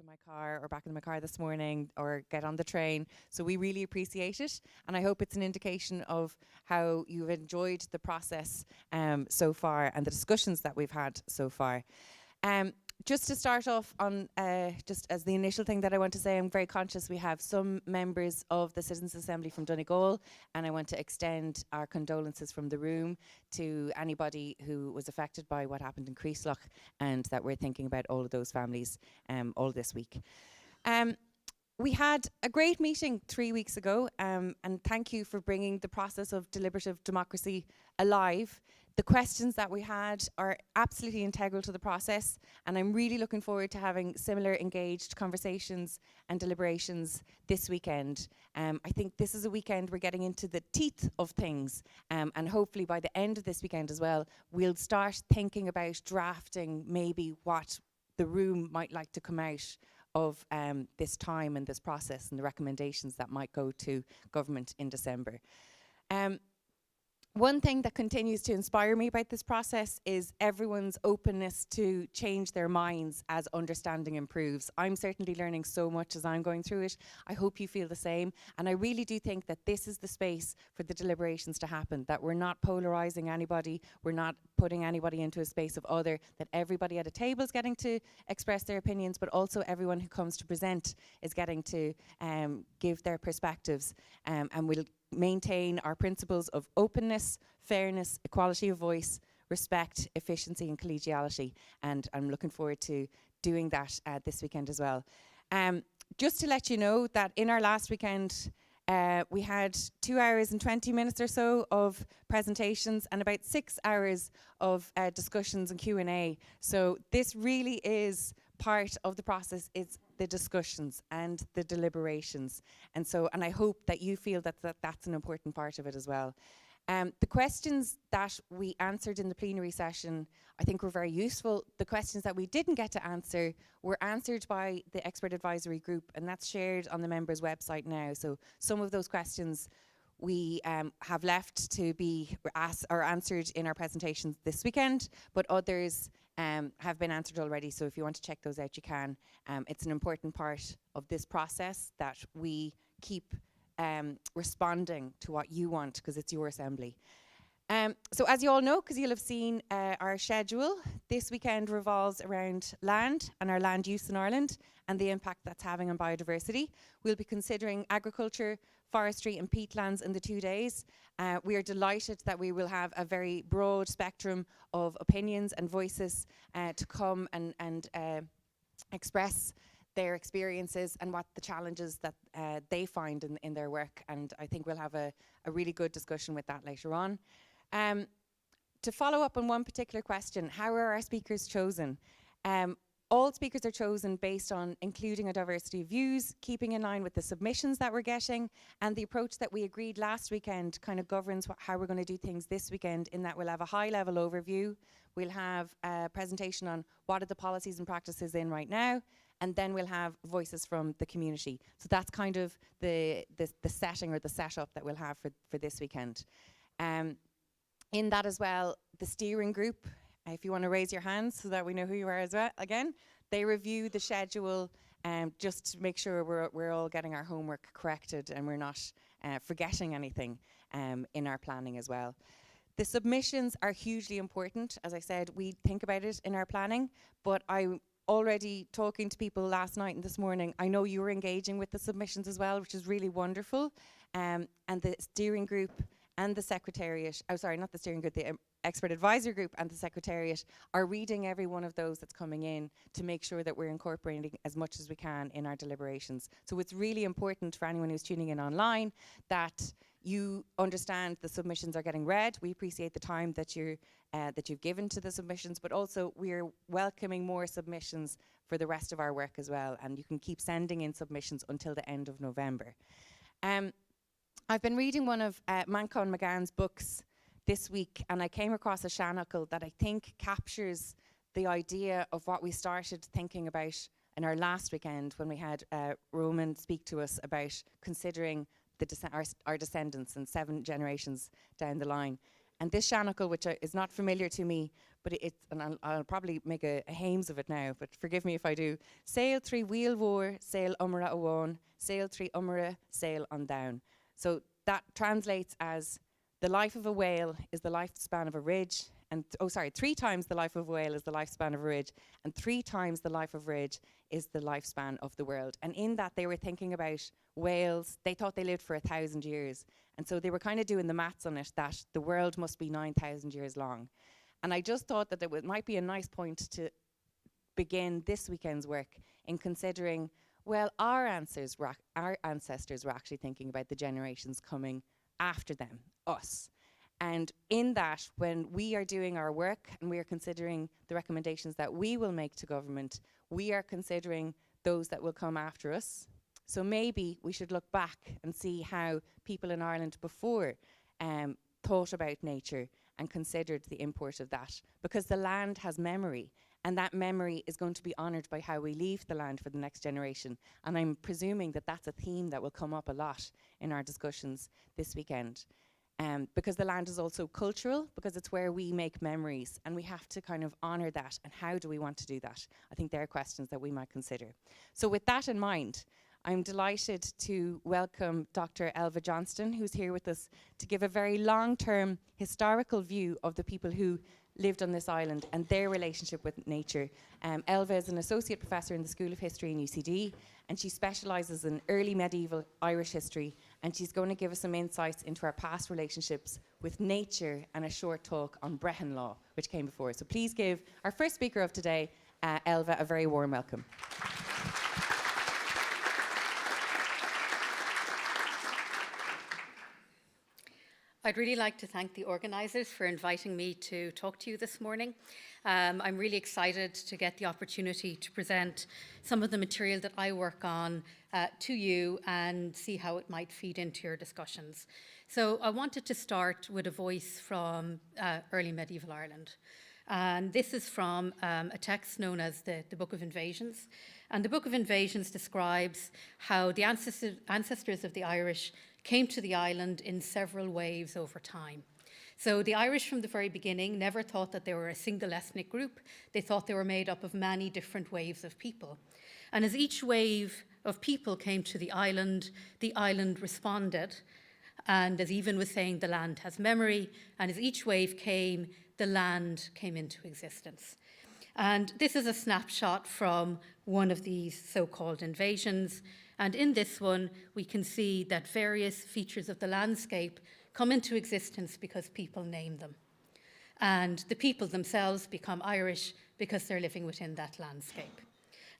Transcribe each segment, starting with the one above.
in my car or back in my car this morning or get on the train. So we really appreciate it. And I hope it's an indication of how you've enjoyed the process so far and the discussions that we've had so far. Just to start off on, just as the initial thing that I want to say, I'm very conscious we have some members of the Citizens Assembly from Donegal, and I want to extend our condolences from the room to anybody who was affected by what happened in Creaslough, and that we're thinking about all of those families all this week. We had a great meeting 3 weeks ago, and thank you for bringing the process of deliberative democracy alive. The questions that we had are absolutely integral to the process, and I'm really looking forward to having similar engaged conversations and deliberations this weekend. I think this is a weekend we're getting into the teeth of things, and hopefully by the end of this weekend as well, we'll start thinking about drafting maybe what the room might like to come out of this time and this process and the recommendations that might go to government in December. One thing that continues to inspire me about this process is everyone's openness to change their minds as understanding improves. I'm certainly learning so much as I'm going through it. I hope you feel the same. And I really do think that this is the space for the deliberations to happen, that we're not polarizing anybody, we're not putting anybody into a space of other, that everybody at a table is getting to express their opinions, but also everyone who comes to present is getting to give their perspectives, and we'll maintain our principles of openness, fairness, equality of voice, respect, efficiency and collegiality. And I'm looking forward to doing that this weekend as well. Just to let you know that in our last weekend, we had 2 hours and 20 minutes or so of presentations and about 6 hours of discussions and Q&A. So this really is part of the process, is the discussions and the deliberations. And I hope that you feel that that's an important part of it as well. The questions that we answered in the plenary session, I think were very useful. The questions that we didn't get to answer were answered by the expert advisory group, and that's shared on the members' website now. So some of those questions we have left to be asked or answered in our presentations this weekend, but others have been answered already. So if you want to check those out, you can. It's an important part of this process that we keep responding to what you want, because it's your assembly. So as you all know, because you'll have seen our schedule, this weekend revolves around land and our land use in Ireland and the impact that's having on biodiversity. We'll be considering agriculture, forestry and peatlands in the 2 days. We are delighted that we will have a very broad spectrum of opinions and voices to come and express their experiences and what the challenges that they find in their work. And I think we'll have a really good discussion with that later on. To follow up on one particular question, how are our speakers chosen? All speakers are chosen based on including a diversity of views, keeping in line with the submissions that we're getting, and the approach that we agreed last weekend kind of governs how we're going to do things this weekend, in that we'll have a high-level overview, we'll have a presentation on what are the policies and practices in right now, and then we'll have voices from the community. So that's kind of the setting or the setup that we'll have for this weekend. In that as well, the steering group, if you want to raise your hands so that we know who you are as well, again, they review the schedule just to make sure we're all getting our homework corrected and we're not forgetting anything in our planning as well. The submissions are hugely important. As I said, we think about it in our planning, but I'm already talking to people last night and this morning. I know you were engaging with the submissions as well, which is really wonderful. And the steering group and the secretariat, not the steering group, the expert advisory group and the secretariat are reading every one of those that's coming in to make sure that we're incorporating as much as we can in our deliberations. So it's really important for anyone who's tuning in online that you understand the submissions are getting read. We appreciate the time that you've given to the submissions, but also we're welcoming more submissions for the rest of our work as well, and you can keep sending in submissions until the end of November. I've been reading one of Manchán Magan's books this week, and I came across a seanchal that I think captures the idea of what we started thinking about in our last weekend when we had Roman speak to us about considering our descendants and 7 generations down the line. And this seanchal, which is not familiar to me, but and I'll probably make a hames of it now, but forgive me if I do. Sail trí wheel war, sail umra awan, sail trí umra, sail on down. So that translates as the life of a whale is the lifespan of a ridge, and 3 times the life of a whale is the lifespan of a ridge, and 3 times the life of a ridge is the lifespan of the world. And in that, they were thinking about whales. They thought they lived for 1,000 years. And so they were kind of doing the maths on it, that the world must be 9,000 years long. And I just thought that it might be a nice point to begin this weekend's work in considering, well, our ancestors were actually thinking about the generations coming after them, us. And in that, when we are doing our work and we are considering the recommendations that we will make to government, we are considering those that will come after us. So maybe we should look back and see how people in Ireland before thought about nature and considered the import of that, because the land has memory, and that memory is going to be honoured by how we leave the land for the next generation. And I'm presuming that that's a theme that will come up a lot in our discussions this weekend. Because the land is also cultural, because it's where we make memories, and we have to kind of honour that. And how do we want to do that? I think there are questions that we might consider. So with that in mind, I'm delighted to welcome Dr. Elva Johnston, who's here with us to give a very long-term historical view of the people who lived on this island and their relationship with nature. Elva is an associate professor in the School of History in UCD, and she specialises in early medieval Irish history, and she's going to give us some insights into our past relationships with nature and a short talk on Brehon law, which came before. So please give our first speaker of today, Elva, a very warm welcome. I'd really like to thank the organisers for inviting me to talk to you this morning. I'm really excited to get the opportunity to present some of the material that I work on to you and see how it might feed into your discussions. So I wanted to start with a voice from early medieval Ireland. And this is from a text known as the Book of Invasions. And the Book of Invasions describes how the ancestors of the Irish came to the island in several waves over time. So the Irish from the very beginning never thought that they were a single ethnic group. They thought they were made up of many different waves of people. And as each wave of people came to the island responded. And as Evan was saying, the land has memory. And as each wave came, the land came into existence. And this is a snapshot from one of these so-called invasions. And in this one, we can see that various features of the landscape come into existence because people name them. And the people themselves become Irish because they're living within that landscape.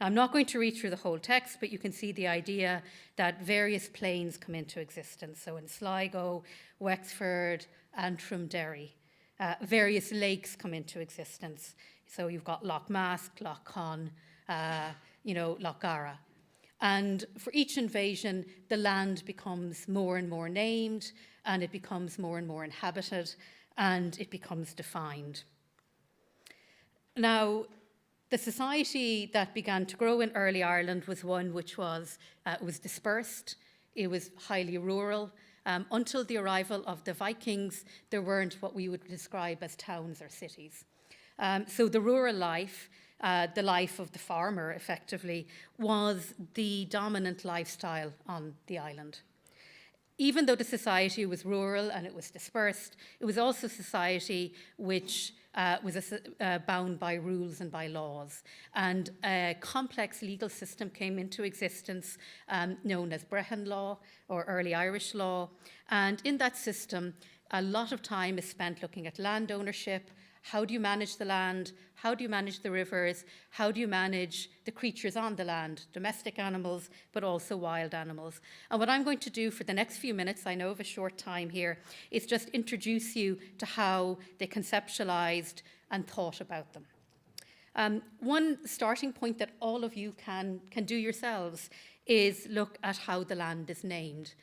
Now, I'm not going to read through the whole text, but you can see the idea that various plains come into existence. So in Sligo, Wexford, Antrim, Derry, various lakes come into existence. So you've got Loch Mask, Loch Con, Loch Gara. And for each invasion, the land becomes more and more named, and it becomes more and more inhabited, and it becomes defined. Now, the society that began to grow in early Ireland was one which was dispersed. It was highly rural. Until the arrival of the Vikings, there weren't what we would describe as towns or cities. So the rural life, the life of the farmer, effectively, was the dominant lifestyle on the island. Even though the society was rural and it was dispersed, it was also a society which was bound by rules and by laws. And a complex legal system came into existence known as Brehon law or early Irish law. And in that system, a lot of time is spent looking at land ownership. How do you manage the land? How do you manage the rivers? How do you manage the creatures on the land, domestic animals, but also wild animals? And what I'm going to do for the next few minutes, I know of a short time here, is just introduce you to how they conceptualized and thought about them. One starting point that all of you can do yourselves is look at how the land is named.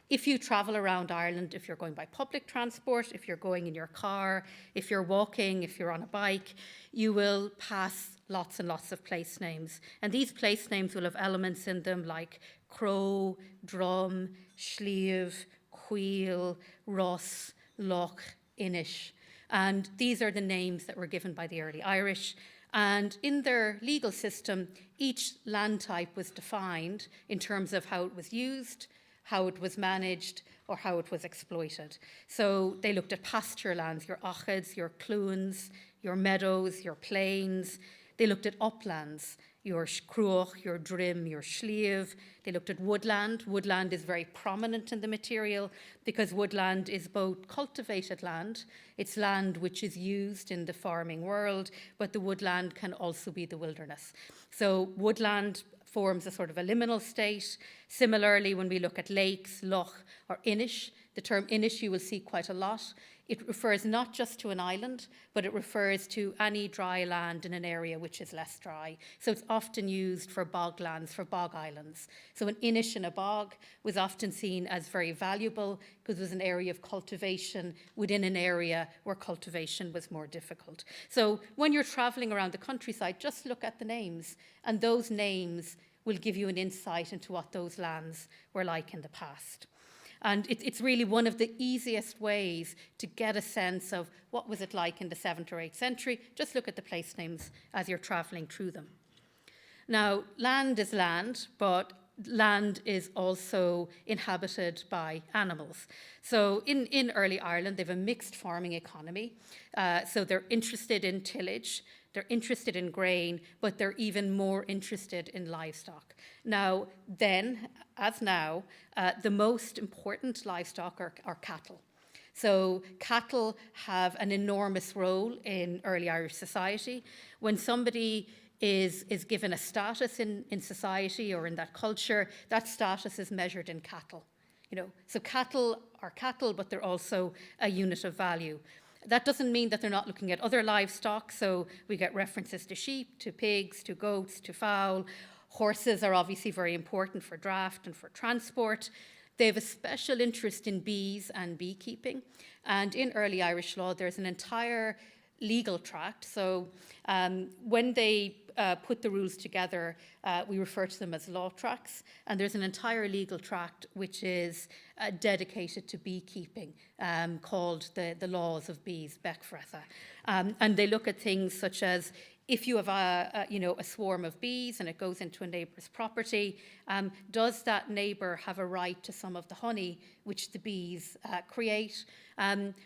If you travel around Ireland, if you're going by public transport, if you're going in your car, if you're walking, if you're on a bike, you will pass lots and lots of place names. And these place names will have elements in them like Crow, Drum, Slieve, Queel, Ross, Loch, Inish. And these are the names that were given by the early Irish. And in their legal system, each land type was defined in terms of how it was used, how it was managed, or how it was exploited. So they looked at pasture lands, your ocheds, your clunes, your meadows, your plains. They looked at uplands, your cruach, your drim, your slieve. They looked at woodland. Woodland is very prominent in the material because woodland is both cultivated land, it's land which is used in the farming world, but the woodland can also be the wilderness. So woodland forms a sort of a liminal state. Similarly, when we look at lakes, loch, or inish, the term inish you will see quite a lot. It refers not just to an island, but it refers to any dry land in an area which is less dry. So it's often used for boglands, for bog islands. So an inish in a bog was often seen as very valuable because it was an area of cultivation within an area where cultivation was more difficult. So when you're traveling around the countryside, just look at the names, and those names will give you an insight into what those lands were like in the past. And it's really one of the easiest ways to get a sense of what was it like in the 7th or 8th century. Just look at the place names as you're travelling through them. Now, land is land, but land is also inhabited by animals. So in early Ireland, they have a mixed farming economy. So they're interested in tillage, they're interested in grain, but they're even more interested in livestock. Now, then, as now, the most important livestock are cattle. So cattle have an enormous role in early Irish society. When somebody is given a status in society or in that culture, that status is measured in cattle. So cattle are cattle, but they're also a unit of value. That doesn't mean that they're not looking at other livestock. So we get references to sheep, to pigs, to goats, to fowl. Horses are obviously very important for draft and for transport. They have a special interest in bees and beekeeping. And in early Irish law, there's an entire legal tract. So when they put the rules together, we refer to them as law tracts. And there's an entire legal tract which is dedicated to beekeeping, called the Laws of Bees, Beckfretha. And they look at things such as if you have a swarm of bees and it goes into a neighbour's property, does that neighbour have a right to some of the honey which the bees create?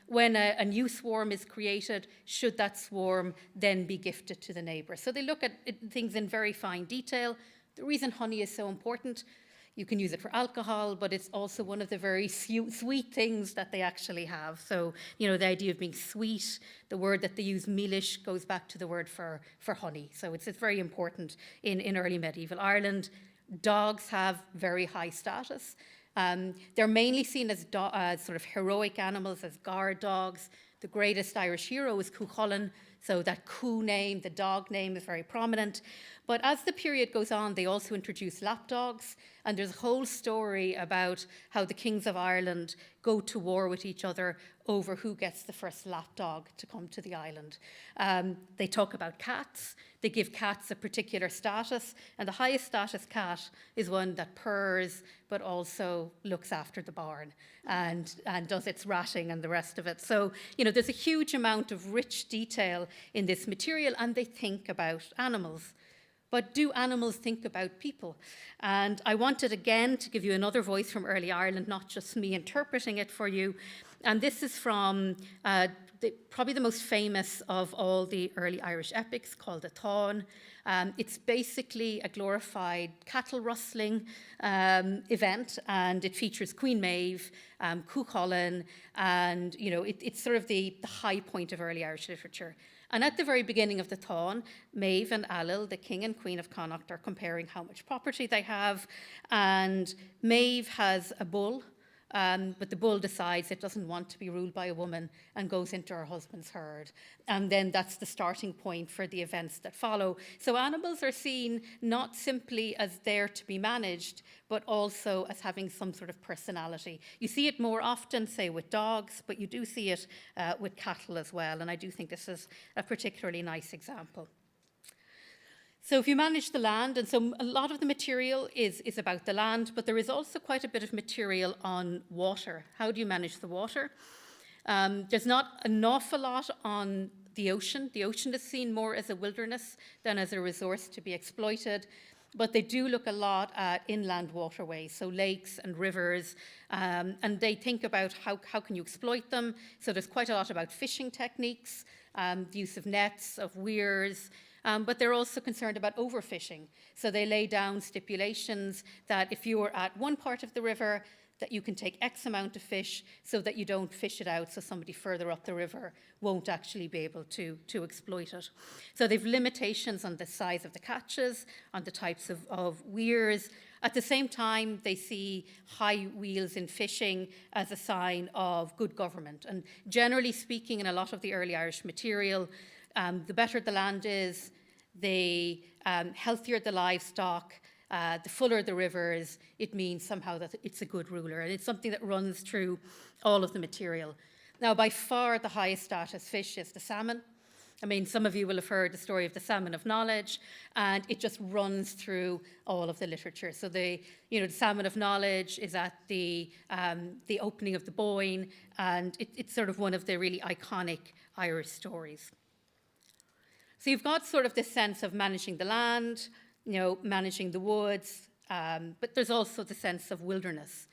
When a new swarm is created, should that swarm then be gifted to the neighbour? So they look at things in very fine detail. The reason honey is so important, you can use it for alcohol, but it's also one of the very sweet things that they actually have. So, the idea of being sweet, the word that they use, milish, goes back to the word for honey. So it's very important in early medieval Ireland. Dogs have very high status. They're mainly seen as sort of heroic animals, as guard dogs. The greatest Irish hero is Cuchulainn, so that Cú name, the dog name, is very prominent. But as the period goes on, they also introduce lapdogs, and there's a whole story about how the kings of Ireland go to war with each other over who gets the first lapdog to come to the island. They talk about cats. They give cats a particular status, and the highest status cat is one that purrs, but also looks after the barn and does its ratting and the rest of it. So, there's a huge amount of rich detail in this material, and they think about animals. But do animals think about people? And I wanted again to give you another voice from early Ireland, not just me interpreting it for you. And this is from probably the most famous of all the early Irish epics, called the Táin. It's basically a glorified cattle rustling event, and it features Queen Maeve, Cuchulainn, and it's sort of the high point of early Irish literature. And at the very beginning of the Táin, Maeve and Ailill, the king and queen of Connacht, are comparing how much property they have. And Maeve has a bull, but the bull decides it doesn't want to be ruled by a woman and goes into her husband's herd. And then that's the starting point for the events that follow. So animals are seen not simply as there to be managed, but also as having some sort of personality. You see it more often, say, with dogs, but you do see it with cattle as well. And I do think this is a particularly nice example. So if you manage the land, and so a lot of the material is about the land, but there is also quite a bit of material on water. How do you manage the water? There's not an awful lot on the ocean. The ocean is seen more as a wilderness than as a resource to be exploited. But they do look a lot at inland waterways, so lakes and rivers, and they think about how can you exploit them. So there's quite a lot about fishing techniques, the use of nets, of weirs, but they're also concerned about overfishing. So they lay down stipulations that if you are at one part of the river, that you can take X amount of fish so that you don't fish it out so somebody further up the river won't actually be able to exploit it. So they've limitations on the size of the catches, on the types of weirs. At the same time, they see high wheels in fishing as a sign of good government. And generally speaking, in a lot of the early Irish material, the better the land is, the healthier the livestock, the fuller the rivers, it means somehow that it's a good ruler. And it's something that runs through all of the material. Now, by far the highest status fish is the salmon. I mean, some of you will have heard the story of the salmon of knowledge, and it just runs through all of the literature. So the salmon of knowledge is at the opening of the Boyne, and it's sort of one of the really iconic Irish stories. So you've got sort of this sense of managing the land, managing the woods, but there's also the sense of wilderness.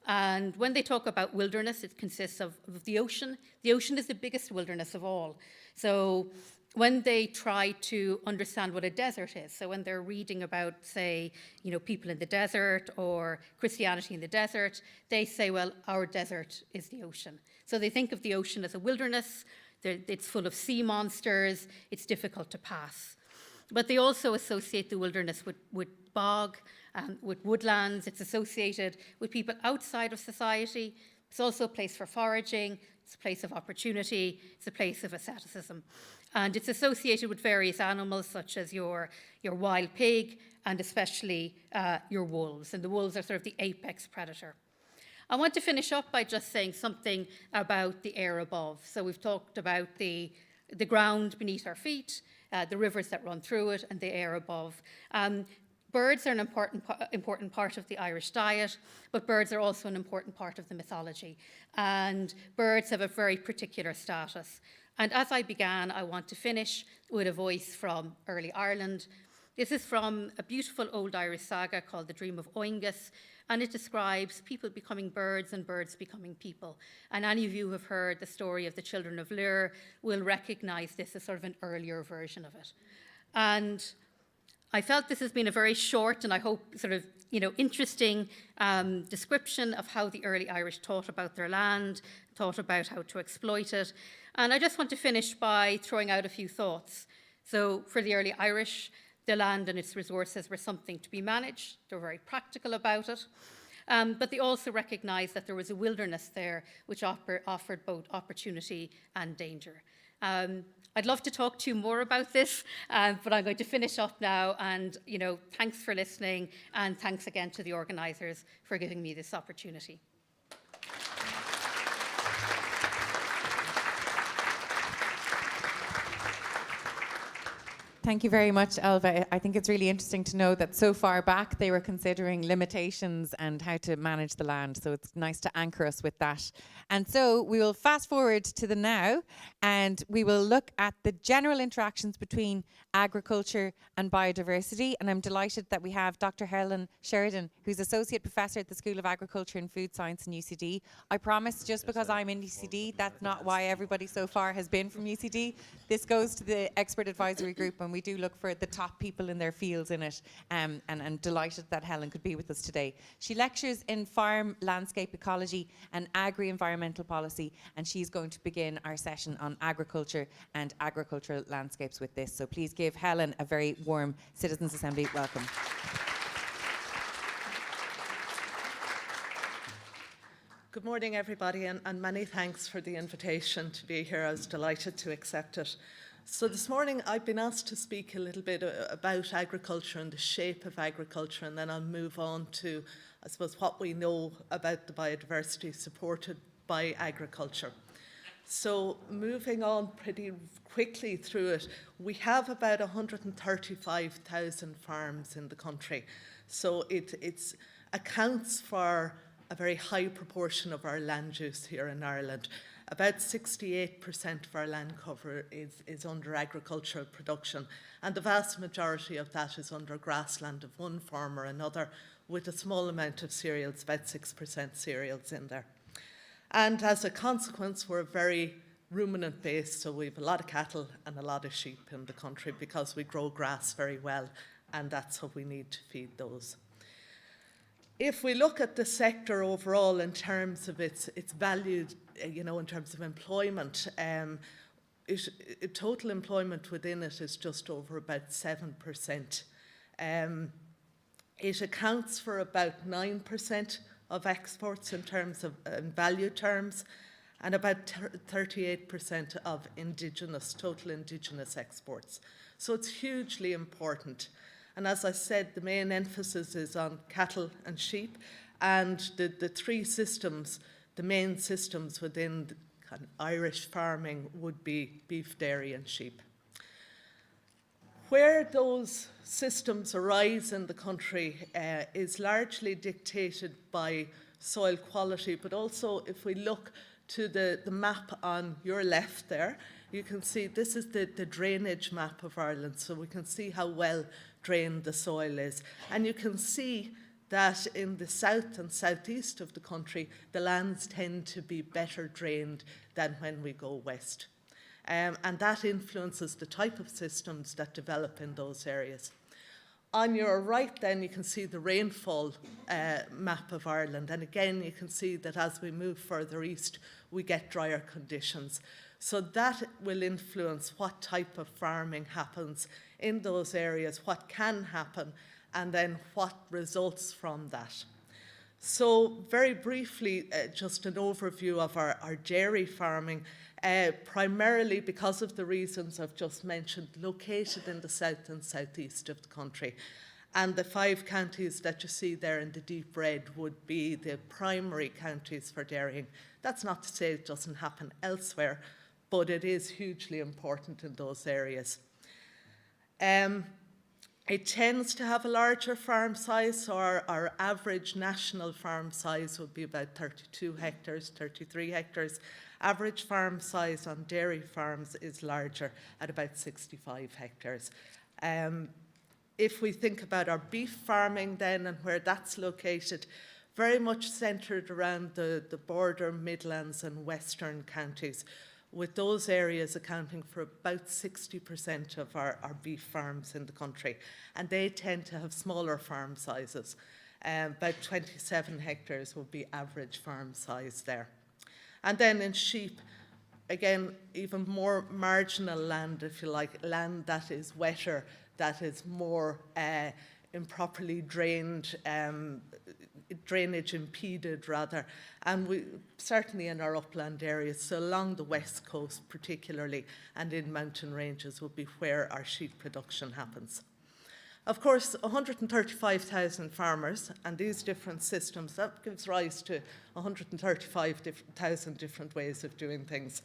And when they talk about wilderness, it consists of the ocean. The ocean is the biggest wilderness of all. So when they try to understand what a desert is, so when they're reading about, say, people in the desert or Christianity in the desert, they say, well, our desert is the ocean. So they think of the ocean as a wilderness. It's full of sea monsters. It's difficult to pass. But they also associate the wilderness with bog, with woodlands. It's associated with people outside of society. It's also a place for foraging. It's a place of opportunity. It's a place of asceticism. And it's associated with various animals, such as your wild pig, and especially your wolves. And the wolves are sort of the apex predator. I want to finish up by just saying something about the air above. So we've talked about the ground beneath our feet, the rivers that run through it, and the air above. Birds are an important part of the Irish diet, but birds are also an important part of the mythology. And birds have a very particular status. And as I began, I want to finish with a voice from early Ireland. This is from a beautiful old Irish saga called The Dream of Oengus, and it describes people becoming birds and birds becoming people. And any of you who have heard the story of the children of Lir will recognize this as sort of an earlier version of it. And I felt this has been a very short and I hope sort of interesting description of how the early Irish thought about their land, thought about how to exploit it. And I just want to finish by throwing out a few thoughts. So for the early Irish, the land and its resources were something to be managed. They were very practical about it. But they also recognized that there was a wilderness there which offered both opportunity and danger. I'd love to talk to you more about this, but I'm going to finish up now. And, thanks for listening. And thanks again to the organisers for giving me this opportunity. Thank you very much, Elva. I think it's really interesting to know that so far back they were considering limitations and how to manage the land. So it's nice to anchor us with that. And so we will fast forward to the now, and we will look at the general interactions between agriculture and biodiversity. And I'm delighted that we have Dr. Helen Sheridan, who's Associate Professor at the School of Agriculture and Food Science in UCD. I promise, just because I'm in UCD, that's not why everybody so far has been from UCD. This goes to the expert advisory group, and we do look for the top people in their fields in it, and delighted that Helen could be with us today. She lectures in farm landscape ecology and agri-environmental policy, and she's going to begin our session on agriculture and agricultural landscapes with this. So please give Helen a very warm Citizens Assembly welcome. Good morning, everybody, and many thanks for the invitation to be here. I was delighted to accept it. So this morning I've been asked to speak a little bit about agriculture and the shape of agriculture, and then I'll move on to, I suppose, what we know about the biodiversity supported by agriculture. So moving on pretty quickly through it, we have about 135,000 farms in the country. So it accounts for a very high proportion of our land use here in Ireland. about 68% of our land cover is under agricultural production, and the vast majority of that is under grassland of one form or another, with a small amount of cereals, about 6% cereals in there. And as a consequence, we're very ruminant based, so we have a lot of cattle and a lot of sheep in the country because we grow grass very well, and that's what we need to feed those. If we look at the sector overall in terms of its value, in terms of employment, total employment within it is just over about 7%. It accounts for about 9% of exports in terms of value terms, and about 38% of total indigenous exports. So it's hugely important. And as I said, the main emphasis is on cattle and sheep, and the three systems, the main systems within kind of Irish farming would be beef, dairy and sheep. Where those systems arise in the country is largely dictated by soil quality, but also if we look to the map on your left there, you can see this is the drainage map of Ireland, so we can see how well drained the soil is. And you can see that in the south and southeast of the country, the lands tend to be better drained than when we go west. And that influences the type of systems that develop in those areas. On your right then, you can see the rainfall map of Ireland. And again, you can see that as we move further east, we get drier conditions. So that will influence what type of farming happens in those areas, what can happen, and then what results from that. So very briefly, just an overview of our dairy farming, primarily because of the reasons I've just mentioned, located in the south and southeast of the country. And the 5 counties that you see there in the deep red would be the primary counties for dairying. That's not to say it doesn't happen elsewhere, but it is hugely important in those areas. It tends to have a larger farm size, so our average national farm size would be about 32 hectares, 33 hectares. Average farm size on dairy farms is larger at about 65 hectares. If we think about our beef farming then and where that's located, very much centred around the border Midlands and Western counties, with those areas accounting for about 60% of our beef farms in the country. And they tend to have smaller farm sizes. About 27 hectares would be average farm size there. And then in sheep, again, even more marginal land, if you like, land that is wetter, that is more improperly drained, drainage impeded rather, and we certainly in our upland areas, so along the west coast particularly, and in mountain ranges will be where our sheep production happens. Of course, 135,000 farmers, and these different systems, that gives rise to 135,000 different ways of doing things.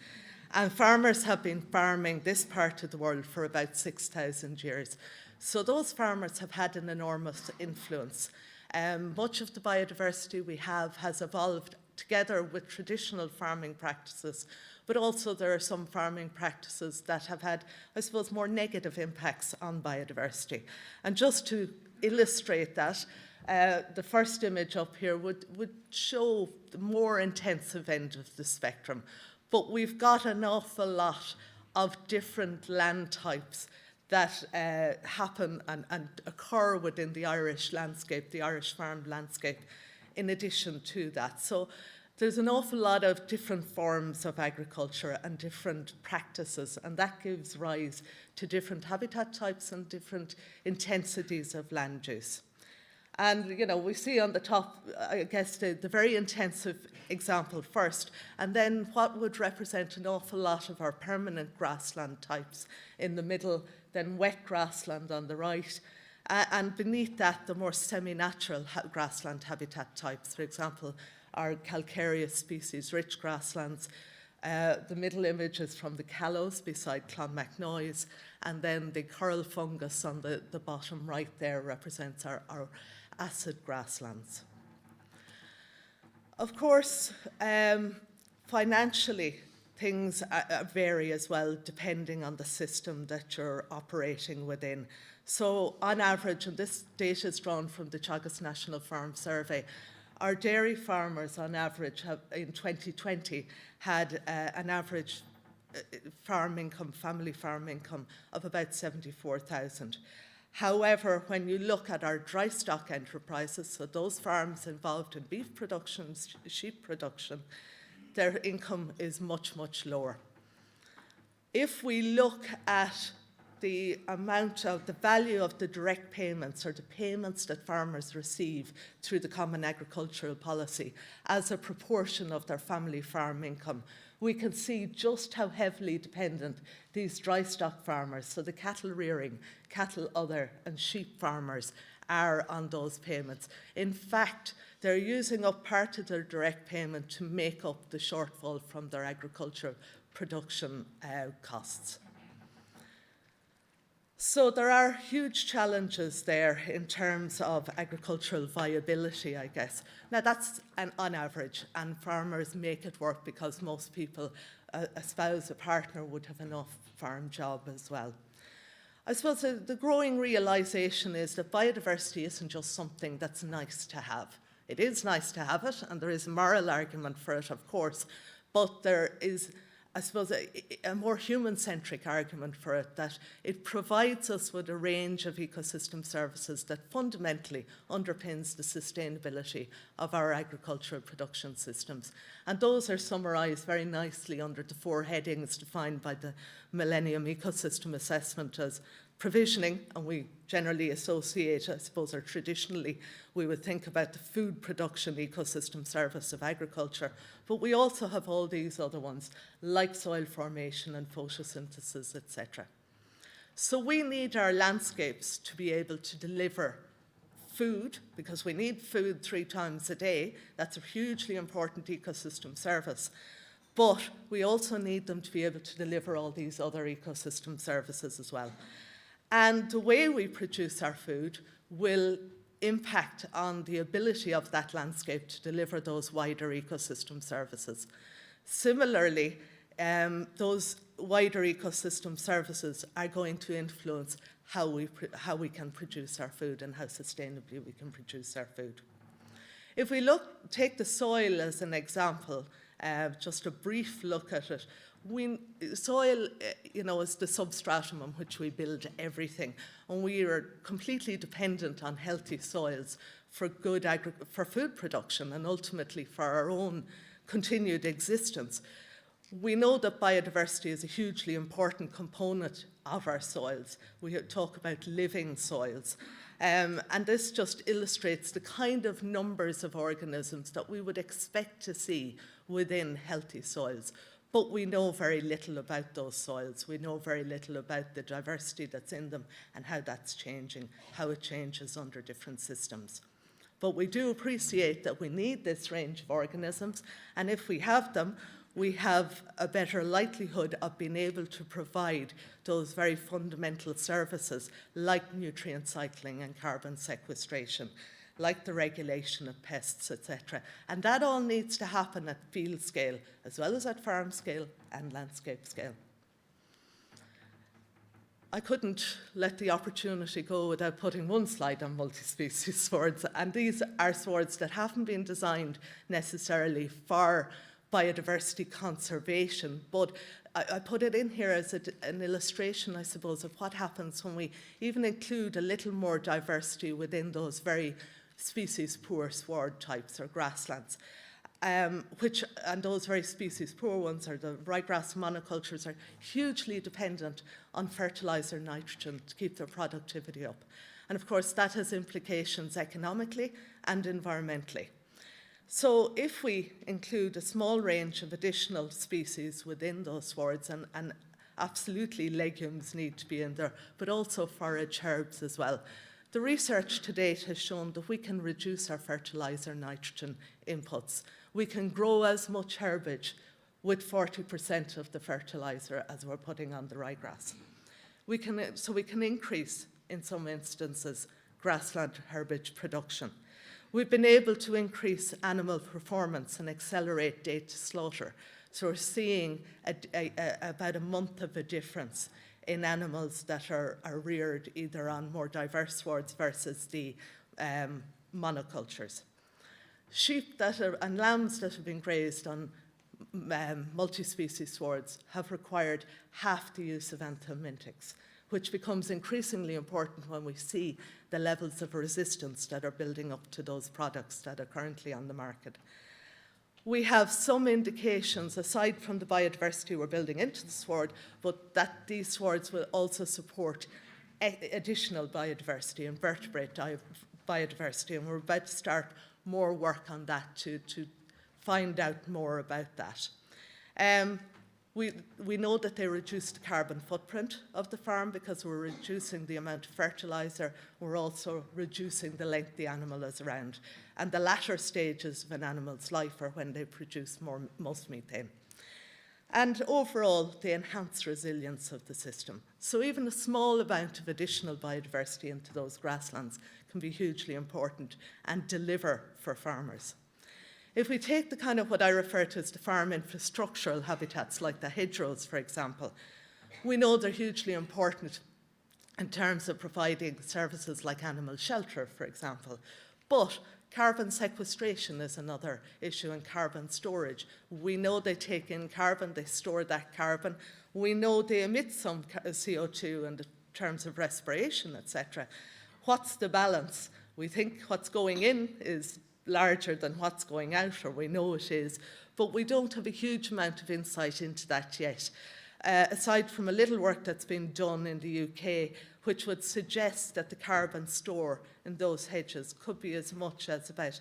And farmers have been farming this part of the world for about 6,000 years. So those farmers have had an enormous influence. Much of the biodiversity we have has evolved together with traditional farming practices, but also there are some farming practices that have had, I suppose, more negative impacts on biodiversity. And just to illustrate that, the first image up here would show the more intensive end of the spectrum. But we've got an awful lot of different land types that happen and occur within the Irish landscape, the Irish farm landscape, in addition to that. So there's an awful lot of different forms of agriculture and different practices, and that gives rise to different habitat types and different intensities of land use. And, you know, we see on the top, I guess, the very intensive example first, and then what would represent an awful lot of our permanent grassland types in the middle, then wet grassland on the right, and beneath that, the more semi-natural grassland habitat types, for example, our calcareous species, rich grasslands. The middle image is from the Callows beside Clonmacnoise, and then the coral fungus on the bottom right there represents our acid grasslands. Of course, financially, things vary as well depending on the system that you're operating within. So on average, and this data is drawn from the Teagasc National Farm Survey, our dairy farmers on average have, in 2020 had an average family farm income of about 74,000. However, when you look at our dry stock enterprises, so those farms involved in beef production, sheep production, their income is much, much lower. If we look at the amount of the value of the direct payments or the payments that farmers receive through the Common Agricultural Policy as a proportion of their family farm income, we can see just how heavily dependent these dry stock farmers, so the cattle rearing, cattle other and sheep farmers, are on those payments. In fact, they're using up part of their direct payment to make up the shortfall from their agricultural production costs. So there are huge challenges there in terms of agricultural viability, I guess. Now that's on average, and farmers make it work because most people, a spouse, a partner would have enough farm job as well. I suppose the growing realisation is that biodiversity isn't just something that's nice to have. It is nice to have it, and there is a moral argument for it, of course, but there is, I suppose, a more human-centric argument for it, that it provides us with a range of ecosystem services that fundamentally underpins the sustainability of our agricultural production systems. And those are summarised very nicely under the 4 headings defined by the Millennium Ecosystem Assessment as provisioning, and we generally associate, I suppose, or traditionally, we would think about the food production ecosystem service of agriculture, but we also have all these other ones, like soil formation and photosynthesis, etc. So we need our landscapes to be able to deliver food, because we need food 3 times a day. That's a hugely important ecosystem service. But we also need them to be able to deliver all these other ecosystem services as well. And the way we produce our food will impact on the ability of that landscape to deliver those wider ecosystem services. Similarly, those wider ecosystem services are going to influence how we can produce our food and how sustainably we can produce our food. If we take the soil as an example, just a brief look at it. Soil, is the substratum on which we build everything, and we are completely dependent on healthy soils for for food production and ultimately for our own continued existence. We know that biodiversity is a hugely important component of our soils. We talk about living soils. And this just illustrates the kind of numbers of organisms that we would expect to see within healthy soils. But we know very little about those soils. We know very little about the diversity that's in them and how that's changing, how it changes under different systems. But we do appreciate that we need this range of organisms, and if we have them, we have a better likelihood of being able to provide those very fundamental services like nutrient cycling and carbon sequestration, like the regulation of pests, etc. And that all needs to happen at field scale, as well as at farm scale and landscape scale. I couldn't let the opportunity go without putting one slide on multi-species swords, and these are swords that haven't been designed necessarily for biodiversity conservation, but I put it in here as an illustration, I suppose, of what happens when we even include a little more diversity within those very species-poor sward types or grasslands, and those very species-poor ones, or the ryegrass monocultures, are hugely dependent on fertiliser nitrogen to keep their productivity up. And of course, that has implications economically and environmentally. So if we include a small range of additional species within those swards, and absolutely legumes need to be in there, but also forage herbs as well, the research to date has shown that we can reduce our fertiliser nitrogen inputs. We can grow as much herbage with 40% of the fertiliser as we're putting on the ryegrass. So we can increase, in some instances, grassland herbage production. We've been able to increase animal performance and accelerate date to slaughter So we're seeing about a month of a difference in animals that are reared either on more diverse swards versus the monocultures. Sheep and lambs that have been grazed on multi-species swards have required half the use of anthelmintics, which becomes increasingly important when we see the levels of resistance that are building up to those products that are currently on the market. We have some indications, aside from the biodiversity we're building into the sward, but that these swards will also support additional biodiversity, invertebrate biodiversity, and we're about to start more work on that to find out more about that. We know that they reduce the carbon footprint of the farm because we're reducing the amount of fertiliser. We're also reducing the length the animal is around. And the latter stages of an animal's life are when they produce most methane. And overall, they enhance resilience of the system. So even a small amount of additional biodiversity into those grasslands can be hugely important and deliver for farmers. If we take the kind of what I refer to as the farm infrastructural habitats, like the hedgerows, for example, we know they're hugely important in terms of providing services like animal shelter, for example. But carbon sequestration is another issue, and carbon storage. We know they take in carbon, they store that carbon. We know they emit some CO2 in terms of respiration, etc. What's the balance? We think what's going in is larger than what's going out, or we know it is, but we don't have a huge amount of insight into that yet, aside from a little work that's been done in the UK, which would suggest that the carbon store in those hedges could be as much as about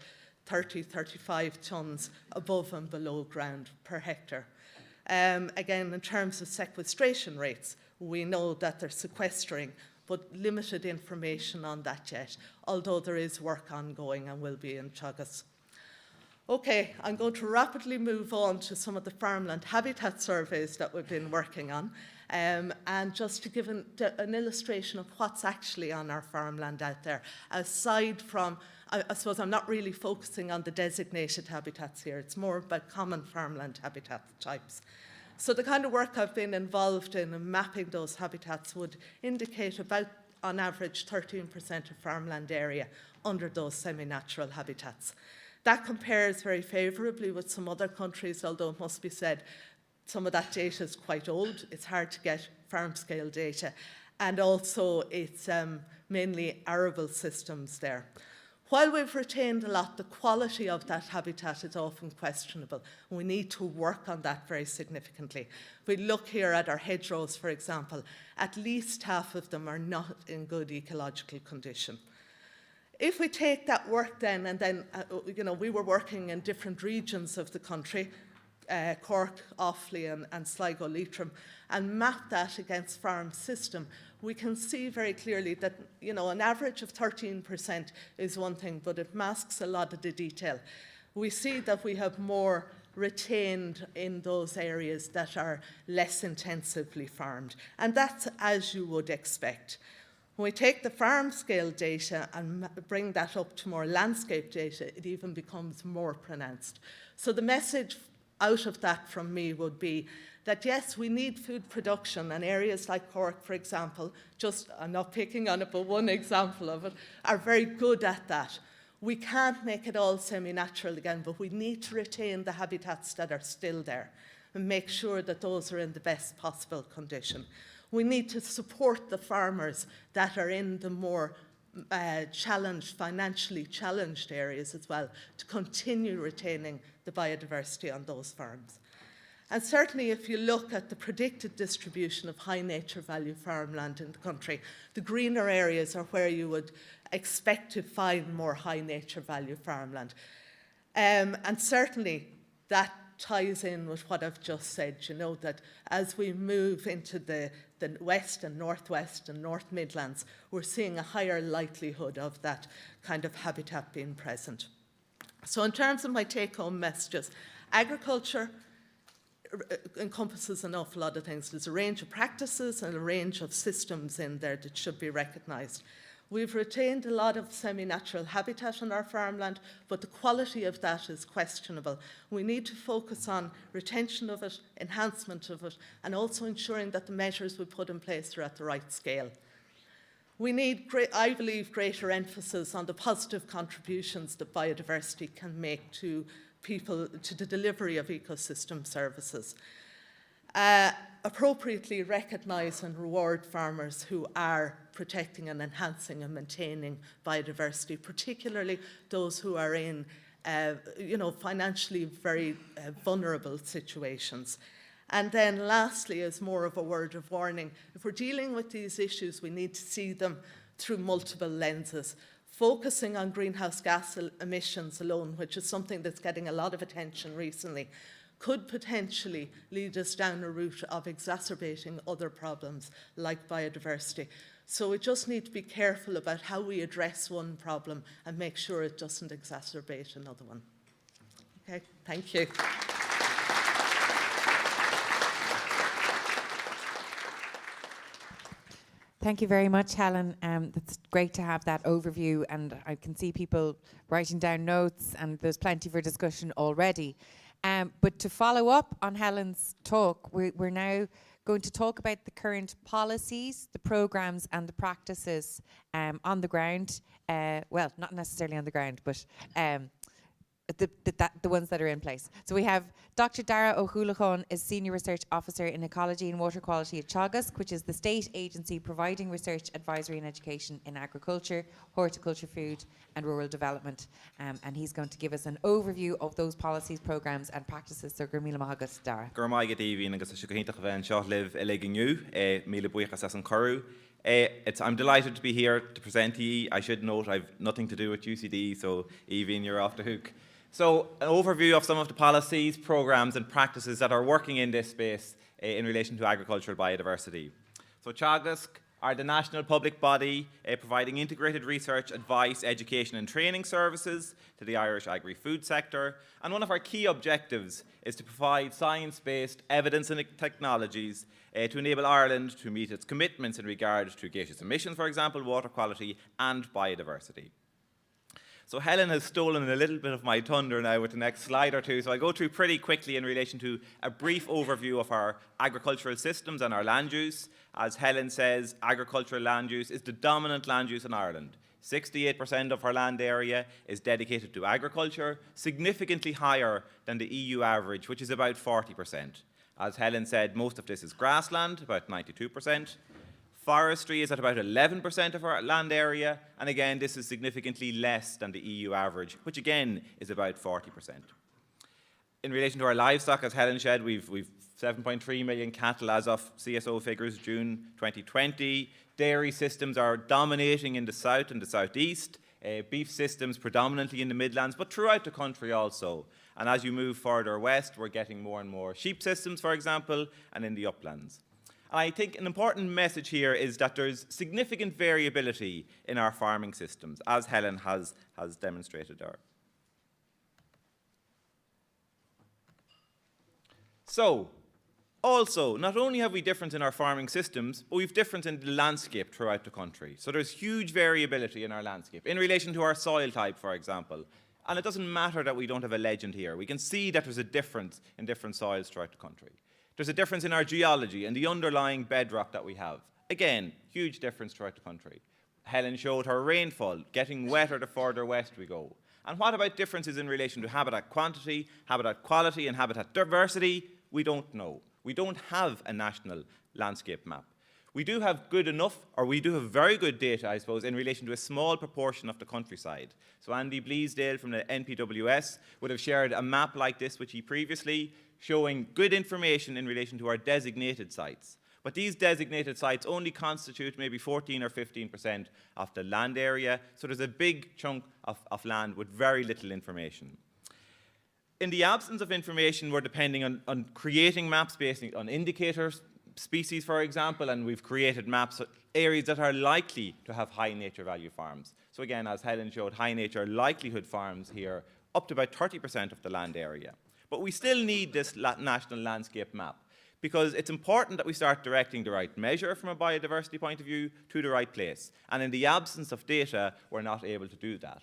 30-35 tonnes above and below ground per hectare. Again, in terms of sequestration rates, we know that they're sequestering, but limited information on that yet, although there is work ongoing and will be in Teagasc. Okay, I'm going to rapidly move on to some of the farmland habitat surveys that we've been working on, and just to give an illustration of what's actually on our farmland out there, aside from, I suppose I'm not really focusing on the designated habitats here, it's more about common farmland habitat types. So the kind of work I've been involved in mapping those habitats would indicate about, on average, 13% of farmland area under those semi-natural habitats. That compares very favourably with some other countries, although it must be said, some of that data is quite old. It's hard to get farm-scale data. And also, it's mainly arable systems there. While we've retained a lot, the quality of that habitat is often questionable. We need to work on that very significantly. If we look here at our hedgerows, for example, at least half of them are not in good ecological condition. If we take that work then, and then, we were working in different regions of the country, Cork, Offaly and Sligo Leitrim, and map that against farm system, we can see very clearly that, an average of 13% is one thing, but it masks a lot of the detail. We see that we have more retained in those areas that are less intensively farmed, and that's as you would expect. When we take the farm scale data and bring that up to more landscape data, it even becomes more pronounced. So the message out of that from me would be that yes, we need food production, and areas like Cork, for example, I'm not picking on it, but one example of it, are very good at that. We can't make it all semi-natural again, but we need to retain the habitats that are still there and make sure that those are in the best possible condition. We need to support the farmers that are in the more financially challenged areas as well, to continue retaining the biodiversity on those farms. And certainly if you look at the predicted distribution of high nature value farmland in the country, the greener areas are where you would expect to find more high nature value farmland. And certainly that ties in with what I've just said, that as we move into the West and Northwest and North Midlands, we're seeing a higher likelihood of that kind of habitat being present. So in terms of my take-home messages, agriculture encompasses an awful lot of things. There's a range of practices and a range of systems in there that should be recognised. We've retained a lot of semi-natural habitat on our farmland, but the quality of that is questionable. We need to focus on retention of it, enhancement of it, and also ensuring that the measures we put in place are at the right scale. We need, I believe, greater emphasis on the positive contributions that biodiversity can make to people, to the delivery of ecosystem services. Appropriately recognise and reward farmers who are protecting and enhancing and maintaining biodiversity, particularly those who are in financially very vulnerable situations. And then lastly, as more of a word of warning, if we're dealing with these issues, we need to see them through multiple lenses. Focusing on greenhouse gas emissions alone, which is something that's getting a lot of attention recently, could potentially lead us down a route of exacerbating other problems like biodiversity. So we just need to be careful about how we address one problem and make sure it doesn't exacerbate another one. Okay, thank you. Thank you very much, Helen. It's great to have that overview, and I can see people writing down notes, and there's plenty for discussion already. But to follow up on Helen's talk, we're now going to talk about the current policies, the programmes and the practices on the ground. Well, not necessarily on the ground, but the ones that are in place. So we have Dr. Dara O'Houlihan is Senior Research Officer in Ecology and Water Quality at Teagasc, which is the state agency providing research, advisory and education in agriculture, horticulture, food and rural development. And he's going to give us an overview of those policies, programmes and practices. So Gurmila Mahagas, Dara. Gurmai Gadivi and Gasukahinta Shot live Eleginu, Mila Buikas and Kuru. I'm delighted to be here to present to you. I should note I've nothing to do with UCD, so Evie, you're off the hook. So, an overview of some of the policies, programmes and practices that are working in this space in relation to agricultural biodiversity. So, Teagasc are the national public body providing integrated research, advice, education and training services to the Irish agri-food sector. And one of our key objectives is to provide science-based evidence and technologies to enable Ireland to meet its commitments in regard to gaseous emissions, for example, water quality and biodiversity. So Helen has stolen a little bit of my thunder now with the next slide or two, so I'll go through pretty quickly in relation to a brief overview of our agricultural systems and our land use. As Helen says, agricultural land use is the dominant land use in Ireland. 68% of our land area is dedicated to agriculture, significantly higher than the EU average, which is about 40%. As Helen said, most of this is grassland, about 92%. Forestry is at about 11% of our land area, and again, this is significantly less than the EU average, which again is about 40%. In relation to our livestock, as Helen said, we've 7.3 million cattle as of CSO figures June 2020. Dairy systems are dominating in the south and the southeast. Beef systems predominantly in the Midlands, but throughout the country also. And as you move further west, we're getting more and more sheep systems, for example, and in the uplands. And I think an important message here is that there's significant variability in our farming systems, as Helen has demonstrated there. So, also, not only have we difference in our farming systems, but we've difference in the landscape throughout the country. So there's huge variability in our landscape, in relation to our soil type, for example. And it doesn't matter that we don't have a legend here. We can see that there's a difference in different soils throughout the country. There's a difference in our geology and the underlying bedrock that we have. Again, huge difference throughout the country. Helen showed her rainfall getting wetter the further west we go. And what about differences in relation to habitat quantity, habitat quality and habitat diversity? We don't know. We don't have a national landscape map. We do have good enough, or we do have very good data, I suppose, in relation to a small proportion of the countryside. So Andy Bleasdale from the NPWS would have shared a map like this with you previously, showing good information in relation to our designated sites. But these designated sites only constitute maybe 14 or 15% of the land area, so there's a big chunk of land with very little information. In the absence of information, we're depending on creating maps based on indicators, species, for example, and we've created maps of areas that are likely to have high nature value farms. So again, as Helen showed, high nature likelihood farms here, up to about 30% of the land area. But we still need this national landscape map, because it's important that we start directing the right measure from a biodiversity point of view to the right place. And in the absence of data, we're not able to do that.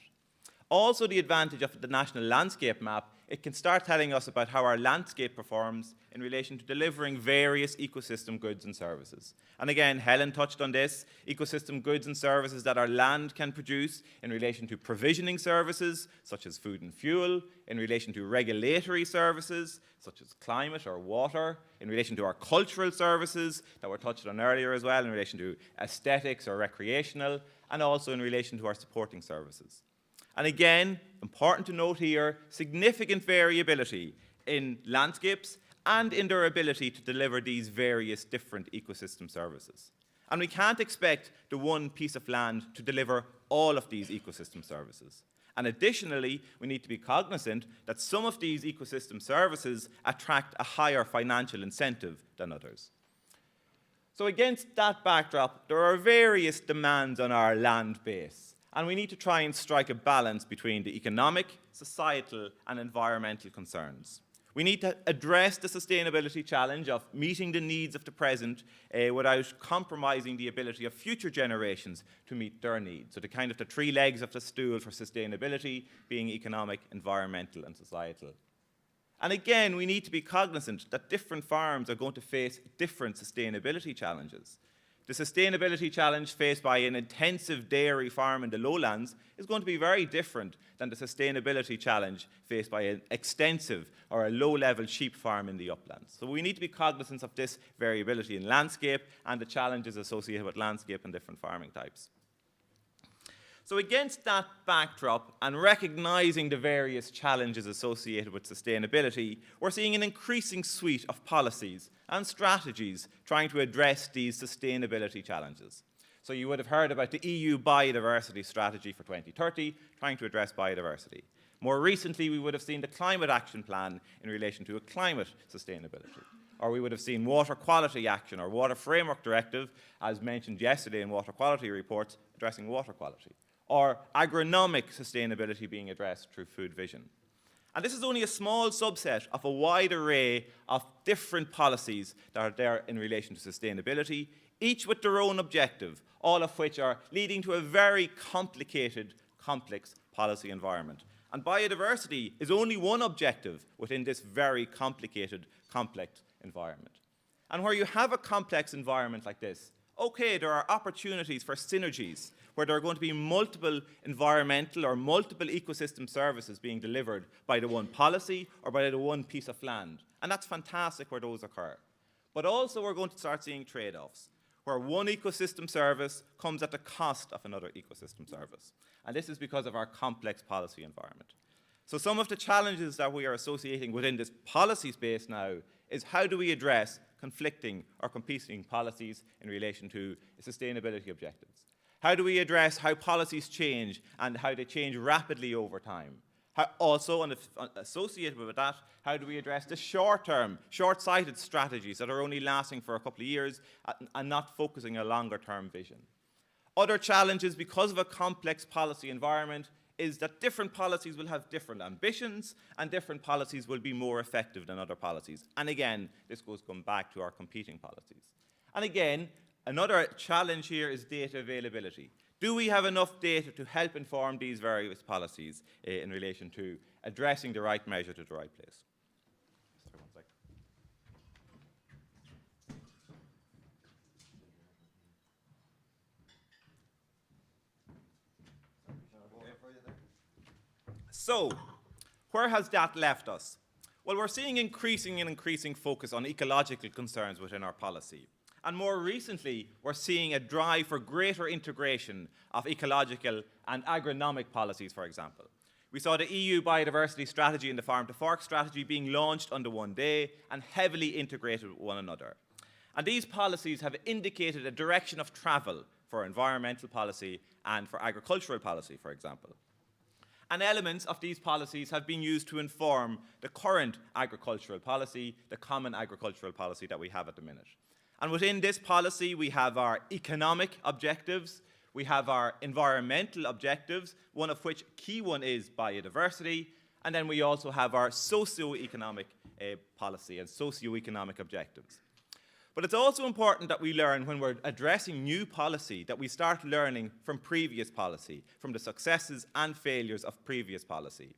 Also, the advantage of the National Landscape Map, it can start telling us about how our landscape performs in relation to delivering various ecosystem goods and services. And again, Helen touched on this, ecosystem goods and services that our land can produce in relation to provisioning services, such as food and fuel, in relation to regulatory services, such as climate or water, in relation to our cultural services that were touched on earlier as well, in relation to aesthetics or recreational, and also in relation to our supporting services. And again, important to note here, significant variability in landscapes and in their ability to deliver these various different ecosystem services. And we can't expect the one piece of land to deliver all of these ecosystem services. And additionally, we need to be cognizant that some of these ecosystem services attract a higher financial incentive than others. So against that backdrop, there are various demands on our land base. And we need to try and strike a balance between the economic, societal, and environmental concerns. We need to address the sustainability challenge of meeting the needs of the present without compromising the ability of future generations to meet their needs. So the three legs of the stool for sustainability being economic, environmental, and societal. And again, we need to be cognizant that different farms are going to face different sustainability challenges. The sustainability challenge faced by an intensive dairy farm in the lowlands is going to be very different than the sustainability challenge faced by an extensive or a low-level sheep farm in the uplands. So we need to be cognizant of this variability in landscape and the challenges associated with landscape and different farming types. So against that backdrop and recognizing the various challenges associated with sustainability, we're seeing an increasing suite of policies and strategies trying to address these sustainability challenges. So you would have heard about the EU Biodiversity Strategy for 2030, trying to address biodiversity. More recently, we would have seen the Climate Action Plan in relation to climate sustainability. Or we would have seen Water Quality Action or Water Framework Directive, as mentioned yesterday in water quality reports, addressing water quality. Or agronomic sustainability being addressed through food vision. And this is only a small subset of a wide array of different policies that are there in relation to sustainability, each with their own objective, all of which are leading to a very complicated, complex policy environment. And biodiversity is only one objective within this very complicated, complex environment. And where you have a complex environment like this, okay, there are opportunities for synergies where there are going to be multiple environmental or multiple ecosystem services being delivered by the one policy or by the one piece of land. And that's fantastic where those occur. But also we're going to start seeing trade-offs, where one ecosystem service comes at the cost of another ecosystem service. And this is because of our complex policy environment. So some of the challenges that we are associating within this policy space now is how do we address conflicting or competing policies in relation to sustainability objectives? How do we address how policies change and how they change rapidly over time? Also, associated with that, how do we address the short-term, short-sighted strategies that are only lasting for a couple of years and not focusing on a longer-term vision? Other challenges because of a complex policy environment is that different policies will have different ambitions and different policies will be more effective than other policies. And again, this goes back to our competing policies. And again, another challenge here is data availability. Do we have enough data to help inform these various policies in relation to addressing the right measure to the right place? Sorry, one second. So, where has that left us? Well, we're seeing increasing focus on ecological concerns within our policy. And more recently, we're seeing a drive for greater integration of ecological and agronomic policies, for example. We saw the EU Biodiversity Strategy and the Farm to Fork Strategy being launched under one day and heavily integrated with one another. And these policies have indicated a direction of travel for environmental policy and for agricultural policy, for example. And elements of these policies have been used to inform the current agricultural policy, the common agricultural policy that we have at the minute. And within this policy, we have our economic objectives, we have our environmental objectives, one of which key one is biodiversity, and then we also have our socio-economic policy and socio-economic objectives. But it's also important that we learn when we're addressing new policy, that we start learning from previous policy, from the successes and failures of previous policy.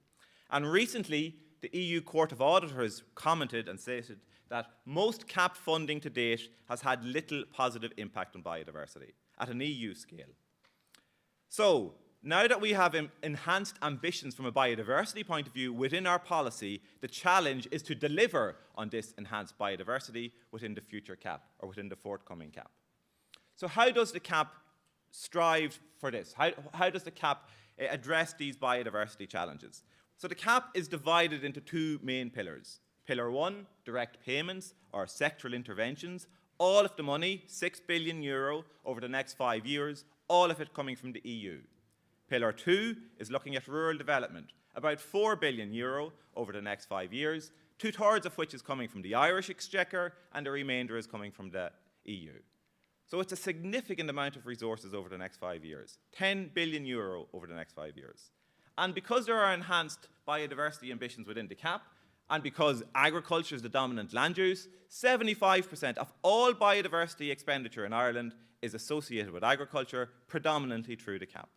And recently, the EU Court of Auditors commented and stated that most CAP funding to date has had little positive impact on biodiversity at an EU scale. So, now that we have enhanced ambitions from a biodiversity point of view within our policy, the challenge is to deliver on this enhanced biodiversity within the future CAP, or within the forthcoming CAP. So how does the CAP strive for this? How does the CAP address these biodiversity challenges? So the CAP is divided into two main pillars. Pillar 1, direct payments or sectoral interventions, all of the money, €6 billion over the next 5 years, all of it coming from the EU. Pillar 2 is looking at rural development, about €4 billion over the next 5 years, 2/3 of which is coming from the Irish Exchequer and the remainder is coming from the EU. So it's a significant amount of resources over the next 5 years, €10 billion over the next 5 years. And because there are enhanced biodiversity ambitions within the CAP, and because agriculture is the dominant land use, 75% of all biodiversity expenditure in Ireland is associated with agriculture, predominantly through the CAP.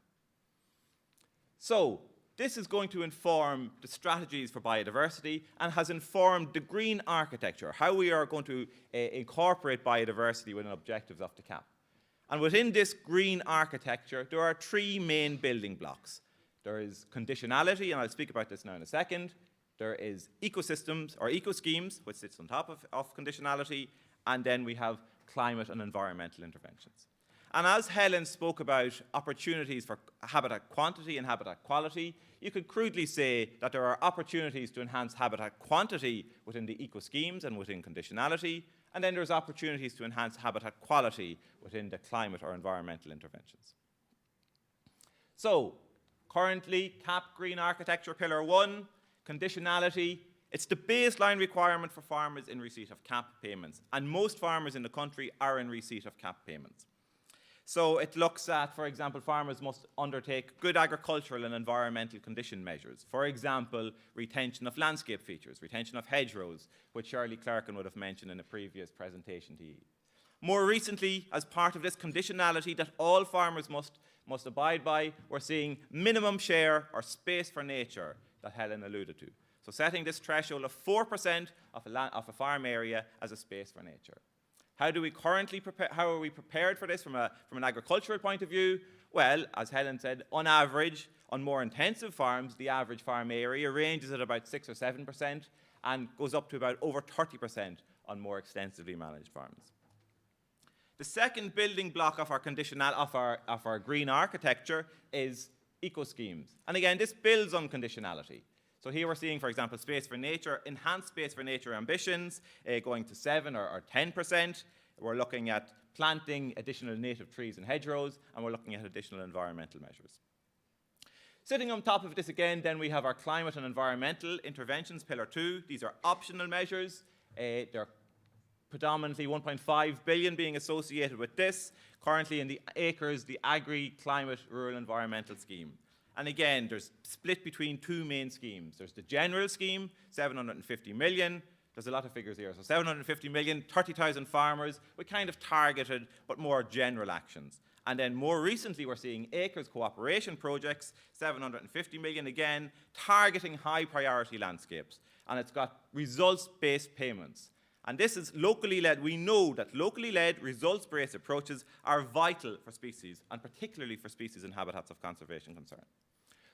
So, this is going to inform the strategies for biodiversity and has informed the green architecture, how we are going to incorporate biodiversity within objectives of the CAP. And within this green architecture, there are three main building blocks. There is conditionality, and I'll speak about this now in a second. There is ecosystems, or eco-schemes, which sits on top of conditionality, and then we have climate and environmental interventions. And as Helen spoke about opportunities for habitat quantity and habitat quality, you could crudely say that there are opportunities to enhance habitat quantity within the eco-schemes and within conditionality, and then there's opportunities to enhance habitat quality within the climate or environmental interventions. So, currently, CAP Green Architecture Pillar 1, conditionality, it's the baseline requirement for farmers in receipt of CAP payments, and most farmers in the country are in receipt of CAP payments. So it looks at, for example, farmers must undertake good agricultural and environmental condition measures. For example, retention of landscape features, retention of hedgerows, which Shirley Clarkin would have mentioned in a previous presentation to you. More recently, as part of this conditionality that all farmers must abide by, we're seeing minimum share or space for nature that Helen alluded to. So setting this threshold of 4% of a farm area as a space for nature. How are we prepared for this from an agricultural point of view? Well, as Helen said, on average, on more intensive farms, the average farm area ranges at about 6 or 7% and goes up to about over 30% on more extensively managed farms. The second building block of our green architecture is eco-schemes. And again, this builds on conditionality. So here we're seeing, for example, space for nature, enhanced space for nature ambitions, going to 7 or 10%. We're looking at planting additional native trees and hedgerows, and we're looking at additional environmental measures. Sitting on top of this again, then we have our climate and environmental interventions, Pillar 2. These are optional measures. They're predominantly 1.5 billion being associated with this. Currently in the ACRES, the Agri-Climate Rural Environmental Scheme. And again, there's split between two main schemes. There's the general scheme, 750 million. There's a lot of figures here. So 750 million, 30,000 farmers with kind of targeted but more general actions. And then more recently, we're seeing ACRES cooperation projects, 750 million again, targeting high priority landscapes. And it's got results-based payments. And this is locally led. We know that locally led, results-based approaches are vital for species, and particularly for species in habitats of conservation concern.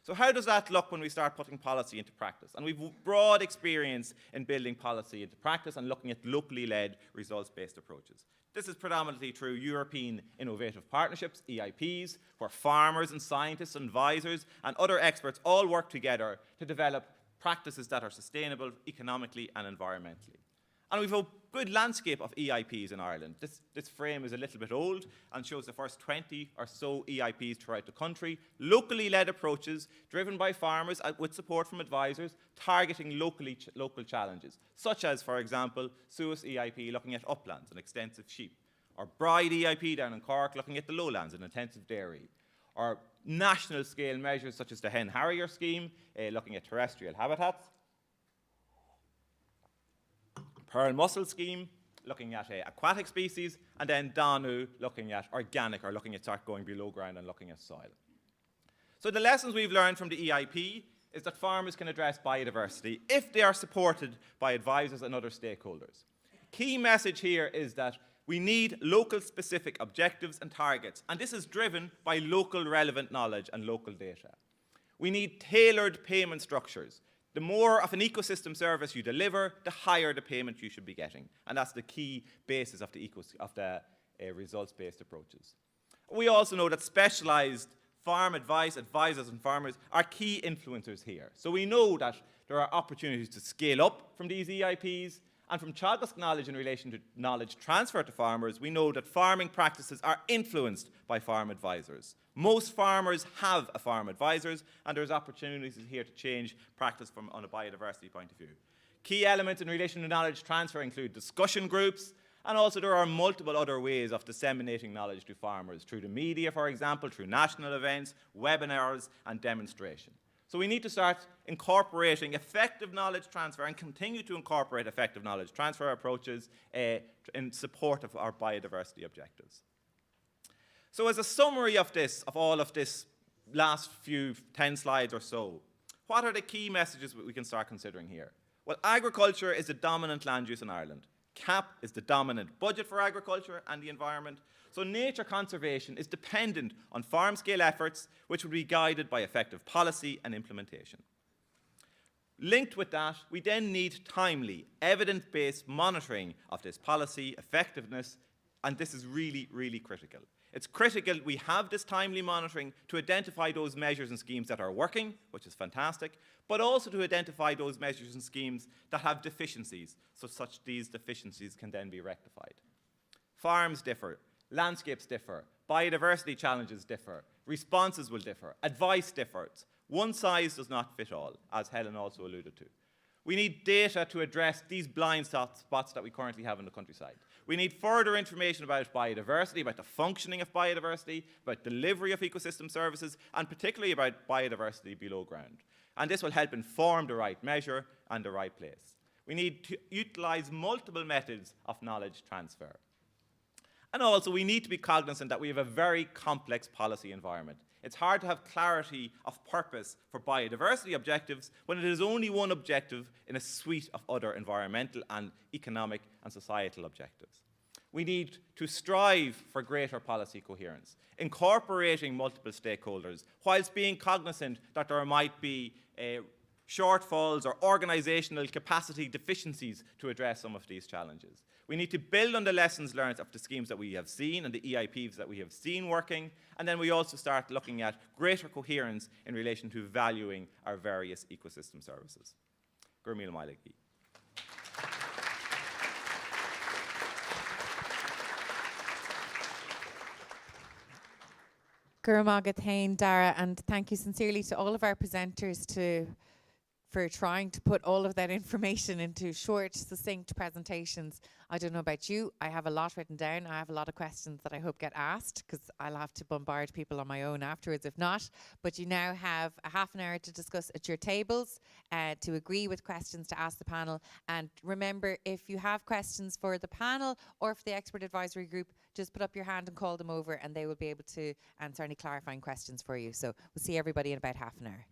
So how does that look when we start putting policy into practice? And we've broad experience in building policy into practice and looking at locally led, results-based approaches. This is predominantly through European Innovative Partnerships, EIPs, where farmers and scientists and advisors and other experts all work together to develop practices that are sustainable economically and environmentally. And we've a good landscape of EIPs in Ireland. This frame is a little bit old and shows the first 20 or so EIPs throughout the country, locally led approaches driven by farmers with support from advisors, targeting local challenges, such as, for example, Suez EIP looking at uplands and extensive sheep, or Bride EIP down in Cork looking at the lowlands and intensive dairy, or national scale measures such as the Hen Harrier scheme looking at terrestrial habitats, Pearl Mussel scheme, looking at aquatic species, and then Danu looking at organic, or looking at start going below ground and looking at soil. So the lessons we've learned from the EIP is that farmers can address biodiversity if they are supported by advisors and other stakeholders. Key message here is that we need local specific objectives and targets, and this is driven by local relevant knowledge and local data. We need tailored payment structures. The more of an ecosystem service you deliver, the higher the payment you should be getting. And that's the key basis of the results-based approaches. We also know that specialised farm advice, advisors and farmers are key influencers here. So we know that there are opportunities to scale up from these EIPs, and from Teagasc knowledge in relation to knowledge transfer to farmers, we know that farming practices are influenced by farm advisors. Most farmers have a farm advisors, and there's opportunities here to change practice from on a biodiversity point of view. Key elements in relation to knowledge transfer include discussion groups, and also there are multiple other ways of disseminating knowledge to farmers, through the media, for example, through national events, webinars, and demonstration. So we need to start incorporating effective knowledge transfer and continue to incorporate effective knowledge transfer approaches in support of our biodiversity objectives. So as a summary of all of this last 10 slides or so, what are the key messages we can start considering here? Well, agriculture is the dominant land use in Ireland. CAP is the dominant budget for agriculture and the environment. So nature conservation is dependent on farm-scale efforts, which will be guided by effective policy and implementation. Linked with that, we then need timely, evidence-based monitoring of this policy effectiveness, and this is really, really critical. It's critical we have this timely monitoring to identify those measures and schemes that are working, which is fantastic, but also to identify those measures and schemes that have deficiencies, so these deficiencies can then be rectified. Farms differ, landscapes differ, biodiversity challenges differ, responses will differ, advice differs. One size does not fit all, as Helen also alluded to. We need data to address these blind spots that we currently have in the countryside. We need further information about biodiversity, about the functioning of biodiversity, about delivery of ecosystem services, and particularly about biodiversity below ground. And this will help inform the right measure and the right place. We need to utilise multiple methods of knowledge transfer. And also, we need to be cognizant that we have a very complex policy environment. It's hard to have clarity of purpose for biodiversity objectives when it is only one objective in a suite of other environmental and economic and societal objectives. We need to strive for greater policy coherence, incorporating multiple stakeholders, whilst being cognizant that there might be shortfalls or organisational capacity deficiencies to address some of these challenges. We need to build on the lessons learned of the schemes that we have seen and the EIPs that we have seen working, and then we also start looking at greater coherence in relation to valuing our various ecosystem services. Gurmil Mailagi. Gurmagat Hain, Dara, and thank you sincerely to all of our presenters for trying to put all of that information into short, succinct presentations. I don't know about you, I have a lot written down. I have a lot of questions that I hope get asked, because I'll have to bombard people on my own afterwards if not. But you now have a half an hour to discuss at your tables, to agree with questions to ask the panel. And remember, if you have questions for the panel or for the expert advisory group, just put up your hand and call them over, and they will be able to answer any clarifying questions for you. So we'll see everybody in about half an hour.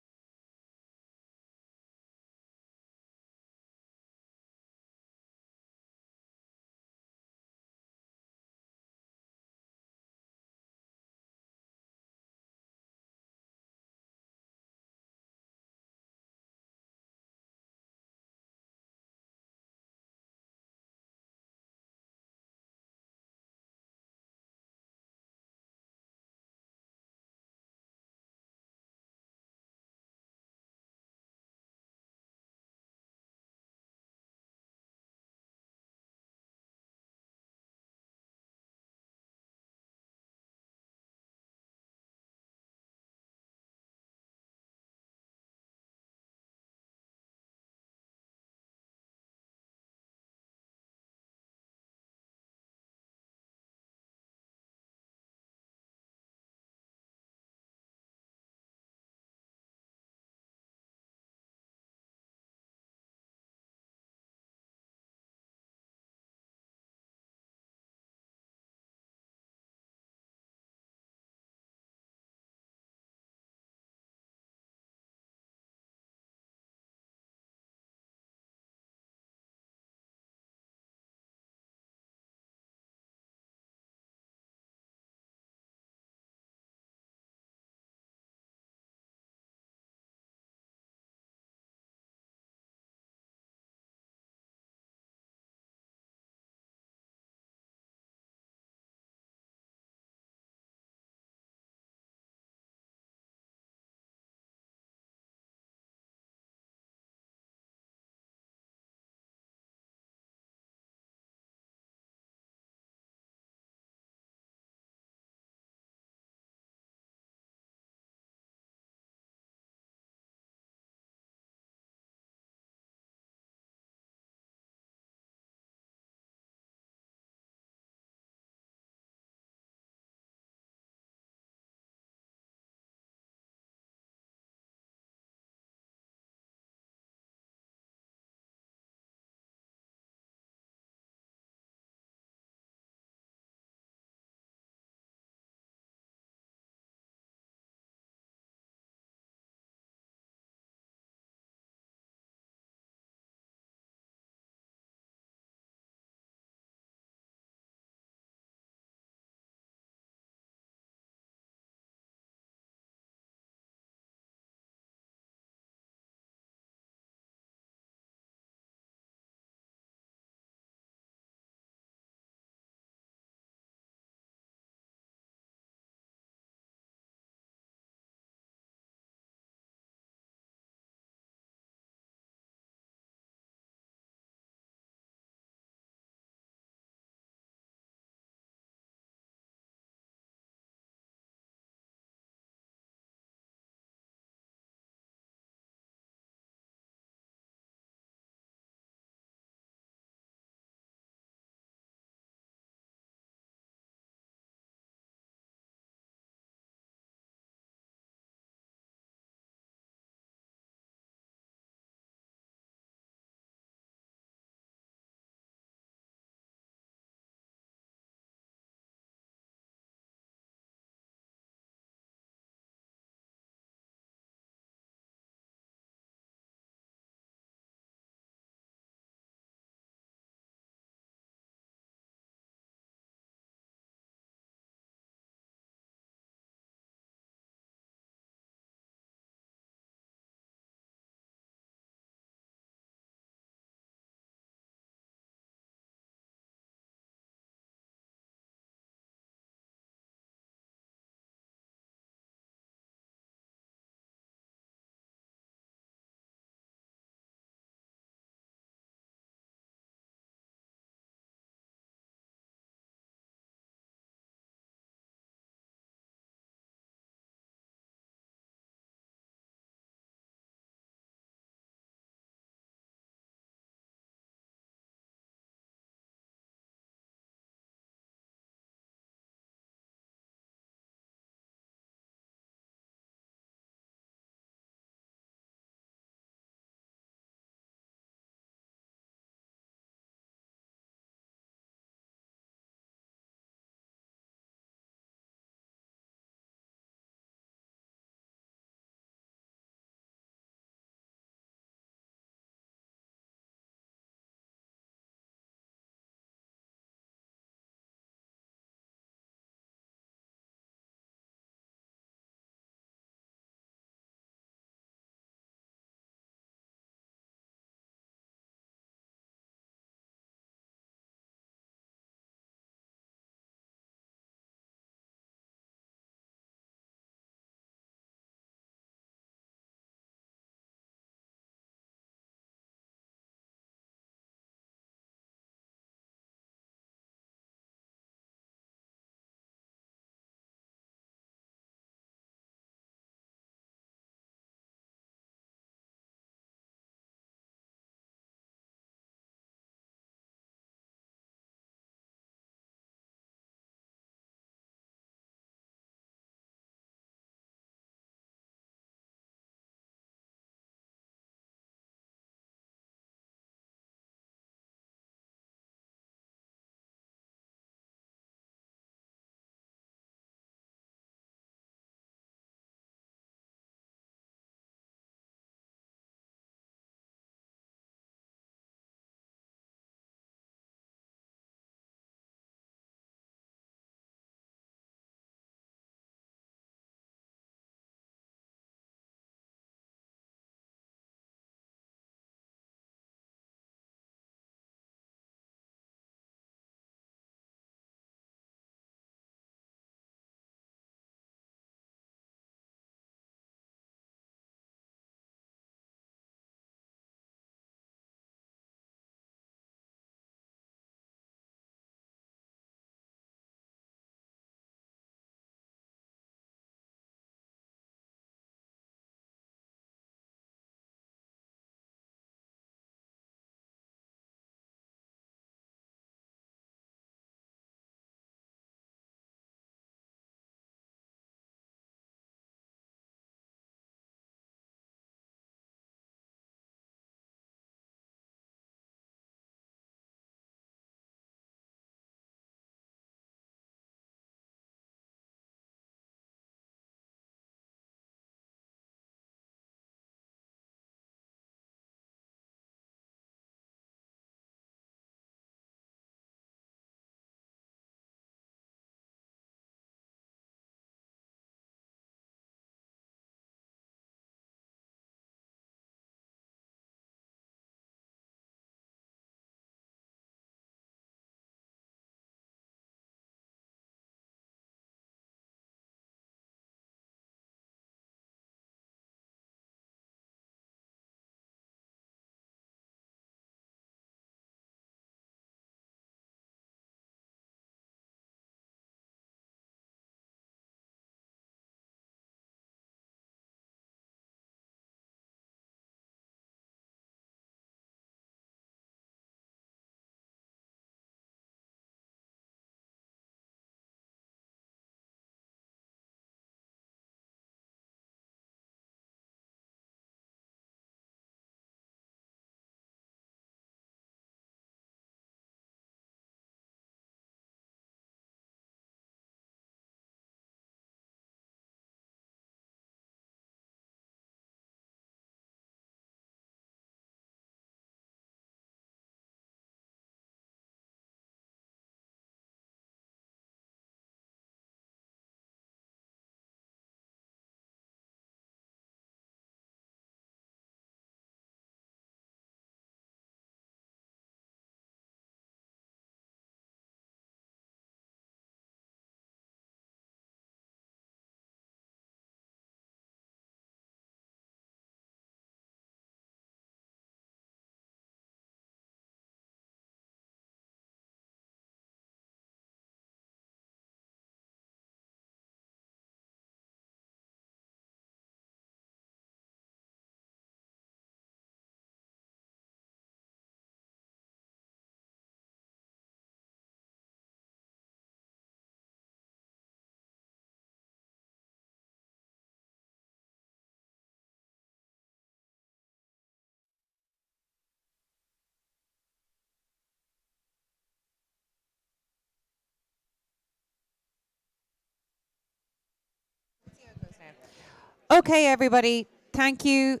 Okay, everybody. Thank you.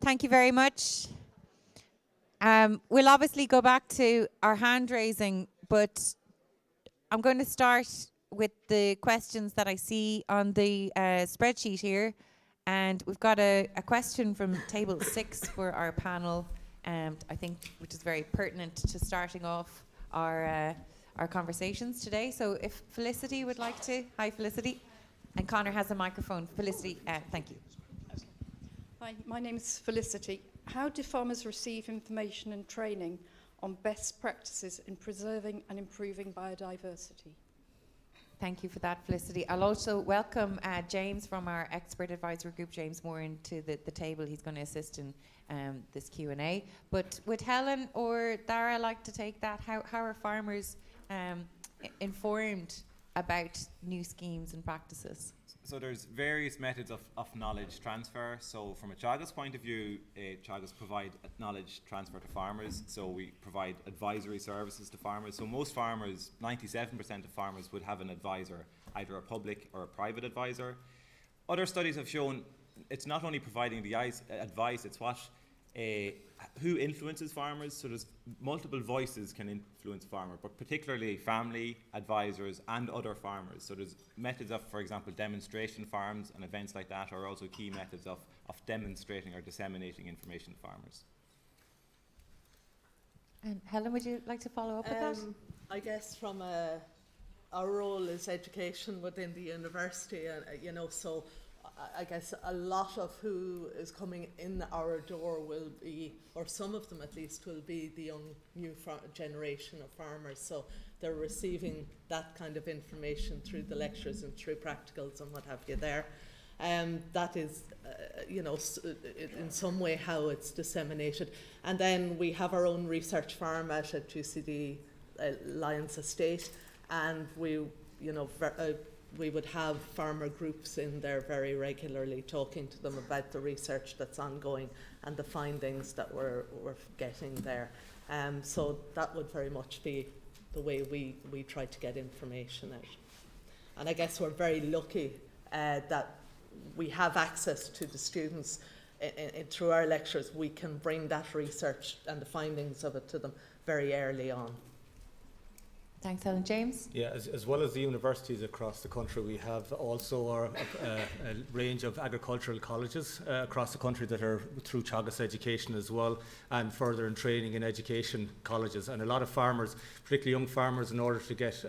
Thank you very much. We'll obviously go back to our hand raising, but I'm going to start with the questions that I see on the spreadsheet here. And we've got a question from table 6 for our panel, I think, which is very pertinent to starting off our conversations today. So if Felicity would like to. Hi, Felicity. And Connor has a microphone. Felicity, thank you. Hi, my name is Felicity. How do farmers receive information and training on best practices in preserving and improving biodiversity? Thank you for that, Felicity. I'll also welcome James from our expert advisory group, James Moran, to the table. He's going to assist in this Q&A. But would Helen or Dara like to take that? How are farmers informed about new schemes and practices? So there's various methods of knowledge transfer. So from a Teagasc point of view, Teagasc provide knowledge transfer to farmers. So we provide advisory services to farmers. So most farmers, 97% of farmers would have an advisor, either a public or a private advisor. Other studies have shown it's not only providing the advice, it's what who influences farmers. So there's multiple voices can influence farmer, but particularly family, advisors and other farmers. So there's methods of, for example, demonstration farms and events like that are also key methods of demonstrating or disseminating information to farmers. And Helen, would you like to follow up with that? I guess from our role is education within the university, so I guess a lot of who is coming in our door will be, or some of them at least, will be the young new generation of farmers. So they're receiving that kind of information through the lectures and through practicals and what have you there. That is, in some way how it's disseminated. And then we have our own research farm out at UCD Lyons Estate, and we would have farmer groups in there very regularly, talking to them about the research that's ongoing and the findings that we're getting there. So that would very much be the way we try to get information out. And I guess we're very lucky that we have access to the students through our lectures. We can bring that research and the findings of it to them very early on. Thanks, Helen. James? Yeah, as well as the universities across the country, we have also a range of agricultural colleges across the country that are through Teagasc Education as well, and further in training in education colleges. And a lot of farmers, particularly young farmers, in order to get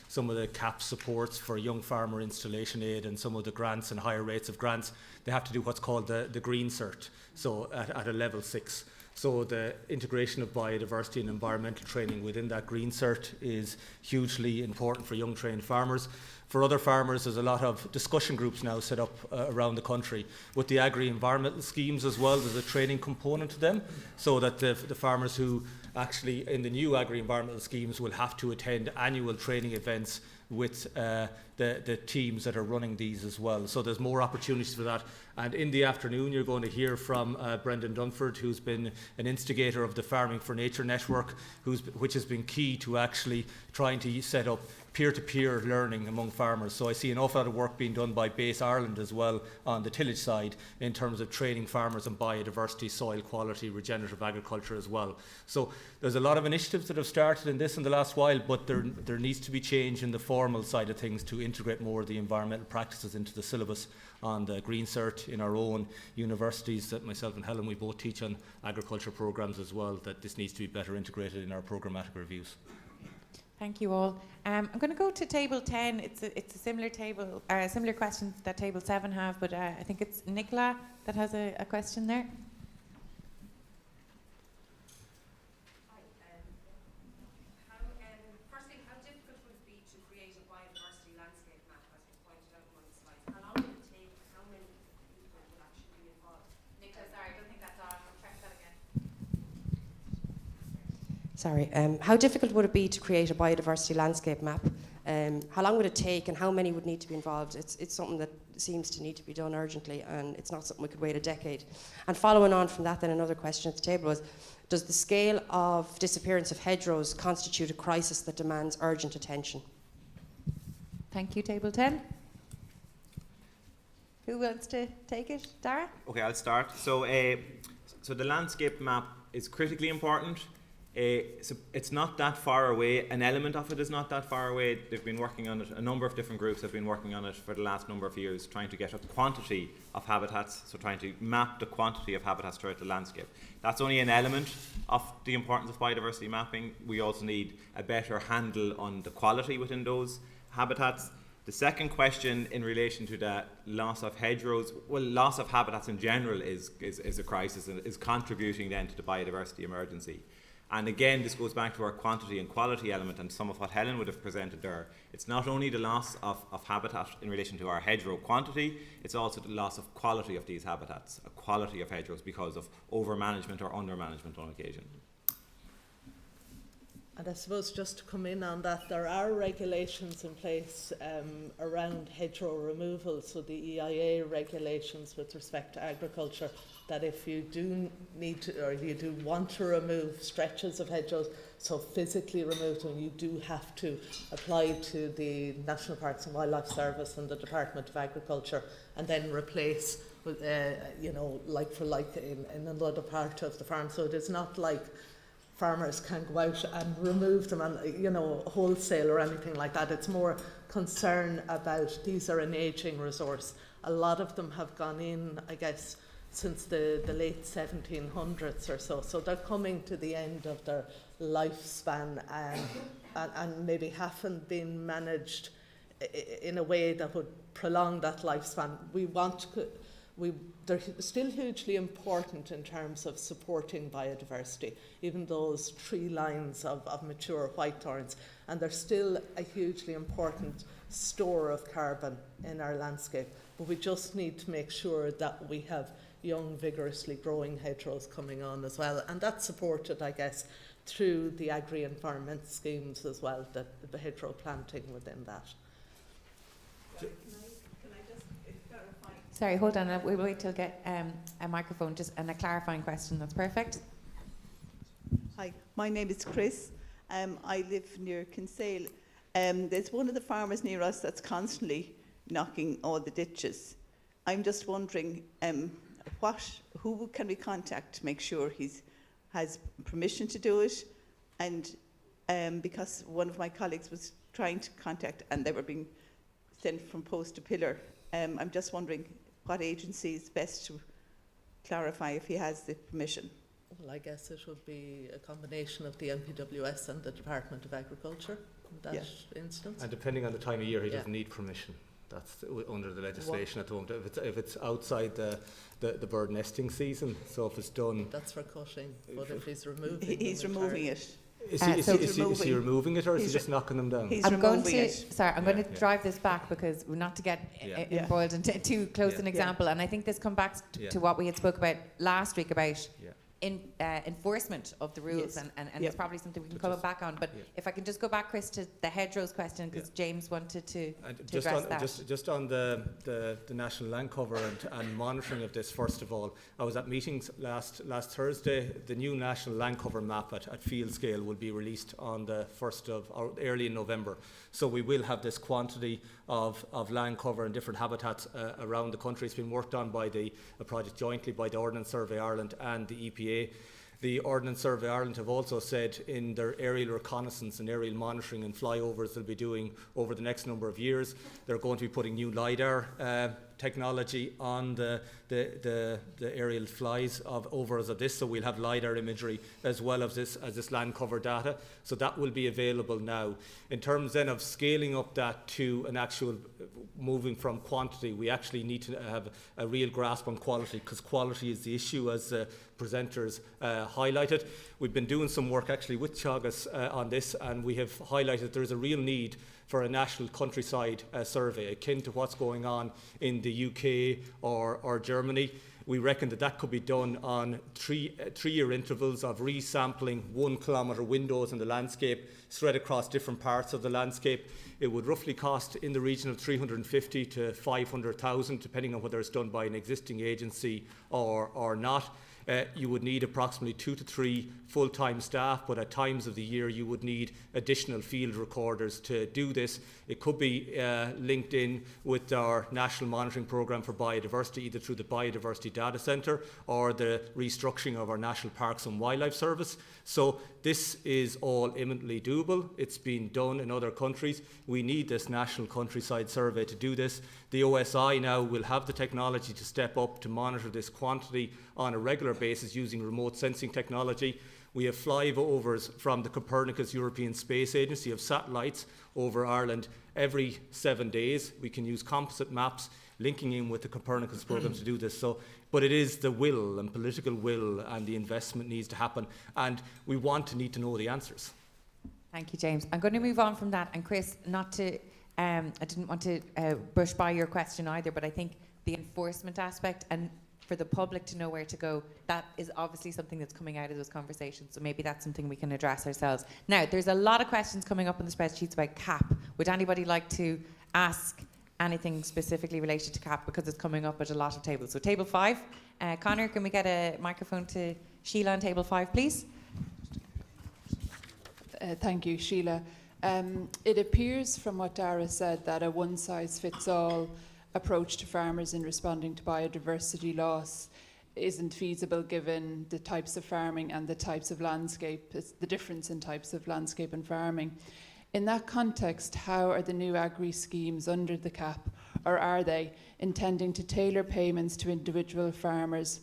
some of the CAP supports for young farmer installation aid and some of the grants and higher rates of grants, they have to do what's called the Green Cert, so at a level 6. So the integration of biodiversity and environmental training within that Green Cert is hugely important for young trained farmers. For other farmers, there's a lot of discussion groups now set up around the country. With the agri-environmental schemes as well, there's a training component to them, so that the farmers who actually in the new agri-environmental schemes will have to attend annual training events with the teams that are running these as well. So there's more opportunities for that. And in the afternoon, you're going to hear from Brendan Dunford, who's been an instigator of the Farming for Nature network, which has been key to actually trying to set up peer-to-peer learning among farmers. So I see an awful lot of work being done by Base Ireland as well on the tillage side in terms of training farmers on biodiversity, soil quality, regenerative agriculture as well. So there's a lot of initiatives that have started in this in the last while, but there needs to be change in the formal side of things to integrate more of the environmental practices into the syllabus on the Green Cert in our own universities that myself and Helen, we both teach on agriculture programs as well, that this needs to be better integrated in our programmatic reviews. Thank you all. I'm going to go to table 10. It's a similar table, similar question that table 7 have, but I think it's Nicola that has a question there. Hi. Firstly, how difficult would it be to create a biodiversity landscape map, as was pointed out in one of the slides? How long would it take? How many people would actually be involved? Nicola, sorry, I don't think that's on. I'll check that again. Sorry, how difficult would it be to create a biodiversity landscape map? How long would it take and how many would need to be involved? It's something that seems to need to be done urgently, and it's not something we could wait a decade. And following on from that, then another question at the table was, does the scale of disappearance of hedgerows constitute a crisis that demands urgent attention? Thank you, table 10. Who wants to take it? Dara? Okay, I'll start. So the landscape map is critically important. So it's not that far away. An element of it is not that far away. They've been working on it. A number of different groups have been working on it for the last number of years, trying to get a quantity of habitats, so trying to map the quantity of habitats throughout the landscape. That's only an element of the importance of biodiversity mapping. We also need a better handle on the quality within those habitats. The second question in relation to the loss of hedgerows, well, loss of habitats in general is a crisis and is contributing then to the biodiversity emergency. And again, this goes back to our quantity and quality element and some of what Helen would have presented there. It's not only the loss of habitat in relation to our hedgerow quantity, it's also the loss of quality of these habitats, a quality of hedgerows because of over-management or under-management on occasion. And I suppose just to come in on that, there are regulations in place around hedgerow removal. So the EIA regulations with respect to agriculture, that if you do need to, or you do want to remove stretches of hedgerows, so physically remove them, you do have to apply to the National Parks and Wildlife Service and the Department of Agriculture, and then replace with, like for like in another part of the farm. So it is not like farmers can go out and remove them and, wholesale or anything like that. It's more concern about these are an ageing resource. A lot of them have gone in, I guess, since the late 1700s or so. So they're coming to the end of their lifespan and maybe haven't been managed in a way that would prolong that lifespan. They're still hugely important in terms of supporting biodiversity, even those tree lines of mature whitethorns, and they're still a hugely important store of carbon in our landscape. But we just need to make sure that we have young, vigorously growing hedgerows coming on as well, and that's supported, I guess, through the agri-environment schemes as well, the hedgerow planting within that. Sorry, hold on. We'll wait till get a microphone and a clarifying question. That's perfect. Hi, my name is Chris. I live near Kinsale. There's one of the farmers near us that's constantly knocking all the ditches. I'm just wondering, who can we contact to make sure he has permission to do it? And because one of my colleagues was trying to contact and they were being sent from post to pillar, I'm just wondering what agency is best to clarify if he has the permission. Well, I guess it would be a combination of the MPWS and the Department of Agriculture in that instance. And depending on the time of year, he doesn't need permission. That's under the legislation at the moment. If it's outside the bird nesting season, so if it's done... That's for cutting, but if he's removing He's removing it. Is he removing it, or is he just knocking them down? I'm going to drive this back because we're not to get embroiled into too close an example. And I think this comes back to what we had spoke about last week about enforcement of the rules, and it's probably something we can come back on. But if I can just go back, Chris, to the hedgerows question, because James wanted to address that. Just on the national land cover and monitoring of this, first of all, I was at meetings last Thursday. The new national land cover map at field scale will be released on the 1st of, or early in November. So we will have this quantity of land cover and different habitats around the country. It's been worked on by a project jointly by the Ordnance Survey Ireland and the EPA. The Ordnance Survey Ireland have also said in their aerial reconnaissance and aerial monitoring and flyovers they'll be doing over the next number of years, they're going to be putting new LiDAR technology on the aerial flies over us of this, so we'll have LiDAR imagery as well as this land cover data. So that will be available now. In terms then of scaling up that to an actual moving from quantity, we actually need to have a real grasp on quality, because quality is the issue, as presenters highlighted. We've been doing some work actually with Teagasc on this, and we have highlighted there is a real need for a national countryside survey akin to what's going on in the UK or Germany. We reckon that could be done on three-year intervals of resampling 1 kilometre windows in the landscape spread across different parts of the landscape. It would roughly cost in the region of 350 to 500,000, depending on whether it's done by an existing agency or not. you would need approximately 2 to 3 full-time staff, but at times of the year you would need additional field recorders to do this. It could be linked in with our national monitoring programme for biodiversity, either through the Biodiversity Data Centre or the restructuring of our National Parks and Wildlife Service. So this is all imminently doable. It's been done in other countries. We need this National Countryside Survey to do this. The OSI now will have the technology to step up to monitor this quantity on a regular basis using remote sensing technology. We have flyovers from the Copernicus European Space Agency of satellites over Ireland every 7 days. We can use composite maps linking in with the Copernicus programme to do this. So, but it is the will and political will, and the investment needs to happen, and we need to know the answers. Thank you, James. I'm going to move on from that. And Chris, not to, I didn't want to brush by your question either, but I think the enforcement aspect and for the public to know where to go, that is obviously something that's coming out of those conversations. So maybe that's something we can address ourselves. Now, there's a lot of questions coming up in the spreadsheets about CAP. Would anybody like to ask anything specifically related to CAP, because it's coming up at a lot of tables? So table 5, Conor, can we get a microphone to Sheila on table 5, please? Thank you, Sheila. It appears from what Dara said that a one-size-fits-all approach to farmers in responding to biodiversity loss isn't feasible given the types of farming and the types of landscape, the difference in types of landscape and farming. In that context, how are the new agri schemes under the CAP, or are they intending to tailor payments to individual farmers,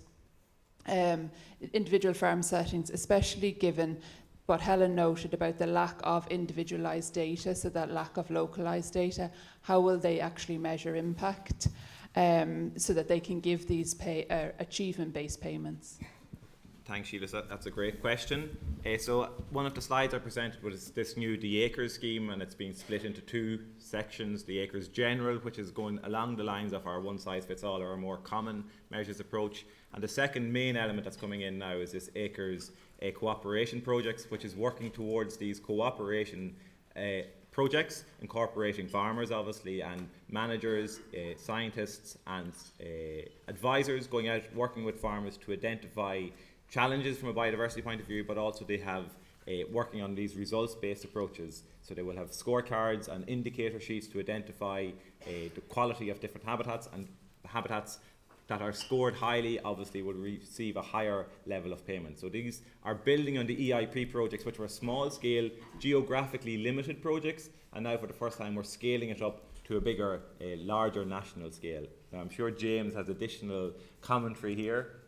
individual farm settings, especially given what Helen noted about the lack of individualised data, so that lack of localised data? How will they actually measure impact so that they can give these achievement-based payments? Thanks, Sheila. So that's a great question. So one of the slides I presented was this new The Acres scheme, and it's been split into 2 sections. The Acres General, which is going along the lines of our one-size-fits-all or a more common measures approach. And the second main element that's coming in now is this Acres cooperation projects, which is working towards these cooperation projects, incorporating farmers, obviously, and managers, scientists, and advisors going out working with farmers to identify challenges from a biodiversity point of view, but also they have working on these results-based approaches. So they will have scorecards and indicator sheets to identify the quality of different habitats, and habitats that are scored highly obviously will receive a higher level of payment. So these are building on the EIP projects, which were small scale, geographically limited projects, and now for the first time we're scaling it up to a bigger, larger national scale. Now I'm sure James has additional commentary here.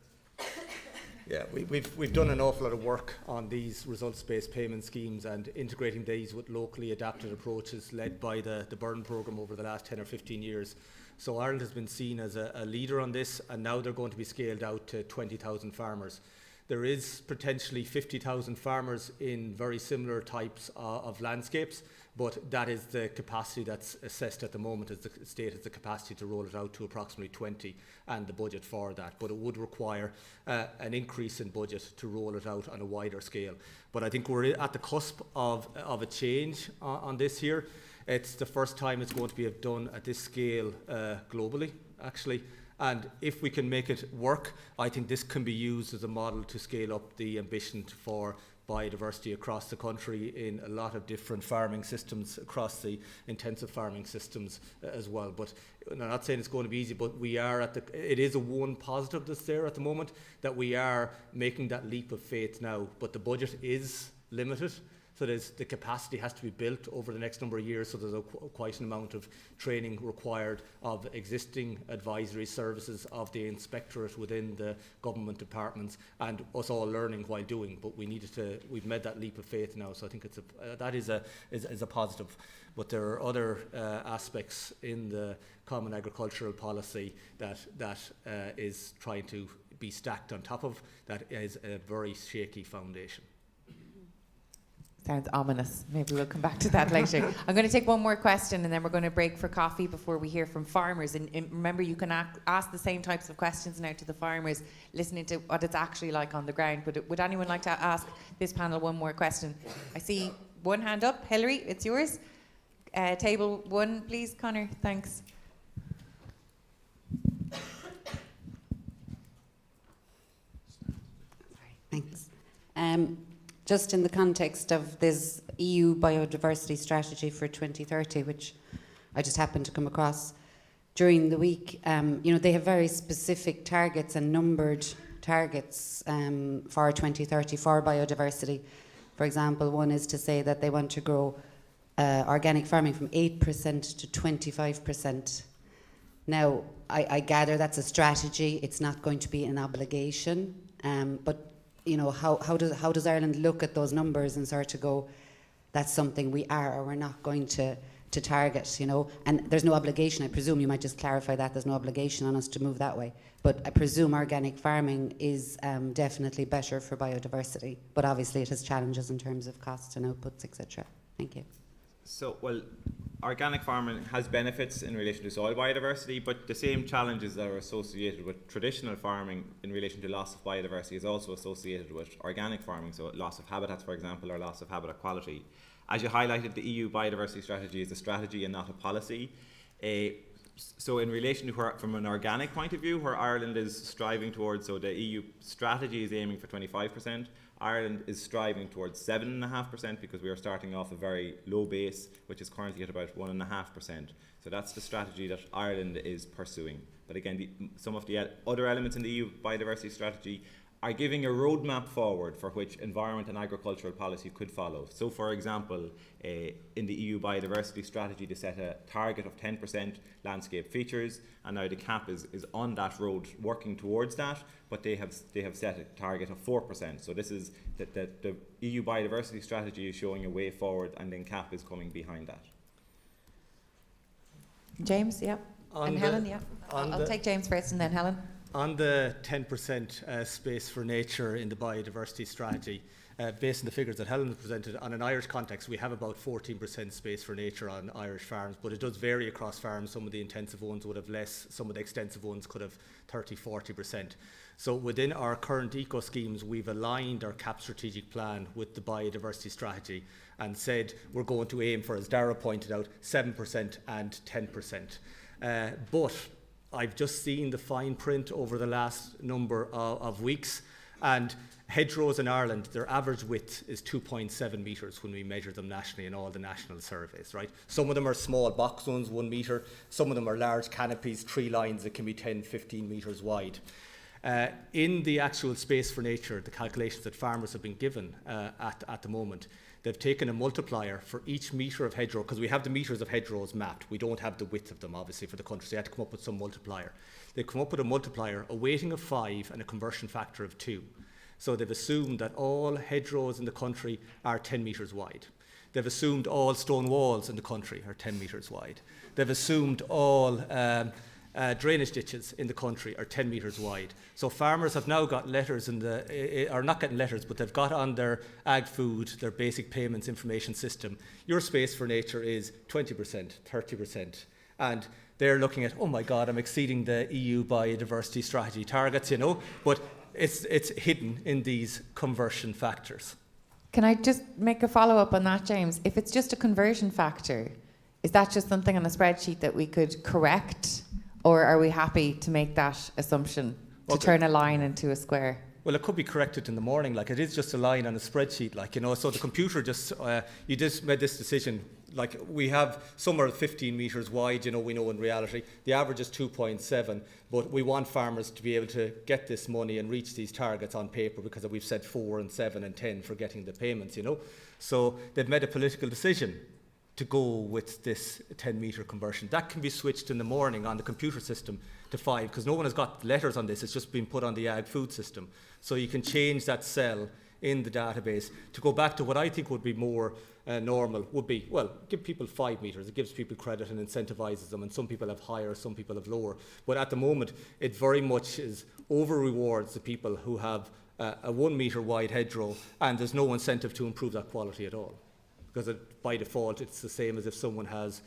Yeah, we've done an awful lot of work on these results-based payment schemes and integrating these with locally adapted approaches led by the Burn programme over the last 10 or 15 years. So Ireland has been seen as a leader on this, and now they're going to be scaled out to 20,000 farmers. There is potentially 50,000 farmers in very similar types of landscapes, but that is the capacity that's assessed at the moment, as the state has the capacity to roll it out to approximately 20 and the budget for that. But it would require an increase in budget to roll it out on a wider scale. But I think we're at the cusp of a change on this here. It's the first time it's going to be done at this scale globally, actually. And if we can make it work, I think this can be used as a model to scale up the ambition for biodiversity across the country in a lot of different farming systems, across the intensive farming systems as well. But I'm not saying it's going to be easy, but we are it is a one positive that's there at the moment, that we are making that leap of faith now, but the budget is limited. So the capacity has to be built over the next number of years, so there's quite an amount of training required of existing advisory services, of the inspectorate within the government departments, and us all learning while doing. But we've made that leap of faith now, so I think that is a positive. But there are other aspects in the Common Agricultural Policy that is trying to be stacked on top of, that is a very shaky foundation. Sounds ominous. Maybe we'll come back to that later. I'm going to take one more question and then we're going to break for coffee before we hear from farmers. And remember, you can ask the same types of questions now to the farmers, listening to what it's actually like on the ground. But would anyone like to ask this panel one more question? I see one hand up. Hilary, it's yours. Table 1, please, Conor. Thanks. Just in the context of this EU biodiversity strategy for 2030, which I just happened to come across during the week, they have very specific targets and numbered targets for 2030 for biodiversity. For example, one is to say that they want to grow organic farming from 8% to 25%. Now, I gather that's a strategy. It's not going to be an obligation. But how does Ireland look at those numbers and sort of go, that's something we are or we're not going to target, And there's no obligation. I presume you might just clarify that there's no obligation on us to move that way. But I presume organic farming is definitely better for biodiversity. But obviously it has challenges in terms of costs and outputs, etc. Thank you. So, well, organic farming has benefits in relation to soil biodiversity, but the same challenges that are associated with traditional farming in relation to loss of biodiversity is also associated with organic farming, so loss of habitats, for example, or loss of habitat quality. As you highlighted, the EU biodiversity strategy is a strategy and not a policy. So in relation to from an organic point of view, where Ireland is striving towards, so the EU strategy is aiming for 25%, Ireland is striving towards 7.5% because we are starting off a very low base, which is currently at about 1.5%. So that's the strategy that Ireland is pursuing. But again, some of the other elements in the EU biodiversity strategy are giving a roadmap forward for which environment and agricultural policy could follow. So, for example, in the EU biodiversity strategy, they set a target of 10% landscape features, and now the CAP is on that road working towards that, but they have set a target of 4%. So this is the EU biodiversity strategy is showing a way forward, and then CAP is coming behind that. James, yeah. And Helen, yeah. I'll take James first and then Helen. On the 10% space for nature in the biodiversity strategy, based on the figures that Helen has presented, on an Irish context, we have about 14% space for nature on Irish farms, but it does vary across farms. Some of the intensive ones would have less, some of the extensive ones could have 30-40%. So within our current eco schemes, we've aligned our CAP strategic plan with the biodiversity strategy and said we're going to aim for, as Dara pointed out, 7% and 10%. But I've just seen the fine print over the last number of weeks, and hedgerows in Ireland, their average width is 2.7 metres when we measure them nationally in all the national surveys, right? Some of them are small box ones, 1 metre. Some of them are large canopies, tree lines that can be 10-15 metres wide. In the actual space for nature, the calculations that farmers have been given at the moment, they've taken a multiplier for each metre of hedgerow, because we have the metres of hedgerows mapped. We don't have the width of them, obviously, for the country, so they had to come up with some multiplier. They've come up with a multiplier, a weighting of 5 and a conversion factor of 2. So they've assumed that all hedgerows in the country are 10 metres wide. They've assumed all stone walls in the country are 10 metres wide. They've assumed all drainage ditches in the country are 10 metres wide. So farmers have now got letters are not getting letters, but they've got on their ag food, their basic payments information system, your space for nature is 20%, 30%. And they're looking at, oh my God, I'm exceeding the EU biodiversity strategy targets, but it's hidden in these conversion factors. Can I just make a follow-up on that, James? If it's just a conversion factor, is that just something on a spreadsheet that we could correct? Or are we happy to make that assumption, to turn a line into a square? Well, it could be corrected in the morning, like it is just a line on a spreadsheet, so the computer you just made this decision, like we have, some are 15 metres wide, we know in reality, the average is 2.7, but we want farmers to be able to get this money and reach these targets on paper because we've said 4 and 7 and 10 for getting the payments, So they've made a political decision to go with this 10-metre conversion. That can be switched in the morning on the computer system to 5, because no one has got letters on this, it's just been put on the ag food system. So you can change that cell in the database to go back to what I think would be more normal, would be, well, give people 5 metres, it gives people credit and incentivises them, and some people have higher, some people have lower. But at the moment, it very much is over-rewards the people who have a 1 metre wide hedgerow, and there's no incentive to improve that quality at all. Because by default, it's the same as if someone has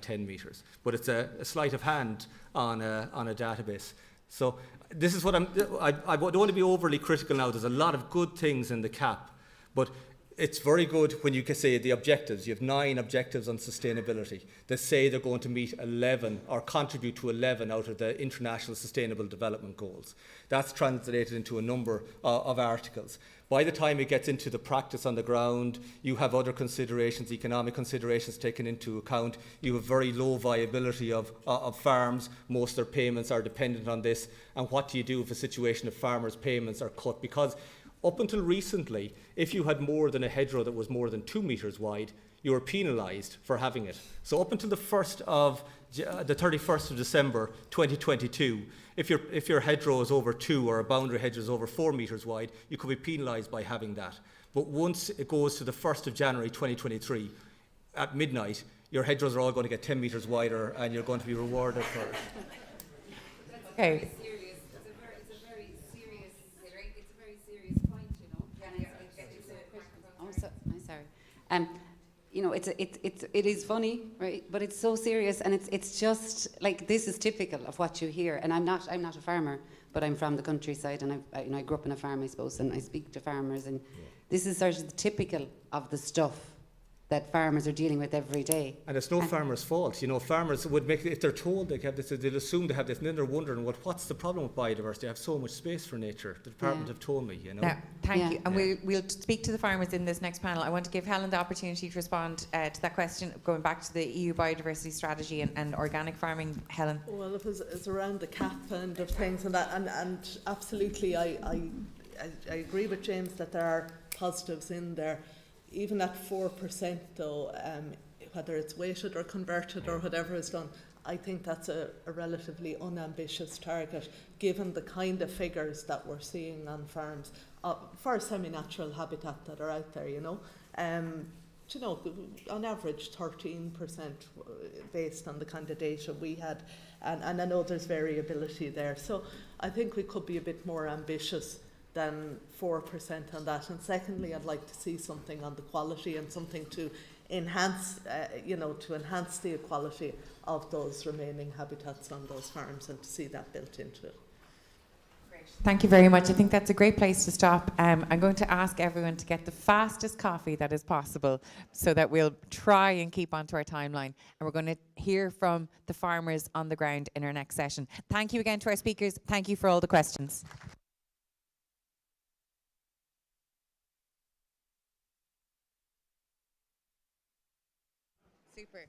10 metres. But it's a sleight of hand on a database. So this is what I don't want to be overly critical now. There's a lot of good things in the CAP, but it's very good when you can say the objectives. You have 9 objectives on sustainability that say they're going to meet 11 or contribute to 11 out of the International Sustainable Development Goals. That's translated into a number of articles. By the time it gets into the practice on the ground, you have other considerations, economic considerations taken into account. You have very low viability of farms. Most of their payments are dependent on this. And what do you do if a situation of farmers' payments are cut? Because up until recently, if you had more than a hedgerow that was more than 2 metres wide, you were penalised for having it. So up until the 31st of December 2022, if your hedgerow is over 2 or a boundary hedge is over 4 metres wide, you could be penalised by having that. But once it goes to the 1st of January 2023, at midnight, your hedgerows are all going to get 10 metres wider and you're going to be rewarded for it. Okay. I'm sorry. You know, it is funny, right? But it's so serious, and it's just like, this is typical of what you hear. And I'm not a farmer, but I'm from the countryside, and I grew up in a farm, I suppose, and I speak to farmers, and this is sort of typical of the stuff that farmers are dealing with every day. And it's no farmer's fault. You know, farmers would make, if they're told they have this, they'll assume they have this, and then they're wondering, what's the problem with biodiversity? I have so much space for nature. The department have told me, you know. Now, thank you. And we'll speak to the farmers in this next panel. I want to give Helen the opportunity to respond to that question, going back to the EU biodiversity strategy and organic farming. Helen. Well, it's around the cap and of things and that, and absolutely, I agree with James that there are positives in there. Even at 4% though, whether it's weighted or converted or whatever is done, I think that's a relatively unambitious target, given the kind of figures that we're seeing on farms for semi-natural habitat that are out there, you know. You know, on average 13% based on the kind of data we had, and I know there's variability there. So I think we could be a bit more ambitious than 4% on that. And secondly, I'd like to see something on the quality and something to enhance, to enhance the equality of those remaining habitats on those farms, and to see that built into it. Thank you very much. I think that's a great place to stop. I'm going to ask everyone to get the fastest coffee that is possible, so that we'll try and keep onto our timeline. And we're going to hear from the farmers on the ground in our next session. Thank you again to our speakers. Thank you for all the questions. Super.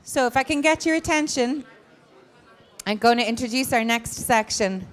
So if I can get your attention, I'm going to introduce our next section.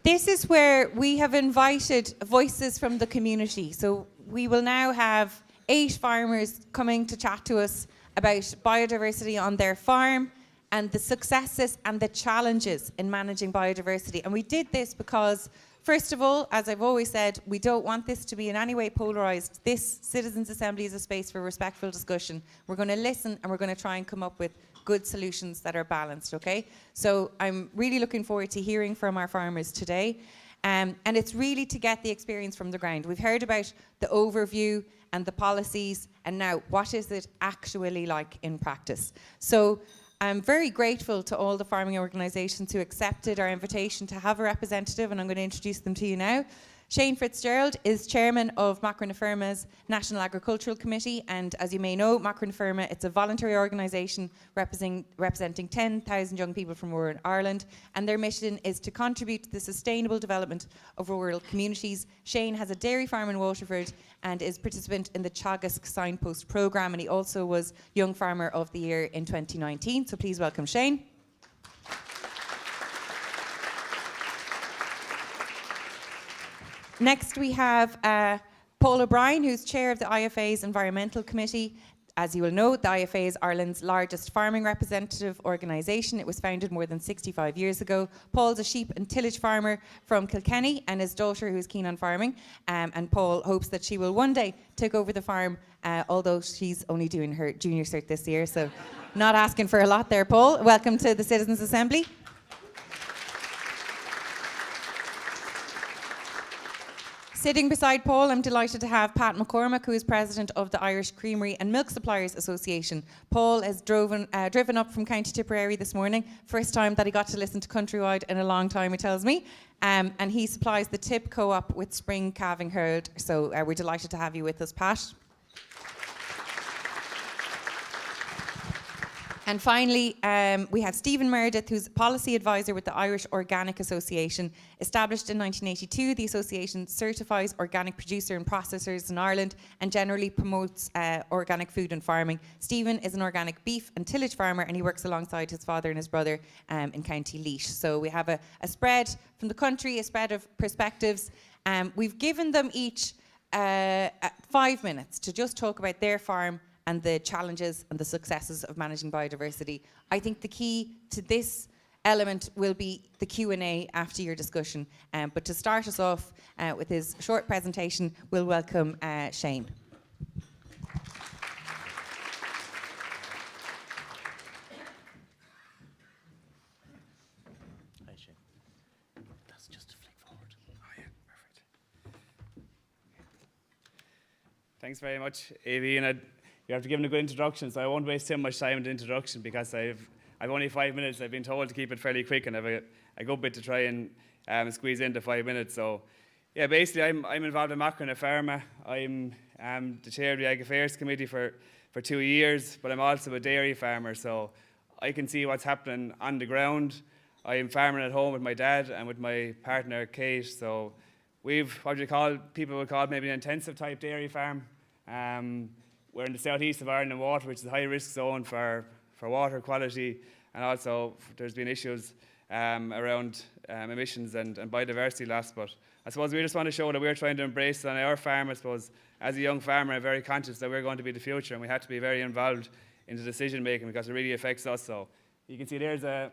This is where we have invited voices from the community. So we will now have 8 farmers coming to chat to us about biodiversity on their farm and the successes and the challenges in managing biodiversity. And we did this because, first of all, as I've always said, we don't want this to be in any way polarised. This Citizens' Assembly is a space for respectful discussion. We're going to listen and we're going to try and come up with good solutions that are balanced, okay? So I'm really looking forward to hearing from our farmers today. And it's really to get the experience from the ground. We've heard about the overview and the policies, and now what is it actually like in practice? So I'm very grateful to all the farming organisations who accepted our invitation to have a representative, and I'm going to introduce them to you now. Shane Fitzgerald is chairman of Macra na Feirme's National Agricultural Committee, and as you may know, Macra na Feirme, it's a voluntary organisation representing 10,000 young people from rural Ireland, and their mission is to contribute to the sustainable development of rural communities. Shane has a dairy farm in Waterford and is participant in the Teagasc Signpost programme, and he also was Young Farmer of the Year in 2019. So please welcome Shane. Next we have Paul O'Brien, who's chair of the IFA's Environmental Committee. As you will know, the IFA is Ireland's largest farming representative organisation. It was founded more than 65 years ago. Paul's a sheep and tillage farmer from Kilkenny, and his daughter, who is keen on farming, and Paul hopes that she will one day take over the farm, although she's only doing her junior cert this year, so not asking for a lot there, Paul. Welcome to the Citizens' Assembly. Sitting beside Paul, I'm delighted to have Pat McCormack, who is president of the Irish Creamery and Milk Suppliers Association. Paul has driven up from County Tipperary this morning, first time that he got to listen to Countrywide in a long time, he tells me. And he supplies the Tip Co-op with spring calving herd. So we're delighted to have you with us, Pat. And finally, we have Stephen Meredith, who's policy advisor with the Irish Organic Association. Established in 1982, the association certifies organic producer and processors in Ireland and generally promotes organic food and farming. Stephen is an organic beef and tillage farmer, and he works alongside his father and his brother in County Laois. So we have a spread from the country, a spread of perspectives. We've given them each 5 minutes to just talk about their farm and the challenges and the successes of managing biodiversity. I think the key to this element will be the Q&A after your discussion. But to start us off with his short presentation, we'll welcome Shane. Hi, Shane. That's just a flick forward. Oh, yeah, perfect. Thanks very much, Avi, and you have to give him a good introduction, so I won't waste too much time in the introduction because I've only 5 minutes. I've been told to keep it fairly quick, and I've a good bit to try and squeeze into 5 minutes. So, yeah, basically, I'm involved in Macra na Feirme. I'm the chair of the Ag Affairs Committee for 2 years, but I'm also a dairy farmer, so I can see what's happening on the ground. I'm farming at home with my dad and with my partner, Kate. So we've what people would call maybe an intensive type dairy farm. We're in the southeast of Ireland in Water, which is a high risk zone for water quality, and also there's been issues around emissions and biodiversity loss. But I suppose we just want to show that we're trying to embrace it on our farm. I suppose as a young farmer, I'm very conscious that we're going to be the future, and we have to be very involved in the decision making because it really affects us. So you can see there's a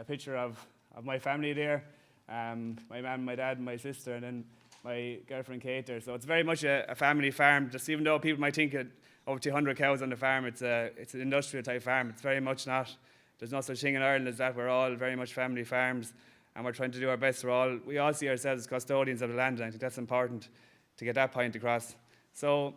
picture of my family there, my mum, my dad, and my sister, and then my girlfriend Kate there. So it's very much a family farm. Just even though people might think it over 200 cows on the farm, it's an industrial type farm. It's very much not. There's no such thing in Ireland as that. We're all very much family farms, and we're trying to do our best. We all see ourselves as custodians of the land, and I think that's important to get that point across. So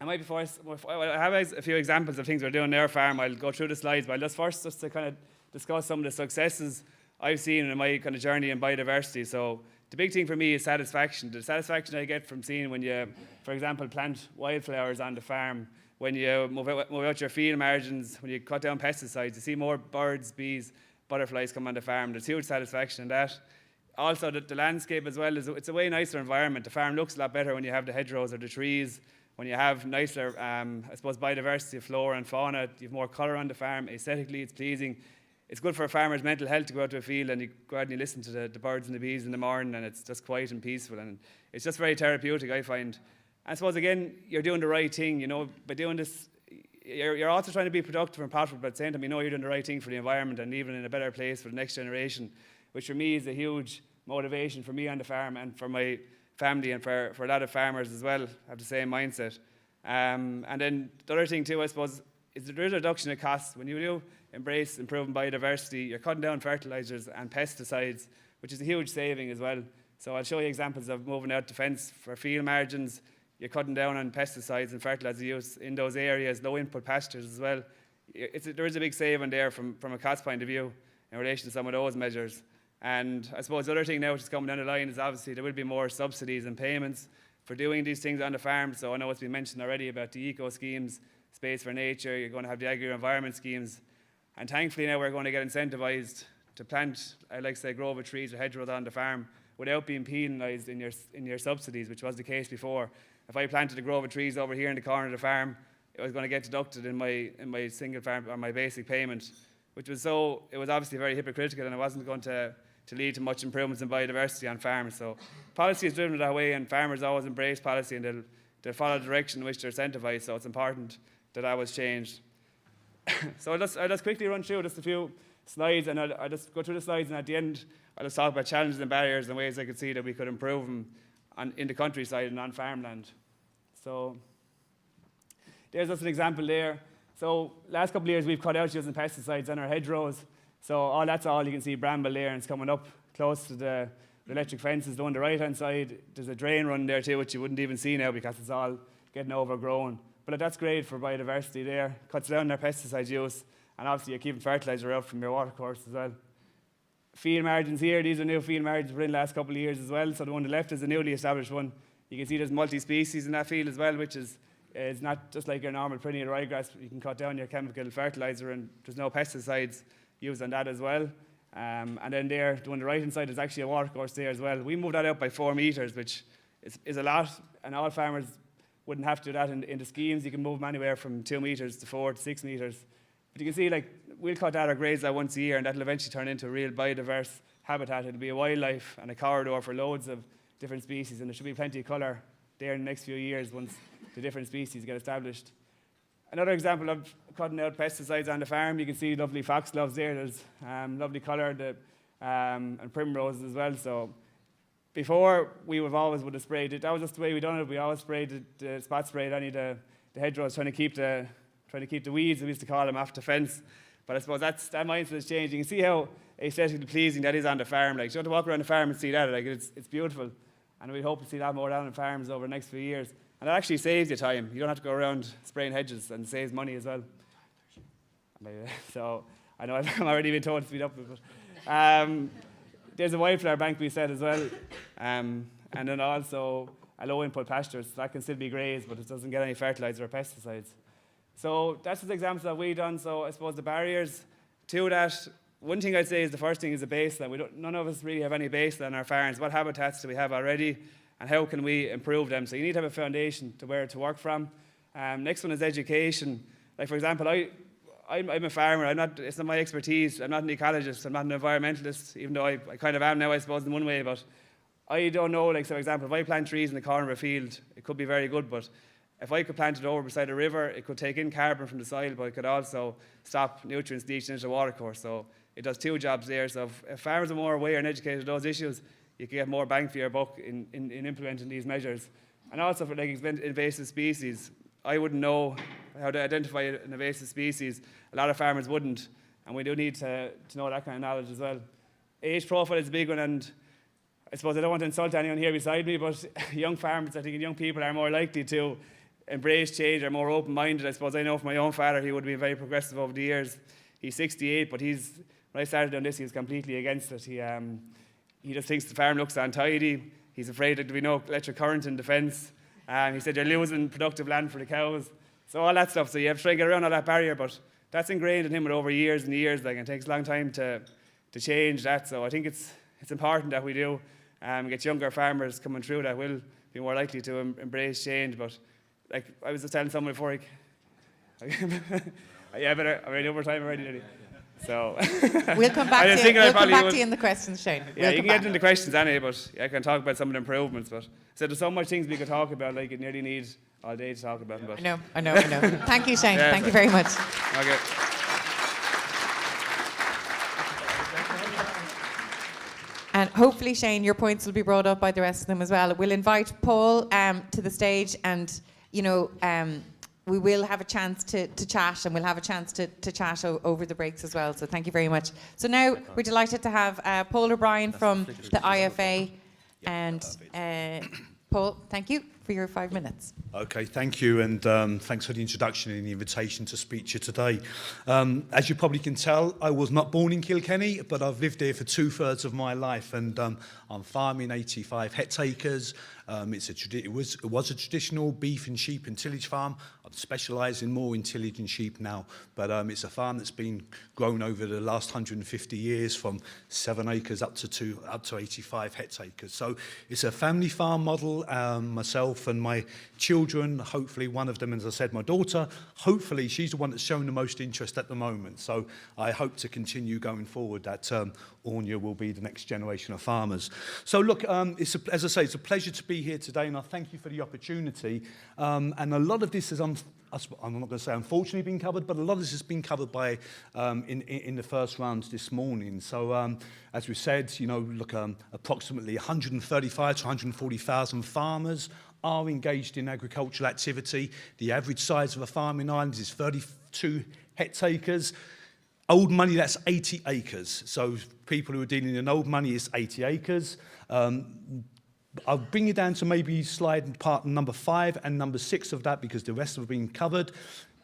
I have a few examples of things we're doing in our farm. I'll go through the slides, but just to kind of discuss some of the successes I've seen in my kind of journey in biodiversity. So the big thing for me is satisfaction. The satisfaction I get from seeing when you, for example, plant wildflowers on the farm, when you move out your field margins, when you cut down pesticides, you see more birds, bees, butterflies come on the farm. There's huge satisfaction in that. Also, the landscape as well, it's a way nicer environment. The farm looks a lot better when you have the hedgerows or the trees, when you have nicer, I suppose, biodiversity of flora and fauna, you have more colour on the farm. Aesthetically, it's pleasing. It's good for a farmer's mental health to go out to a field and you go out and you listen to the birds and the bees in the morning, and it's just quiet and peaceful, and it's just very therapeutic, I find. And I suppose, again, you're doing the right thing, you know, by doing this. You're also trying to be productive and profitable, but at the same time, you know you're doing the right thing for the environment and leaving it in a better place for the next generation, which for me is a huge motivation for me on the farm and for my family and for a lot of farmers as well, have the same mindset. And then the other thing too, I suppose, is the reduction of costs. When you do embrace improving biodiversity, you're cutting down fertilisers and pesticides, which is a huge saving as well. So I'll show you examples of moving out to fence for field margins. You're cutting down on pesticides and fertiliser use in those areas, low input pastures as well. There is a big saving there from a cost point of view in relation to some of those measures. And I suppose the other thing now which is coming down the line is obviously there will be more subsidies and payments for doing these things on the farm. So I know it's been mentioned already about the eco schemes, Space for Nature, you're going to have the agri-environment schemes. And thankfully now we're going to get incentivised to plant, I like to say, grove of trees or hedgerows on the farm without being penalised in your subsidies, which was the case before. If I planted a grove of trees over here in the corner of the farm, it was going to get deducted in my single farm or my basic payment, which was it was obviously very hypocritical, and it wasn't going to lead to much improvements in biodiversity on farms. So policy is driven that way, and farmers always embrace policy and they'll follow the direction in which they're incentivised. So it's important that was changed. So I'll just quickly run through just a few slides, and I'll just go through the slides, and at the end I'll just talk about challenges and barriers and ways I could see that we could improve them in the countryside and on farmland. So there's just an example there. So last couple of years we've cut out using pesticides on our hedgerows. So that's all you can see, bramble there, and it's coming up close to the electric fences. On the right hand side there's a drain run there too, which you wouldn't even see now because it's all getting overgrown. But that's great for biodiversity there. Cuts down their pesticide use, and obviously you're keeping fertiliser out from your watercourse as well. Field margins here, these are new field margins within the last couple of years as well. So the one on the left is a newly established one. You can see there's multi-species in that field as well, which is not just like your normal perennial ryegrass. You can cut down your chemical fertiliser, and there's no pesticides used on that as well. And then there, the one on the right hand side is actually a watercourse there as well. We moved that out by 4 metres, which is a lot, and all farmers wouldn't have to do that in the schemes. You can move them anywhere from 2 metres to 4 to 6 metres. But you can see, like, we'll cut that or graze that once a year, and that'll eventually turn into a real biodiverse habitat. It'll be a wildlife and a corridor for loads of different species, and there should be plenty of colour there in the next few years once the different species get established. Another example of cutting out pesticides on the farm, you can see lovely foxgloves there. There's lovely colour and primroses as well. So before, we would have sprayed it. That was just the way we done it. We always sprayed the spot sprayed any of the hedgerows, trying to keep the weeds, we used to call them, off the fence. But I suppose that mindset has changed. You can see how aesthetically pleasing that is on the farm. Like, you don't have to walk around the farm and see that. Like, it's beautiful. And we hope to see that more down on farms over the next few years. And it actually saves you time. You don't have to go around spraying hedges, and saves money as well. So I know I'm already been told to speed up. But there's a wildflower bank we set as well. And then also a low input pasture. So that can still be grazed, but it doesn't get any fertiliser or pesticides. So that's just examples that we've done. So I suppose the barriers to that, one thing I'd say is the first thing is the baseline. None of us really have any baseline on our farms. What habitats do we have already, and how can we improve them? So you need to have a foundation to where to work from. Next one is education. Like, for example, I'm a farmer. It's not my expertise. I'm not an ecologist. I'm not an environmentalist, even though I kind of am now, I suppose, in one way. But I don't know, like, for example, if I plant trees in the corner of a field, it could be very good, but if I could plant it over beside a river, it could take in carbon from the soil, but it could also stop nutrients leaching into the watercourse. So it does 2 jobs there. So if farmers are more aware and educated of those issues, you can get more bang for your buck in implementing these measures. And also for, like, invasive species, I wouldn't know how to identify an invasive species. A lot of farmers wouldn't, and we do need to know that kind of knowledge as well. Age profile is a big one, and I suppose I don't want to insult anyone here beside me, but young farmers, I think young people are more likely to embrace change, are more open-minded. I suppose I know from my own father, he would be very progressive over the years. He's 68, but when I started on this, he was completely against it. He just thinks the farm looks untidy. He's afraid that there'll be no electric current in the fence. He said you're losing productive land for the cows. So all that stuff. So you have to try and get around all that barrier, but that's ingrained in him over years and years. Like, it takes a long time to change that. So I think it's important that we do get younger farmers coming through that will be more likely to embrace change. But like I was just telling someone before, yeah, but I'm already over time already. Nearly. So we'll come back to you. We'll come back to you in the questions, Shane. Yeah, you can get into questions anyway, but I can talk about some of the improvements. But so there's so much things we could talk about, like it nearly needs all day to talk about. But I know. Thank you, Shane. Yeah, Thank you very much. Okay. And hopefully, Shane, your points will be brought up by the rest of them as well. We'll invite Paul to the stage, and we will have a chance to chat, and we'll have a chance to chat over the breaks as well. So thank you very much. So now we're delighted to have Paul O'Brien from the IFA, and Paul, thank you for your 5 minutes. Okay, thank you, and thanks for the introduction and the invitation to speak to you today. As you probably can tell, I was not born in Kilkenny, but I've lived here for 2/3 of my life, and I'm farming 85 hectares. It was a traditional beef and sheep and tillage farm. I'm specialising more in tillage and sheep now, but it's a farm that's been grown over the last 150 years from 7 acres up to 85 hectares. So it's a family farm model. Myself and my children, hopefully one of them, as I said, my daughter, hopefully she's the one that's shown the most interest at the moment. So I hope to continue going forward that Anya will be the next generation of farmers. So look, as I say, it's a pleasure to be here today, and I thank you for the opportunity. And a lot of this is, I'm not going to say unfortunately been covered, but a lot of this has been covered by in the first round this morning. So as we said, look, approximately 135 to 140,000 farmers are engaged in agricultural activity. The average size of a farm in Ireland is 32 hectares. Old money, that's 80 acres. So people who are dealing in old money is 80 acres. I'll bring you down to maybe slide part number 5 and number 6 of that, because the rest have been covered.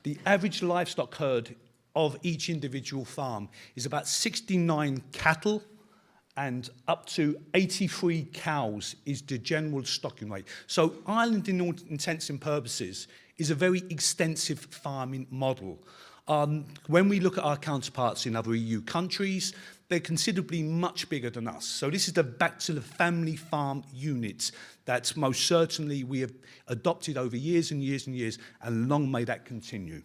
The average livestock herd of each individual farm is about 69 cattle, and up to 83 cows is the general stocking rate. So Ireland, in all intents and purposes, is a very extensive farming model. When we look at our counterparts in other EU countries, they're considerably much bigger than us. So this is back to the family farm units that most certainly we have adopted over years and years and years, and long may that continue.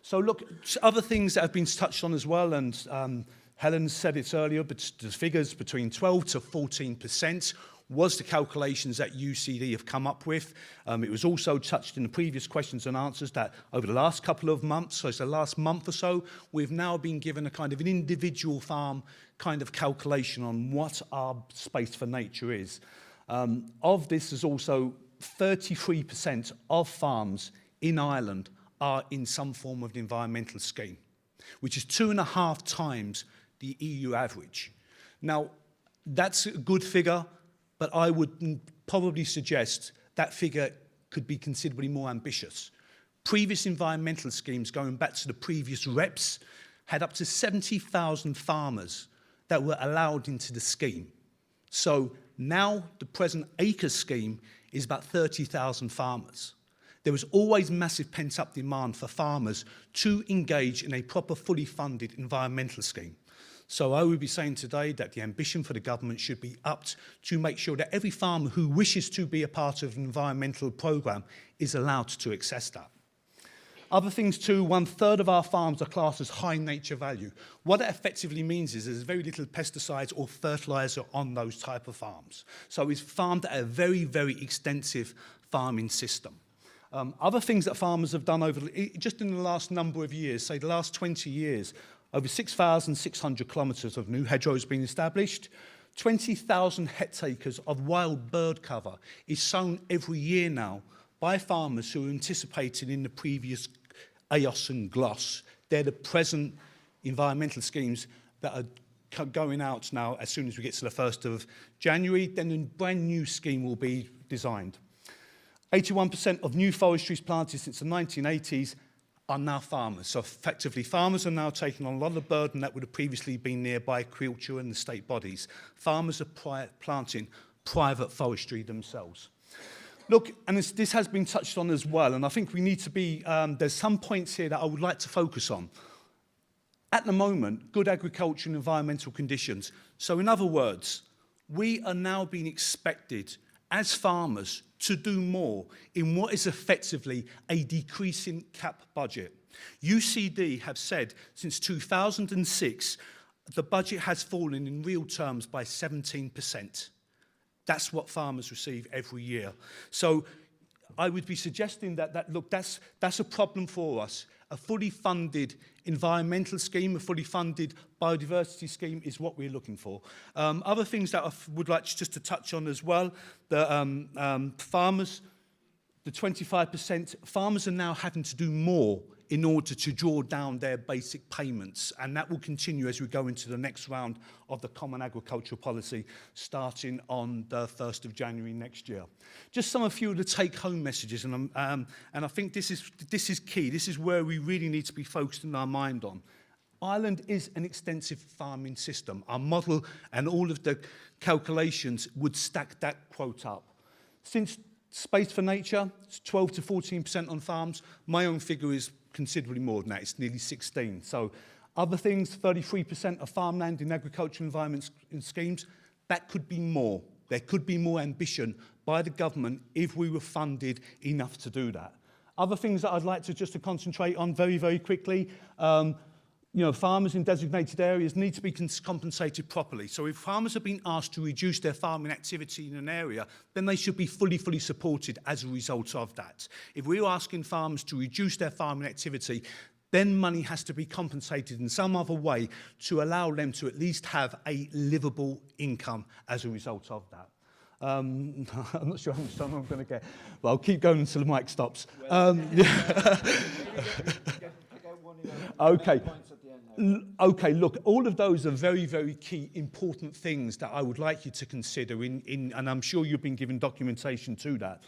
So look, other things that have been touched on as well, and Helen said it earlier, but the figures between 12 to 14% was the calculations that UCD have come up with. It was also touched in the previous questions and answers that over the last couple of months, so it's the last month or so, we've now been given a kind of an individual farm kind of calculation on what our space for nature is. Of this, is also 33% of farms in Ireland are in some form of an environmental scheme, which is 2.5 times the EU average. Now, that's a good figure, but I would probably suggest that figure could be considerably more ambitious. Previous environmental schemes, going back to the previous reps, had up to 70,000 farmers that were allowed into the scheme. So now the present acre scheme is about 30,000 farmers. There was always massive pent-up demand for farmers to engage in a proper, fully funded environmental scheme. So I would be saying today that the ambition for the government should be upped to make sure that every farmer who wishes to be a part of an environmental programme is allowed to access that. Other things too, 1/3 of our farms are classed as high nature value. What that effectively means is there's very little pesticides or fertiliser on those type of farms. So it's farmed at a very, very extensive farming system. Other things that farmers have done just in the last number of years, say the last 20 years, over 6,600 kilometres of new hedgerows been established. 20,000 hectares of wild bird cover is sown every year now by farmers who are anticipating in the previous AOS and GLOS. They're the present environmental schemes that are going out now as soon as we get to the 1st of January. Then a brand new scheme will be designed. 81% of new forestry planted since the 1980s are now farmers. So effectively, farmers are now taking on a lot of the burden that would have previously been there by Culture and the state bodies. Farmers are planting private forestry themselves. Look, and this has been touched on as well, and I think we need to be, there's some points here that I would like to focus on. At the moment, good agriculture and environmental conditions. So in other words, we are now being expected as farmers to do more in what is effectively a decreasing CAP budget. UCD have said since 2006 the budget has fallen in real terms by 17%. That's what farmers receive every year. So I would be suggesting that look, that's a problem for us. A fully funded environmental scheme, a fully funded biodiversity scheme is what we're looking for. Other things that I would like just to touch on as well, the farmers, the 25%, farmers are now having to do more in order to draw down their basic payments, and that will continue as we go into the next round of the Common Agricultural Policy starting on the 1st of January next year. Just a few of the take-home messages, and I think this is key. This is where we really need to be focused in our mind on. Ireland is an extensive farming system. Our model and all of the calculations would stack that quote up. Since Space for Nature, it's 12 to 14% on farms. My own figure is considerably more than that. It's nearly 16. So other things, 33% of farmland in agricultural environment schemes, that could be more. There could be more ambition by the government if we were funded enough to do that. Other things that I'd like to just to concentrate on very, very quickly, farmers in designated areas need to be compensated properly. So if farmers have been asked to reduce their farming activity in an area, then they should be fully supported as a result of that. If we're asking farmers to reduce their farming activity, then money has to be compensated in some other way to allow them to at least have a livable income as a result of that. I'm not sure how much time I'm going to get, but I'll keep going until the mic stops. Okay. Okay, look, all of those are very, very key, important things that I would like you to consider, and I'm sure you've been given documentation to that.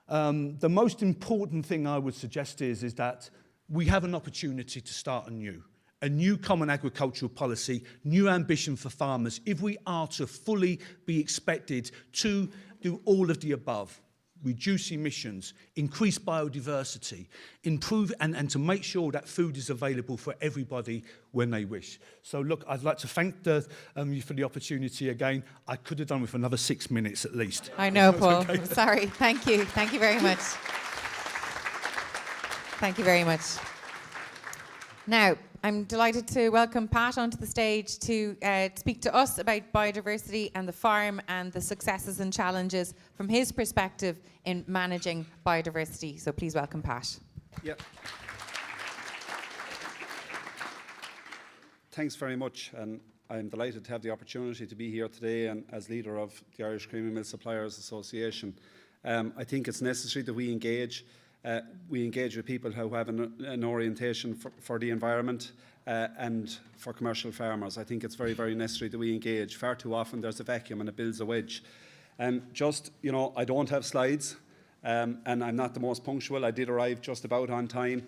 The most important thing I would suggest is that we have an opportunity to start anew. A new common agricultural policy, new ambition for farmers, if we are to fully be expected to do all of the above. Reduce emissions, increase biodiversity, improve and to make sure that food is available for everybody when they wish. So look, I'd like to thank you for the opportunity again. I could have done with another 6 minutes at least. I know, Paul. Okay. I'm sorry. Thank you. Thank you very much. Thank you very much. Now, I'm delighted to welcome Pat onto the stage to speak to us about biodiversity and the farm and the successes and challenges from his perspective in managing biodiversity. So please welcome Pat. Yeah. Thanks very much, and I'm delighted to have the opportunity to be here today and as leader of the Irish Creaming Mill Suppliers Association. I think it's necessary that we engage with people who have an orientation for the environment and for commercial farmers. I think it's very, very necessary that we engage. Far too often there's a vacuum and it builds a wedge. And I don't have slides, and I'm not the most punctual. I did arrive just about on time.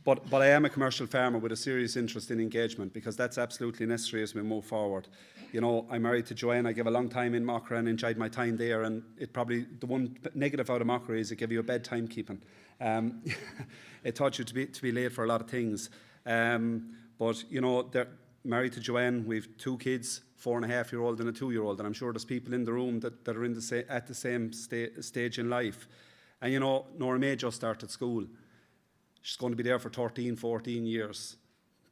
But I am a commercial farmer with a serious interest in engagement, because that's absolutely necessary as we move forward. I'm married to Joanne. I gave a long time in Mockra and enjoyed my time there, and the one negative out of Mockra is it gave you a bad timekeeping. It taught you to be late for a lot of things. But they're married to Joanne. We've 2 kids, 4.5-year-old and a 2-year-old, and I'm sure there's people in the room that are at the same stage in life. And Nora May just started school. She's going to be there for 13, 14 years,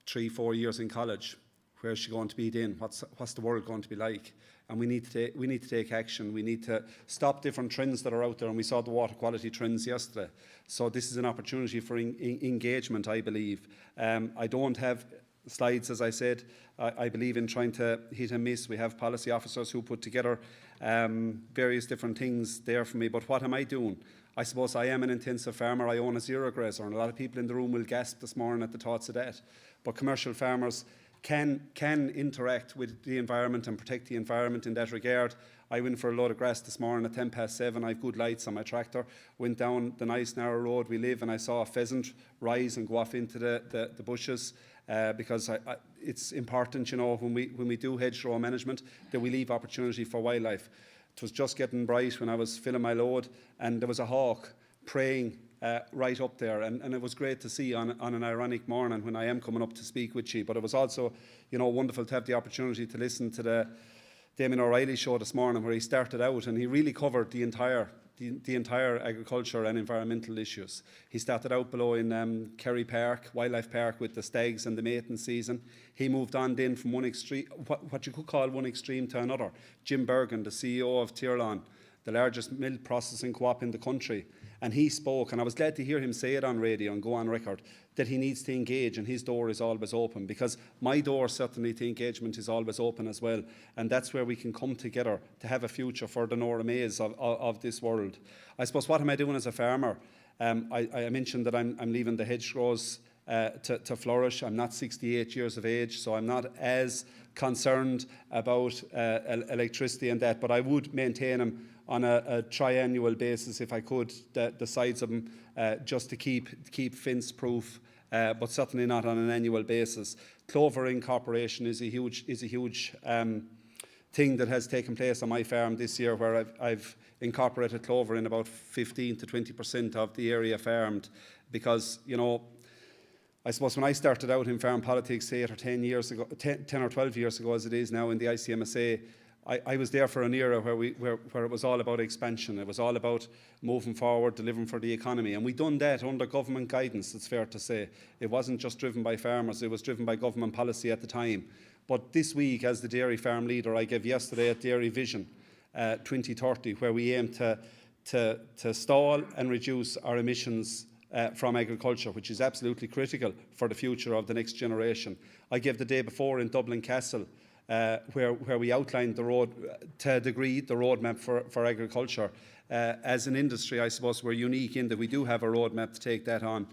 3-4 years in college. Where's she going to be then? What's the world going to be like? And we need to take action. We need to stop different trends that are out there, and we saw the water quality trends yesterday. So this is an opportunity for engagement, I believe. I don't have slides, as I said. I believe in trying to hit and miss. We have policy officers who put together various different things there for me. But what am I doing? I suppose I am an intensive farmer. I own a zero grazer, and a lot of people in the room will gasp this morning at the thoughts of that. But commercial farmers can interact with the environment and protect the environment in that regard. I went for a load of grass this morning at 7:10. I have good lights on my tractor. Went down the nice narrow road we live, and I saw a pheasant rise and go off into the bushes. Because it's important, when we do hedgerow management, that we leave opportunity for wildlife. It was just getting bright when I was filling my load, and there was a hawk praying right up there, and it was great to see on an ironic morning when I am coming up to speak with you. But it was also, wonderful to have the opportunity to listen to Damien O'Reilly's show this morning, where he started out and he really covered the entire agriculture and environmental issues. He started out below in Kerry Park, Wildlife Park, with the stags and the mating season. He moved on then from one extreme, what you could call one extreme, to another. Jim Bergen, the CEO of Tirlawn, the largest milk processing co-op in the country, and he spoke, and I was glad to hear him say it on radio and go on record, that he needs to engage and his door is always open, because my door certainly to engagement is always open as well, and that's where we can come together to have a future for the Nora Mays of this world. I suppose, what am I doing as a farmer? I mentioned that I'm leaving the hedgerows to flourish. I'm not 68 years of age, so I'm not as concerned about electricity and that, but I would maintain them on a triannual basis if I could, the sides of them, just to keep fence proof, but certainly not on an annual basis. Clover incorporation is a huge thing that has taken place on my farm this year, where I've incorporated clover in about 15 to 20% of the area farmed, because, you know, I suppose when I started out in farm politics 8 or 10 years ago, 10 or 12 years ago as it is now in the ICMSA, I was there for an era where it was all about expansion. It was all about moving forward, delivering for the economy. And we done that under government guidance, it's fair to say. It wasn't just driven by farmers, it was driven by government policy at the time. But this week, as the dairy farm leader, I gave yesterday at Dairy Vision 2030, where we aim to stall and reduce our emissions from agriculture, which is absolutely critical for the future of the next generation. I gave the day before in Dublin Castle, where we outlined the road, to a degree, the roadmap for agriculture. As an industry, I suppose we're unique in that we do have a roadmap to take that on.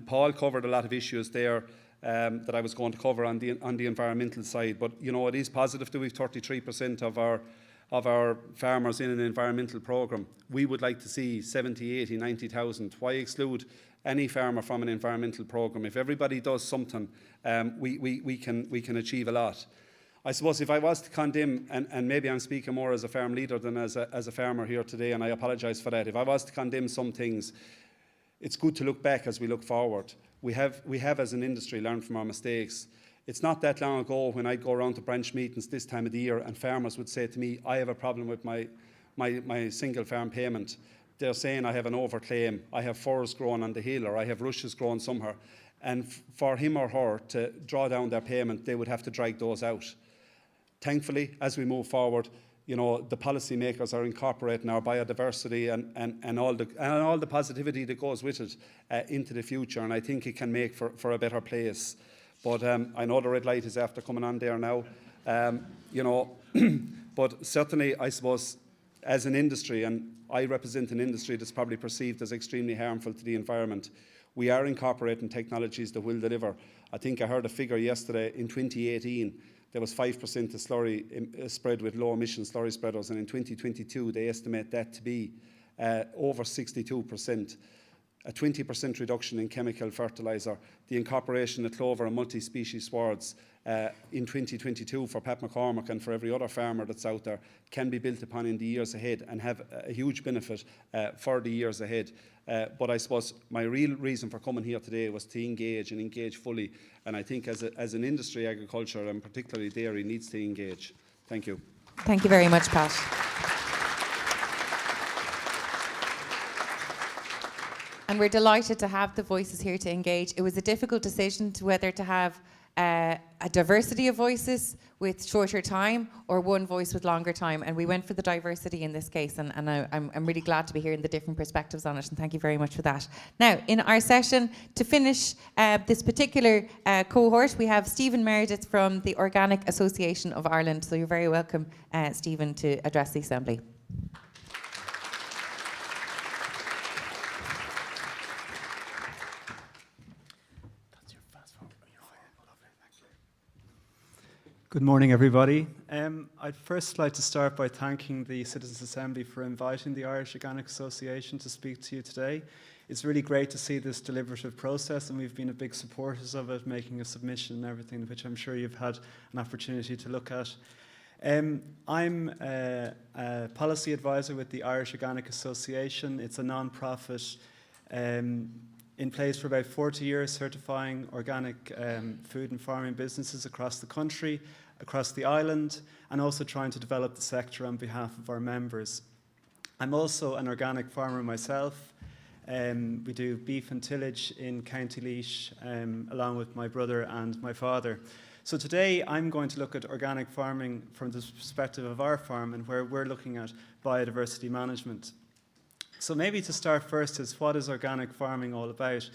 Paul covered a lot of issues there that I was going to cover on the environmental side, but you know, it is positive that we've 33% of our farmers in an environmental programme. We would like to see 70, 80, 90,000. Why exclude any farmer from an environmental programme? If everybody does something, we can achieve a lot. I suppose if I was to condemn, and maybe I'm speaking more as a farm leader than as a farmer here today, and I apologise for that. If I was to condemn some things, it's good to look back as we look forward. We have as an industry learned from our mistakes. It's not that long ago when I'd go around to branch meetings this time of the year and farmers would say to me, I have a problem with my single farm payment. They're saying I have an overclaim, I have furze growing on the hill, or I have rushes growing somewhere. And for him or her to draw down their payment, they would have to drag those out. Thankfully, as we move forward, you know, the policymakers are incorporating our biodiversity and all the positivity that goes with it into the future, and I think it can make for a better place. But I know the red light is after coming on there now, you know, but certainly I suppose as an industry, and I represent an industry that's probably perceived as extremely harmful to the environment, we are incorporating technologies that will deliver. I think I heard a figure yesterday, in 2018, there was 5% of slurry spread with low emission slurry spreaders, and in 2022 they estimate that to be over 62%. A 20% reduction in chemical fertiliser, the incorporation of clover and multi-species swards in 2022 for Pat McCormick and for every other farmer that's out there can be built upon in the years ahead and have a huge benefit for the years ahead. But I suppose my real reason for coming here today was to engage fully, and I think as an industry, agriculture and particularly dairy needs to engage. Thank you. Thank you very much, Pat. And we're delighted to have the voices here to engage. It was a difficult decision to whether to have a diversity of voices with shorter time or one voice with longer time. And we went for the diversity in this case. And I'm really glad to be hearing the different perspectives on it. And thank you very much for that. Now, in our session, to finish this particular cohort, we have Stephen Meredith from the Organic Association of Ireland. So you're very welcome, Stephen, to address the Assembly. Good morning, everybody. I'd first like to start by thanking the Citizens' Assembly for inviting the Irish Organic Association to speak to you today. It's really great to see this deliberative process, and we've been a big supporters of it, making a submission and everything, which I'm sure you've had an opportunity to look at. I'm a policy advisor with the Irish Organic Association. It's a non-profit in place for about 40 years, certifying organic food and farming businesses across the country, across the island, and also trying to develop the sector on behalf of our members. I'm also an organic farmer myself. We do beef and tillage in County Laois, along with my brother and my father. So today I'm going to look at organic farming from the perspective of our farm and where we're looking at biodiversity management. So maybe to start first is, what is organic farming all about?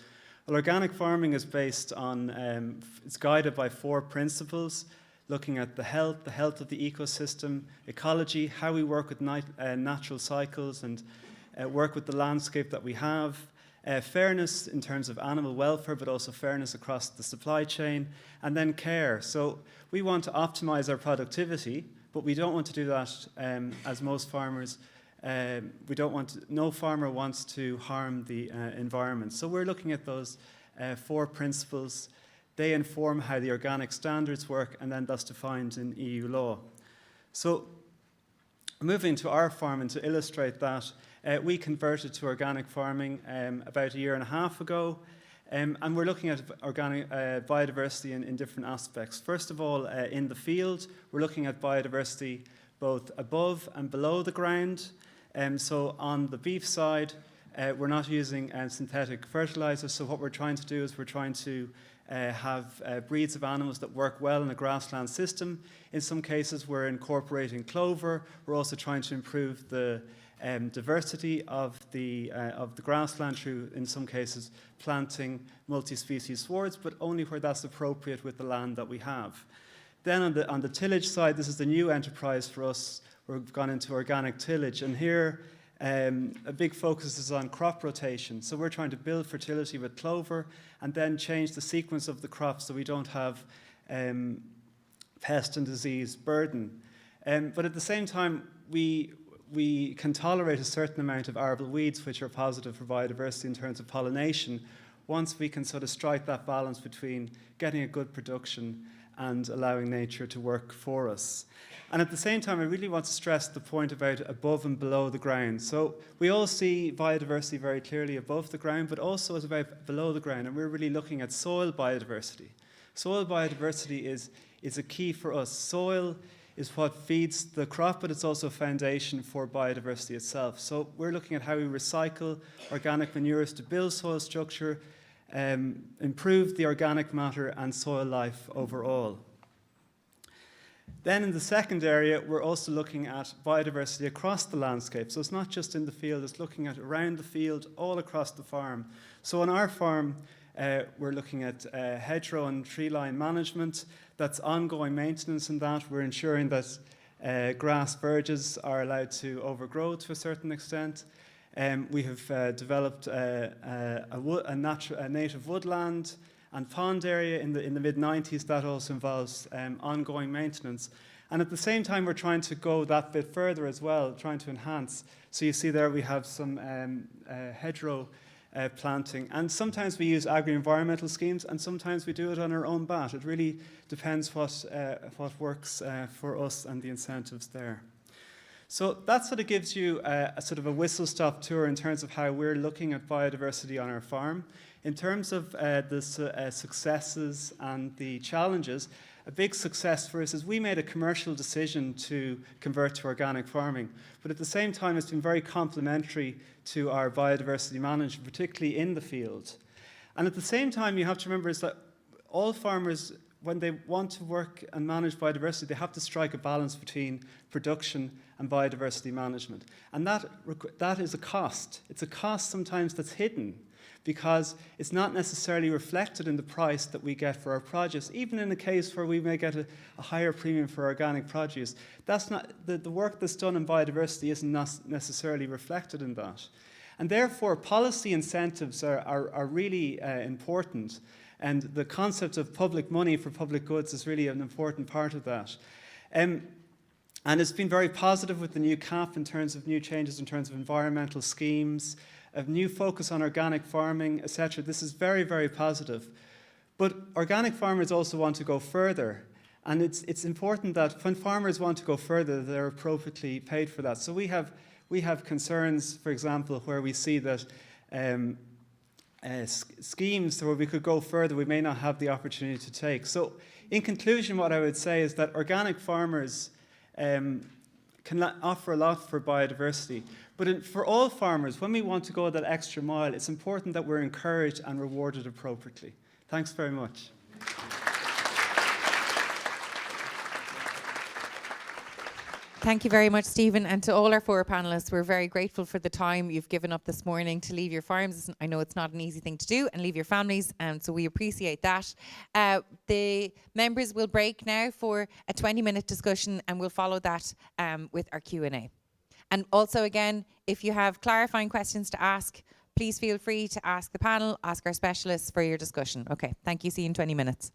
Well, organic farming is based on, it's guided by 4 principles, looking at the health of the ecosystem, ecology, how we work with natural cycles and work with the landscape that we have, fairness in terms of animal welfare, but also fairness across the supply chain, and then care. So we want to optimize our productivity, but we don't want to do that as most farmers. No farmer wants to harm the environment. So we're looking at those 4 principles. They inform how the organic standards work, and then that's defined in EU law. So moving to our farm, and to illustrate that, we converted to organic farming about 1.5 years ago, and we're looking at organic biodiversity in different aspects. First of all, in the field, we're looking at biodiversity both above and below the ground. So on the beef side, we're not using synthetic fertilizers, so what we're trying to do is we're trying to have breeds of animals that work well in a grassland system. In some cases, we're incorporating clover. We're also trying to improve the diversity of the grassland through, in some cases, planting multi-species swards, but only where that's appropriate with the land that we have. Then on the tillage side, this is the new enterprise for us. We've gone into organic tillage, and here a big focus is on crop rotation. So we're trying to build fertility with clover and then change the sequence of the crops so we don't have pest and disease burden. But at the same time, we can tolerate a certain amount of arable weeds, which are positive for biodiversity in terms of pollination, once we can sort of strike that balance between getting a good production and allowing nature to work for us. And at the same time, I really want to stress the point about above and below the ground. So we all see biodiversity very clearly above the ground, but also it's about below the ground, and we're really looking at soil biodiversity. Soil biodiversity is a key for us. Soil is what feeds the crop, but it's also a foundation for biodiversity itself. So we're looking at how we recycle organic manures to build soil structure, improve the organic matter and soil life overall. Then in the second area, we're also looking at biodiversity across the landscape. So it's not just in the field, it's looking at around the field, all across the farm. So on our farm, we're looking at hedgerow and tree line management. That's ongoing maintenance in that. We're ensuring that grass verges are allowed to overgrow to a certain extent. We have developed a native woodland and pond area in the mid-90s. That also involves ongoing maintenance. And at the same time, we're trying to go that bit further as well, trying to enhance. So you see there we have some hedgerow planting. And sometimes we use agri-environmental schemes, and sometimes we do it on our own bat. It really depends what works for us and the incentives there. So that sort of gives you a sort of a whistle-stop tour in terms of how we're looking at biodiversity on our farm. In terms of the successes and the challenges, a big success for us is we made a commercial decision to convert to organic farming. But at the same time, it's been very complementary to our biodiversity management, particularly in the field. And at the same time, you have to remember is that all farmers, when they want to work and manage biodiversity, they have to strike a balance between production and biodiversity management. And that is a cost. It's a cost sometimes that's hidden because it's not necessarily reflected in the price that we get for our produce. Even in a case where we may get a higher premium for organic produce, that's not the work that's done in biodiversity isn't necessarily reflected in that. And therefore, policy incentives are really important. And the concept of public money for public goods is really an important part of that. And it's been very positive with the new CAP in terms of new changes in terms of environmental schemes, a new focus on organic farming, etc. This is very, very positive. But organic farmers also want to go further. And it's important that when farmers want to go further, they're appropriately paid for that. So we have concerns, for example, where we see that schemes where we could go further, we may not have the opportunity to take. So in conclusion, what I would say is that organic farmers can offer a lot for biodiversity. But for all farmers, when we want to go that extra mile, it's important that we're encouraged and rewarded appropriately. Thanks very much. Thank you very much, Stephen, and to all our 4 panellists. We're very grateful for the time you've given up this morning to leave your farms. I know it's not an easy thing to do, and leave your families, and so we appreciate that. The members will break now for a 20-minute discussion, and we'll follow that with our Q&A. And also, again, if you have clarifying questions to ask, please feel free to ask the panel, ask our specialists for your discussion. Okay, thank you. See you in 20 minutes.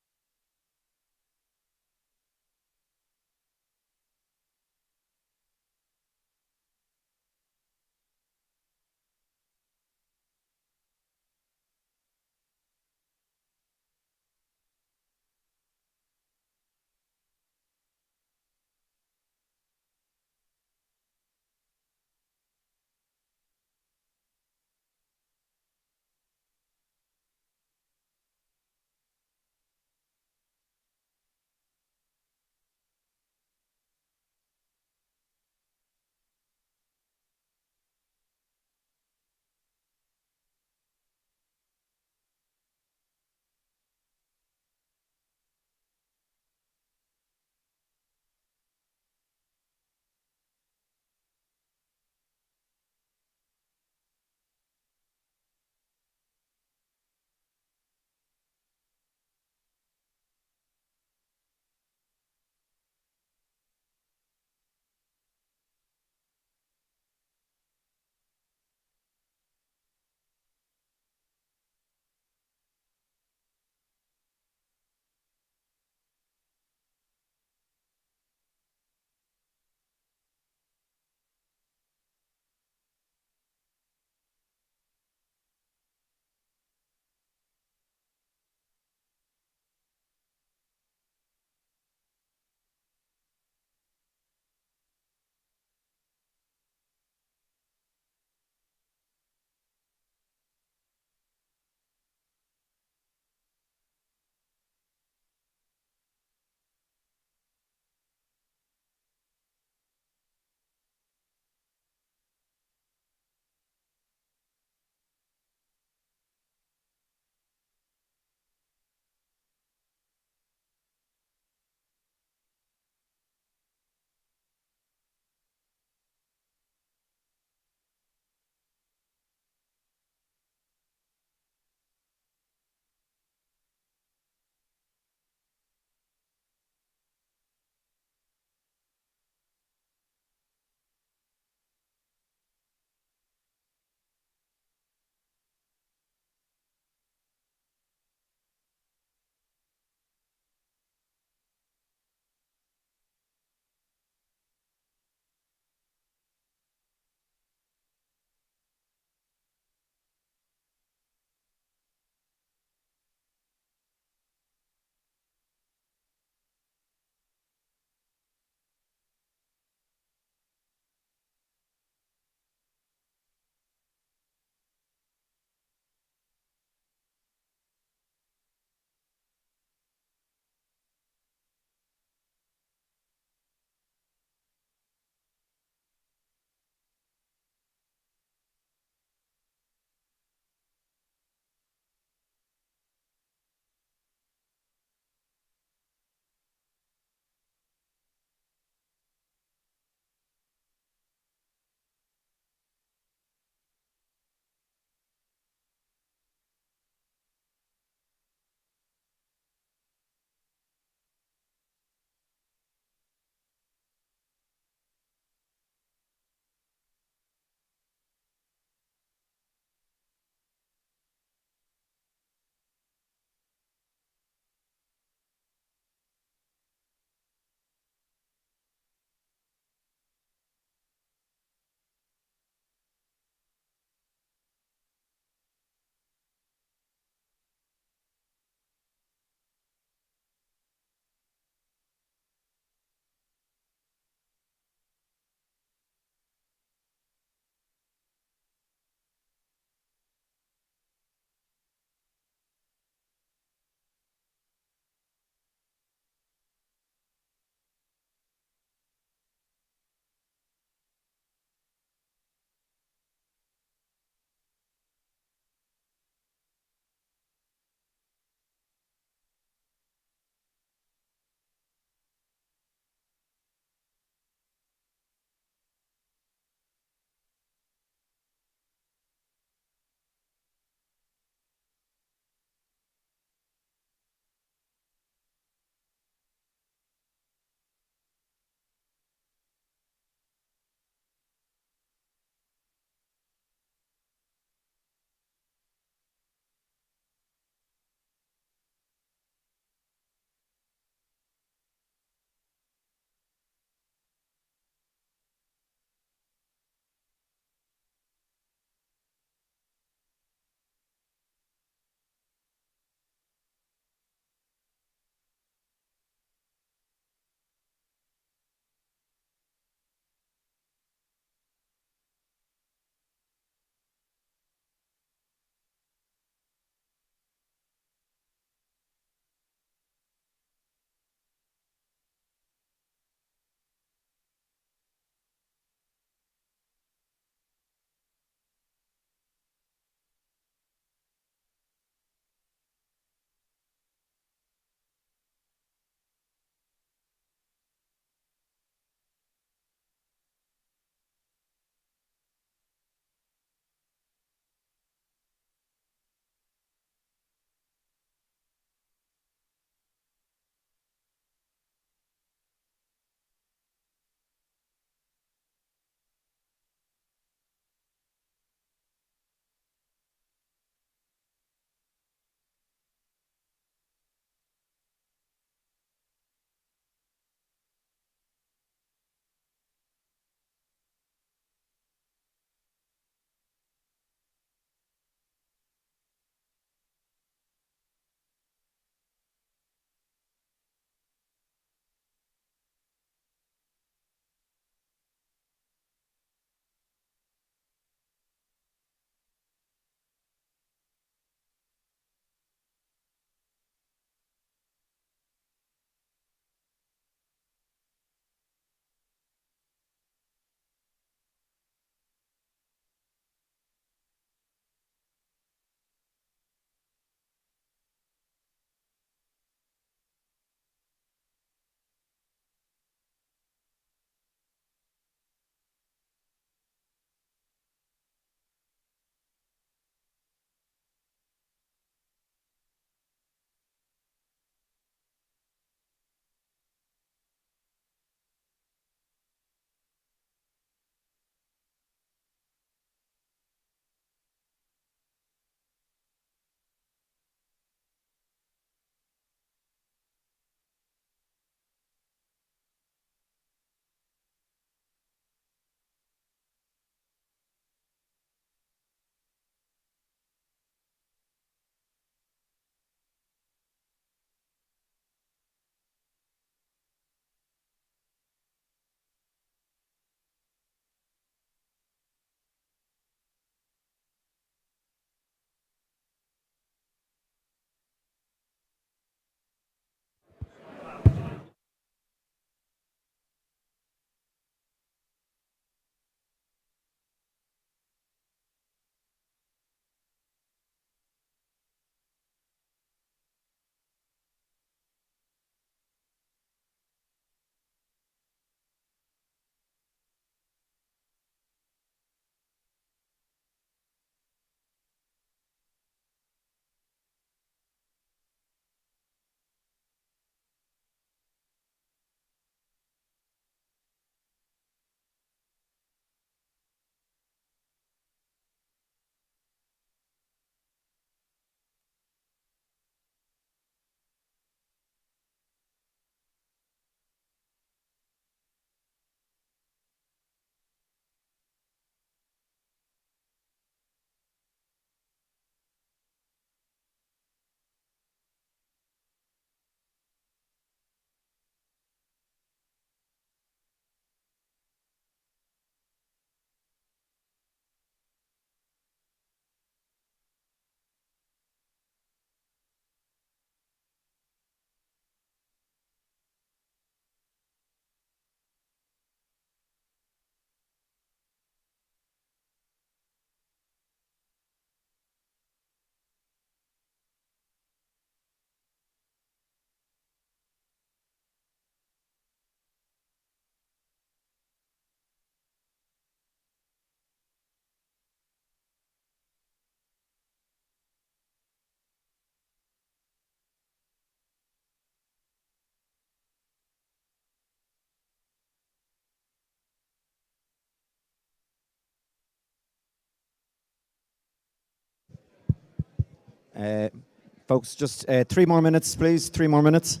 Folks, just 3 more minutes, please. 3 more minutes.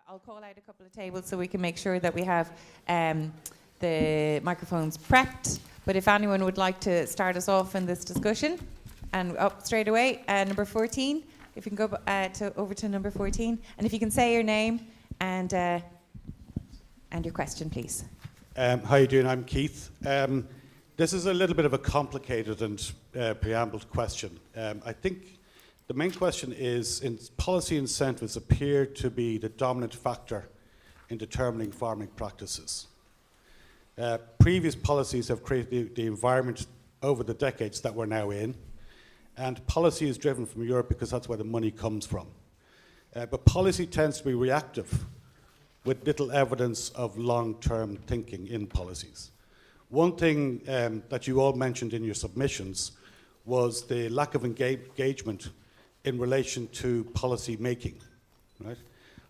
I'll call out a couple of tables so we can make sure that we have the microphones prepped. But if anyone would like to start us off in this discussion, and up straight away, number 14. If you can go over to number 14, and if you can say your name and your question, please. How are you doing? I'm Keith. This is a little bit of a complicated and preambled question. I think the main question is, policy incentives appear to be the dominant factor in determining farming practices. Previous policies have created the environment over the decades that we're now in, and policy is driven from Europe because that's where the money comes from. But policy tends to be reactive, with little evidence of long-term thinking in policies. One thing that you all mentioned in your submissions was the lack of engagement in relation to policy making, right?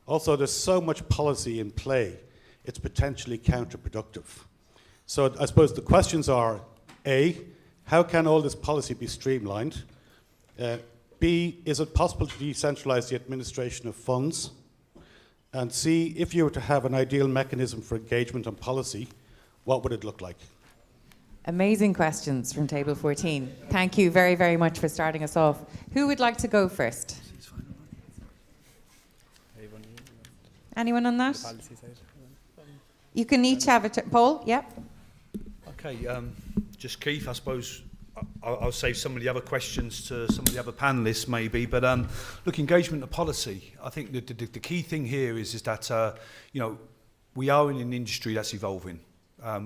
Also, there's so much policy in play, it's potentially counterproductive. So I suppose the questions are, A, how can all this policy be streamlined? B, is it possible to decentralize the administration of funds? And C, if you were to have an ideal mechanism for engagement on policy, what would it look like? Amazing questions from table 14. Thank you very, very much for starting us off. Who would like to go first? Anyone on that? You can each have a Paul, yep. Okay, just Keith, I suppose I'll save some of the other questions to some of the other panellists maybe, but look, engagement of policy. I think the key thing here is that, you know, we are in an industry that's evolving.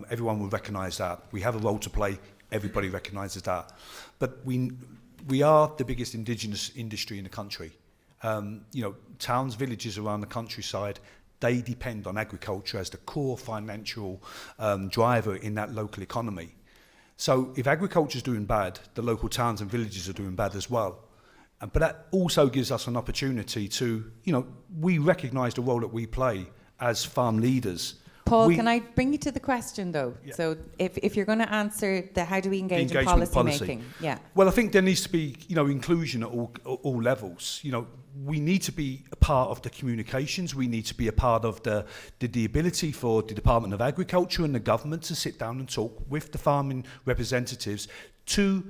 Everyone will recognise that. We have a role to play. Everybody recognises that. But we are the biggest indigenous industry in the country. You know, towns, villages around the countryside, they depend on agriculture as the core financial driver in that local economy. So if agriculture is doing bad, the local towns and villages are doing bad as well. But that also gives us an opportunity to, you know, we recognise the role that we play as farm leaders. Paul, can I bring you to the question though? Yeah. So if you're going to answer the how do we engage in policy making? Yeah. Well, I think there needs to be, you know, inclusion at all levels. You know, we need to be a part of the communications. We need to be a part of the ability for the Department of Agriculture and the government to sit down and talk with the farming representatives to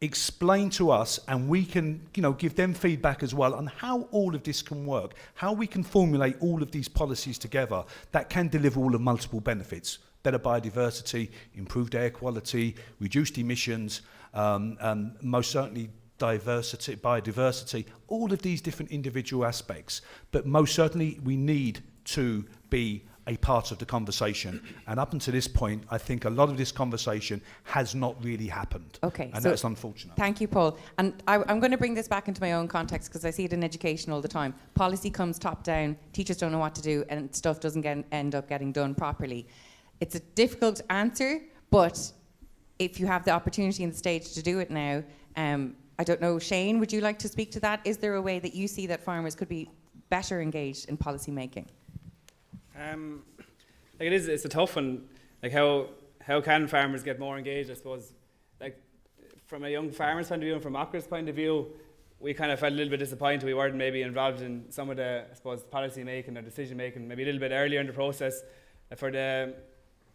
explain to us, and we can, you know, give them feedback as well on how all of this can work, how we can formulate all of these policies together that can deliver all the multiple benefits: better biodiversity, improved air quality, reduced emissions, most certainly biodiversity, all of these different individual aspects. But most certainly we need to be a part of the conversation. And up until this point, I think a lot of this conversation has not really happened. Okay. And so that's unfortunate. Thank you, Paul. And I'm going to bring this back into my own context because I see it in education all the time. Policy comes top down, teachers don't know what to do, and stuff doesn't end up getting done properly. It's a difficult answer, but if you have the opportunity and the stage to do it now, I don't know, Shane, would you like to speak to that? Is there a way that you see that farmers could be better engaged in policy making? Like it's a tough one. Like how can farmers get more engaged? I suppose, like from a young farmer's point of view and from Akra's point of view, we kind of felt a little bit disappointed we weren't maybe involved in some of the, I suppose, policy making or decision making maybe a little bit earlier in the process. For the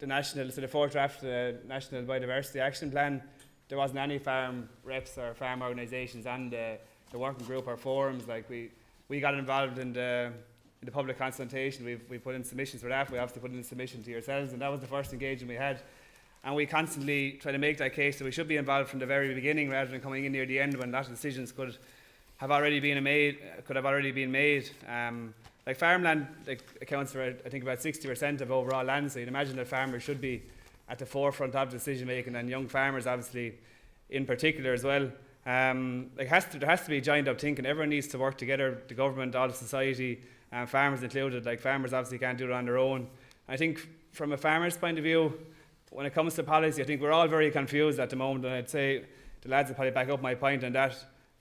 national, so the fourth draft, the National Biodiversity Action Plan, there wasn't any farm reps or farm organisations and the working group or forums. Like we got involved in the public consultation. We put in submissions for that. We obviously put in a submission to yourselves, and that was the first engagement we had. And we constantly try to make that case that we should be involved from the very beginning rather than coming in near the end when that decisions could have already been made. Like farmland accounts for, I think, about 60% of overall land, so you'd imagine that farmers should be at the forefront of decision making, and young farmers obviously in particular as well. There has to be joined up thinking. Everyone needs to work together, the government, all of society, farmers included. Like farmers obviously can't do it on their own. I think from a farmer's point of view, when it comes to policy, I think we're all very confused at the moment, and I'd say the lads will probably back up my point on that.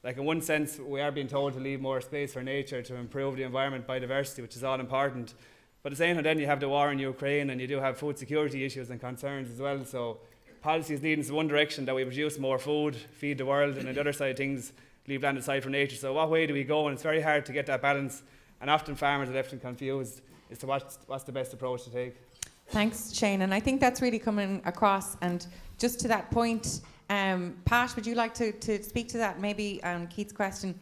Like in one sense, we are being told to leave more space for nature to improve the environment, biodiversity, which is all important. But at the same time, then you have the war in Ukraine, and you do have food security issues and concerns as well. So policy is leading in one direction, that we produce more food, feed the world, and on the other side of things, leave land aside for nature. So what way do we go? And it's very hard to get that balance, and often farmers are left confused as to what's the best approach to take. Thanks, Shane. And I think that's really coming across. And just to that point, Pat, would you like to speak to that? Maybe Keith's question.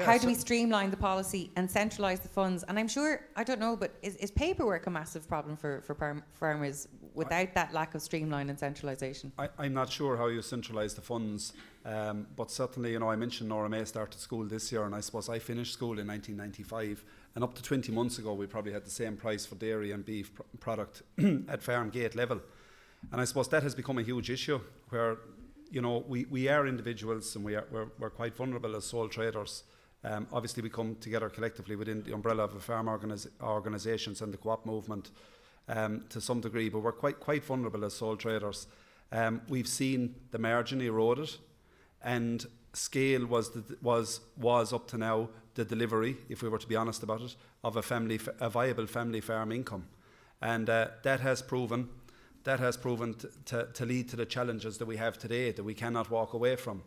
How do we streamline the policy and centralise the funds? And I'm sure, I don't know, but is paperwork a massive problem for farmers without that lack of streamline and centralisation? I'm not sure how you centralise the funds, but certainly, I mentioned Nora May started school this year, and I suppose I finished school in 1995, and up to 20 months ago we probably had the same price for dairy and beef product at farm gate level. And I suppose that has become a huge issue where we are individuals, and we're quite vulnerable as sole traders. Obviously we come together collectively within the umbrella of the farm organisations and the co-op movement to some degree, but we're quite vulnerable as sole traders. We've seen the margin eroded, and scale was up to now the delivery, if we were to be honest about it, of a viable family farm income. And that has proven to lead to the challenges that we have today that we cannot walk away from.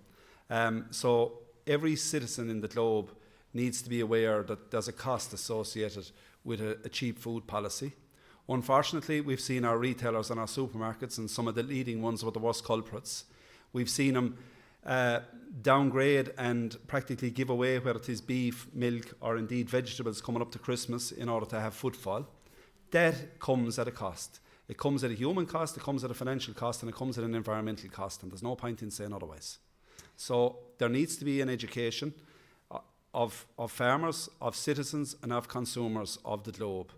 So every citizen in the globe needs to be aware that there's a cost associated with a cheap food policy. Unfortunately, we've seen our retailers and our supermarkets, and some of the leading ones were the worst culprits. We've seen them downgrade and practically give away, whether it is beef, milk, or indeed vegetables coming up to Christmas in order to have footfall. That comes at a cost. It comes at a human cost, it comes at a financial cost, and it comes at an environmental cost, and there's no point in saying otherwise. So there needs to be an education of farmers, of citizens, and of consumers of the globe.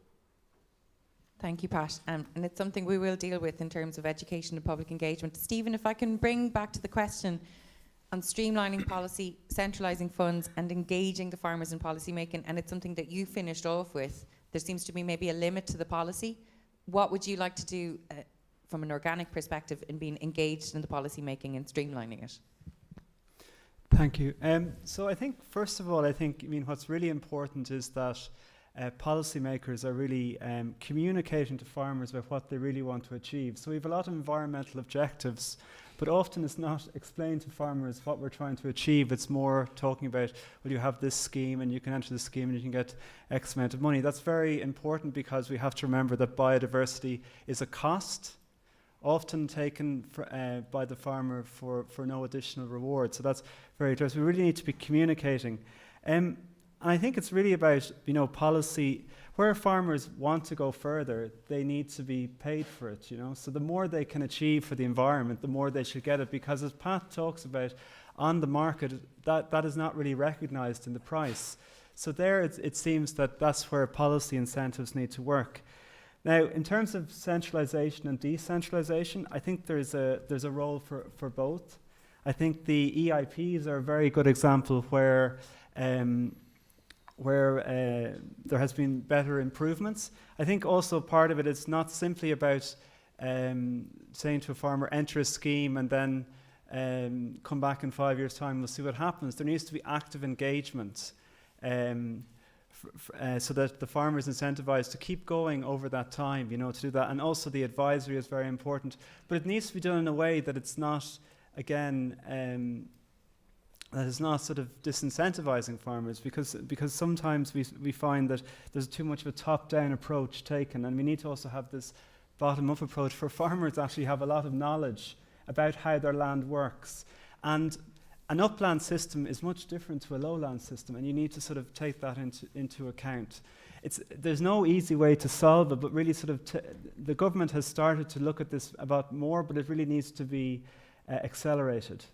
Thank you, Pat. And it's something we will deal with in terms of education and public engagement. Stephen, if I can bring back to the question on streamlining policy, centralising funds, and engaging the farmers in policy making, and it's something that you finished off with. There seems to be maybe a limit to the policy. What would you like to do from an organic perspective in being engaged in the policy making and streamlining it? Thank you. So I think, first of all, what's really important is that policymakers are really communicating to farmers about what they really want to achieve. So we have a lot of environmental objectives, but often it's not explained to farmers what we're trying to achieve. It's more talking about, well, you have this scheme and you can enter the scheme and you can get X amount of money. That's very important because we have to remember that biodiversity is a cost, often taken by the farmer for no additional reward. So that's very interesting. We really need to be communicating. And I think it's really about, policy. Where farmers want to go further, they need to be paid for it, So the more they can achieve for the environment, the more they should get it. Because as Pat talks about, on the market, that is not really recognised in the price. So there it seems that that's where policy incentives need to work. Now, in terms of centralisation and decentralisation, I think there's a role for both. I think the EIPs are a very good example where there has been better improvements. I think also part of it is not simply about saying to a farmer, enter a scheme and then come back in 5 years' time, we'll see what happens. There needs to be active engagement so that the farmer is incentivized to keep going over that time, to do that. And also the advisory is very important. But it needs to be done in a way that it's not, again, that is not sort of disincentivizing farmers, because sometimes we find that there's too much of a top-down approach taken, and we need to also have this bottom-up approach for farmers to actually have a lot of knowledge about how their land works. And an upland system is much different to a lowland system, and you need to sort of take that into account. There's no easy way to solve it, but really sort of the government has started to look at this about more, but it really needs to be accelerated.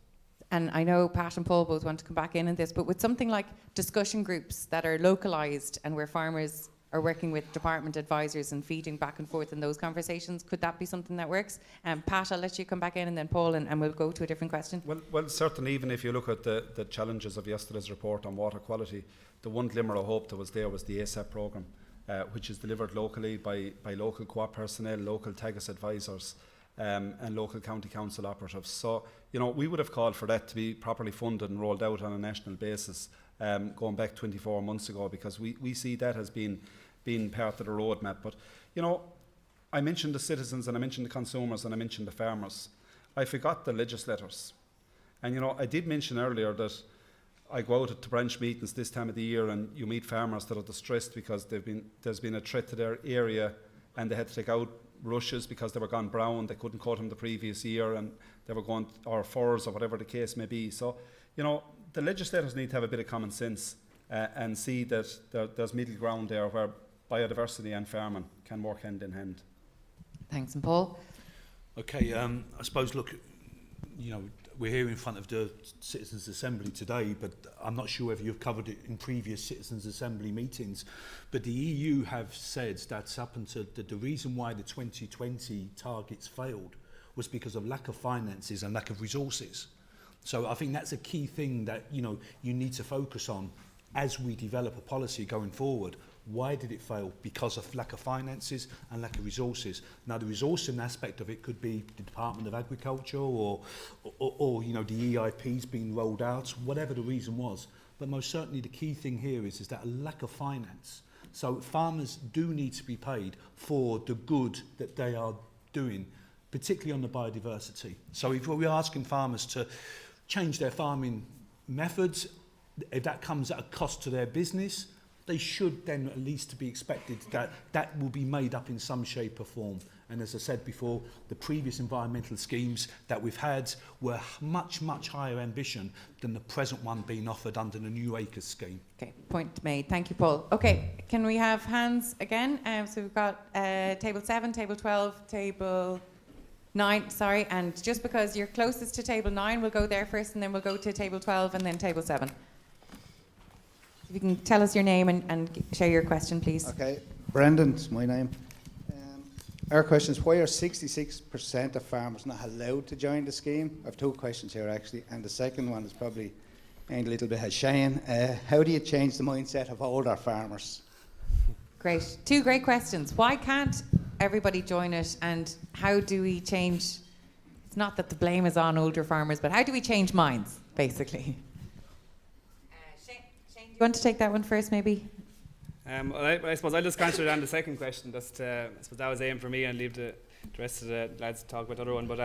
And I know Pat and Paul both want to come back in on this, but with something like discussion groups that are localised and where farmers are working with department advisors and feeding back and forth in those conversations, could that be something that works? Pat, I'll let you come back in, and then Paul, and we'll go to a different question. Well, certainly, even if you look at the challenges of yesterday's report on water quality, the one glimmer of hope that was there was the ASAP programme, which is delivered locally by local co-op personnel, local Tegas advisors, and local county council operatives. So, we would have called for that to be properly funded and rolled out on a national basis going back 24 months ago, because we see that as being part of the roadmap. But, I mentioned the citizens, and I mentioned the consumers, and I mentioned the farmers. I forgot the legislators. And, I did mention earlier that I go out to branch meetings this time of the year, and you meet farmers that are distressed because there's been a threat to their area, and they had to take out rushes because they were gone brown, they couldn't cut them the previous year, and they were going, or furs, or whatever the case may be. So, the legislators need to have a bit of common sense and see that there's middle ground there where biodiversity and farming can work hand in hand. Thanks. And Paul? Okay, I suppose, look, we're here in front of the Citizens' Assembly today, but I'm not sure whether you've covered it in previous Citizens' Assembly meetings, but the EU have said that's up until the reason why the 2020 targets failed was because of lack of finances and lack of resources. So I think that's a key thing that, you need to focus on as we develop a policy going forward. Why did it fail? Because of lack of finances and lack of resources. Now, the resourcing aspect of it could be the Department of Agriculture or the EIPs being rolled out, whatever the reason was. But most certainly the key thing here is that a lack of finance. So farmers do need to be paid for the good that they are doing, particularly on the biodiversity. So if we're asking farmers to change their farming methods, if that comes at a cost to their business, they should then at least be expected that that will be made up in some shape or form. And as I said before, the previous environmental schemes that we've had were much, much higher ambition than the present one being offered under the new ACRES scheme. Okay, point made. Thank you, Paul. Okay, can we have hands again? So we've got table 7, table 12, table 9, sorry. And just because you're closest to table 9, we'll go there first, and then we'll go to table 12 and then table 7. If you can tell us your name and share your question, please. Okay, Brendan's my name. Our question is, why are 66% of farmers not allowed to join the scheme? I have two questions here, actually, and the second one is probably aimed a little bit at Shane. How do you change the mindset of older farmers? Great. Two great questions. Why can't everybody join it, and how do we change? It's not that the blame is on older farmers, but how do we change minds, basically? You want to take that one first, maybe? I suppose I'll just concentrate on the second question. I suppose that was aim for me, and leave the rest of the lads to talk about the other one. But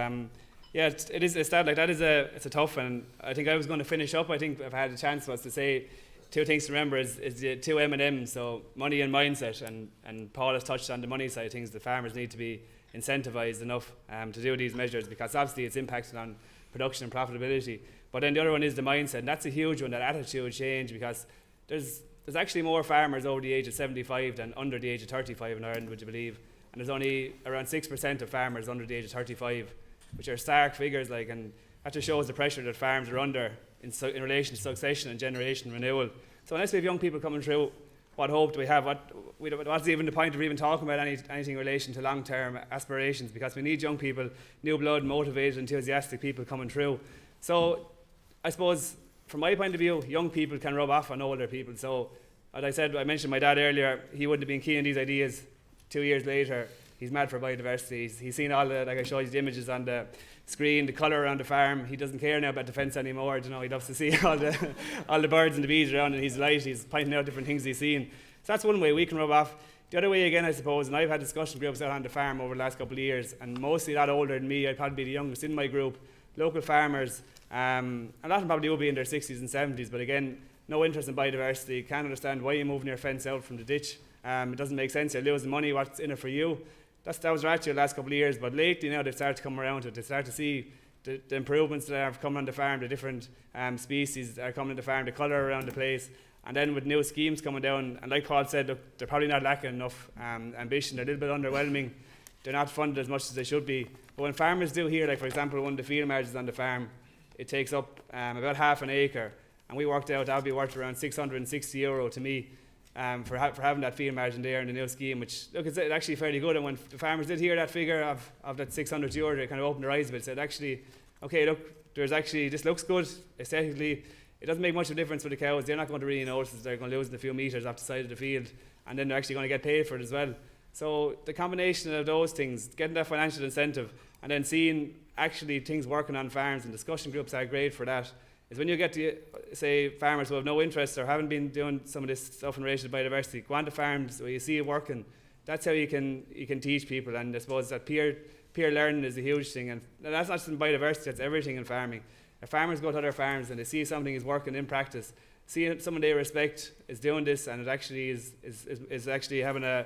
it's a tough one. I think I was going to finish up. I think I've had a chance was to say two things to remember is the two M&Ms, so money and mindset. And Paul has touched on the money side of things. The farmers need to be incentivised enough to do these measures, because obviously it's impacting on production and profitability. But then the other one is the mindset, and that's a huge one, that attitude change, because there's actually more farmers over the age of 75 than under the age of 35 in Ireland, would you believe? And there's only around 6% of farmers under the age of 35, which are stark figures, and that just shows the pressure that farms are under in relation to succession and generation renewal. So unless we have young people coming through, what hope do we have? What's even the point of even talking about anything in relation to long-term aspirations? Because we need young people, new blood, motivated, enthusiastic people coming through. So I suppose, from my point of view, young people can rub off on older people. So, as I said, I mentioned my dad earlier, he wouldn't have been keen on these ideas 2 years later. he's mad for biodiversity. He's seen all the, like I showed you the images on the screen, the colour around the farm. He doesn't care now about the fence anymore. You know, he loves to see all the birds and the bees around, and he's delighted. He's pointing out different things he's seen. So that's one way we can rub off. The other way again, I suppose, and I've had discussion groups out on the farm over the last couple of years, and mostly a lot older than me. I'd probably be the youngest in my group, local farmers. A lot of them probably will be in their 60s and 70s, but again, no interest in biodiversity, can't understand why you're moving your fence out from the ditch. It doesn't make sense, you're losing money, what's in it for you? That was right the last couple of years, but lately now they've started to come around to it. They start to see the improvements that are coming on the farm, the different species that are coming on the farm, the colour around the place. And then with new schemes coming down, and like Paul said, look, they're probably not lacking enough ambition, they're a little bit underwhelming, they're not funded as much as they should be. But when farmers do here, like for example, one of the field margins on the farm, it takes up about half an acre, and we worked out that would be worth around €660 to me for having that field margin there in the new scheme, which, look, it's actually fairly good. And when the farmers did hear that figure of that €600, they kind of opened their eyes a bit, said, actually, okay, look, this looks good aesthetically. It doesn't make much of a difference for the cows. They're not going to really notice they're going to lose a few metres off the side of the field, and then they're actually going to get paid for it as well. So the combination of those things, getting that financial incentive, and then seeing actually things working on farms, and discussion groups are great for that, is when you get to, say, farmers who have no interest or haven't been doing some of this stuff in relation to biodiversity, go on to farms where you see it working. That's how you can teach people, and I suppose that peer learning is a huge thing, and that's not just in biodiversity, that's everything in farming. If farmers go to other farms and they see something is working in practice, see someone they respect is doing this, and it actually is actually having a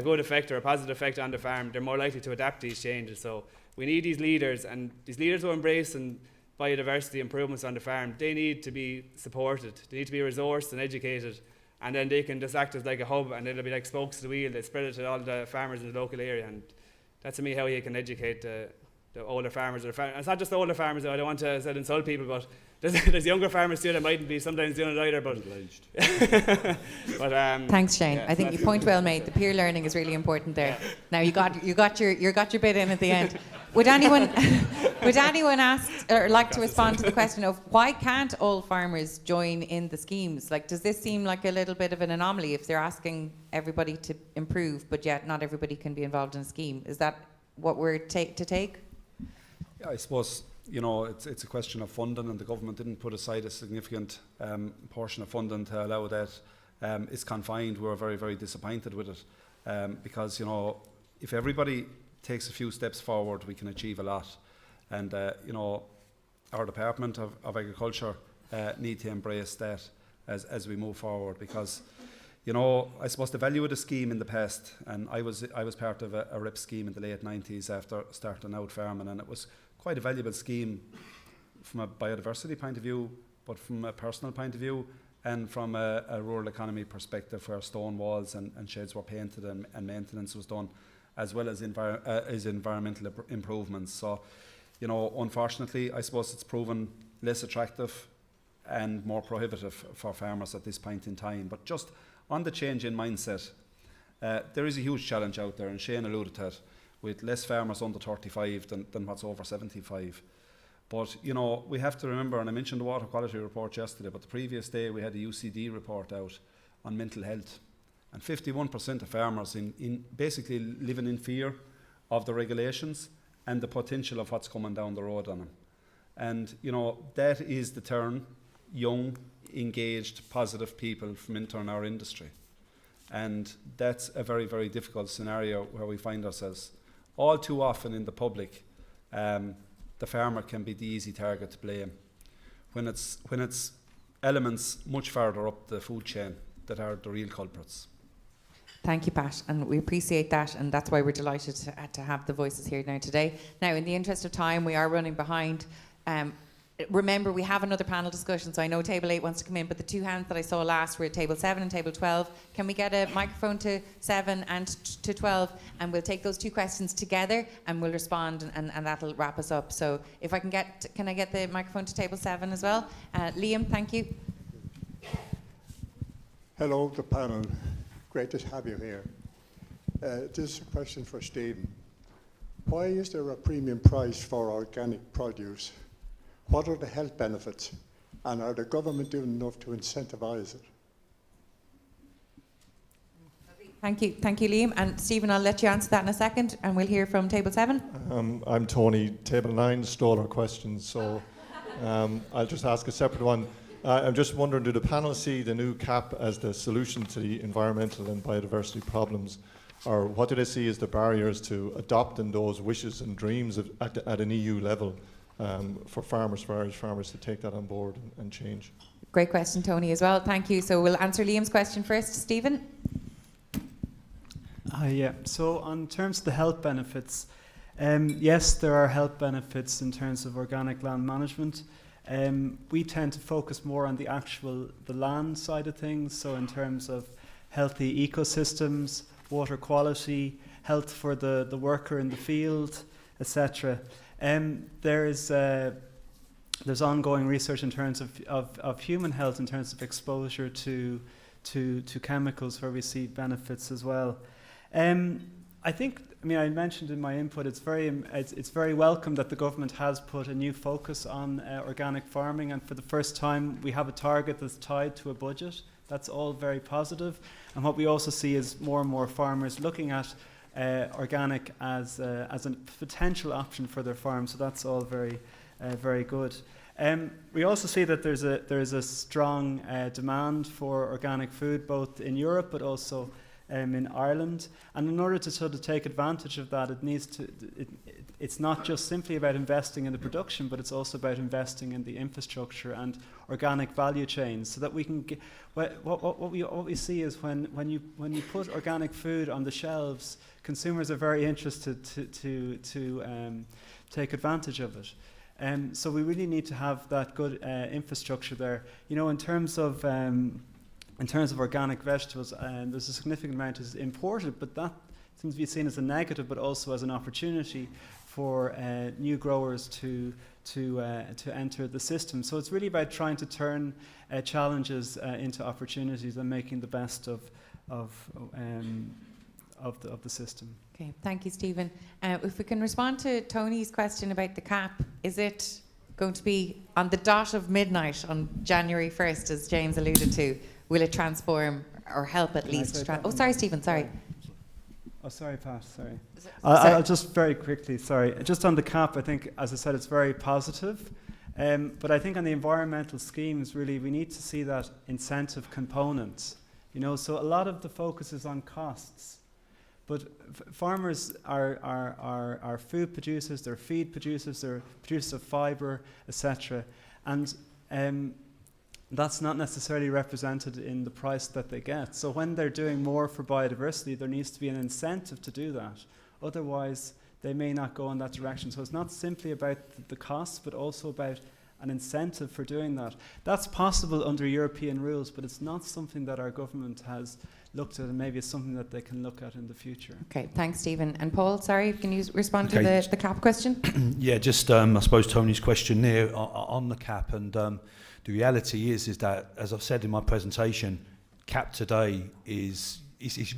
good effect or a positive effect on the farm, they're more likely to adapt to these changes. So we need these leaders, and these leaders who are embracing biodiversity improvements on the farm, they need to be supported, they need to be resourced and educated, and then they can just act as like a hub, and it'll be like spokes to the wheel. They spread it to all the farmers in the local area, and that's to me how you can educate the older farmers. It's not just the older farmers, I don't want to insult people, but there's younger farmers too that mightn't be sometimes doing it either. But, thanks, Shane. Yeah, I think your point well made. The peer learning is really important there. Yeah. Now you got your bit in at the end. Would anyone ask or like to respond to the question of why can't all farmers join in the schemes? Like, does this seem like a little bit of an anomaly if they're asking everybody to improve, but yet not everybody can be involved in a scheme? Is that what we're to take? Yeah, I suppose, you know, it's a question of funding, and the government didn't put aside a significant portion of funding to allow that. It's confined. We're very, very disappointed with it because, you know, if everybody takes a few steps forward, we can achieve a lot. And, you know, our Department of Agriculture need to embrace that as we move forward, because, you know, I suppose the value of the scheme in the past, and I was part of a RIP scheme in the late 90s after starting out farming, and it was quite a valuable scheme from a biodiversity point of view, but from a personal point of view, and from a rural economy perspective, where stone walls and sheds were painted and maintenance was done, as well as environmental improvements. So, you know, unfortunately, I suppose it's proven less attractive and more prohibitive for farmers at this point in time. But just on the change in mindset, there is a huge challenge out there, and Shane alluded to it, with less farmers under 35 than what's over 75. But, you know, we have to remember, and I mentioned the water quality report yesterday, but the previous day we had a UCD report out on mental health. And 51% of farmers in basically living in fear of the regulations and the potential of what's coming down the road on them. And, you know, that is the turn young, engaged, positive people from entering our industry. And that's a very, very difficult scenario where we find ourselves. All too often in the public, the farmer can be the easy target to blame, when it's elements much further up the food chain that are the real culprits. Thank you, Pat, and we appreciate that, and that's why we're delighted to have the voices here now today. Now, in the interest of time, we are running behind. Remember, we have another panel discussion, so I know Table 8 wants to come in, but the two hands that I saw last were at Table 7 and Table 12. Can we get a microphone to 7 and to 12, and we'll take those two questions together, and we'll respond, and that'll wrap us up. So if I can I get the microphone to Table 7 as well? Liam, thank you. Hello, the panel. Great to have you here. This is a question for Stephen. Why is there a premium price for organic produce? What are the health benefits? And are the government doing enough to incentivise it? Thank you, Liam. And Stephen, I'll let you answer that in a second, and we'll hear from Table 7. I'm Tony. Table 9 stole our questions, so I'll just ask a separate one. I'm just wondering, do the panel see the new CAP as the solution to the environmental and biodiversity problems, or what do they see as the barriers to adopting those wishes and dreams at an EU level for Irish farmers to take that on board and change? Great question, Tony, as well. Thank you. So we'll answer Liam's question first. Stephen? Yeah, so on terms of the health benefits, yes, there are health benefits in terms of organic land management. We tend to focus more on the land side of things, so in terms of healthy ecosystems, water quality, health for the worker in the field, etc. There's ongoing research in terms of human health, in terms of exposure to chemicals, where we see benefits as well. I mentioned in my input, it's very welcome that the government has put a new focus on organic farming, and for the first time we have a target that's tied to a budget. That's all very positive. And what we also see is more and more farmers looking at organic as a potential option for their farm. So that's all very good. We also see that there's a strong demand for organic food, both in Europe but also in Ireland. And in order to sort of take advantage of that, it's not just simply about investing in the production, but it's also about investing in the infrastructure and organic value chains, so that we can get what we see is when you put organic food on the shelves, consumers are very interested to take advantage of it. So we really need to have that good infrastructure there. You know, in terms of organic vegetables, there's a significant amount is imported, but that seems to be seen as a negative, but also as an opportunity for new growers to enter the system. So it's really about trying to turn challenges into opportunities and making the best of the system. Okay, thank you, Stephen. If we can respond to Tony's question about the CAP, is it going to be on the dot of midnight on January 1st, as James alluded to? Will it transform or help at least? Sorry, Stephen, sorry. Oh, sorry, Pat, sorry. I'll just very quickly, sorry. Just on the CAP, I think, as I said, it's very positive. But I think on the environmental schemes, really, we need to see that incentive component. You know, so a lot of the focus is on costs. But farmers are food producers, they're feed producers, they're producers of fibre, etc. And that's not necessarily represented in the price that they get. So when they're doing more for biodiversity, there needs to be an incentive to do that. Otherwise, they may not go in that direction. So it's not simply about the costs, but also about an incentive for doing that. That's possible under European rules, but it's not something that our government has looked at, and maybe it's something that they can look at in the future. Okay, thanks, Stephen. And Paul, sorry, can you respond to the CAP question? Yeah, just I suppose Tony's question there on the CAP, and the reality is that, as I've said in my presentation, CAP today is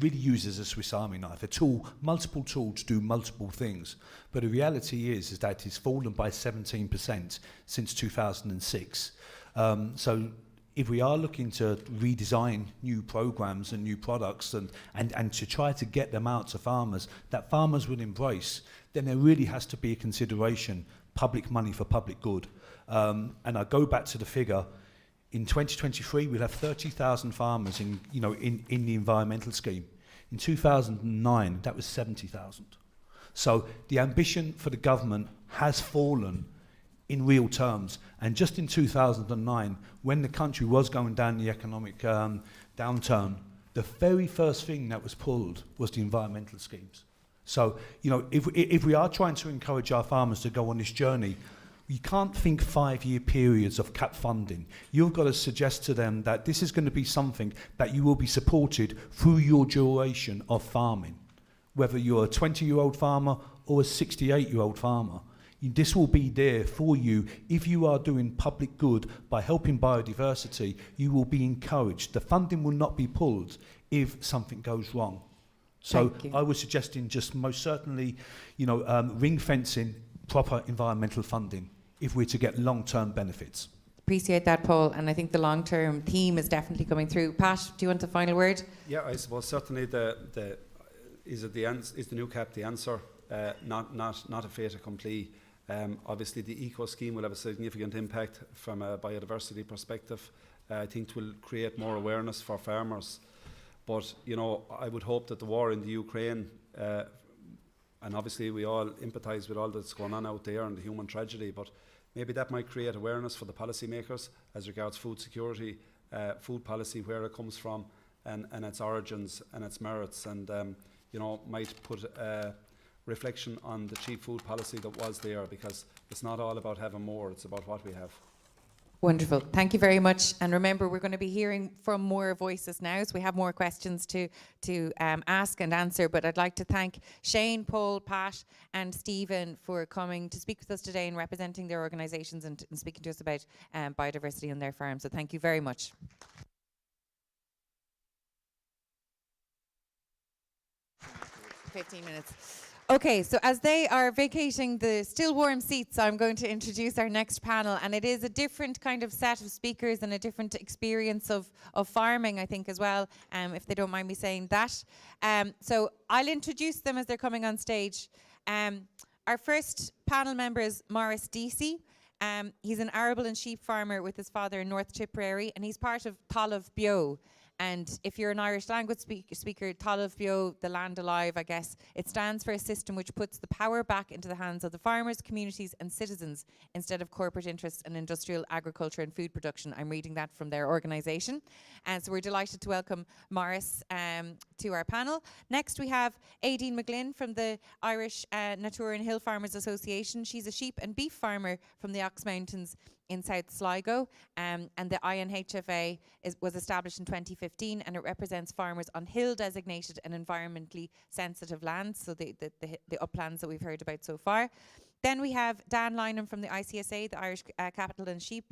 really used as a Swiss Army knife, a tool, multiple tools to do multiple things. But the reality is that it's fallen by 17% since 2006. So if we are looking to redesign new programs and new products and to try to get them out to farmers that farmers would embrace, then there really has to be a consideration, public money for public good. And I go back to the figure, in 2023 we'll have 30,000 farmers in the environmental scheme. In 2009 that was 70,000. So the ambition for the government has fallen in real terms. And just in 2009, when the country was going down the economic downturn, the very first thing that was pulled was the environmental schemes. So, you know, if we are trying to encourage our farmers to go on this journey, you can't think 5-year periods of CAP funding. You've got to suggest to them that this is going to be something that you will be supported through your duration of farming. Whether you're a 20-year-old farmer or a 68-year-old farmer, this will be there for you. If you are doing public good by helping biodiversity, you will be encouraged. The funding will not be pulled if something goes wrong. So I was suggesting just most certainly, ring fencing proper environmental funding if we're to get long-term benefits. Appreciate that, Paul, and I think the long-term theme is definitely coming through. Pat, do you want a final word? Yeah, I suppose certainly is the new CAP the answer? Not a fait accompli. Obviously, the eco scheme will have a significant impact from a biodiversity perspective. I think it will create more awareness for farmers. But I would hope that the war in the Ukraine, and obviously we all empathise with all that's going on out there and the human tragedy, but maybe that might create awareness for the policymakers as regards food security, food policy, where it comes from, and its origins and its merits, and might put a reflection on the cheap food policy that was there, because it's not all about having more, it's about what we have. Wonderful. Thank you very much. And remember, we're going to be hearing from more voices now, so we have more questions to ask and answer. But I'd like to thank Shane, Paul, Pat and Stephen for coming to speak with us today and representing their organisations and speaking to us about biodiversity on their farm. So thank you very much. $15 minutes. Okay, so as they are vacating the still warm seats, I'm going to introduce our next panel, and it is a different kind of set of speakers and a different experience of farming, I think, as well, if they don't mind me saying that. So I'll introduce them as they're coming on stage. Our first panel member is Maurice Deasy. He's an arable and sheep farmer with his father in North Tipperary, and he's part of Talamh Beo. And if you're an Irish language speaker, Talamh Beo, the land alive, I guess, it stands for a system which puts the power back into the hands of the farmers, communities and citizens instead of corporate interests in industrial agriculture and food production. I'm reading that from their organisation. And so we're delighted to welcome Maurice to our panel. Next we have Aideen McGlynn from the Irish Natura and Hill Farmers Association. She's a sheep and beef farmer from the Ox Mountains in South Sligo, and the INHFA was established in 2015, and it represents farmers on hill designated and environmentally sensitive lands, so the uplands that we've heard about so far. Then we have Dan Lynham from the ICSA, the Irish Cattle and Sheep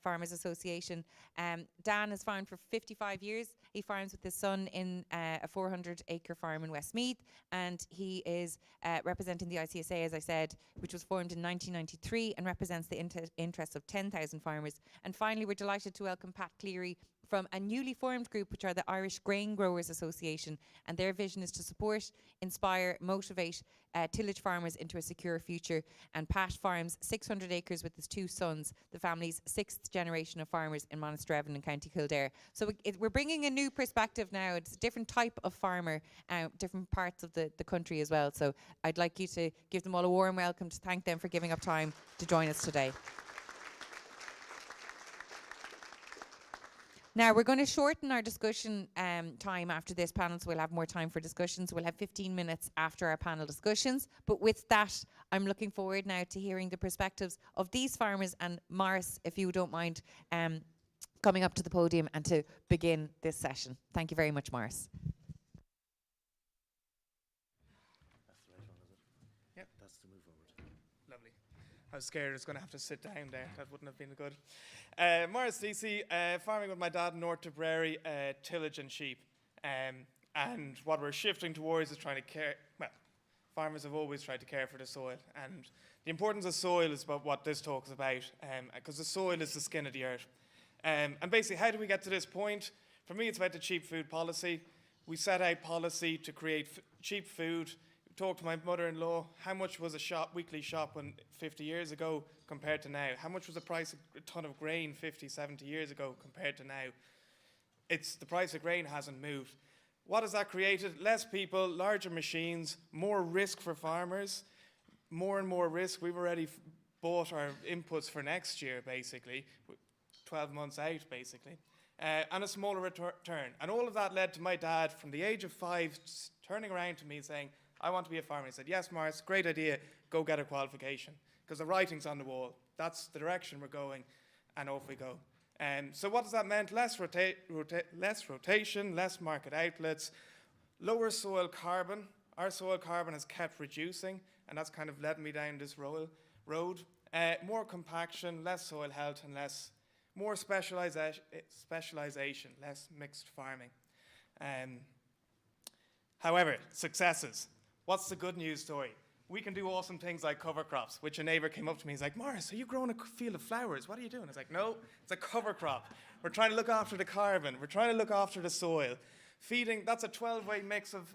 Farmers Association. Dan has farmed for 55 years. He farms with his son in a 400-acre farm in Westmeath, and he is representing the ICSA, as I said, which was formed in 1993 and represents the interests of 10,000 farmers. And finally, we're delighted to welcome Pat Cleary from a newly formed group, which are the Irish Grain Growers Association, and their vision is to support, inspire, motivate tillage farmers into a secure future. And Pat farms 600 acres with his two sons, the family's 6th generation of farmers in Monasterevin in County Kildare. So we're bringing a new perspective now. It's a different type of farmer, different parts of the country as well. So I'd like you to give them all a warm welcome, to thank them for giving up time to join us today. Now, we're going to shorten our discussion time after this panel, so we'll have more time for discussions. We'll have 15 minutes after our panel discussions. But with that, I'm looking forward now to hearing the perspectives of these farmers. And Maurice, if you don't mind coming up to the podium and to begin this session. Thank you very much, Maurice. Yep, that's the move forward. Lovely. I was scared I was going to have to sit down there. That wouldn't have been good. Maurice Deasy, farming with my dad in North Tipperary, tillage and sheep. And what we're shifting towards is trying to care, well, farmers have always tried to care for the soil. And the importance of soil is about what this talk is about, because the soil is the skin of the earth. And basically, how do we get to this point? For me, it's about the cheap food policy. We set out policy to create cheap food. Talked to my mother-in-law, how much was a weekly shop 50 years ago compared to now? How much was the price of a ton of grain 50, 70 years ago compared to now? The price of grain hasn't moved. What has that created? Less people, larger machines, more risk for farmers, more and more risk. We've already bought our inputs for next year, basically, 12 months out, basically, and a smaller return. And all of that led to my dad, from the age of 5, turning around to me and saying, I want to be a farmer. He said, yes, Maurice, great idea. Go get a qualification. Because the writing's on the wall. That's the direction we're going. And off we go. So what does that mean? Less rotation, less market outlets, lower soil carbon. Our soil carbon has kept reducing. And that's kind of led me down this road. More compaction, less soil health, and more specialisation, less mixed farming. However, successes. What's the good news story? we can do awesome things like cover crops, which a neighbour came up to me. He's like, Morris, are you growing a field of flowers? What are you doing? I was like, no, it's a cover crop. We're trying to look after the carbon. We're trying to look after the soil. Feeding, that's a 12-way mix of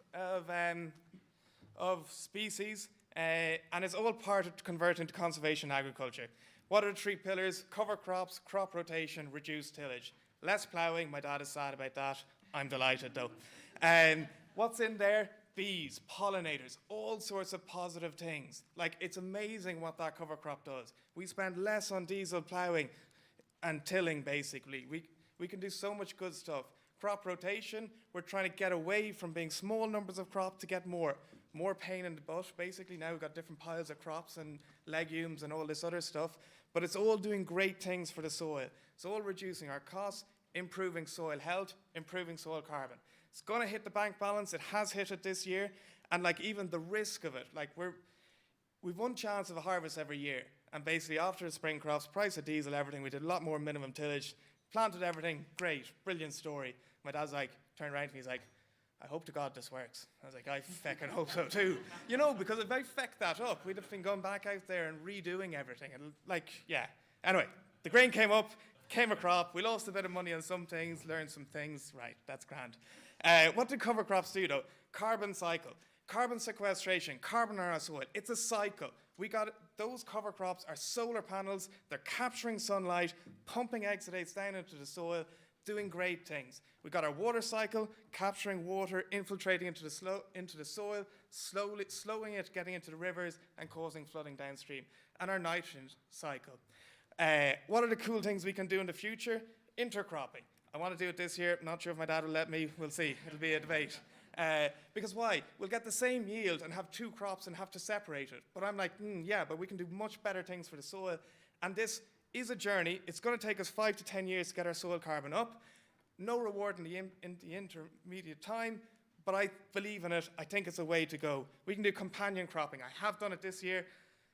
species, and it's all part of converting to conservation agriculture. What are the 3 pillars? Cover crops, crop rotation, reduced tillage. Less ploughing, my dad is sad about that. I'm delighted though. What's in there? Bees, pollinators, all sorts of positive things. Like, it's amazing what that cover crop does. We spend less on diesel ploughing and tilling, basically. We can do so much good stuff. Crop rotation, we're trying to get away from being small numbers of crop to get more pain in the butt. Basically, now we've got different piles of crops and legumes and all this other stuff, but it's all doing great things for the soil. It's all reducing our costs, improving soil health, improving soil carbon. It's going to hit the bank balance. It has hit it this year, and like even the risk of it, like we've one chance of a harvest every year, and basically after the spring crops, price of diesel, everything, we did a lot more minimum tillage, planted everything, great, brilliant story. My dad's like, turned around to me, he's like, I hope to God this works. I was like, I feckin' hope so too. You know, because if I feck that up, we'd have been going back out there and redoing everything. And like, yeah. Anyway, the grain came up, came a crop. We lost a bit of money on some things, learned some things. Right, that's grand. What do cover crops do though? Carbon cycle, carbon sequestration, carbon in our soil. It's a cycle. Those cover crops are solar panels. They're capturing sunlight, pumping exudates down into the soil, doing great things. We got our water cycle, capturing water, infiltrating into the soil, slowing it, getting into the rivers, and causing flooding downstream. And our nitrogen cycle. What are the cool things we can do in the future? Intercropping. I want to do it this year. Not sure if my dad will let me. We'll see. It'll be a debate. Because why? We'll get the same yield and have 2 crops and have to separate it. But I'm like, yeah, but we can do much better things for the soil. And this is a journey. It's going to take us 5 to 10 years to get our soil carbon up. No reward in the intermediate time, but I believe in it. I think it's a way to go. We can do companion cropping. I have done it this year.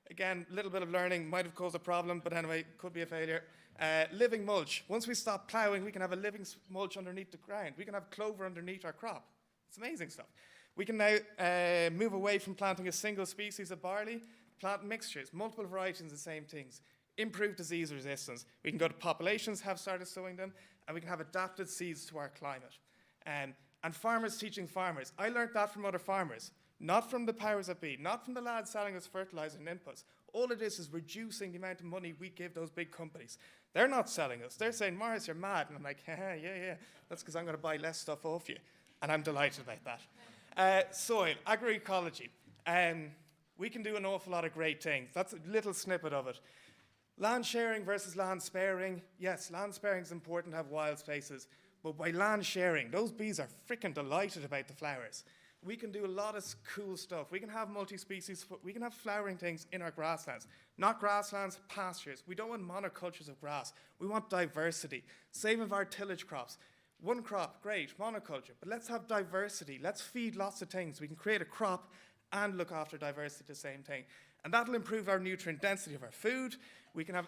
Again, a little bit of learning might have caused a problem, but anyway, could be a failure. Living mulch. Once we stop ploughing, we can have a living mulch underneath the ground. We can have clover underneath our crop. It's amazing stuff. We can now move away from planting a single species of barley, plant mixtures, multiple varieties of the same things. Improve disease resistance. We can go to populations, have started sowing them, and we can have adapted seeds to our climate. And farmers teaching farmers. I learned that from other farmers, not from the powers that be, not from the lads selling us fertilizer and inputs. All of this is reducing the amount of money we give those big companies. They're not selling us. They're saying, Morris, you're mad. And I'm like, yeah. That's because I'm going to buy less stuff off you. And I'm delighted about that. Soil, agroecology. We can do an awful lot of great things. That's a little snippet of it. Land sharing versus land sparing. Yes, land sparing is important to have wild spaces, but by land sharing, those bees are freaking delighted about the flowers. We can do a lot of cool stuff. We can have multi-species, we can have flowering things in our grasslands. Not grasslands, pastures. We don't want monocultures of grass. We want diversity. Same with our tillage crops. One crop, great, monoculture, but let's have diversity. Let's feed lots of things. We can create a crop and look after diversity, the same thing. And that'll improve our nutrient density of our food. We can have,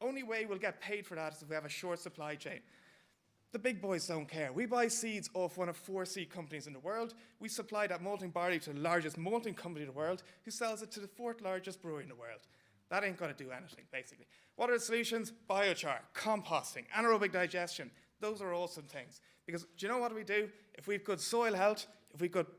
only way we'll get paid for that is if we have a short supply chain. The big boys don't care. We buy seeds off one of 4 seed companies in the world. We supply that malting barley to the largest malting company in the world, who sells it to the 4th largest brewery in the world. That ain't going to do anything, basically. What are the solutions? Biochar, composting, anaerobic digestion. Those are awesome things. Because do you know what we do? If we've good soil health,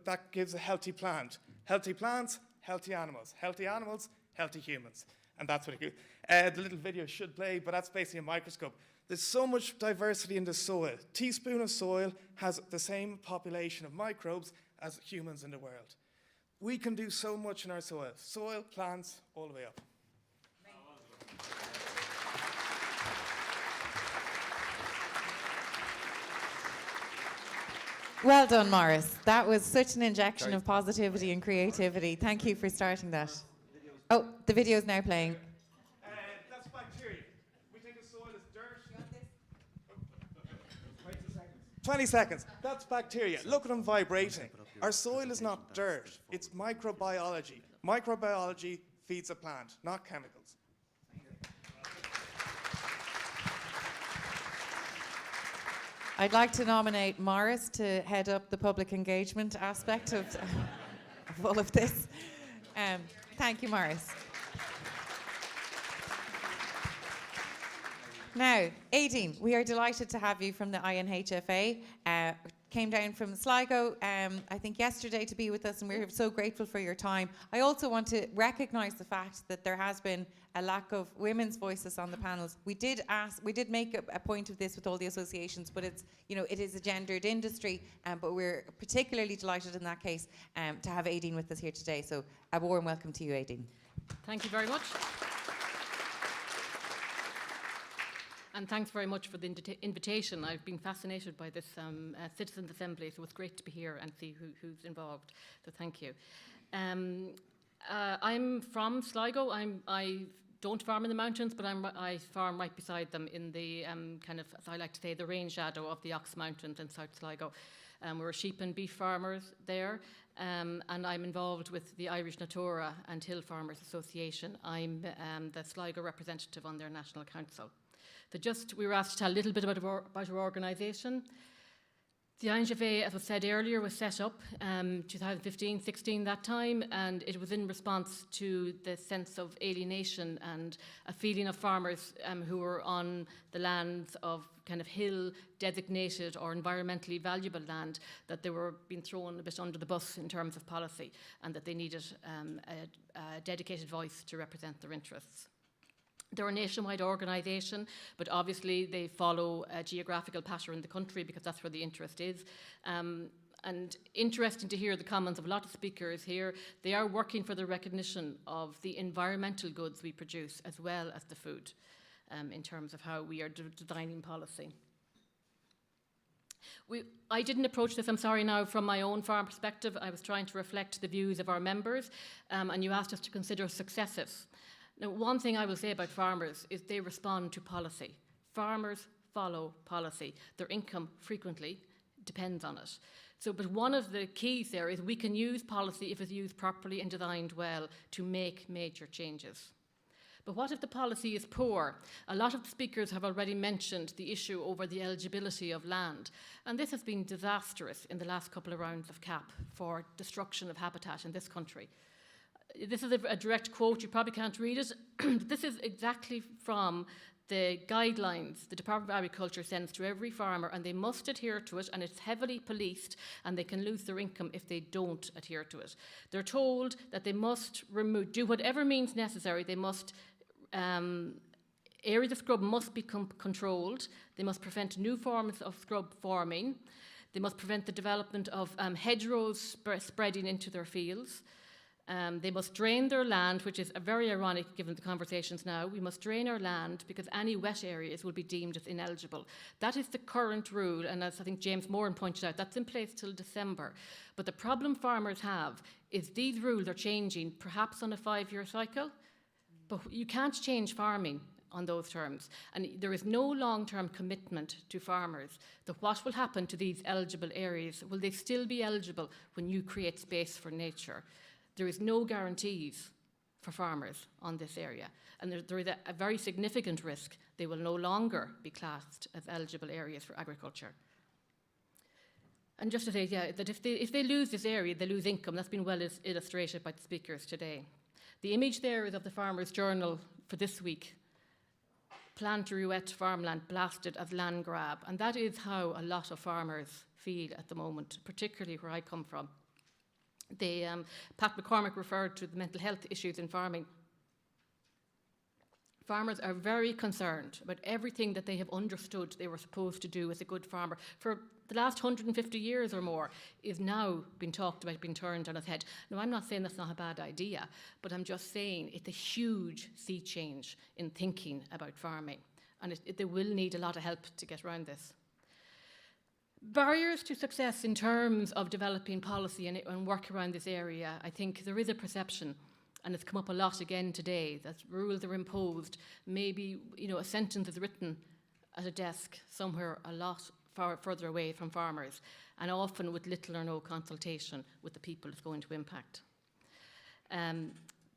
that gives a healthy plant. Healthy plants, healthy animals. Healthy animals, healthy humans. And that's what it is. The little video should play, but that's basically a microscope. There's so much diversity in the soil. A teaspoon of soil has the same population of microbes as humans in the world. We can do so much in our soil. Soil, plants, all the way up. Well done, Morris. That was such an injection of positivity and creativity. Thank you for starting that. Oh, the video is now playing. That's bacteria. We think of soil as dirt. 20 seconds. That's bacteria. Look at them vibrating. Our soil is not dirt. It's microbiology. Microbiology feeds a plant, not chemicals. I'd like to nominate Morris to head up the public engagement aspect of all of this. Thank you, Morris. Now, Aideen, we are delighted to have you from the INHFA. Came down from Sligo, I think yesterday, to be with us, and we're so grateful for your time. I also want to recognise the fact that there has been a lack of women's voices on the panels. We did make a point of this with all the associations, but it's, you know, it is a gendered industry, but we're particularly delighted in that case to have Aideen with us here today. So a warm welcome to you, Aideen. Thank you very much. And thanks very much for the invitation. I've been fascinated by this Citizens' Assembly, so it's great to be here and see who's involved. So thank you. I'm from Sligo. I don't farm in the mountains, but I farm right beside them in the kind of, as I like to say, the rain shadow of the Ox Mountains in South Sligo. We're sheep and beef farmers there, and I'm involved with the Irish Natura and Hill Farmers Association. I'm the Sligo representative on their national council. So we were asked to tell a little bit about our organisation. The INHFA, as was said earlier, was set up 2015-16 that time, and it was in response to the sense of alienation and a feeling of farmers who were on the lands of kind of hill designated or environmentally valuable land, that they were being thrown a bit under the bus in terms of policy, and that they needed a dedicated voice to represent their interests. They're a nationwide organisation, but obviously they follow a geographical pattern in the country because that's where the interest is. And interesting to hear the comments of a lot of speakers here. They are working for the recognition of the environmental goods we produce as well as the food in terms of how we are designing policy. I didn't approach this, I'm sorry now, from my own farm perspective. I was trying to reflect the views of our members, and you asked us to consider successes. Now, one thing I will say about farmers is they respond to policy. Farmers follow policy. Their income frequently depends on it. But one of the keys there is we can use policy, if it's used properly and designed well, to make major changes. But what if the policy is poor? A lot of the speakers have already mentioned the issue over the eligibility of land. And this has been disastrous in the last couple of rounds of CAP for destruction of habitat in this country. This is a direct quote, you probably can't read it. This is exactly from the guidelines the Department of Agriculture sends to every farmer, and they must adhere to it, and it's heavily policed, and they can lose their income if they don't adhere to it. They're told that they must do whatever means necessary. They must, areas of scrub must be controlled. They must prevent new forms of scrub forming. They must prevent the development of hedgerows spreading into their fields. They must drain their land, which is very ironic given the conversations now. We must drain our land because any wet areas will be deemed as ineligible. That is the current rule, and as I think James Moran pointed out, that's in place till December. But the problem farmers have is these rules are changing, perhaps on a 5-year cycle, but you can't change farming on those terms. And there is no long-term commitment to farmers that what will happen to these eligible areas. Will they still be eligible when you create space for nature? There is no guarantees for farmers on this area. And there is a very significant risk they will no longer be classed as eligible areas for agriculture. And just to say, that if they lose this area, they lose income. That's been well illustrated by the speakers today. The image there is of the Farmers' Journal for this week. Plantaruette farmland blasted as land grab. And that is how a lot of farmers feel at the moment, particularly where I come from. Pat McCormick referred to the mental health issues in farming. Farmers are very concerned about everything that they have understood they were supposed to do as a good farmer for the last 150 years or more is now being talked about, being turned on its head. Now, I'm not saying that's not a bad idea, but I'm just saying it's a huge sea change in thinking about farming, and they will need a lot of help to get around this. Barriers to success in terms of developing policy and work around this area, I think there is a perception, and it's come up a lot again today, that rules are imposed. Maybe a sentence is written at a desk somewhere a lot further away from farmers, and often with little or no consultation with the people it's going to impact. And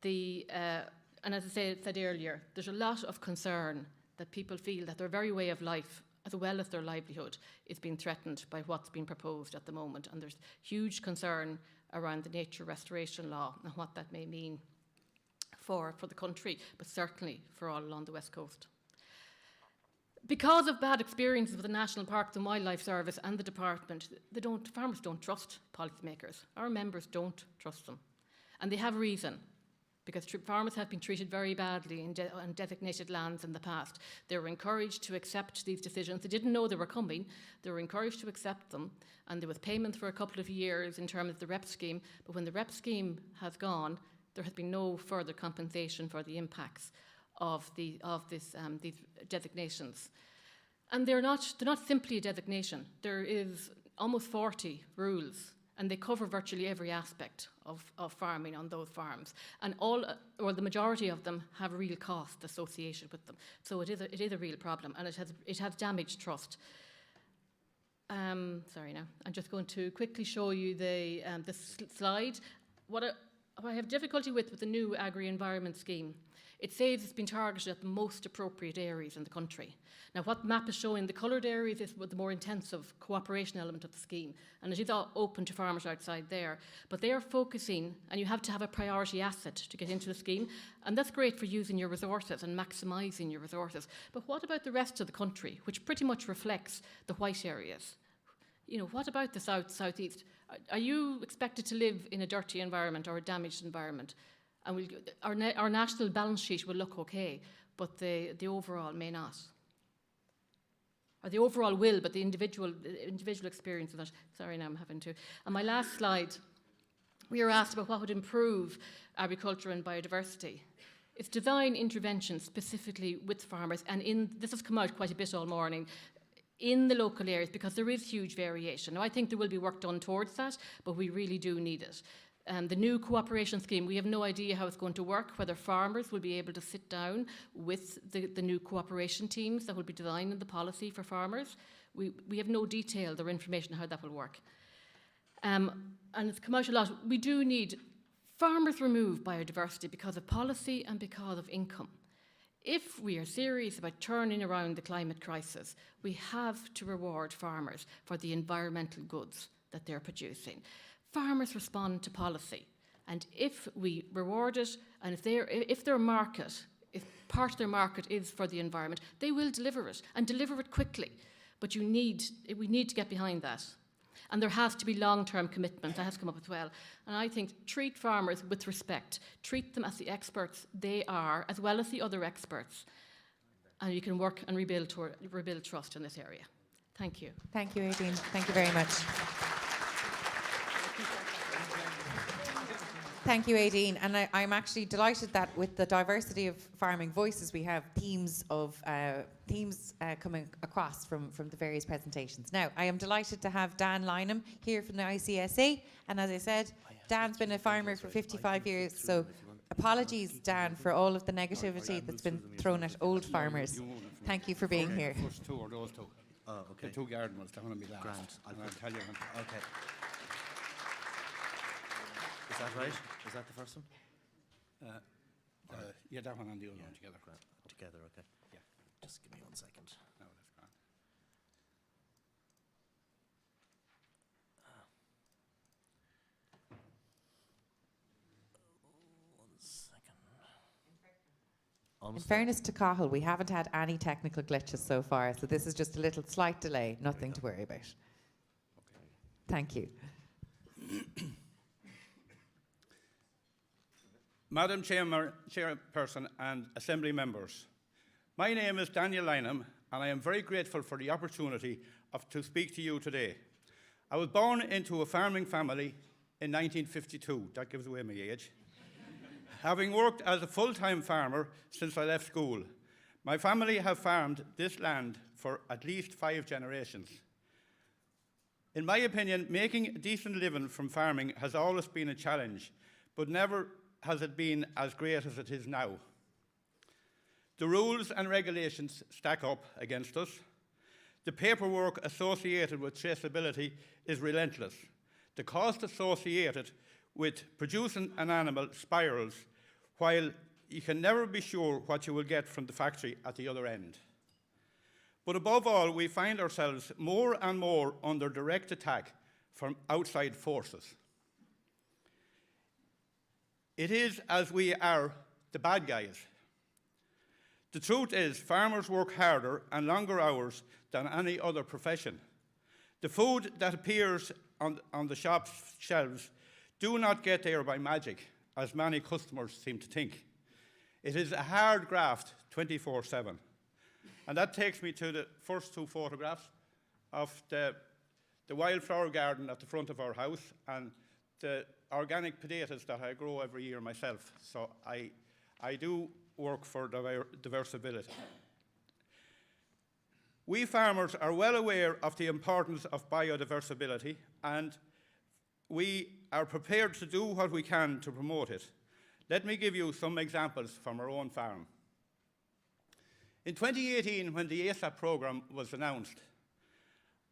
as I said earlier, there's a lot of concern that people feel that their very way of life, as well as their livelihood, is being threatened by what's being proposed at the moment. And there's huge concern around the nature restoration law and what that may mean for the country, but certainly for all along the West Coast. Because of bad experiences with the National Parks and Wildlife Service and the department, farmers don't trust policymakers. Our members don't trust them. And they have reason, because farmers have been treated very badly on designated lands in the past. They were encouraged to accept these decisions. They didn't know they were coming. They were encouraged to accept them. And there was payment for a couple of years in terms of the REP scheme. But when the REP scheme has gone, there has been no further compensation for the impacts of these designations. And they're not simply a designation. There is almost 40 rules, and they cover virtually every aspect of farming on those farms. And the majority of them have real cost associated with them. So it is a real problem, and it has damaged trust. Sorry now, I'm just going to quickly show you the slide. What I have difficulty with the new agri-environment scheme, it says it's been targeted at the most appropriate areas in the country. Now, what the map is showing, the coloured areas is the more intensive cooperation element of the scheme, and it is all open to farmers outside there. But they are focusing, and you have to have a priority asset to get into the scheme, and that's great for using your resources and maximising your resources. But what about the rest of the country, which pretty much reflects the white areas? You know, what about the southeast? Are you expected to live in a dirty environment or a damaged environment? And our national balance sheet will look okay, but the overall may not. Or the overall will, but the individual experience is not. Sorry, now I'm having to. And my last slide, we were asked about what would improve agriculture and biodiversity. It's design intervention specifically with farmers, and this has come out quite a bit all morning, in the local areas, because there is huge variation. Now, I think there will be work done towards that, but we really do need it. The new cooperation scheme, we have no idea how it's going to work, whether farmers will be able to sit down with the new cooperation teams that will be designing the policy for farmers. We have no detail or information how that will work. And it's come out a lot. We do need farmers remove biodiversity because of policy and because of income. If we are serious about turning around the climate crisis, we have to reward farmers for the environmental goods that they're producing. Farmers respond to policy, and if we reward it, and if part of their market is for the environment, they will deliver it, and deliver it quickly. But we need to get behind that. And there has to be long-term commitment. That has come up as well. And I think treat farmers with respect. Treat them as the experts they are, as well as the other experts. And you can work and rebuild trust in this area. Thank you. Thank you, Aideen. Thank you very much. Thank you, Aideen. And I'm actually delighted that with the diversity of farming voices, we have themes coming across from the various presentations. Now, I am delighted to have Dan Lynham here from the ICSA. And as I said, Dan's been a farmer for 55 years. So apologies, Dan, for all of the negativity that's been thrown at old farmers. Thank you for being here. First two or those two. Oh, okay. The two garden ones, they're going to be last. Grant. I'll tell you. Okay. Is that right? Is that the first one? Yeah, that one and the other one together. Grant. Together, okay. Yeah. Just give me 1 second. No, that's grand. One second. In fairness to Cahill, we haven't had any technical glitches so far, so this is just a little slight delay, nothing to worry about. Okay. Thank you. Madam Chairperson and Assembly members, my name is Daniel Lynham, and I am very grateful for the opportunity to speak to you today. I was born into a farming family in 1952. That gives away my age. Having worked as a full-time farmer since I left school, my family have farmed this land for at least 5 generations. In my opinion, making a decent living from farming has always been a challenge, but never has it been as great as it is now. The rules and regulations stack up against us. The paperwork associated with traceability is relentless. The cost associated with producing an animal spirals, while you can never be sure what you will get from the factory at the other end. But above all, we find ourselves more and more under direct attack from outside forces. It is as we are the bad guys. The truth is, farmers work harder and longer hours than any other profession. The food that appears on the shop's shelves do not get there by magic, as many customers seem to think. It is a hard graft 24/7. And that takes me to the first two photographs of the wildflower garden at the front of our house and the organic potatoes that I grow every year myself. So I do work for diversibility. We farmers are well aware of the importance of biodiversity, and we are prepared to do what we can to promote it. Let me give you some examples from our own farm. In 2018, when the ASAP programme was announced,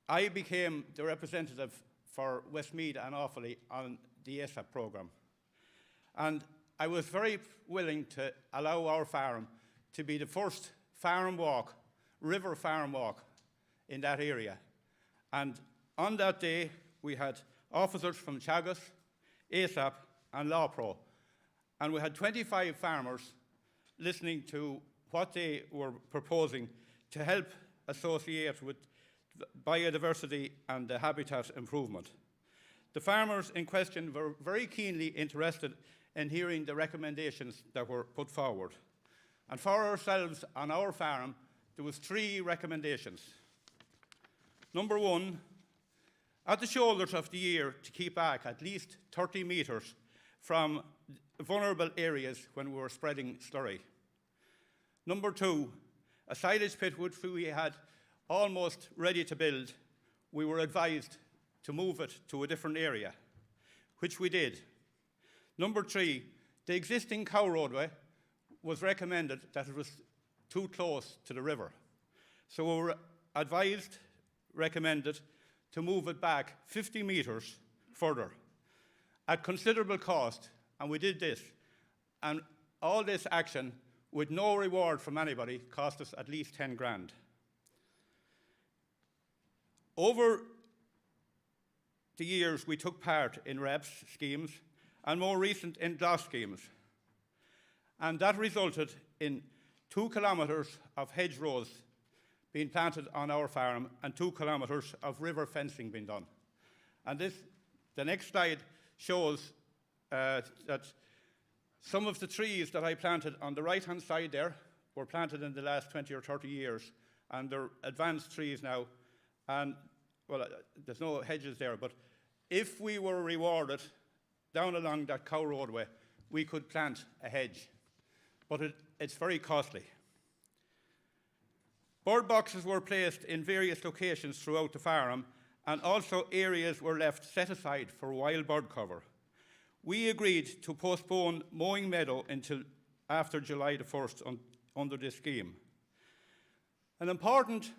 I became the representative for Westmeath and Offaly on the ASAP programme. And I was very willing to allow our farm to be the first farm walk, river farm walk in that area. And on that day, we had officers from Teagasc, ASAP and Lawpro. And we had 25 farmers listening to what they were proposing to help associate with biodiversity and the habitat improvement. The farmers in question were very keenly interested in hearing the recommendations that were put forward. And for ourselves on our farm, there was 3 recommendations. Number 1, at the shoulders of the year to keep back at least 30 metres from vulnerable areas when we were spreading slurry. Number 2, a silage pit which we had almost ready to build, we were advised to move it to a different area, which we did. Number 3, the existing cow roadway was recommended that it was too close to the river. So we were advised, recommended, to move it back 50 metres further at considerable cost, and we did this. And all this action with no reward from anybody cost us at least 10 grand. Over the years, we took part in REPS schemes and more recent in GLOS schemes. And that resulted in 2 kilometres of hedgerows being planted on our farm and 2 kilometres of river fencing being done. And the next slide shows that some of the trees that I planted on the right-hand side there were planted in the last 20 or 30 years, and they're advanced trees now. And, well, there's no hedges there, but if we were rewarded down along that cow roadway, we could plant a hedge. But it's very costly. Bird boxes were placed in various locations throughout the farm, and also areas were left set aside for wild bird cover. We agreed to postpone mowing meadow until after July the 1st under this scheme. An important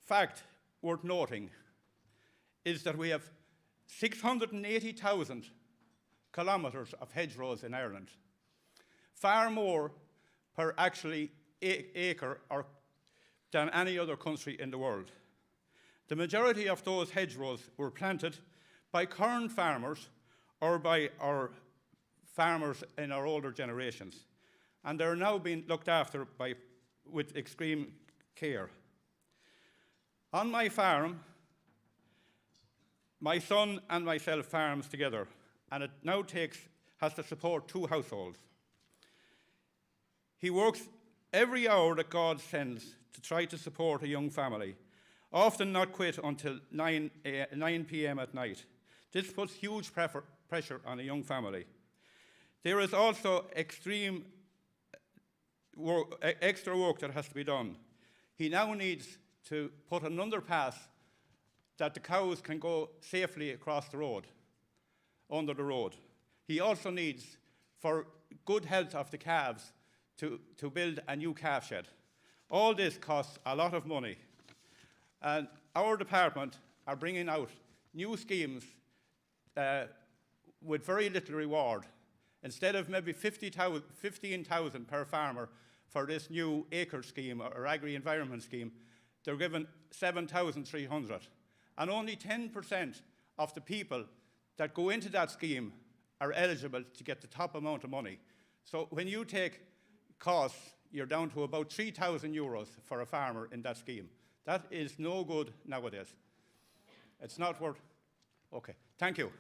fact worth noting is that we have 680,000 kilometres of hedgerows in Ireland, far more per actually acre than any other country in the world. The majority of those hedgerows were planted by current farmers or by our farmers in our older generations, and they're now being looked after with extreme care. On my farm, my son and myself farms together, and it now has to support 2 households. He works every hour that God sends to try to support a young family, often not quit until 9 p.m. at night. This puts huge pressure on a young family. There is also extra work that has to be done. He now needs to put an underpass that the cows can go safely across the road, under the road. He also needs, for good health of the calves, to build a new calf shed. All this costs a lot of money. And our department are bringing out new schemes with very little reward. Instead of maybe 15,000 per farmer for this new acre scheme or agri-environment scheme, they're given 7,300. And only 10% of the people that go into that scheme are eligible to get the top amount of money. So when you take costs, you're down to about €3,000 for a farmer in that scheme. That is no good nowadays. It's not worth. Okay, thank you.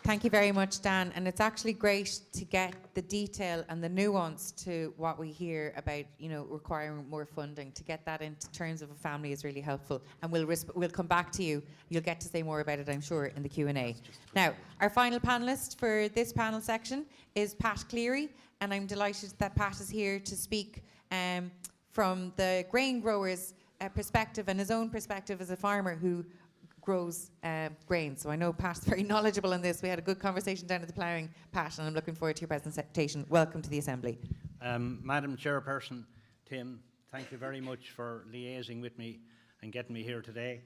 Thank you very much, Dan. And it's actually great to get the detail and the nuance to what we hear about, requiring more funding. To get that into terms of a family is really helpful. And we'll come back to you. You'll get to say more about it, I'm sure, in the Q&A. Now, our final panellist for this panel section is Pat Cleary. And I'm delighted that Pat is here to speak from the grain growers' perspective and his own perspective as a farmer who grows grain. So I know Pat's very knowledgeable in this. We had a good conversation down at the ploughing, Pat, and I'm looking forward to your presentation. Welcome to the Assembly. Madam Chairperson, Tim, thank you very much for liaising with me and getting me here today.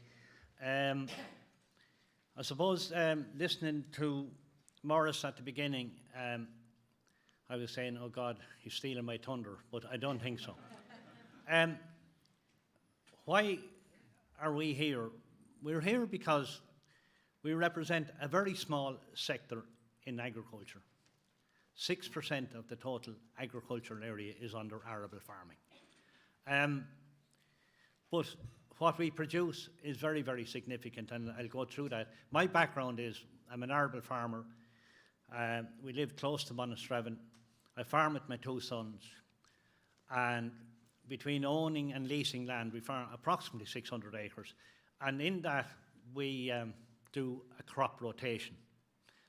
I suppose listening to Maurice at the beginning, I was saying, oh God, he's stealing my thunder, but I don't think so. Why are we here? We're here because we represent a very small sector in agriculture. 6% of the total agricultural area is under arable farming. But what we produce is very, very significant, and I'll go through that. My background is I'm an arable farmer. We live close to Monasterevin. I farm with my two sons, and between owning and leasing land, we farm approximately 600 acres. And in that, we do a crop rotation.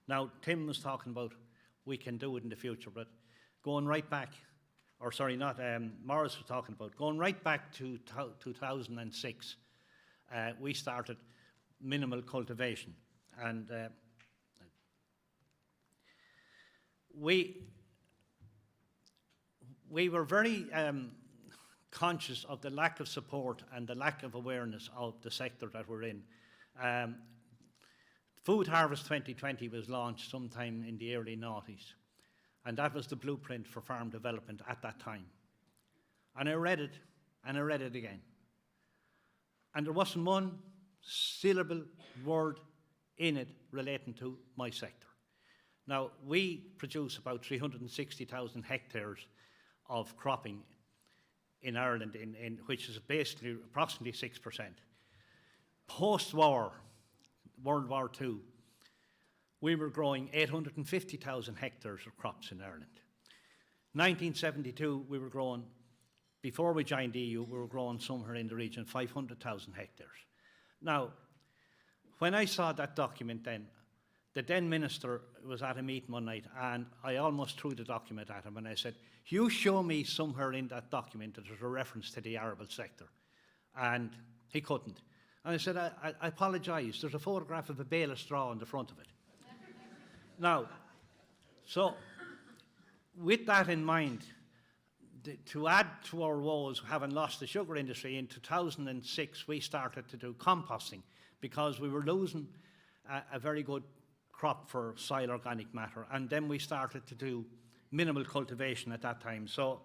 Now, Tim was talking about we can do it in the future, but going right back, or sorry, not Morris was talking about, going right back to 2006, we started minimal cultivation. And we were very conscious of the lack of support and the lack of awareness of the sector that we're in. Food Harvest 2020 was launched sometime in the early noughties, and that was the blueprint for farm development at that time. And I read it, and I read it again. And there wasn't one syllable word in it relating to my sector. Now, we produce about 360,000 hectares of cropping in Ireland, which is basically approximately 6%. Post-war, World War II, we were growing 850,000 hectares of crops in Ireland. 1972, we were growing, before we joined the EU, we were growing somewhere in the region of 500,000 hectares. Now, when I saw that document then, the then minister was at a meeting one night, and I almost threw the document at him, and I said, you show me somewhere in that document that there's a reference to the arable sector. And he couldn't. And I said, I apologise, there's a photograph of a bale of straw on the front of it. Now, so with that in mind, to add to our woes, having lost the sugar industry, in 2006 we started to do composting because we were losing a very good crop for soil organic matter, and then we started to do minimal cultivation at that time. So,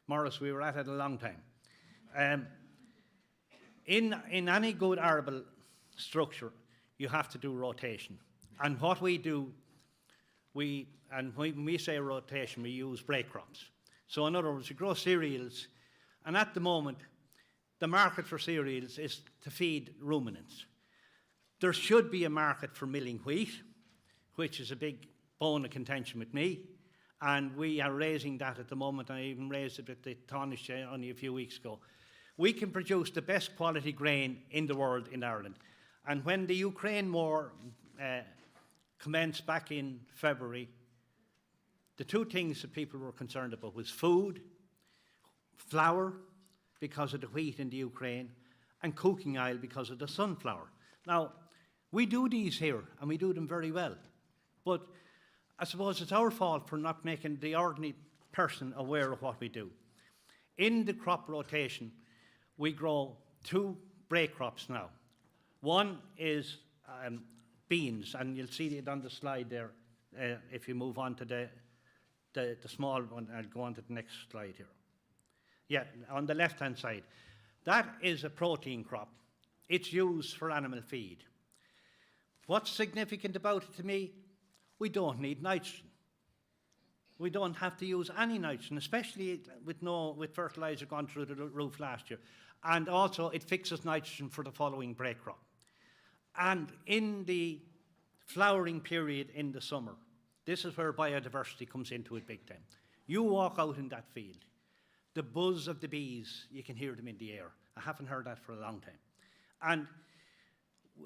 Maurice, we were at it a long time. In any good arable structure, you have to do rotation. And what we do, when we say rotation, we use break crops. So in other words, you grow cereals, and at the moment, the market for cereals is to feed ruminants. There should be a market for milling wheat, which is a big bone of contention with me, and we are raising that at the moment. I even raised it with the Taoiseach only a few weeks ago. We can produce the best quality grain in the world in Ireland. And when the Ukraine war commenced back in February, the two things that people were concerned about was food, flour, because of the wheat in the Ukraine, and cooking oil because of the sunflower. Now, we do these here, and we do them very well. But I suppose it's our fault for not making the ordinary person aware of what we do. In the crop rotation, we grow two break crops now. One is beans, and you'll see it on the slide there. If you move on to the small one, I'll go on to the next slide here. Yeah, on the left-hand side. That is a protein crop. It's used for animal feed. What's significant about it to me? We don't need nitrogen. We don't have to use any nitrogen, especially with fertiliser gone through the roof last year. And also it fixes nitrogen for the following break crop. And in the flowering period in the summer, this is where biodiversity comes into it big time. You walk out in that field, the buzz of the bees, you can hear them in the air. I haven't heard that for a long time. And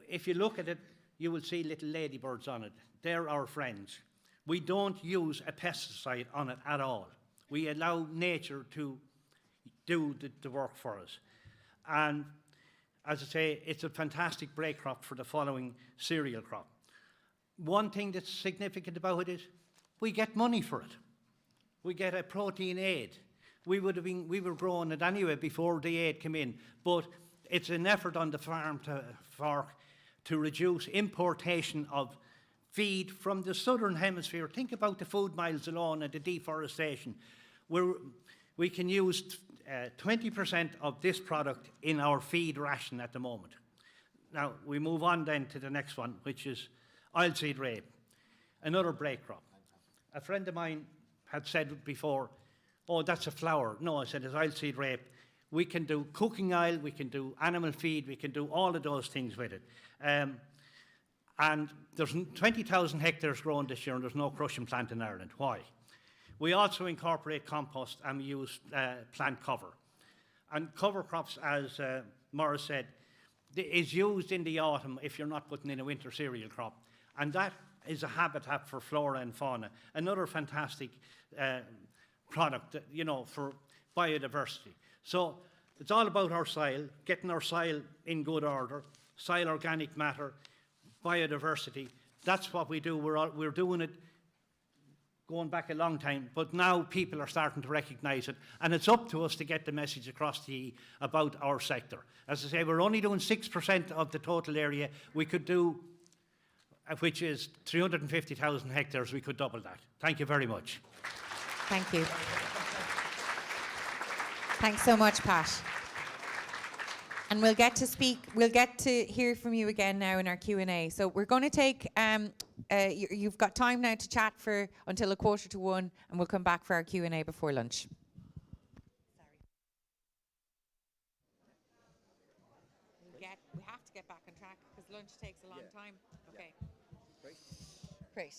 if you look at it, you will see little ladybirds on it. They're our friends. We don't use a pesticide on it at all. We allow nature to do the work for us. And as I say, it's a fantastic break crop for the following cereal crop. One thing that's significant about it is we get money for it. We get a protein aid. We were growing it anyway before the aid came in, but it's an effort on the farm to reduce importation of feed from the southern hemisphere. Think about the food miles alone and the deforestation. We can use 20% of this product in our feed ration at the moment. Now, we move on then to the next one, which is oilseed rape, another break crop. A friend of mine had said before, oh, that's a flour. No, I said, it's oilseed rape. We can do cooking oil, we can do animal feed, we can do all of those things with it. And there's 20,000 hectares grown this year and there's no crushing plant in Ireland. Why? We also incorporate compost and we use plant cover. And cover crops, as Morris said, is used in the autumn if you're not putting in a winter cereal crop. And that is a habitat for flora and fauna. Another fantastic product, you know, for biodiversity. So it's all about our soil, getting our soil in good order, soil organic matter, biodiversity. That's what we do. We're doing it going back a long time, but now people are starting to recognise it, and it's up to us to get the message across about our sector. As I say, we're only doing 6% of the total area. We could do, which is 350,000 hectares, we could double that. Thank you very much. Thank you. Thanks so much, Pat. And we'll get to hear from you again now in our Q&A. So we're going to take, you've got time now to chat until 1:45, and we'll come back for our Q&A before lunch. We have to get back on track because lunch takes a long time. Okay. Great.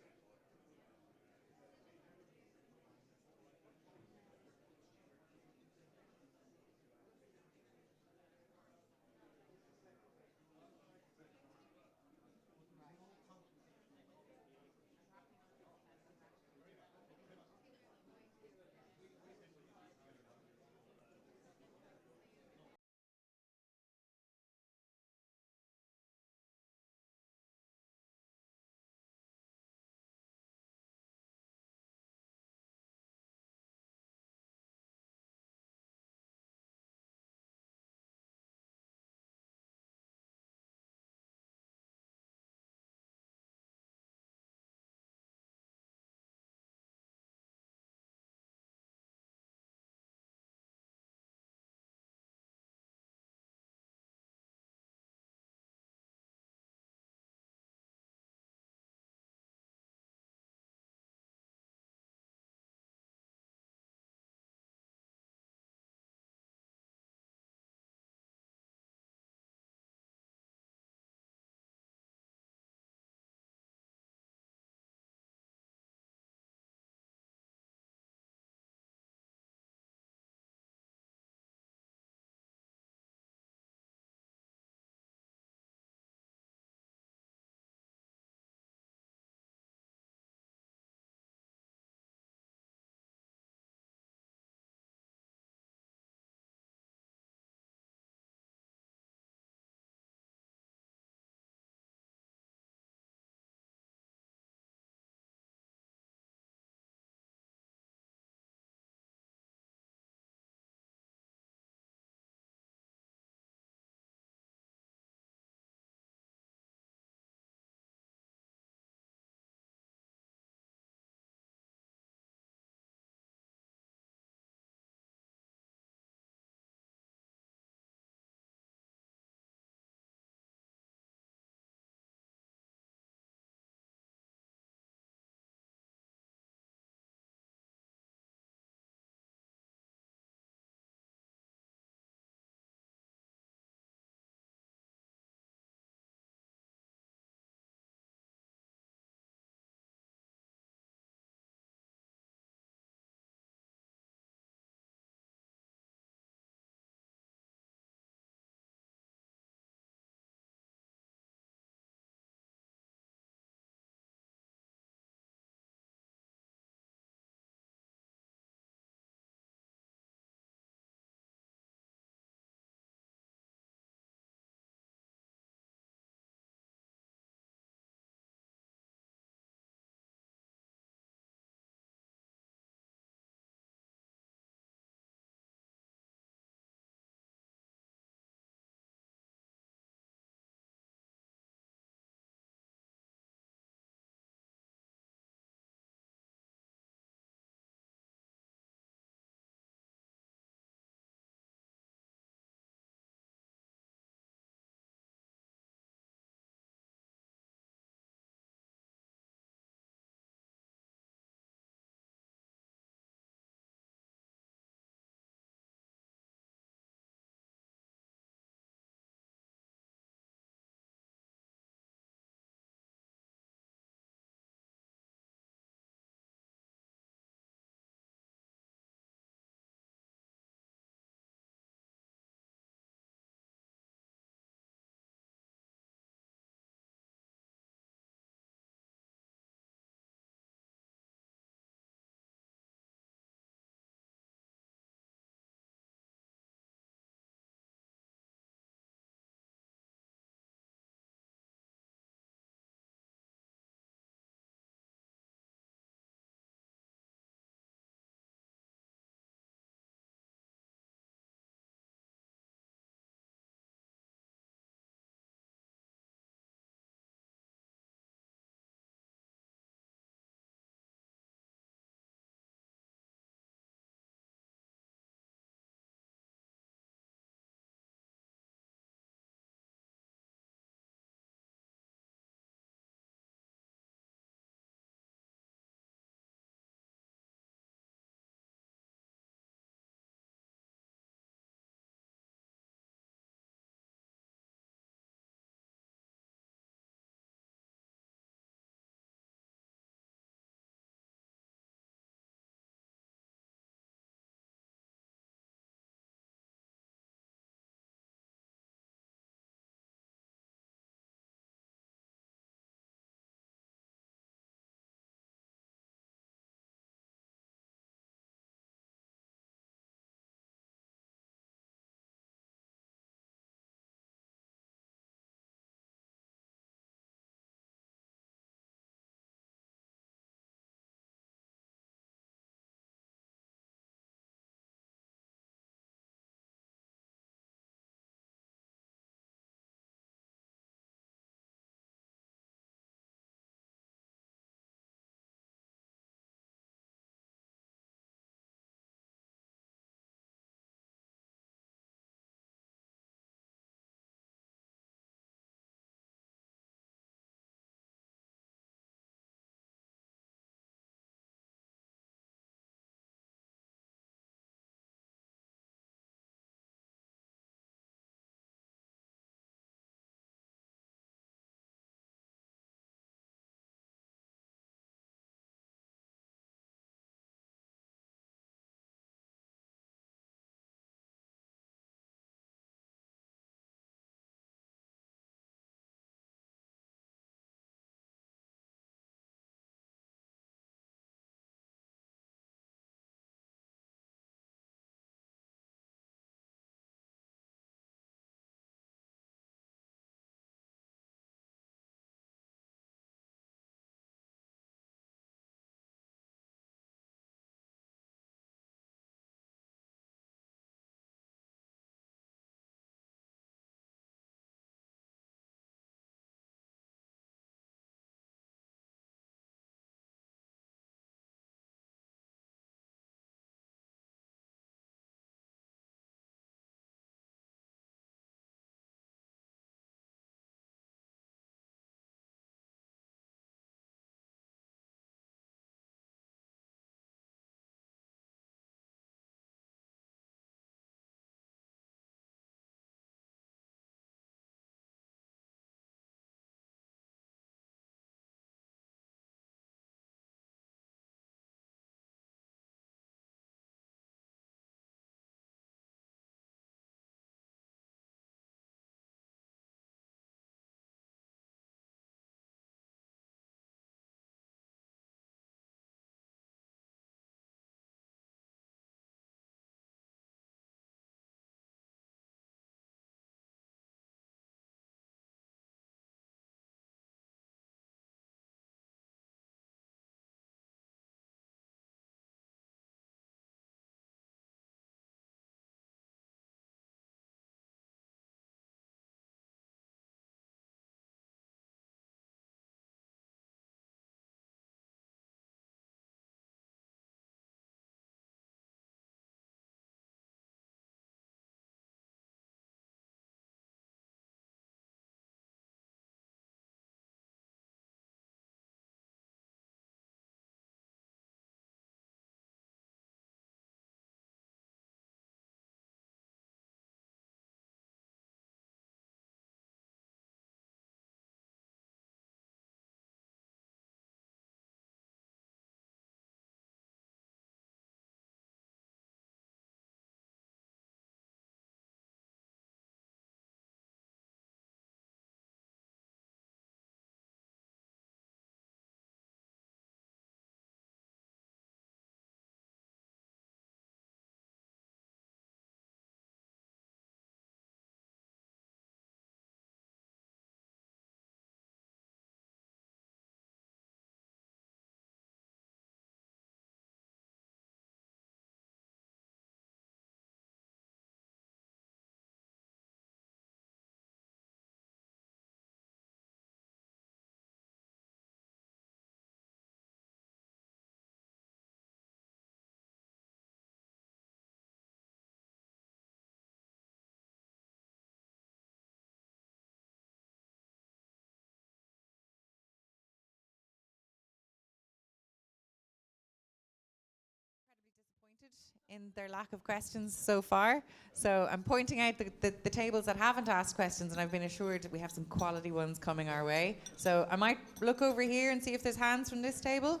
in their lack of questions so far. So I'm pointing out the tables that haven't asked questions, and I've been assured that we have some quality ones coming our way. So I might look over here and see if there's hands from this table.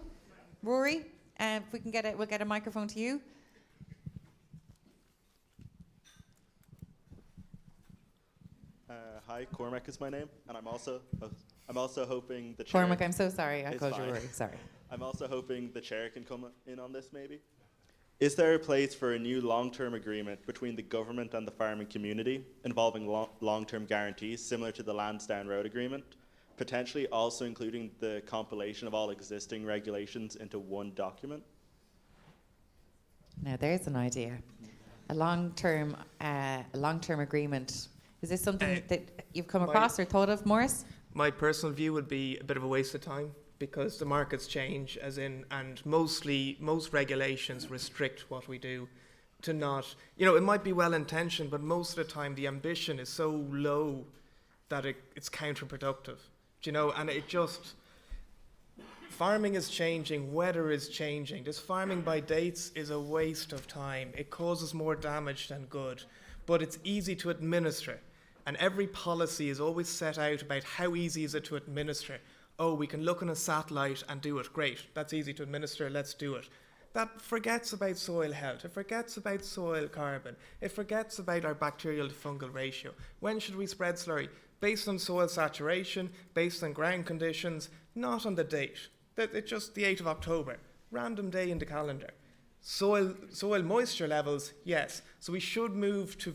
Rory, if we can get it, we'll get a microphone to you. Hi, Cormac is my name, and I'm also hoping the chair. Cormac, I'm so sorry. I It's called you fine. Rory. Sorry. I'm also hoping the chair can come in on this, maybe. Is there a place for a new long-term agreement between the government and the farming community involving long-term guarantees, similar to the Lansdowne Road Agreement, potentially also including the compilation of all existing regulations into one document? Now there's an idea. A long-term agreement. Is this something that you've come across or thought of, Maurice? My personal view would be a bit of a waste of time, because the markets change, and most regulations restrict what we do to not, it might be well intentioned, but most of the time the ambition is so low that it's counterproductive, and farming is changing, weather is changing. This farming by dates is a waste of time. It causes more damage than good, but it's easy to administer, and every policy is always set out about how easy is it to administer. Oh, we can look on a satellite and do it. Great, that's easy to administer, let's do it. That forgets about soil health, it forgets about soil carbon, it forgets about our bacterial to fungal ratio. When should we spread slurry? Based on soil saturation, based on ground conditions, not on the date. It's just the 8th of October, random day in the calendar. Soil moisture levels, yes. So we should move to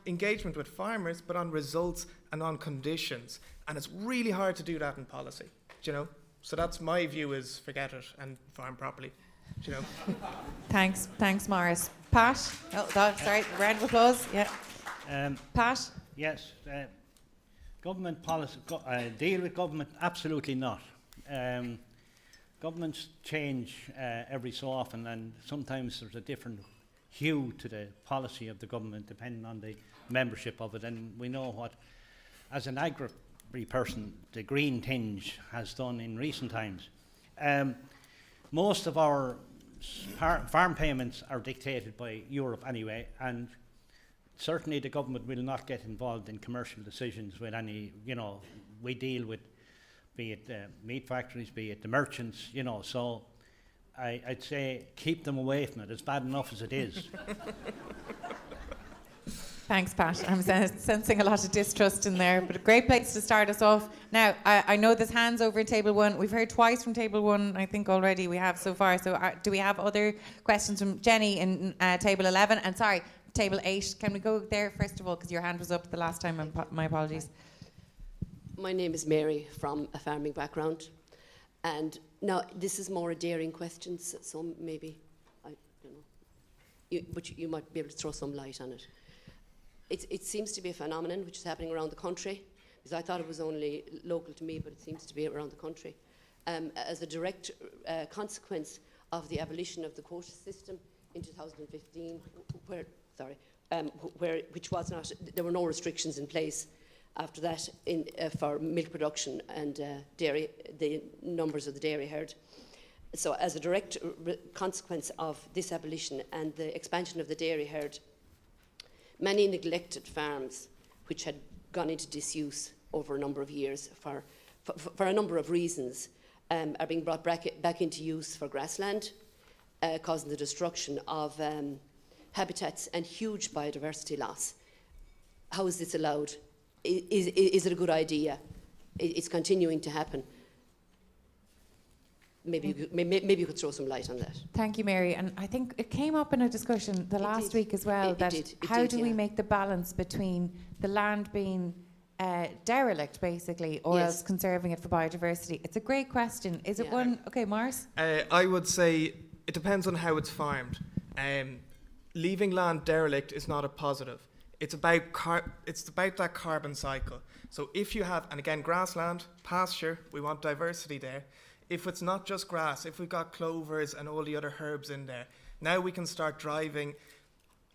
engagement with farmers, but on results and on conditions. And it's really hard to do that in policy, So that's my view, is forget it and farm properly, Thanks, Maurice. Pat? Sorry, round of applause. Yeah. Pat? Yes. Government policy, deal with government, absolutely not. Governments change every so often, and sometimes there's a different hue to the policy of the government depending on the membership of it. And we know what, as an agri person, the green tinge has done in recent times. Most of our farm payments are dictated by Europe anyway, and certainly the government will not get involved in commercial decisions with any, we deal with, be it meat factories, be it the merchants, so I'd say keep them away from it. It's bad enough as it is. Thanks, Pat. I'm sensing a lot of distrust in there, but a great place to start us off. Now, I know there's hands over in table 1. We've heard twice from table 1, I think already we have so far. So do we have other questions from Jenny in table 11? And sorry, table 8. Can we go there first of all, because your hand was up the last time, my apologies. My name is Mary, from a farming background. And now this is more a daring question, so maybe, I don't know, but you might be able to throw some light on it. It seems to be a phenomenon which is happening around the country, because I thought it was only local to me, but it seems to be around the country, as a direct consequence of the abolition of the quota system in 2015, which was not, there were no restrictions in place after that for milk production and dairy, the numbers of the dairy herd. So as a direct consequence of this abolition and the expansion of the dairy herd, many neglected farms which had gone into disuse over a number of years for a number of reasons are being brought back into use for grassland, causing the destruction of habitats and huge biodiversity loss. How is this allowed? Is it a good idea? It's continuing to happen. Maybe you could throw some light on that. Thank you, Mary. And I think it came up in a discussion last week as well, how do we make the balance between the land being derelict, basically, or else conserving it for biodiversity? It's a great question. Is it one? Okay, Maurice? I would say it depends on how it's farmed. Leaving land derelict is not a positive. It's about that carbon cycle. So if you have, and again, grassland, pasture, we want diversity there. If it's not just grass, if we've got clovers and all the other herbs in there, now we can start driving.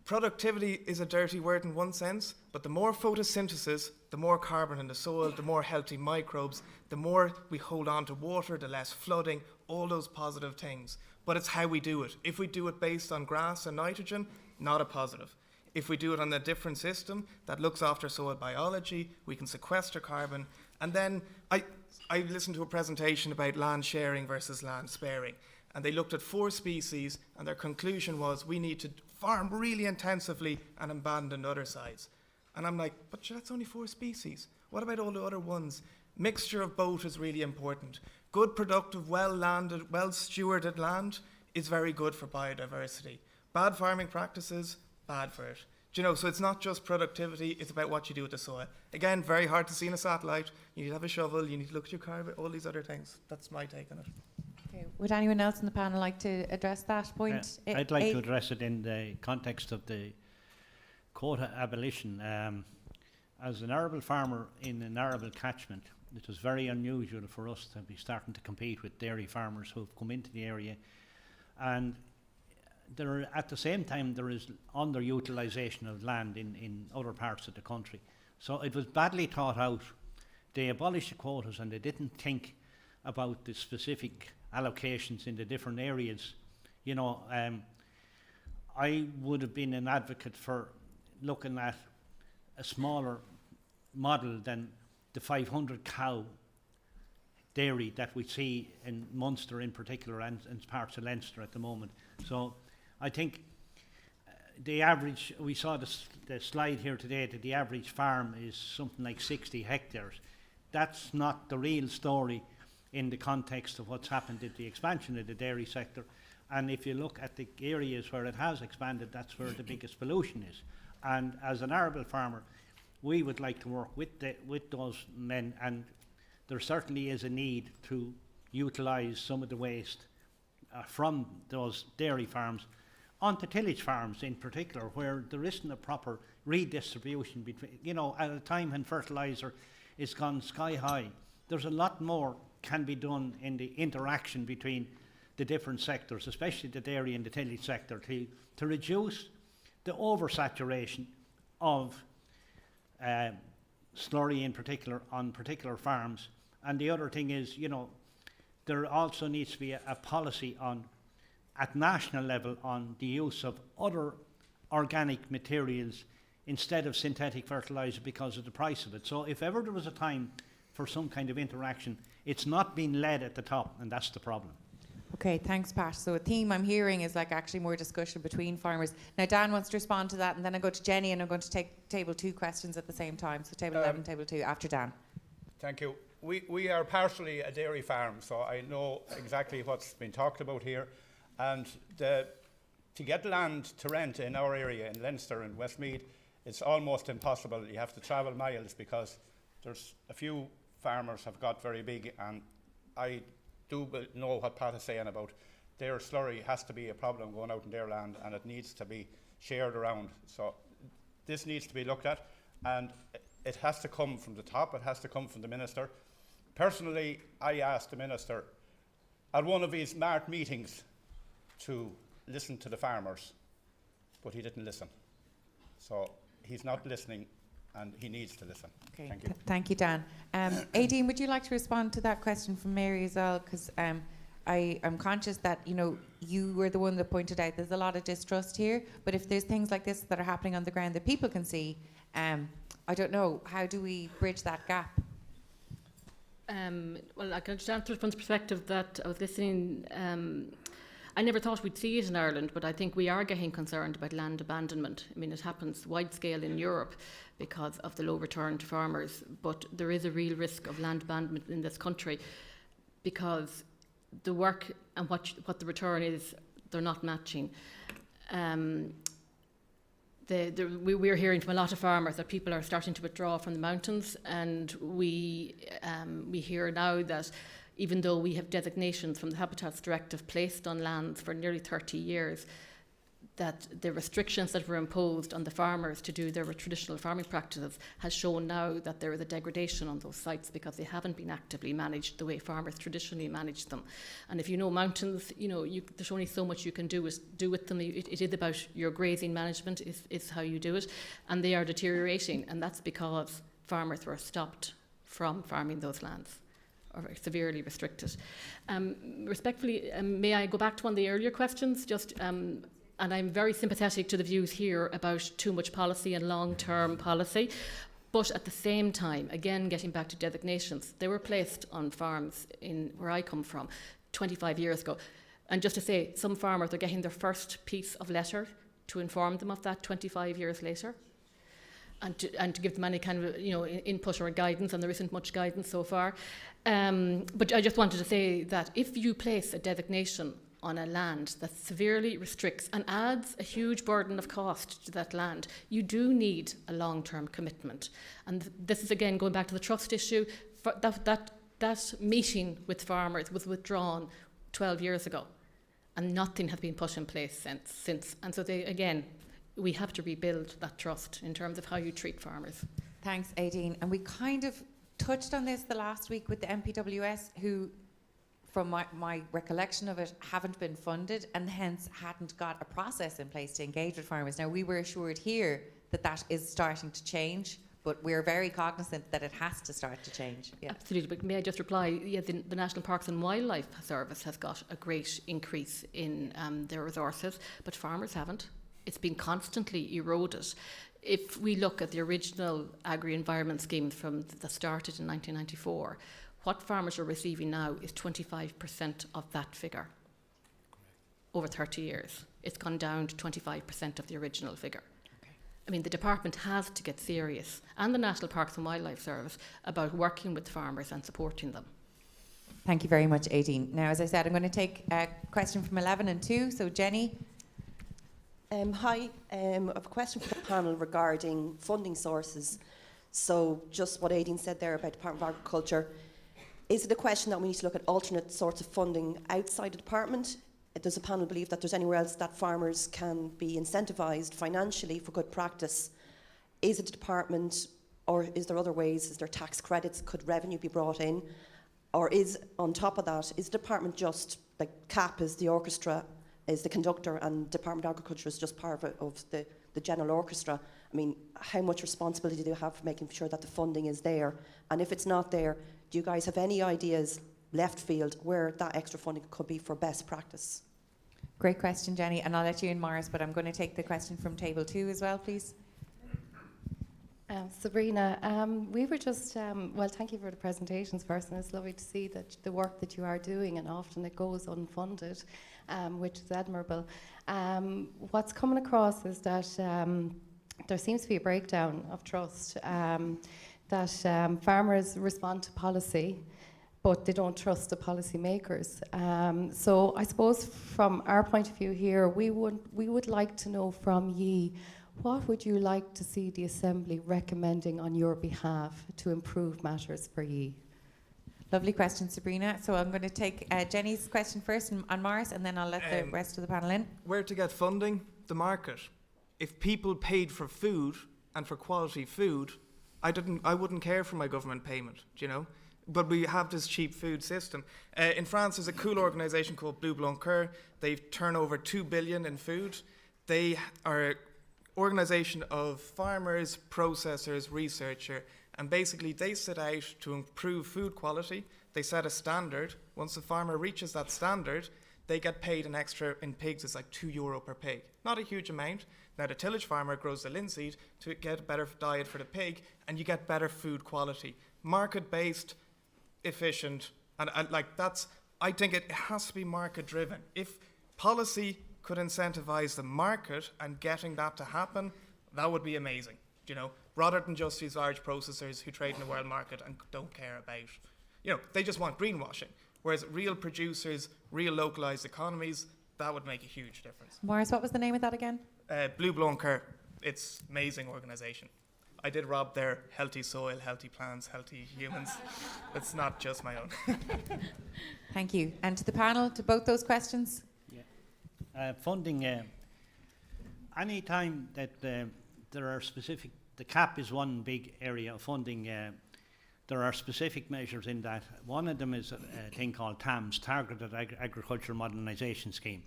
Productivity is a dirty word in one sense, but the more photosynthesis, the more carbon in the soil, the more healthy microbes, the more we hold on to water, the less flooding, all those positive things. but it's how we do it. If we do it based on grass and nitrogen, not a positive. If we do it on a different system that looks after soil biology, we can sequester carbon. And then I listened to a presentation about land sharing versus land sparing. And they looked at 4 species, and their conclusion was we need to farm really intensively and abandon other sites. And I'm like, but that's only 4 species. What about all the other ones? Mixture of both is really important. Good, productive, well-landed, well-stewarded land is very good for biodiversity. Bad farming practices, bad for it. Do you know, so it's not just productivity, it's about what you do with the soil. Again, very hard to see in a satellite. You need to have a shovel, you need to look at your carbon, all these other things. That's my take on it. Okay. Would anyone else in the panel like to address that point? I'd like to address it in the context of the quota abolition. As an arable farmer in an arable catchment, it was very unusual for us to be starting to compete with dairy farmers who have come into the area. And at the same time, there is underutilisation of land in other parts of the country. So it was badly thought out. They abolished the quotas and they didn't think about the specific allocations in the different areas. You know, I would have been an advocate for looking at a smaller model than the 500 cow dairy that we see in Munster in particular and parts of Leinster at the moment. So I think the average, we saw the slide here today that the average farm is something like 60 hectares. That's not the real story in the context of what's happened in the expansion of the dairy sector. And if you look at the areas where it has expanded, that's where the biggest pollution is. And as an arable farmer, we would like to work with those men, and there certainly is a need to utilise some of the waste from those dairy farms onto tillage farms in particular, where there isn't a proper redistribution between, you know, at a time when fertiliser is gone sky high. There's a lot more can be done in the interaction between the different sectors, especially the dairy and the tillage sector, to reduce the oversaturation of slurry in particular on particular farms. And the other thing is, you know, there also needs to be a policy at national level on the use of other organic materials instead of synthetic fertiliser because of the price of it. So if ever there was a time for some kind of interaction, it's not being led at the top, and that's the problem. Okay, thanks, Pat. So a theme I'm hearing is like actually more discussion between farmers. Now, Dan wants to respond to that, and then I go to Jenny, and I'm going to take table 2 questions at the same time. So table 11, table 2, after Dan. Thank you. We are partially a dairy farm, so I know exactly what's been talked about here. And to get land to rent in our area, in Leinster and Westmeath, it's almost impossible. You have to travel miles because there's a few farmers have got very big, and I do know what Pat is saying about their slurry has to be a problem going out in their land, and it needs to be shared around. So this needs to be looked at, and it has to come from the top, it has to come from the Minister. Personally, I asked the Minister at one of his Mart meetings to listen to the farmers, but he didn't listen. So he's not listening, and he needs to listen. Okay. Thank you. Thank you, Dan. Aideen, would you like to respond to that question from Mary as well? Because I'm conscious that, you know, you were the one that pointed out there's a lot of distrust here, but if there's things like this that are happening on the ground that people can see, I don't know, how do we bridge that gap? Well, I can just answer from the perspective that I was listening. I never thought we'd see it in Ireland, but I think we are getting concerned about land abandonment. I mean, it happens wide scale in Europe because of the low return to farmers, but there is a real risk of land abandonment in this country because the work and what the return is, they're not matching. We're hearing from a lot of farmers that people are starting to withdraw from the mountains, and we hear now that even though we have designations from the Habitats Directive placed on lands for nearly 30 years, that the restrictions that were imposed on the farmers to do their traditional farming practices has shown now that there is a degradation on those sites because they haven't been actively managed the way farmers traditionally manage them. And if you know mountains, you know, there's only so much you can do with them. It is about your grazing management is how you do it, and they are deteriorating, and that's because farmers were stopped from farming those lands. or severely restricted. Respectfully, may I go back to one of the earlier questions? And I'm very sympathetic to the views here about too much policy and long-term policy. But at the same time, again, getting back to designations, they were placed on farms in where I come from 25 years ago. And just to say, some farmers are getting their first piece of letter to inform them of that 25 years later. And to give them any kind of input or guidance, and there isn't much guidance so far. But I just wanted to say that if you place a designation on a land that severely restricts and adds a huge burden of cost to that land, you do need a long-term commitment. And this is again going back to the trust issue. That meeting with farmers was withdrawn 12 years ago, and nothing has been put in place since. And so we have to rebuild that trust in terms of how you treat farmers. Thanks, Aideen. And we kind of touched on this the last week with the MPWS, who, from my recollection of it, haven't been funded and hence hadn't got a process in place to engage with farmers. Now, we were assured here that that is starting to change, but we're very cognizant that it has to start to change. Yeah. Absolutely, but may I just reply, the National Parks and Wildlife Service has got a great increase in their resources, but farmers haven't. It's been constantly eroded. If we look at the original agri-environment scheme from that started in 1994, what farmers are receiving now is 25% of that figure over 30 years. It's gone down to 25% of the original figure. Okay. I mean, the department has to get serious, and the National Parks and Wildlife Service, about working with farmers and supporting them. Thank you very much, Aideen. Now, as I said, I'm going to take a question from 11 and 2. So, Jenny. Hi, I have a question for the panel regarding funding sources. So just what Aideen said there about Department of Agriculture, is it a question that we need to look at alternate sorts of funding outside the department? Does the panel believe that there's anywhere else that farmers can be incentivised financially for good practice? Is it the department, or is there other ways? Is there tax credits? Could revenue be brought in? Or is, on top of that, is the department just, like CAP is the orchestra, is the conductor, and Department of Agriculture is just part of the general orchestra? I mean, how much responsibility do you have for making sure that the funding is there? And if it's not there, do you guys have any ideas, left field, where that extra funding could be for best practice? Great question, Jenny, and I'll let you in, Morris, but I'm going to take the question from table 2 as well, please. Sabrina, we were just, well, thank you for the presentations first, and it's lovely to see that the work that you are doing, and often it goes unfunded, which is admirable. What's coming across is that there seems to be a breakdown of trust, that farmers respond to policy, but they don't trust the policy makers. So I suppose from our point of view here, we would like to know from ye, what would you like to see the Assembly recommending on your behalf to improve matters for ye? Lovely question, Sabrina. So I'm going to take Jenny's question first on Morris, and then I'll let the rest of the panel in. Where to get funding? The market. If people paid for food and for quality food, I wouldn't care for my government payment, do you know? But we have this cheap food system. In France, there's a cool organisation called Bleu Blanc Coeur. They turn over 2 billion in food. They are organisation of farmers, processors, researcher, and basically they set out to improve food quality. They set a standard. Once the farmer reaches that standard, they get paid an extra. In pigs, it's like €2 per pig. Not a huge amount. Now the tillage farmer grows the linseed to get a better diet for the pig, and you get better food quality. Market-based, efficient, and like that's, I think it has to be market-driven. If policy could incentivize the market and getting that to happen, that would be amazing, you know, rather than just these large processors who trade in the world market and don't care about, you know, they just want greenwashing. Whereas real producers, real localized economies, that would make a huge difference. Morris, what was the name of that again? Bleu Blanc Coeur. It's an amazing organisation. I did rob their healthy soil, healthy plants, healthy humans. It's not just my own. Thank you. And to the panel, to both those questions? Funding, any time that there are specific, the CAP is one big area of funding. There are specific measures in that. One of them is a thing called TAMS, Targeted Agricultural Modernisation Scheme.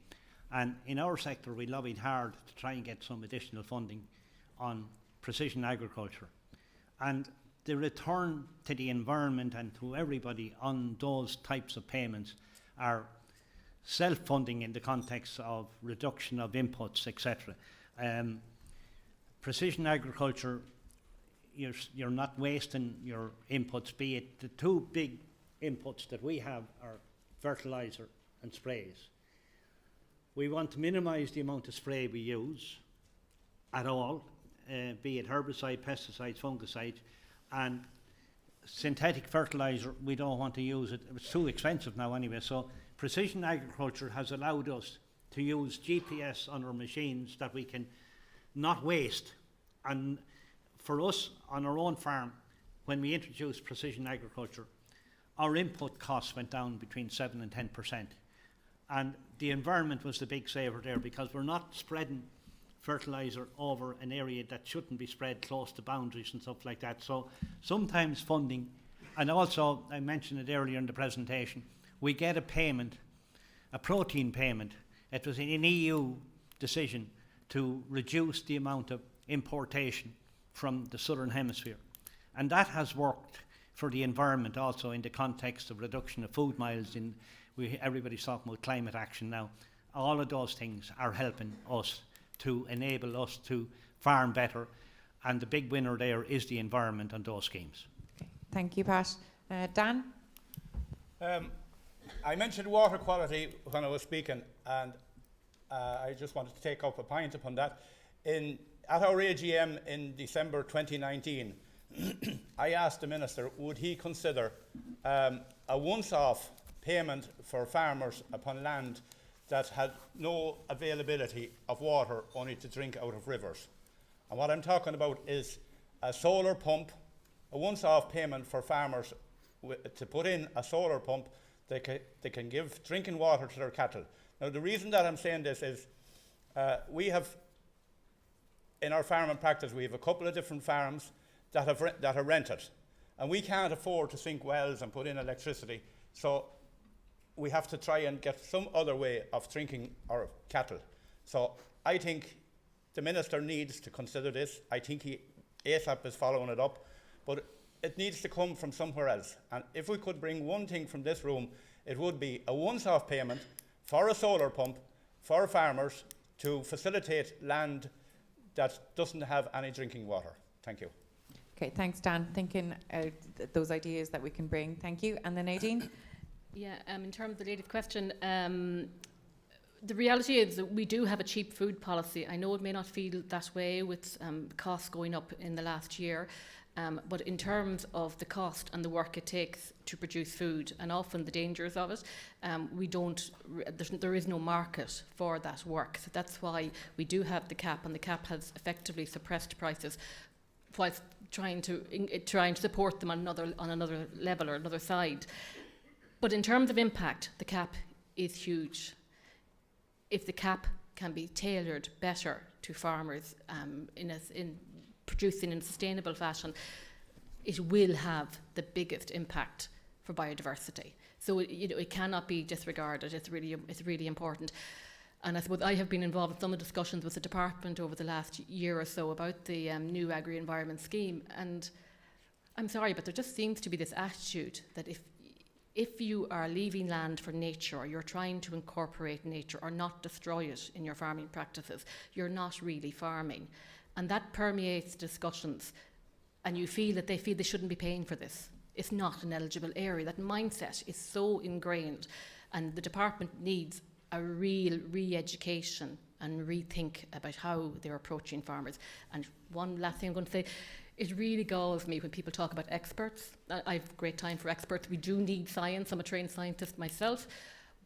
And in our sector, we lobbied hard to try and get some additional funding on precision agriculture. And the return to the environment and to everybody on those types of payments are self-funding in the context of reduction of inputs, etc. Precision agriculture, you're not wasting your inputs, be it the two big inputs that we have are fertiliser and sprays. We want to minimise the amount of spray we use at all, be it herbicide, pesticides, fungicides, and synthetic fertiliser, we don't want to use it. It's too expensive now anyway. So precision agriculture has allowed us to use GPS on our machines that we can not waste. And for us on our own farm, when we introduced precision agriculture, our input costs went down between 7 and 10%. And the environment was the big saver there, because we're not spreading fertiliser over an area that shouldn't be spread close to boundaries and stuff like that. So sometimes funding, and also I mentioned it earlier in the presentation, we get a payment, a protein payment. It was an EU decision to reduce the amount of importation from the southern hemisphere. And that has worked for the environment also in the context of reduction of food miles. Everybody's talking about climate action now. All of those things are helping us to enable us to farm better, and the big winner there is the environment on those schemes. Okay. Thank you, Pat. Dan? I mentioned water quality when I was speaking, and I just wanted to take up a point upon that. At our AGM in December 2019, I asked the Minister, would he consider a once-off payment for farmers upon land that had no availability of water, only to drink out of rivers. And what I'm talking about is a solar pump, a once-off payment for farmers to put in a solar pump that they can give drinking water to their cattle. Now, the reason that I'm saying this is we have, in our farming practice, we have a couple of different farms that are rented, and we can't afford to sink wells and put in electricity. So we have to try and get some other way of drinking our cattle. So I think the Minister needs to consider this. I think ASAP is following it up, but it needs to come from somewhere else. And if we could bring one thing from this room, it would be a once-off payment for a solar pump for farmers to facilitate land that doesn't have any drinking water. Thank you. Okay, thanks, Dan. Thinking those ideas that we can bring. Thank you. And then Nadine? Yeah, in terms of the lady's question, the reality is that we do have a cheap food policy. I know it may not feel that way with costs going up in the last year, but in terms of the cost and the work it takes to produce food, and often the dangers of it, there is no market for that work. So that's why we do have the cap, and the cap has effectively suppressed prices whilst trying to support them on another level or another side. But in terms of impact, the cap is huge. If the cap can be tailored better to farmers in producing in a sustainable fashion, it will have the biggest impact for biodiversity. So it cannot be disregarded. It's really important. And I suppose I have been involved in some of the discussions with the department over the last year or so about the new agri-environment scheme. And I'm sorry, but there just seems to be this attitude that if you are leaving land for nature, or you're trying to incorporate nature or not destroy it in your farming practices, you're not really farming. And that permeates discussions, and you feel that they shouldn't be paying for this. It's not an eligible area. That mindset is so ingrained, and the department needs a real re-education and rethink about how they're approaching farmers. And one last thing I'm going to say, it really galls me when people talk about experts. I have great time for experts. We do need science. I'm a trained scientist myself.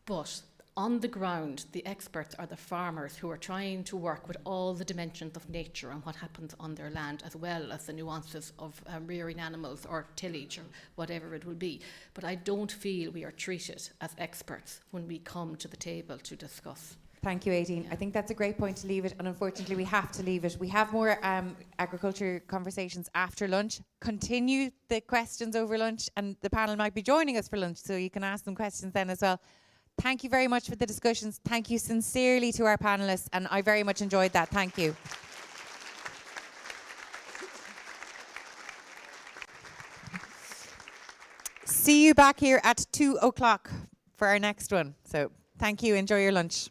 But on the ground, the experts are the farmers who are trying to work with all the dimensions of nature and what happens on their land, as well as the nuances of rearing animals or tillage or whatever it will be. But I don't feel we are treated as experts when we come to the table to discuss. Thank you, Aideen. I think that's a great point to leave it, and unfortunately we have to leave it. We have more agriculture conversations after lunch. Continue the questions over lunch, and the panel might be joining us for lunch, so you can ask them questions then as well. Thank you very much for the discussions. Thank you sincerely to our panellists, and I very much enjoyed that. Thank you. See you back here at 2 o'clock for our next one. So thank you. Enjoy your lunch.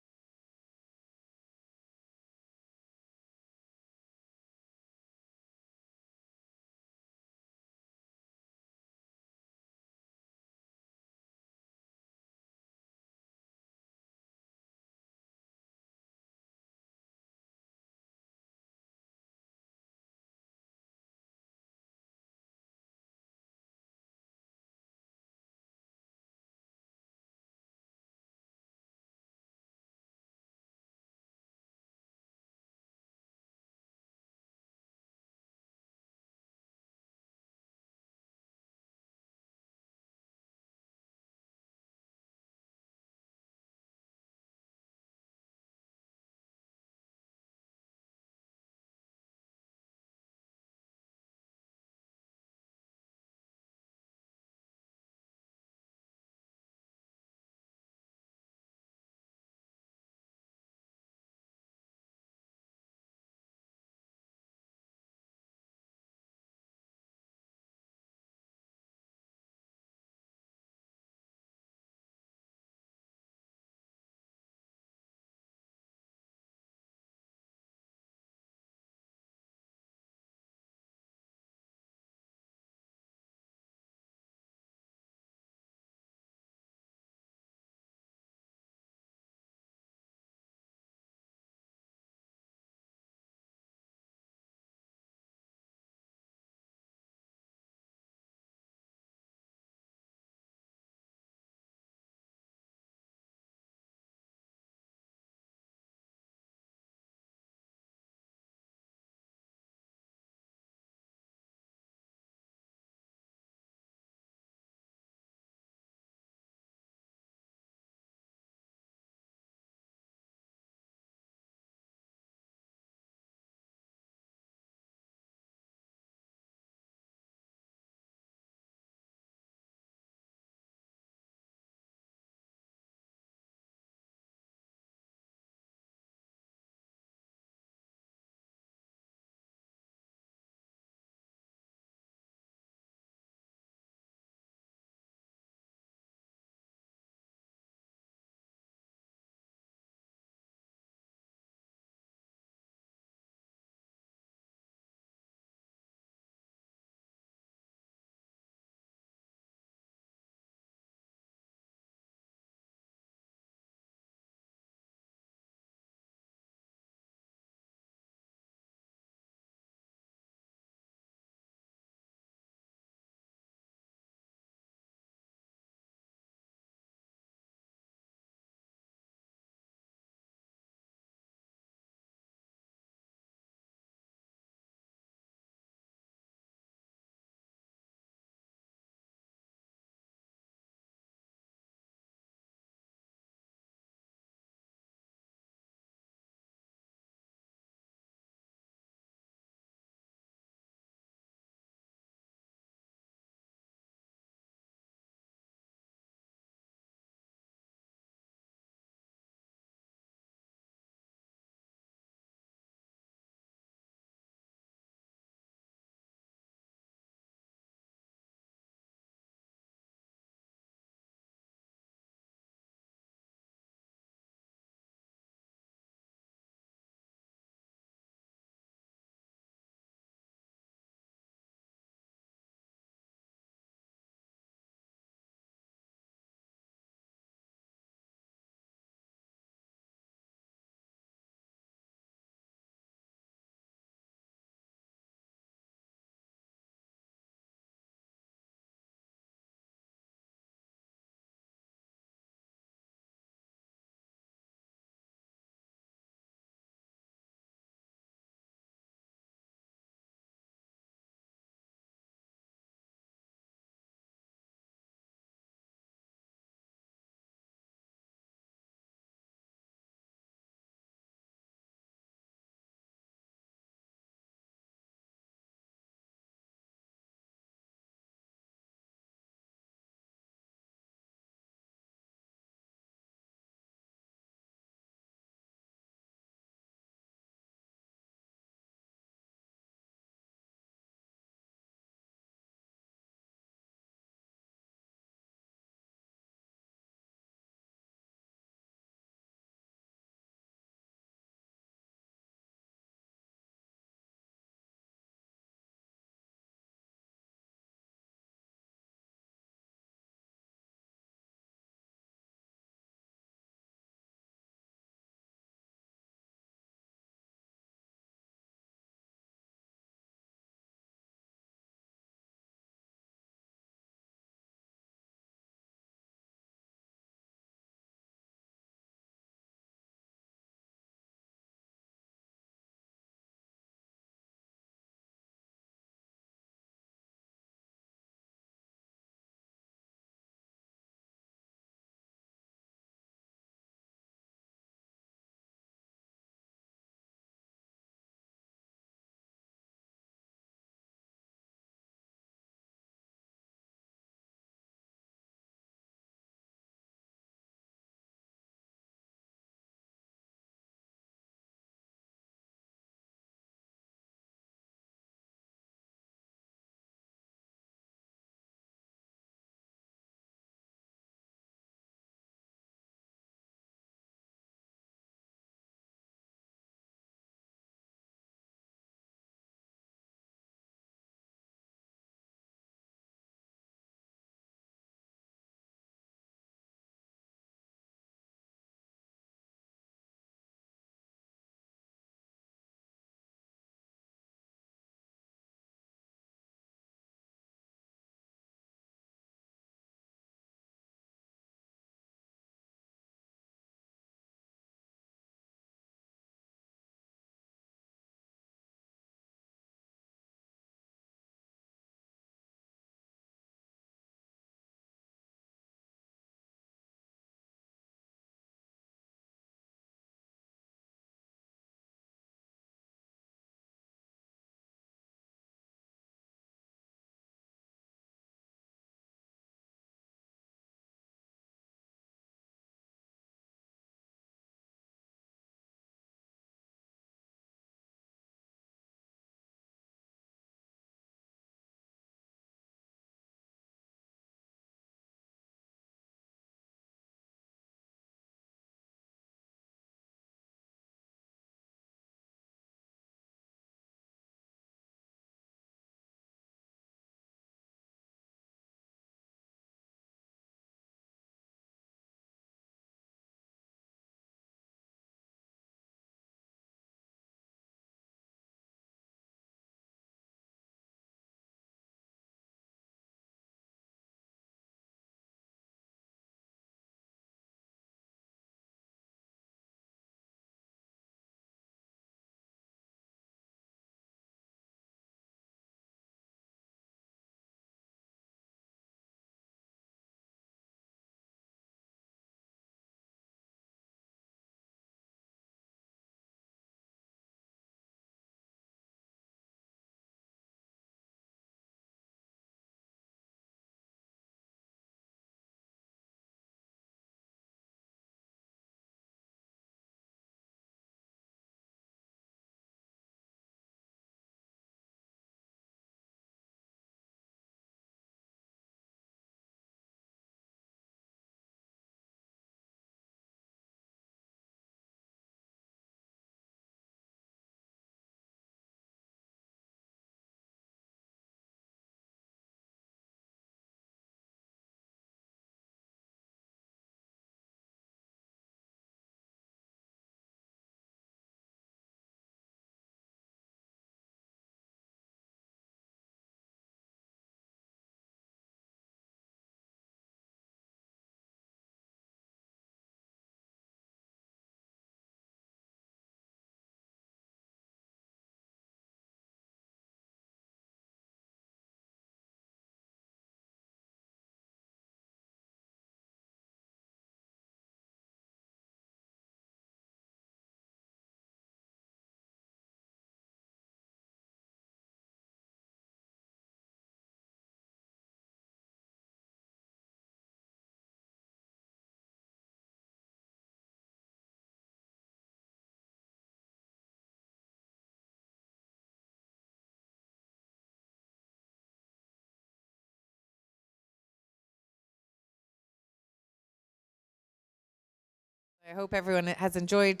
I hope everyone has enjoyed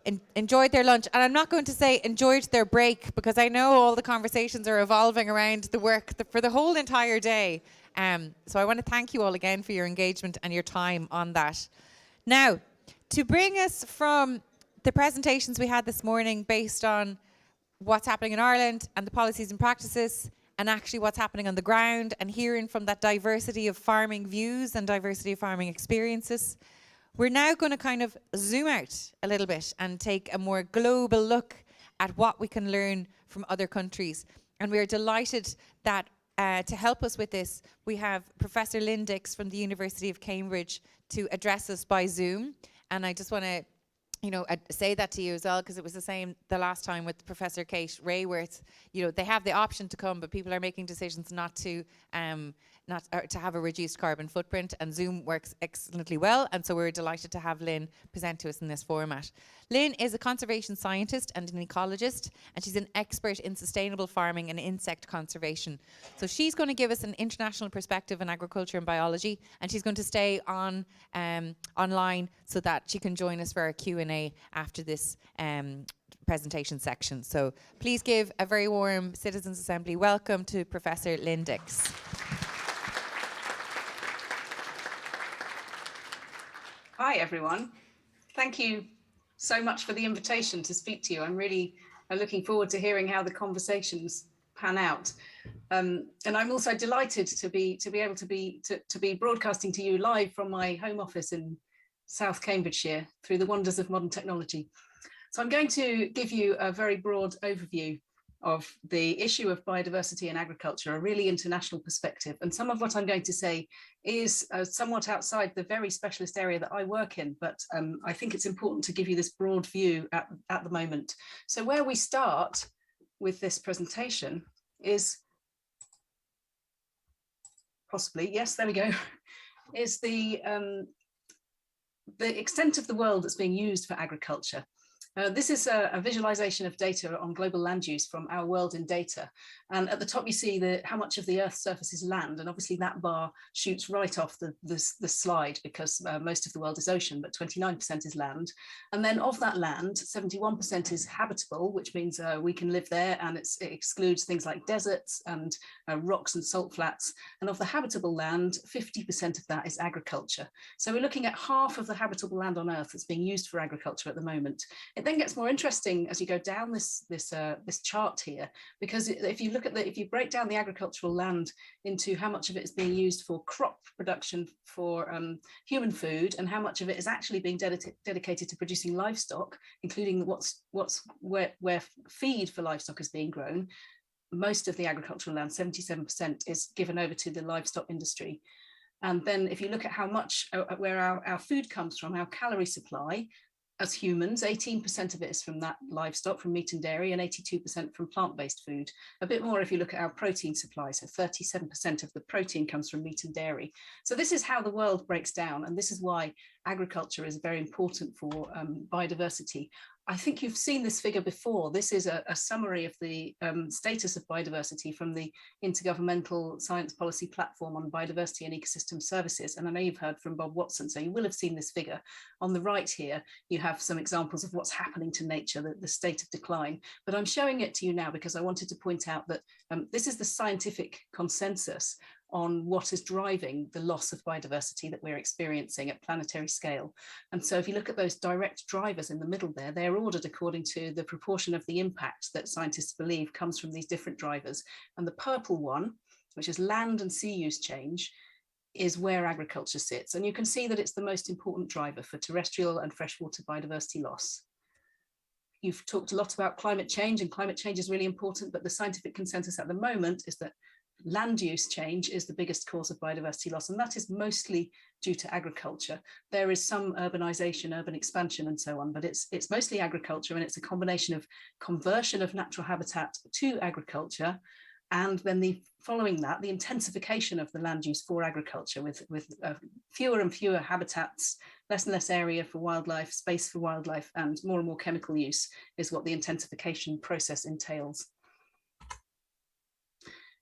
their lunch. And I'm not going to say enjoyed their break, because I know all the conversations are evolving around the work for the whole entire day. So I want to thank you all again for your engagement and your time on that. Now, to bring us from the presentations we had this morning based on what's happening in Ireland and the policies and practices, and actually what's happening on the ground, and hearing from that diversity of farming views and diversity of farming experiences, we're now going to kind of zoom out a little bit and take a more global look at what we can learn from other countries. And we're delighted that to help us with this, we have Professor Lynn Dix from the University of Cambridge to address us by Zoom. And I just want to say that to you as well, because it was the same the last time with Professor Kate Rayworth. They have the option to come, but people are making decisions not to have a reduced carbon footprint, and Zoom works excellently well, and so we're delighted to have Lynn present to us in this format. Lynn is a conservation scientist and an ecologist, and she's an expert in sustainable farming and insect conservation. So she's going to give us an international perspective on agriculture and biology, and she's going to stay on online so that she can join us for our Q&A after this presentation section. So please give a very warm Citizens Assembly welcome to Professor Lynn Dix. Hi everyone. Thank you so much for the invitation to speak to you. I'm really looking forward to hearing how the conversations pan out. And I'm also delighted to be able to be broadcasting to you live from my home office in South Cambridgeshire through the wonders of modern technology. So I'm going to give you a very broad overview of the issue of biodiversity in agriculture, a really international perspective. And some of what I'm going to say is somewhat outside the very specialist area that I work in, but I think it's important to give you this broad view at the moment. So where we start with this presentation is possibly, yes, there we go, is the extent of the world that's being used for agriculture. This is a visualization of data on global land use from Our World in Data. And at the top, you see how much of the Earth's surface is land. And obviously that bar shoots right off the slide, because most of the world is ocean, but 29% is land. And then of that land, 71% is habitable, which means we can live there, and it excludes things like deserts and rocks and salt flats. And of the habitable land, 50% of that is agriculture. So we're looking at half of the habitable land on Earth that's being used for agriculture at the moment. It then gets more interesting as you go down this chart here, because if you break down the agricultural land into how much of it is being used for crop production for human food, and how much of it is actually being dedicated to producing livestock, including where feed for livestock is being grown, most of the agricultural land, 77%, is given over to the livestock industry. And then if you look at how much where our food comes from, our calorie supply, as humans, 18% of it is from that livestock, from meat and dairy, and 82% from plant-based food. A bit more if you look at our protein supply, so 37% of the protein comes from meat and dairy. So this is how the world breaks down, and this is why agriculture is very important for biodiversity. I think you've seen this figure before. This is a summary of the status of biodiversity from the Intergovernmental Science Policy Platform on Biodiversity and Ecosystem Services. And I know you've heard from Bob Watson, so you will have seen this figure. On the right here, you have some examples of what's happening to nature, the state of decline. But I'm showing it to you now because I wanted to point out that this is the scientific consensus on what is driving the loss of biodiversity that we're experiencing at planetary scale. And so if you look at those direct drivers in the middle there, they're ordered according to the proportion of the impact that scientists believe comes from these different drivers. And the purple one, which is land and sea use change, is where agriculture sits. And you can see that it's the most important driver for terrestrial and freshwater biodiversity loss. You've talked a lot about climate change, and climate change is really important, but the scientific consensus at the moment is that land use change is the biggest cause of biodiversity loss, and that is mostly due to agriculture. There is some urbanization, urban expansion and so on, but it's mostly agriculture, and it's a combination of conversion of natural habitat to agriculture, and then following that, the intensification of the land use for agriculture with fewer and fewer habitats, less and less area for wildlife, space for wildlife, and more chemical use is what the intensification process entails.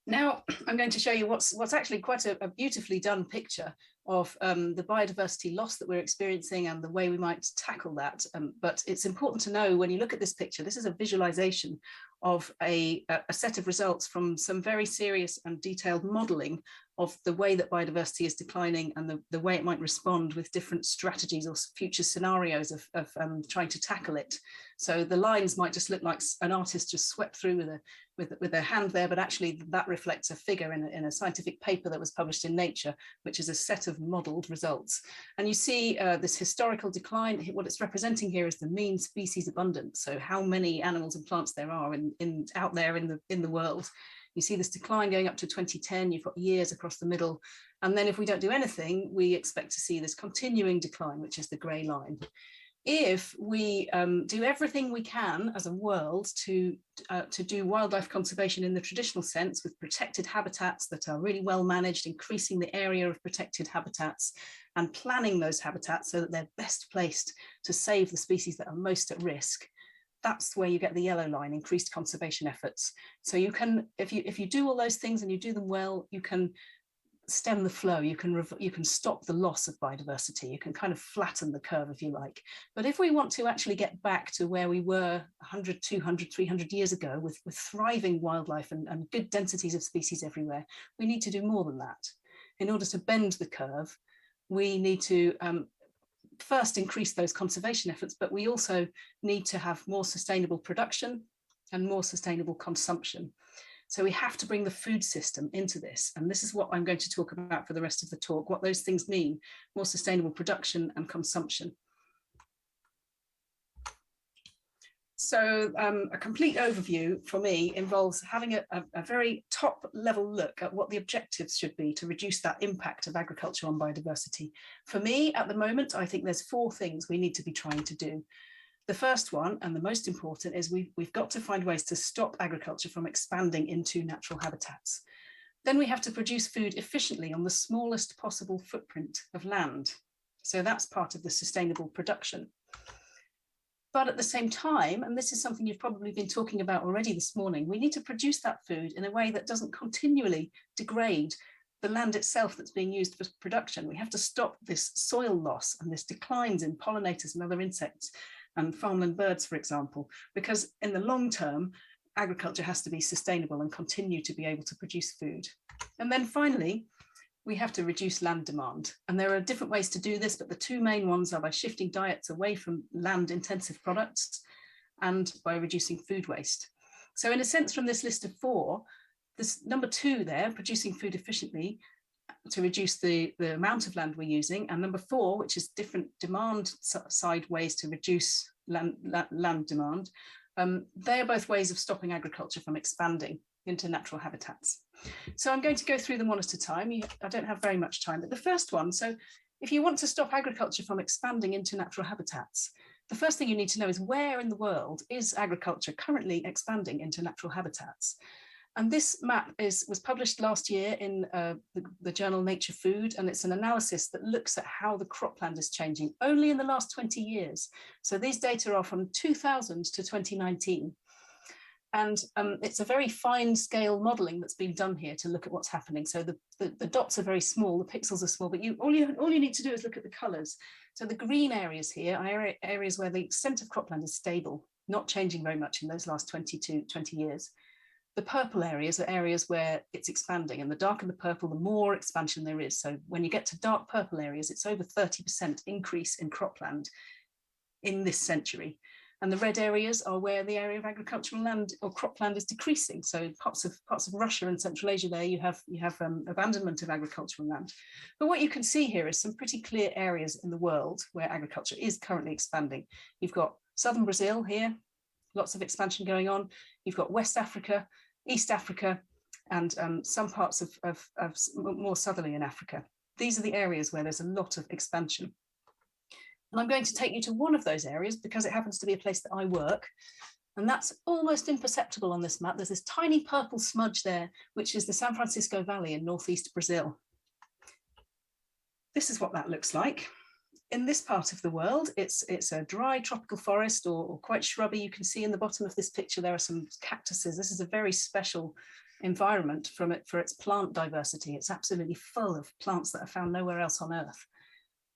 Now, I'm going to show you what's actually quite a beautifully done picture of the biodiversity loss that we're experiencing and the way we might tackle that. But it's important to know when you look at this picture, this is a visualization of a set of results from some very serious and detailed modeling of the way that biodiversity is declining and the way it might respond with different strategies or future scenarios of trying to tackle it. So the lines might just look like an artist just swept through with their hand there, but actually that reflects a figure in a scientific paper that was published in Nature, which is a set of modeled results. And you see this historical decline. What it's representing here is the mean species abundance. So how many animals and plants there are out there in the world. You see this decline going up to 2010, you've got years across the middle. And then if we don't do anything, we expect to see this continuing decline, which is the gray line. If we do everything we can as a world to do wildlife conservation in the traditional sense with protected habitats that are really well managed, increasing the area of protected habitats and planning those habitats so that they're best placed to save the species that are most at risk, that's where you get the yellow line, increased conservation efforts. So you can, if you do all those things and you do them well, you can stem the flow, you can stop the loss of biodiversity, you can kind of flatten the curve if you like. But if we want to actually get back to where we were 100, 200, 300 years ago with thriving wildlife and good densities of species everywhere, we need to do more than that. In order to bend the curve, we need to first increase those conservation efforts, but we also need to have more sustainable production and more sustainable consumption. So we have to bring the food system into this. And this is what I'm going to talk about for the rest of the talk, what those things mean, more sustainable production and consumption. So a complete overview for me involves having a very top level look at what the objectives should be to reduce that impact of agriculture on biodiversity. For me, at the moment, I think there's 4 things we need to be trying to do. The first one, and the most important, is we've got to find ways to stop agriculture from expanding into natural habitats. Then we have to produce food efficiently on the smallest possible footprint of land. So that's part of the sustainable production. But at the same time, and this is something you've probably been talking about already this morning, we need to produce that food in a way that doesn't continually degrade the land itself that's being used for production. We have to stop this soil loss and this declines in pollinators and other insects and farmland birds, for example, because in the long term, agriculture has to be sustainable and continue to be able to produce food. And then finally, we have to reduce land demand. And there are different ways to do this, but the 2 main ones are by shifting diets away from land-intensive products and by reducing food waste. So in a sense, from this list of 4, this number 2 there, producing food efficiently to reduce the amount of land we're using, and number 4, which is different demand side ways to reduce land demand, they're both ways of stopping agriculture from expanding into natural habitats. So I'm going to go through them one at a time. I don't have very much time, but the first one, so if you want to stop agriculture from expanding into natural habitats, the first thing you need to know is where in the world is agriculture currently expanding into natural habitats? And this map was published last year in the journal Nature Food, and it's an analysis that looks at how the cropland is changing only in the last 20 years. So these data are from 2000 to 2019. And it's a very fine scale modeling that's been done here to look at what's happening. So the dots are very small, the pixels are small, but all you need to do is look at the colors. So the green areas here are areas where the extent of cropland is stable, not changing very much in those last 20 years. The purple areas are areas where it's expanding, and the darker the purple, the more expansion there is. So when you get to dark purple areas, it's over 30% increase in cropland in this century. And the red areas are where the area of agricultural land or cropland is decreasing. So parts of Russia and Central Asia there, you have abandonment of agricultural land. But what you can see here is some pretty clear areas in the world where agriculture is currently expanding. You've got southern Brazil here, lots of expansion going on. You've got West Africa, East Africa, and some parts of more southerly in Africa. These are the areas where there's a lot of expansion. And I'm going to take you to one of those areas because it happens to be a place that I work. And that's almost imperceptible on this map. There's this tiny purple smudge there, which is the San Francisco Valley in northeast Brazil. This is what that looks like. In this part of the world, it's a dry tropical forest or quite shrubby. You can see in the bottom of this picture, there are some cactuses. This is a very special environment from it for its plant diversity. It's absolutely full of plants that are found nowhere else on Earth.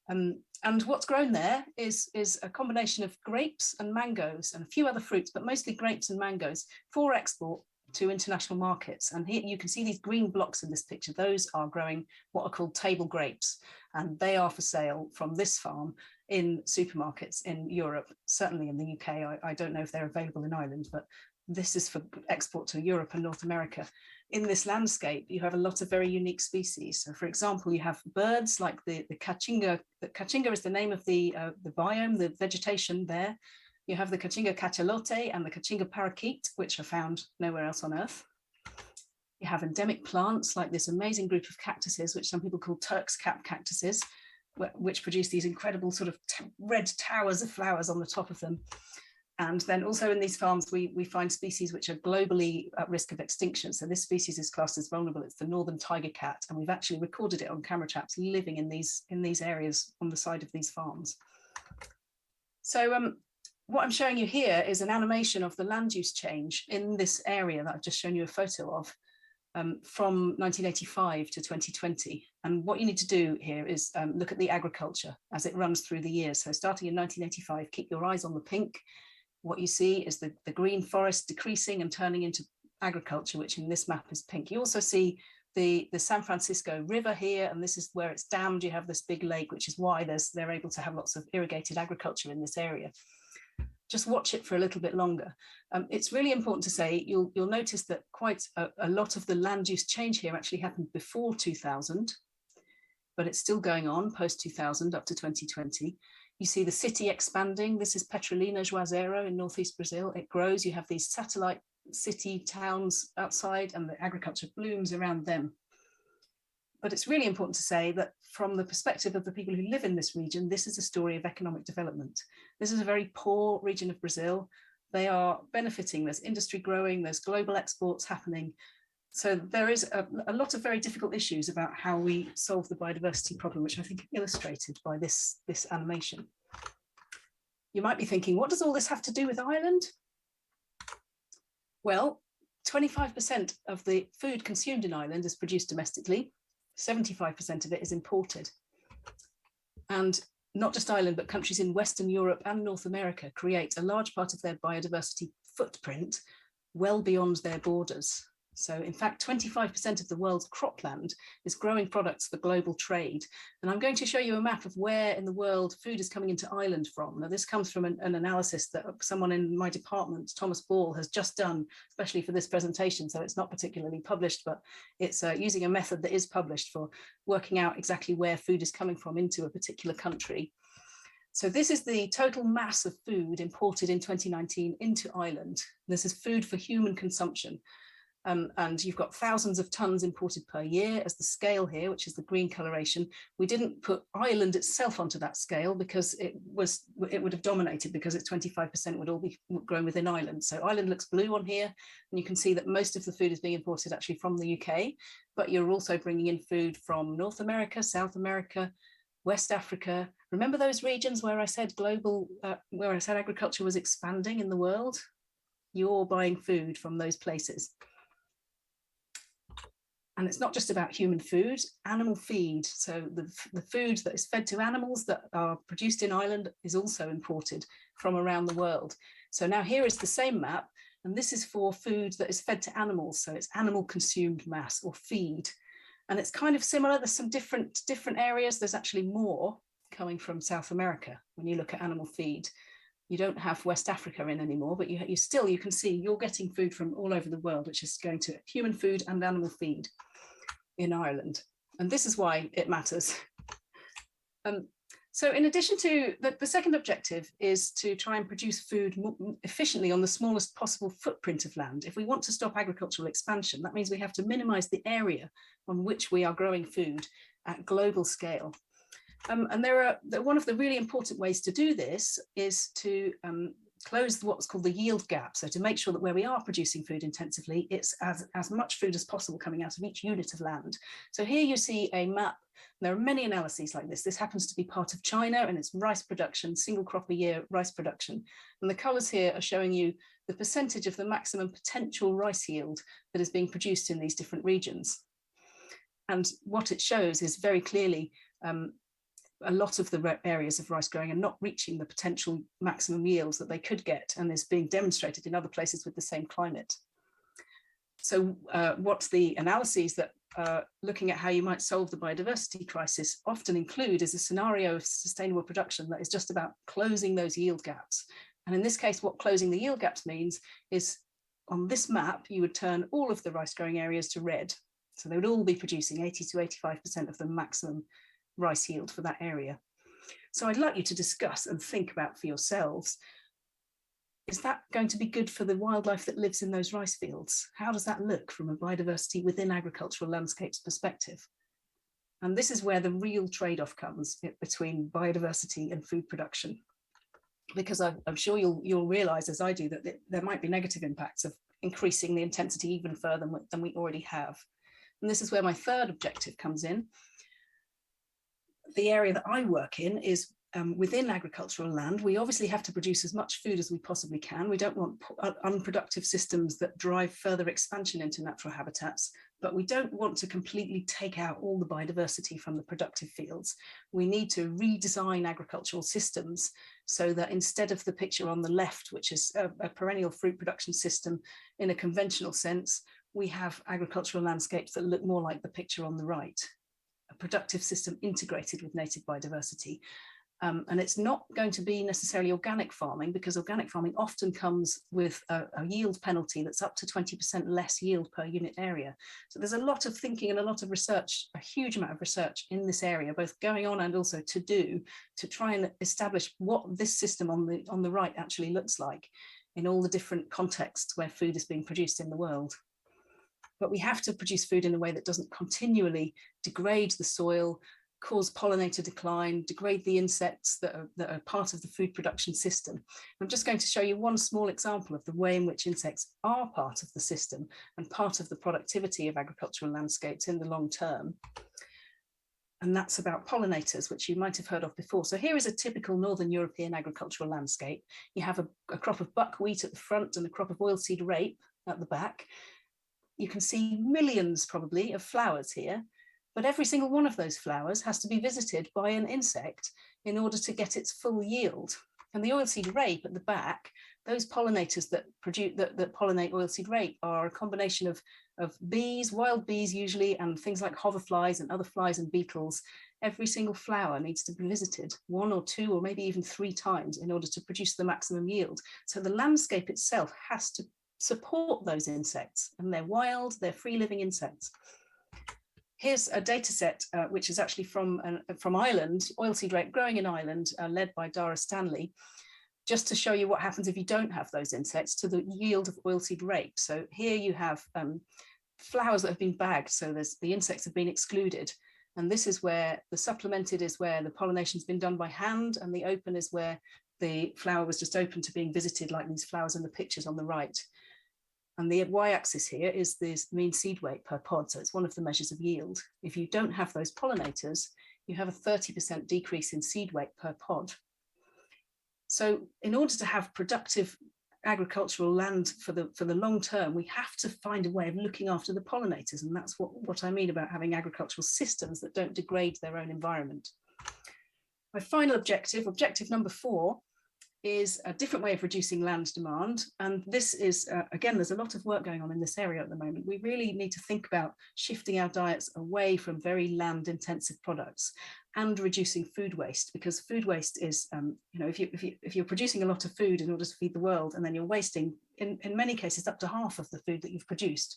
And what's grown there is a combination of grapes and mangoes and a few other fruits, but mostly grapes and mangoes for export to international markets. And here you can see these green blocks in this picture. Those are growing what are called table grapes, and they are for sale from this farm in supermarkets in Europe, certainly in the UK. I don't know if they're available in Ireland, but this is for export to Europe and North America. In this landscape, you have a lot of very unique species. So for example, you have birds like the Caatinga. The Caatinga is the name of the biome, the vegetation there. You have the Caatinga cachalote and the Caatinga parakeet, which are found nowhere else on Earth. You have endemic plants like this amazing group of cactuses, which some people call Turk's cap cactuses, which produce these incredible sort of red towers of flowers on the top of them. And then also in these farms, we find species which are globally at risk of extinction. So this species is classed as vulnerable. It's the northern tiger cat, and we've actually recorded it on camera traps living in these areas on the side of these farms. So what I'm showing you here is an animation of the land use change in this area that I've just shown you a photo of from 1985 to 2020. And what you need to do here is look at the agriculture as it runs through the years. So starting in 1985, keep your eyes on the pink. What you see is the green forest decreasing and turning into agriculture, which in this map is pink. You also see the San Francisco River here, and this is where it's dammed. You have this big lake, which is why they're able to have lots of irrigated agriculture in this area. Just watch it for a little bit longer. It's really important to say, you'll notice that quite a lot of the land use change here actually happened before 2000, but it's still going on post 2000 up to 2020. You see the city expanding. This is Petrolina Juazeiro in northeast Brazil. It grows. You have these satellite city towns outside, and the agriculture blooms around them. But it's really important to say that from the perspective of the people who live in this region, this is a story of economic development. This is a very poor region of Brazil. They are benefiting. There's industry growing. There's global exports happening. So there is a lot of very difficult issues about how we solve the biodiversity problem, which I think are illustrated by this animation. You might be thinking, what does all this have to do with Ireland? Well, 25% of the food consumed in Ireland is produced domestically. 75% of it is imported. And not just Ireland, but countries in Western Europe and North America create a large part of their biodiversity footprint well beyond their borders. So in fact, 25% of the world's cropland is growing products for global trade. And I'm going to show you a map of where in the world food is coming into Ireland from. Now, this comes from an analysis that someone in my department, Thomas Ball, has just done, especially for this presentation. So it's not particularly published, but it's using a method that is published for working out exactly where food is coming from into a particular country. So this is the total mass of food imported in 2019 into Ireland. This is food for human consumption. And you've got thousands of tons imported per year as the scale here, which is the green coloration. We didn't put Ireland itself onto that scale because it would have dominated, because it's 25% would all be grown within Ireland. So Ireland looks blue on here, and you can see that most of the food is being imported actually from the UK, but you're also bringing in food from North America, South America, West Africa. Remember those regions where I said where I said agriculture was expanding in the world? You're buying food from those places. And it's not just about human food, animal feed. So the food that is fed to animals that are produced in Ireland is also imported from around the world. So now here is the same map, and this is for food that is fed to animals. So it's animal consumed mass or feed. And it's kind of similar. There's some different areas. There's actually more coming from South America when you look at animal feed. You don't have West Africa in anymore, but you can see you're getting food from all over the world, which is going to human food and animal feed in Ireland. And this is why it matters. So in addition to the second objective is to try and produce food more efficiently on the smallest possible footprint of land. If we want to stop agricultural expansion, that means we have to minimize the area on which we are growing food at global scale. And one of the really important ways to do this is to close what's called the yield gap. So to make sure that where we are producing food intensively, it's as much food as possible coming out of each unit of land. So here you see a map. There are many analyses like this. This happens to be part of China, and it's rice production, single crop a year rice production. And the colors here are showing you the percentage of the maximum potential rice yield that is being produced in these different regions. And what it shows is very clearly a lot of the areas of rice growing are not reaching the potential maximum yields that they could get, and is being demonstrated in other places with the same climate. So what the analyses that looking at how you might solve the biodiversity crisis often include is a scenario of sustainable production that is just about closing those yield gaps. And in this case, what closing the yield gaps means is, on this map, you would turn all of the rice growing areas to red. So they would all be producing 80 to 85% of the maximum rice yield for that area. So I'd like you to discuss and think about for yourselves, is that going to be good for the wildlife that lives in those rice fields? How does that look from a biodiversity within agricultural landscapes perspective? And this is where the real trade-off comes between biodiversity and food production. Because I'm sure you'll realize, as I do, that there might be negative impacts of increasing the intensity even further than we already have. And this is where my third objective comes in. The area that I work in is within agricultural land. We obviously have to produce as much food as we possibly can. We don't want unproductive systems that drive further expansion into natural habitats, but we don't want to completely take out all the biodiversity from the productive fields. We need to redesign agricultural systems so that instead of the picture on the left, which is a perennial fruit production system in a conventional sense, we have agricultural landscapes that look more like the picture on the right, a productive system integrated with native biodiversity. And it's not going to be necessarily organic farming, because organic farming often comes with a yield penalty that's up to 20% less yield per unit area. So there's a lot of thinking and a lot of research, a huge amount of research in this area, both going on and also to do, to try and establish what this system on the right actually looks like in all the different contexts where food is being produced in the world. But we have to produce food in a way that doesn't continually degrade the soil, cause pollinator decline, degrade the insects that are part of the food production system. I'm just going to show you one small example of the way in which insects are part of the system and part of the productivity of agricultural landscapes in the long term. And that's about pollinators, which you might have heard of before. So here is a typical Northern European agricultural landscape. You have a crop of buckwheat at the front and a crop of oilseed rape at the back. You can see millions probably of flowers here, but every single one of those flowers has to be visited by an insect in order to get its full yield. And the oilseed rape at the back, those pollinators that pollinate oilseed rape are a combination of bees, wild bees usually, and things like hoverflies and other flies and beetles. Every single flower needs to be visited 1 or 2 or maybe even 3 times in order to produce the maximum yield. So the landscape itself has to support those insects, and they're wild, they're free living insects. Here's a data set which is actually from Ireland, oilseed rape growing in Ireland, led by Dara Stanley, just to show you what happens if you don't have those insects to the yield of oilseed rape. So here you have flowers that have been bagged, so the insects have been excluded. And this is where the supplemented is where the pollination's been done by hand, and the open is where the flower was just open to being visited, like these flowers in the pictures on the right. And the y-axis here is this mean seed weight per pod, so it's one of the measures of yield. If you don't have those pollinators, you have a 30% decrease in seed weight per pod. So in order to have productive agricultural land for the long term, we have to find a way of looking after the pollinators, and that's what I mean about having agricultural systems that don't degrade their own environment. My final objective, objective number 4, is a different way of reducing land demand. And this is, again, there's a lot of work going on in this area at the moment. We really need to think about shifting our diets away from very land intensive products and reducing food waste, because food waste is, if you're producing a lot of food in order to feed the world, and then you're wasting, in many cases, up to half of the food that you've produced,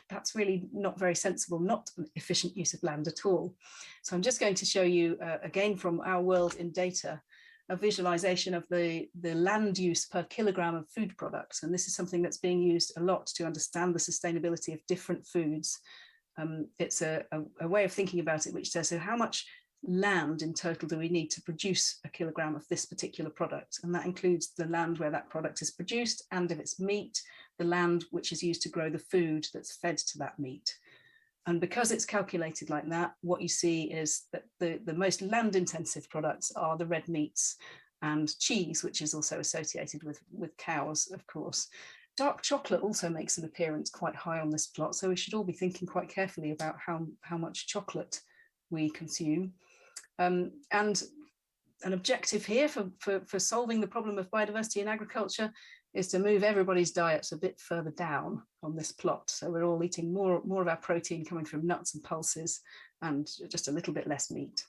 that's really not very sensible, not an efficient use of land at all. So I'm just going to show you, again, from Our World in Data, a visualization of the land use per kilogram of food products. And this is something that's being used a lot to understand the sustainability of different foods. It's a way of thinking about it, which says, so how much land in total do we need to produce a kilogram of this particular product? And that includes the land where that product is produced, and if it's meat, the land which is used to grow the food that's fed to that meat. And because it's calculated like that, what you see is that the most land intensive products are the red meats. and cheese, which is also associated with cows, of course. Dark chocolate also makes an appearance quite high on this plot, so we should all be thinking quite carefully about how much chocolate we consume. And an objective here for solving the problem of biodiversity in agriculture is to move everybody's diets a bit further down on this plot. So we're all eating more of our protein coming from nuts and pulses and just a little bit less meat.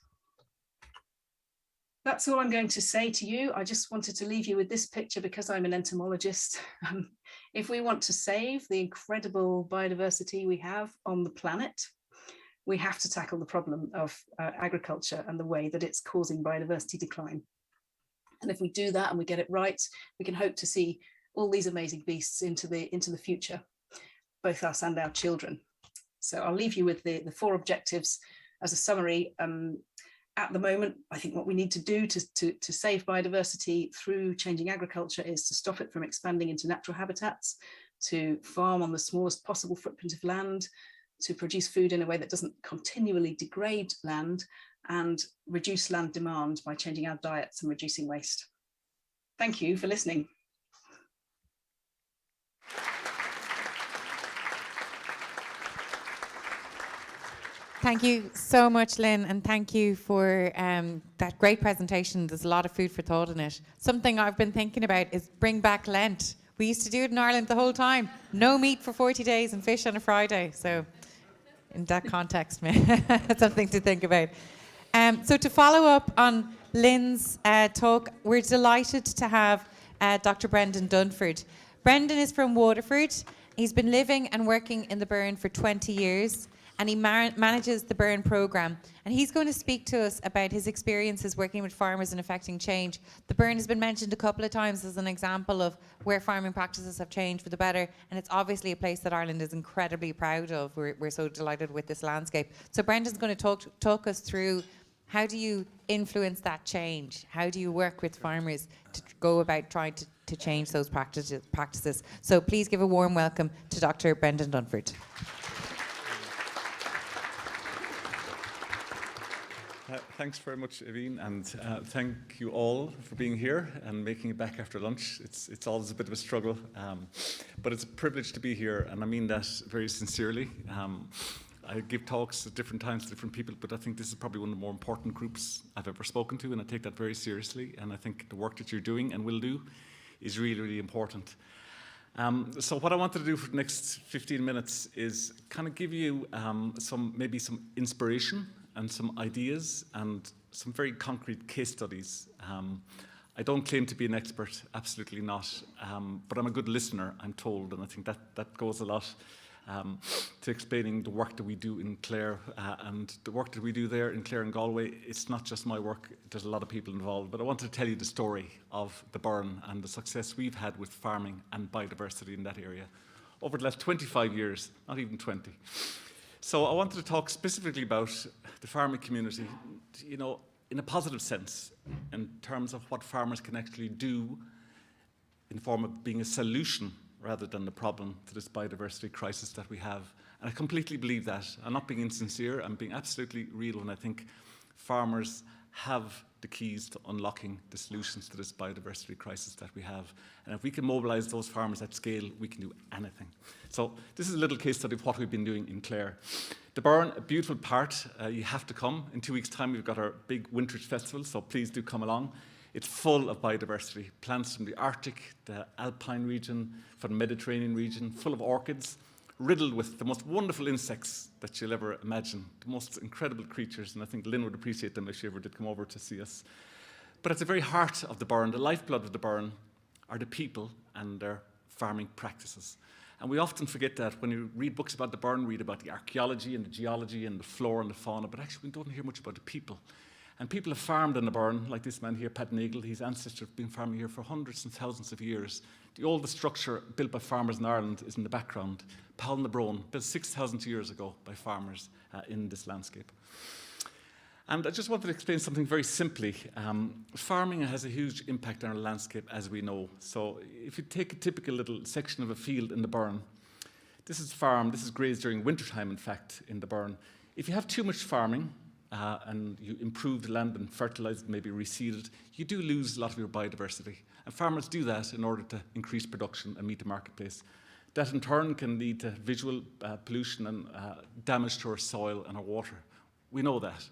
That's all I'm going to say to you. I just wanted to leave you with this picture because I'm an entomologist. If we want to save the incredible biodiversity we have on the planet, we have to tackle the problem of agriculture and the way that it's causing biodiversity decline. And if we do that and we get it right, we can hope to see all these amazing beasts into the future, both us and our children. So I'll leave you with the 4 objectives as a summary. At the moment, I think what we need to do to save biodiversity through changing agriculture is to stop it from expanding into natural habitats, to farm on the smallest possible footprint of land, to produce food in a way that doesn't continually degrade land, and reduce land demand by changing our diets and reducing waste. Thank you for listening. Thank you so much, Lynn, and thank you for that great presentation. There's a lot of food for thought in it. Something I've been thinking about is bring back Lent. We used to do it in Ireland the whole time. No meat for 40 days and fish on a Friday. So in that context, that's something to think about. So to follow up on Lynn's talk, we're delighted to have Dr. Brendan Dunford. Brendan is from Waterford. He's been living and working in the Burren for 20 years. And he manages the Burren programme. And he's going to speak to us about his experiences working with farmers and affecting change. The Burren has been mentioned a couple of times as an example of where farming practices have changed for the better. And it's obviously a place that Ireland is incredibly proud of. We're so delighted with this landscape. So Brendan's going to talk us through how do you influence that change? How do you work with farmers to go about trying to change those practices? So please give a warm welcome to Dr. Brendan Dunford. Thanks very much, Evine, and thank you all for being here and making it back after lunch. It's always a bit of a struggle, but it's a privilege to be here, and I mean that very sincerely. I give talks at different times to different people, but I think this is probably one of the more important groups I've ever spoken to, and I take that very seriously, and I think the work that you're doing and will do is really, really important. So what I wanted to do for the next 15 minutes is kind of give you maybe some inspiration and some ideas and some very concrete case studies. I don't claim to be an expert, absolutely not, but I'm a good listener, I'm told, and I think that goes a lot to explaining the work that we do in Clare, and the work that we do there in Clare and Galway. It's not just my work, there's a lot of people involved, but I wanted to tell you the story of the Burren and the success we've had with farming and biodiversity in that area over the last 25 years, not even 20. So I wanted to talk specifically about the farming community, you know, in a positive sense, in terms of what farmers can actually do in the form of being a solution rather than the problem to this biodiversity crisis that we have. And I completely believe that. I'm not being insincere, I'm being absolutely real when I think farmers have the keys to unlocking the solutions to this biodiversity crisis that we have. And if we can mobilise those farmers at scale, we can do anything. So this is a little case study of what we've been doing in Clare. The Burren, a beautiful part. You have to come. In 2 weeks' time, we've got our big Winterage Festival, so please do come along. It's full of biodiversity. Plants from the Arctic, the Alpine region, from the Mediterranean region, full of orchids, riddled with the most wonderful insects that you'll ever imagine, the most incredible creatures, and I think Lynn would appreciate them if she ever did come over to see us. But at the very heart of the Burren, the lifeblood of the Burren, are the people and their farming practices. And we often forget that when you read books about the Burren, read about the archaeology and the geology and the flora and the fauna, but actually we don't hear much about the people. And people have farmed in the Burren, like this man here, Pat Nagle. His ancestors have been farming here for hundreds and thousands of years. The oldest structure built by farmers in Ireland is in the background. Paulnabrone, built 6,000 years ago by farmers in this landscape. And I just wanted to explain something very simply. Farming has a huge impact on our landscape, as we know. So if you take a typical little section of a field in the Burren, this is farmed, this is grazed during wintertime, in fact, in the Burren. If you have too much farming, and you improve the land and fertilize it, maybe reseed it, you do lose a lot of your biodiversity. And farmers do that in order to increase production and meet the marketplace. That in turn can lead to visual pollution and damage to our soil and our water. We know that.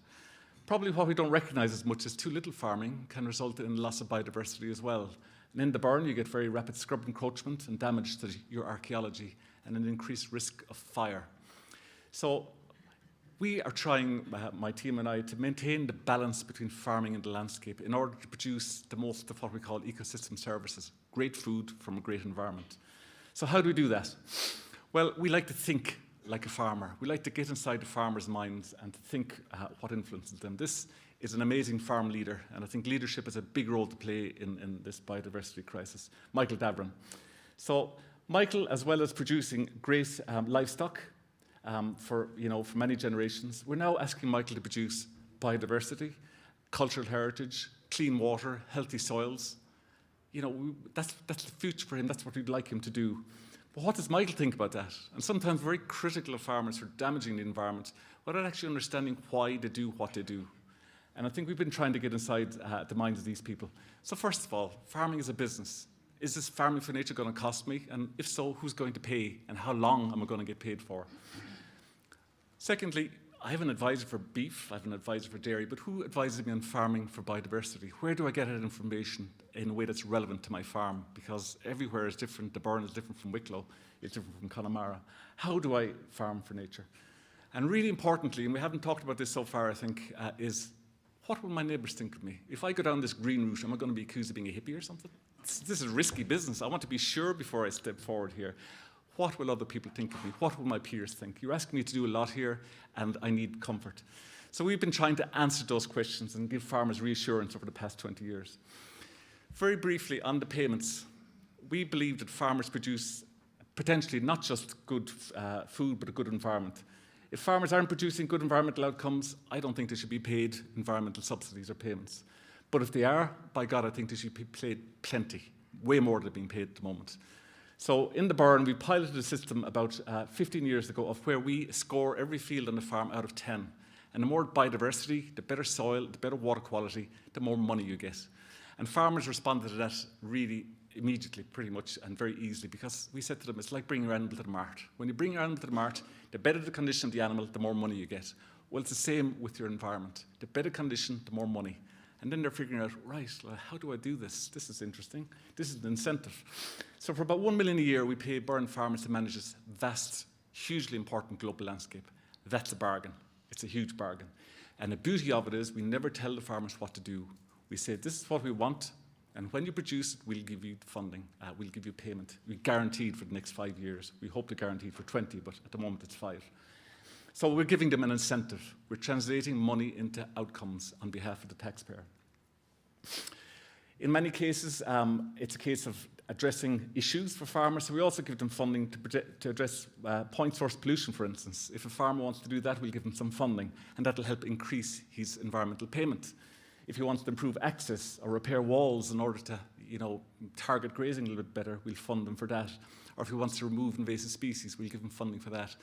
Probably what we don't recognise as much is too little farming can result in loss of biodiversity as well. And in the burn, you get very rapid scrub encroachment and damage to your archaeology and an increased risk of fire. So we are trying, my team and I, to maintain the balance between farming and the landscape in order to produce the most of what we call ecosystem services, great food from a great environment. So how do we do that? Well, we like to think like a farmer. We like to get inside the farmers' minds and to think what influences them. This is an amazing farm leader, and I think leadership has a big role to play in this biodiversity crisis. Michael Davern. So Michael, as well as producing great livestock for many generations, we're now asking Michael to produce biodiversity, cultural heritage, clean water, healthy soils. That's the future for him. That's what we'd like him to do. But what does Michael think about that? And sometimes very critical of farmers for damaging the environment without actually understanding why they do what they do. And I think we've been trying to get inside the minds of these people. So first of all, farming is a business. Is this farming for nature going to cost me? And if so, who's going to pay? And how long am I going to get paid for? Secondly, I have an advisor for beef, I have an advisor for dairy, but who advises me on farming for biodiversity? Where do I get that information in a way that's relevant to my farm? Because everywhere is different. The Burn is different from Wicklow, it's different from Connemara. How do I farm for nature? And really importantly, and we haven't talked about this so far, I think, is what will my neighbours think of me? If I go down this green route, am I going to be accused of being a hippie or something? This is risky business. I want to be sure before I step forward here. What will other people think of me? What will my peers think? You're asking me to do a lot here, and I need comfort. So we've been trying to answer those questions and give farmers reassurance over the past 20 years. Very briefly, on the payments, we believe that farmers produce potentially not just good food, but a good environment. If farmers aren't producing good environmental outcomes, I don't think they should be paid environmental subsidies or payments. But if they are, by God, I think they should be paid plenty, way more than they're being paid at the moment. So in the Burn, we piloted a system about 15 years ago of where we score every field on the farm out of 10. And the more biodiversity, the better soil, the better water quality, the more money you get. And farmers responded to that really immediately, pretty much, and very easily, because we said to them, it's like bringing your animal to the mart. When you bring your animal to the mart, the better the condition of the animal, the more money you get. Well, it's the same with your environment. The better condition, the more money. And then they're figuring out, right, well, how do I do this? This is interesting. This is an incentive. So for about $1 million a year, we pay Burn farmers to manage this vast, hugely important global landscape. That's a bargain. It's a huge bargain. And the beauty of it is we never tell the farmers what to do. We say, this is what we want, and when you produce it, we'll give you funding. We'll give you payment. We're guaranteed for the next 5 years. We hope to guarantee for 20, but at the moment it's 5. So we're giving them an incentive. We're translating money into outcomes on behalf of the taxpayer. In many cases, it's a case of addressing issues for farmers. So we also give them funding to address point source pollution, for instance. If a farmer wants to do that, we'll give him some funding, and that'll help increase his environmental payment. If he wants to improve access or repair walls in order to, target grazing a little bit better, we'll fund them for that. Or if he wants to remove invasive species, we'll give him funding for that.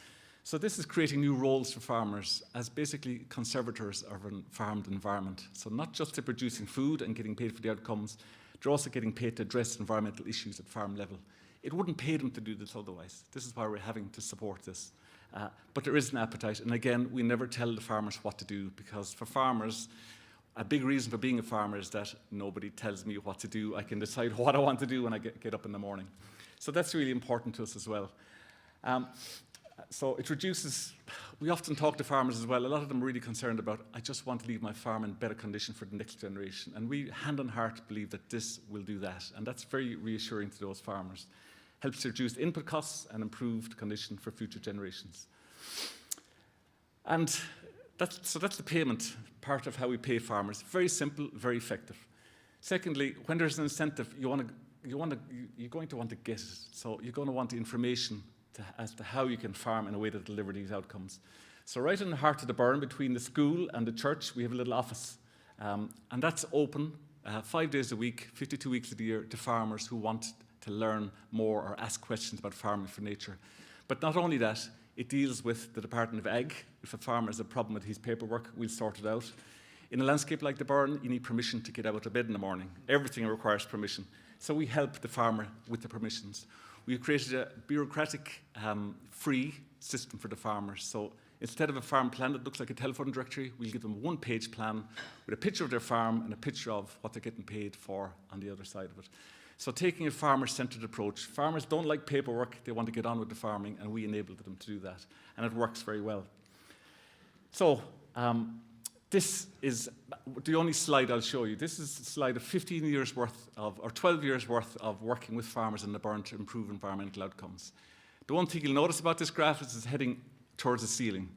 So this is creating new roles for farmers as basically conservators of a farmed environment. So not just they're producing food and getting paid for the outcomes, they're also getting paid to address environmental issues at farm level. It wouldn't pay them to do this otherwise. This is why we're having to support this. But there is an appetite. And again, we never tell the farmers what to do, because for farmers, a big reason for being a farmer is that nobody tells me what to do. I can decide what I want to do when I get up in the morning. So that's really important to us as well. So it reduces, we often talk to farmers as well, a lot of them are really concerned about, I just want to leave my farm in better condition for the next generation. And we, hand on heart, believe that this will do that. And that's very reassuring to those farmers. Helps to reduce input costs and improve the condition for future generations. And that's the payment part of how we pay farmers. Very simple, very effective. Secondly, when there's an incentive, you're going to want to get it. So you're going to want the information as to how you can farm in a way that will deliver these outcomes. So right in the heart of the Burn, between the school and the church, we have a little office. And that's open 5 days a week, 52 weeks of the year, to farmers who want to learn more or ask questions about farming for nature. But not only that, It deals with the Department of Ag. If a farmer has a problem with his paperwork, we'll sort it out. In a landscape like the Burren, you need permission to get out of bed in the morning. Everything requires permission. So we help the farmer with the permissions. We've created a bureaucratic, free system for the farmers. So instead of a farm plan that looks like a telephone directory, we'll give them a one-page plan with a picture of their farm and a picture of what they're getting paid for on the other side of it. So taking a farmer-centred approach. Farmers don't like paperwork, they want to get on with the farming, and we enable them to do that. And it works very well. So this is the only slide I'll show you. This is a slide of 15 years worth of, or 12 years worth of working with farmers in the Burren to improve environmental outcomes. The one thing you'll notice about this graph is it's heading towards the ceiling.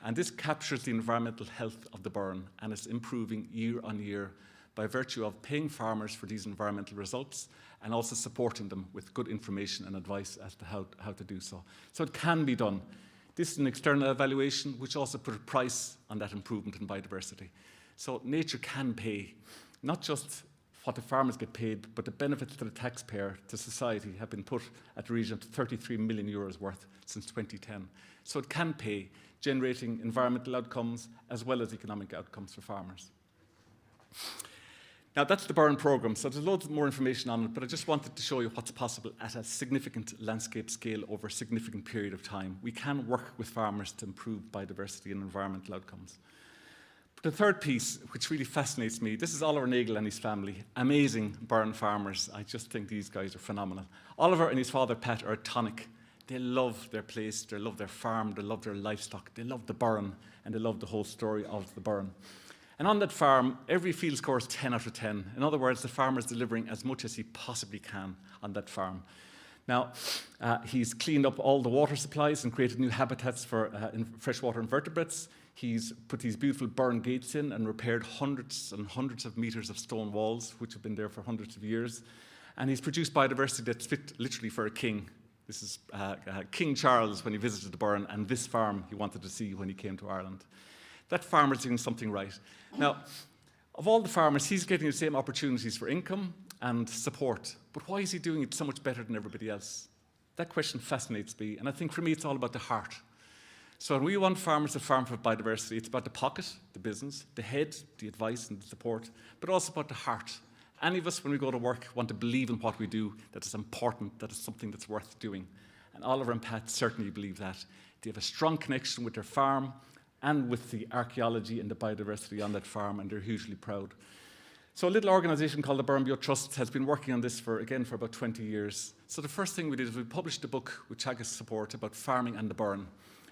And this captures the environmental health of the Burren, and it's improving year on year by virtue of paying farmers for these environmental results and also supporting them with good information and advice as to how to do so. So it can be done. This is an external evaluation which also put a price on that improvement in biodiversity. So nature can pay, not just what the farmers get paid, but the benefits to the taxpayer, to society, have been put at the region of 33 million euros worth since 2010. So it can pay, generating environmental outcomes as well as economic outcomes for farmers. Now that's the Burren programme, so there's loads more information on it, but I just wanted to show you what's possible at a significant landscape scale over a significant period of time. We can work with farmers to improve biodiversity and environmental outcomes. But the third piece, which really fascinates me, this is Oliver Nagel and his family, amazing Burren farmers. I just think these guys are phenomenal. Oliver and his father Pat are a tonic. They love their place, they love their farm, they love their livestock, they love the Burren, and they love the whole story of the Burren. And on that farm, every field scores 10 out of 10. In other words, the farmer's delivering as much as he possibly can on that farm. Now, he's cleaned up all the water supplies and created new habitats for freshwater invertebrates. He's put these beautiful Burren gates in and repaired hundreds and hundreds of meters of stone walls, which have been there for hundreds of years. And he's produced biodiversity that's fit literally for a king. This is King Charles when he visited the Burren, and this farm he wanted to see when he came to Ireland. That farmer's doing something right. Now, of all the farmers, he's getting the same opportunities for income and support. But why is he doing it so much better than everybody else? That question fascinates me, and I think for me it's all about the heart. So when we want farmers to farm for biodiversity, it's about the pocket, the business, the head, the advice and the support, but also about the heart. Any of us, when we go to work, want to believe in what we do, that it's important, that it's something that's worth doing. And Oliver and Pat certainly believe that. They have a strong connection with their farm and with the archaeology and the biodiversity on that farm, and they're hugely proud. So a little organisation called the Burren Bio Trust has been working on this for about 20 years. So the first thing we did is we published a book with Teagasc support about farming and the Burren.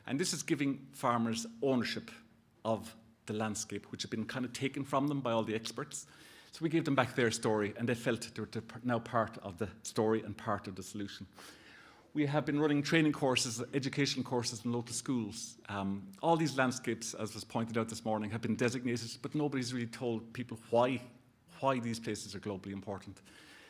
And this is giving farmers ownership of the landscape, which had been kind of taken from them by all the experts. So we gave them back their story, and they felt they were now part of the story and part of the solution. We have been running training courses, educational courses in local schools. All these landscapes, as was pointed out this morning, have been designated, but nobody's really told people why these places are globally important.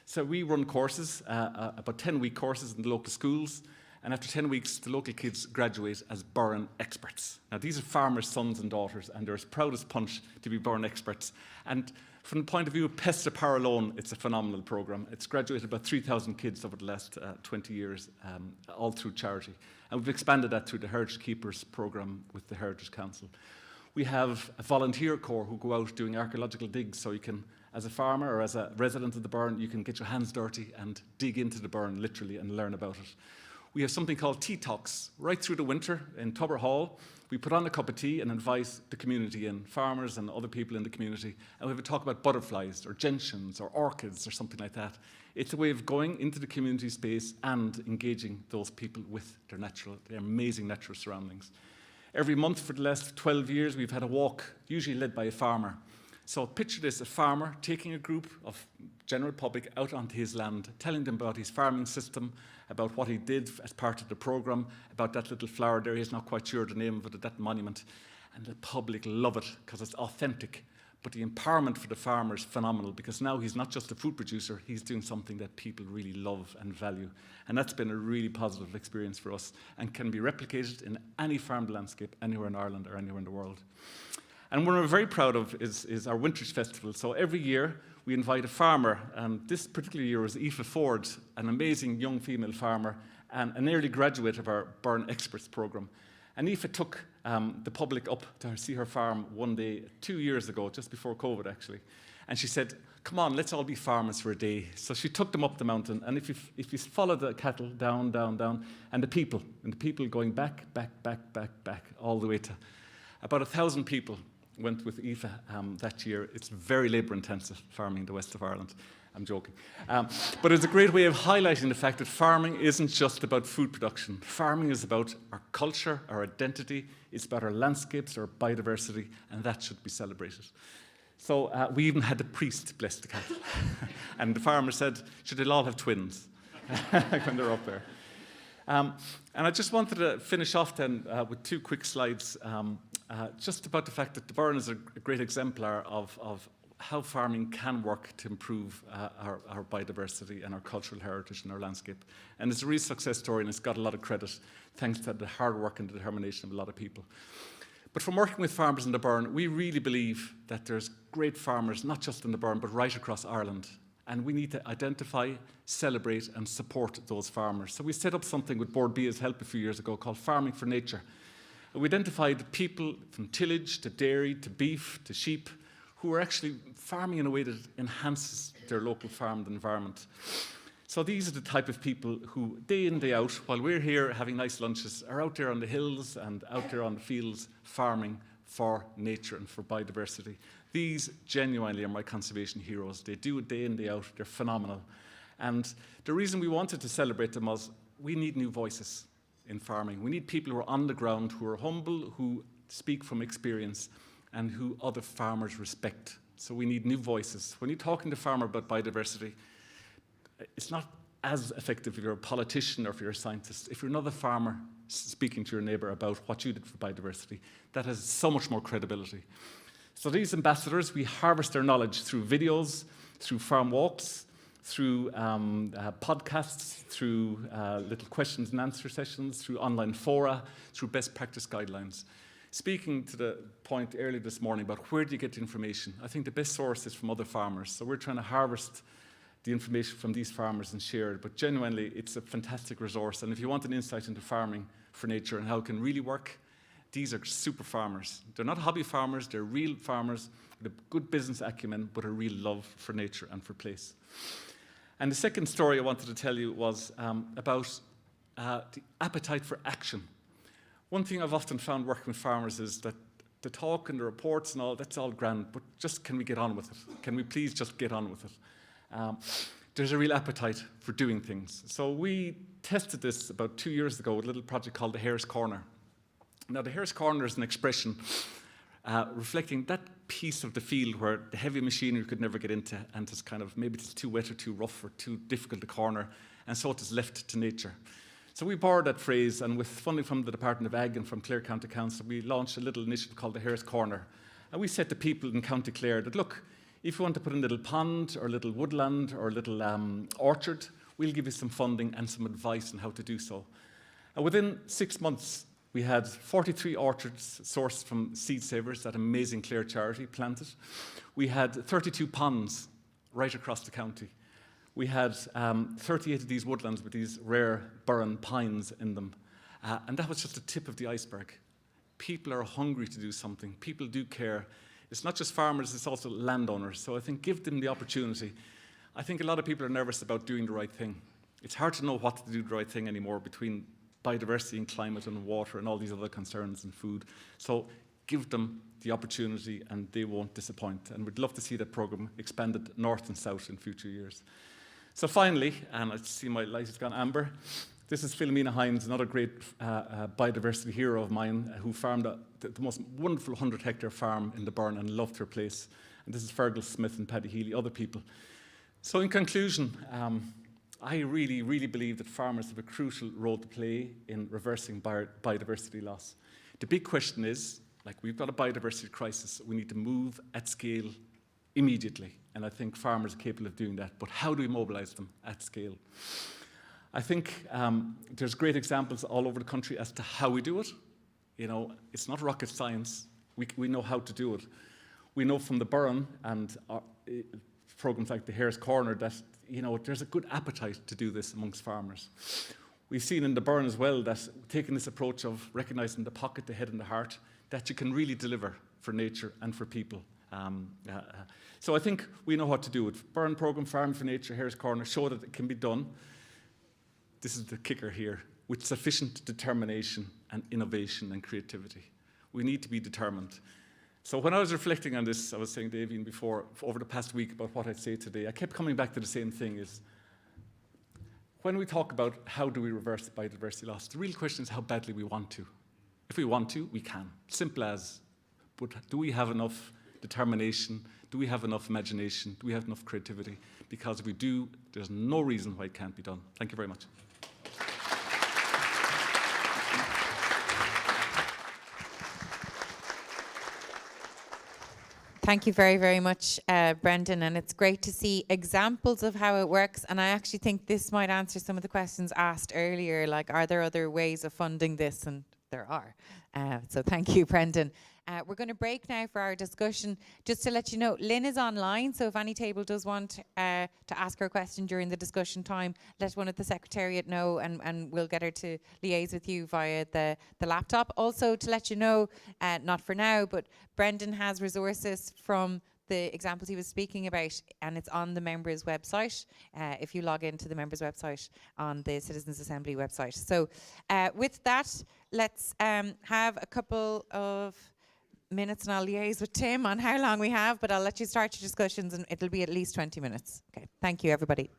So we run courses, about 10-week courses in the local schools, and after 10 weeks, the local kids graduate as Burren experts. Now, these are farmers' sons and daughters, and they're as proud as punch to be Burren experts. And from the point of view of Pest to Power alone, it's a phenomenal programme. It's graduated about 3,000 kids over the last 20 years, all through charity. And we've expanded that through the Heritage Keepers programme with the Heritage Council. We have a volunteer corps who go out doing archaeological digs, so you can, as a farmer or as a resident of the Burren, you can get your hands dirty and dig into the Burren, literally, and learn about it. We have something called Tea Talks. Right through the winter in Tubber Hall, we put on a cup of tea and invite the community in, farmers and other people in the community, and we have a talk about butterflies or gentians or orchids or something like that. It's a way of going into the community space and engaging those people with their amazing natural surroundings. Every month for the last 12 years, we've had a walk, usually led by a farmer. So picture this, a farmer taking a group of general public out onto his land, telling them about his farming system, about what he did as part of the programme, about that little flower there. He's not quite sure the name of it, that monument. And the public love it because it's authentic. But the empowerment for the farmer is phenomenal because now he's not just a food producer, he's doing something that people really love and value. And that's been a really positive experience for us and can be replicated in any farmed landscape anywhere in Ireland or anywhere in the world. And what we're very proud of is our Winters Festival. So every year we invite a farmer, and this particular year was Aoife Ford, an amazing young female farmer, and an early graduate of our Burn Experts programme. And Aoife took the public up to see her farm one day 2 years ago, just before COVID actually. And she said, come on, let's all be farmers for a day. So she took them up the mountain, and if you follow the cattle down, down, down, and the people going back, all the way to about 1,000 people went with Aoife that year. It's very labour intensive, farming in the west of Ireland. I'm joking. But it's a great way of highlighting the fact that farming isn't just about food production. Farming is about our culture, our identity, it's about our landscapes, our biodiversity, and that should be celebrated. So we even had the priest bless the cattle. And the farmer said, should they all have twins when they're up there? And I just wanted to finish off then with 2 quick slides just about the fact that the Burren is a great exemplar of how farming can work to improve our biodiversity and our cultural heritage and our landscape. And it's a real success story, and it's got a lot of credit thanks to the hard work and the determination of a lot of people. But from working with farmers in the Burren, we really believe that there's great farmers, not just in the Burren, but right across Ireland. And we need to identify, celebrate, and support those farmers. So we set up something with Board Bia's help a few years ago called Farming for Nature. And we identified people from tillage to dairy to beef to sheep who are actually farming in a way that enhances their local farmed environment. So these are the type of people who, day in, day out, while we're here having nice lunches, are out there on the hills and out there on the fields farming for nature and for biodiversity. These genuinely are my conservation heroes. They do it day in, day out. They're phenomenal. And the reason we wanted to celebrate them was we need new voices in farming. We need people who are on the ground, who are humble, who speak from experience, and who other farmers respect. So we need new voices. When you're talking to a farmer about biodiversity, it's not as effective if you're a politician or if you're a scientist. If you're another farmer speaking to your neighbour about what you did for biodiversity, that has so much more credibility. So these ambassadors, we harvest their knowledge through videos, through farm walks, through podcasts, through little questions and answer sessions, through online fora, through best practice guidelines. Speaking to the point earlier this morning about where do you get information, I think the best source is from other farmers. So we're trying to harvest the information from these farmers and share it. But genuinely, it's a fantastic resource. And if you want an insight into farming for nature and how it can really work, these are super farmers. They're not hobby farmers, they're real farmers with a good business acumen, but a real love for nature and for place. And the second story I wanted to tell you was about the appetite for action. One thing I've often found working with farmers is that the talk and the reports and all, that's all grand, but just can we get on with it? Can we please just get on with it? There's a real appetite for doing things. So we tested this about 2 years ago with a little project called the Hare's Corner. Now the Hare's Corner is an expression reflecting that piece of the field where the heavy machinery could never get into, and it's kind of, maybe it's too wet or too rough or too difficult to corner, and so it is left to nature. So we borrowed that phrase, and with funding from the Department of Ag and from Clare County Council, we launched a little initiative called the Hare's Corner. And we said to people in County Clare that, look, if you want to put in a little pond or a little woodland or a little orchard, we'll give you some funding and some advice on how to do so. And within 6 months, we had 43 orchards sourced from Seed Savers, that amazing Clare charity, planted. We had 32 ponds right across the county. We had 38 of these woodlands with these rare Burren pines in them. And that was just the tip of the iceberg. People are hungry to do something. People do care. It's not just farmers, it's also landowners. So I think give them the opportunity. I think a lot of people are nervous about doing the right thing. It's hard to know what to do the right thing anymore between biodiversity and climate and water and all these other concerns and food. So give them the opportunity and they won't disappoint. And we'd love to see that programme expanded north and south in future years. So finally, and I see my light has gone amber, this is Philomena Hines, another great biodiversity hero of mine who farmed the most wonderful 100-hectare farm in the Burren and loved her place. And this is Fergal Smith and Paddy Healy, other people. So in conclusion, I really, really believe that farmers have a crucial role to play in reversing biodiversity loss. The big question is, like we've got a biodiversity crisis, we need to move at scale immediately. And I think farmers are capable of doing that. But how do we mobilize them at scale? I think there's great examples all over the country as to how we do it. You know, it's not rocket science. We know how to do it. We know from the Burren and programs like the Hare's Corner that, you know, there's a good appetite to do this amongst farmers. We've seen in the Burn as well that taking this approach of recognising the pocket, the head and the heart, that you can really deliver for nature and for people. So I think we know what to do. With Burn Programme, Farm for Nature, Harris Corner, show that it can be done. This is the kicker here, with sufficient determination and innovation and creativity. We need to be determined. So when I was reflecting on this, I was saying to Avian before, over the past week, about what I'd say today, I kept coming back to the same thing, is when we talk about how do we reverse biodiversity loss, the real question is how badly we want to. If we want to, we can. Simple as. But do we have enough determination? Do we have enough imagination? Do we have enough creativity? Because if we do, there's no reason why it can't be done. Thank you very much. Thank you very, very much, Brendan. And it's great to see examples of how it works. And I actually think this might answer some of the questions asked earlier, like, are there other ways of funding this? And there are. So thank you, Brendan. We're going to break now for our discussion. Just to let you know, Lynn is online, so if any table does want to ask her a question during the discussion time, let one of the Secretariat know, and we'll get her to liaise with you via the laptop. Also, to let you know, not for now, but Brendan has resources from the examples he was speaking about, and it's on the members' website, if you log into the members' website on the Citizens Assembly website. So with that, let's have a couple of minutes and I'll liaise with Tim on how long we have, but I'll let you start your discussions and it'll be at least 20 minutes. Okay, thank you, everybody.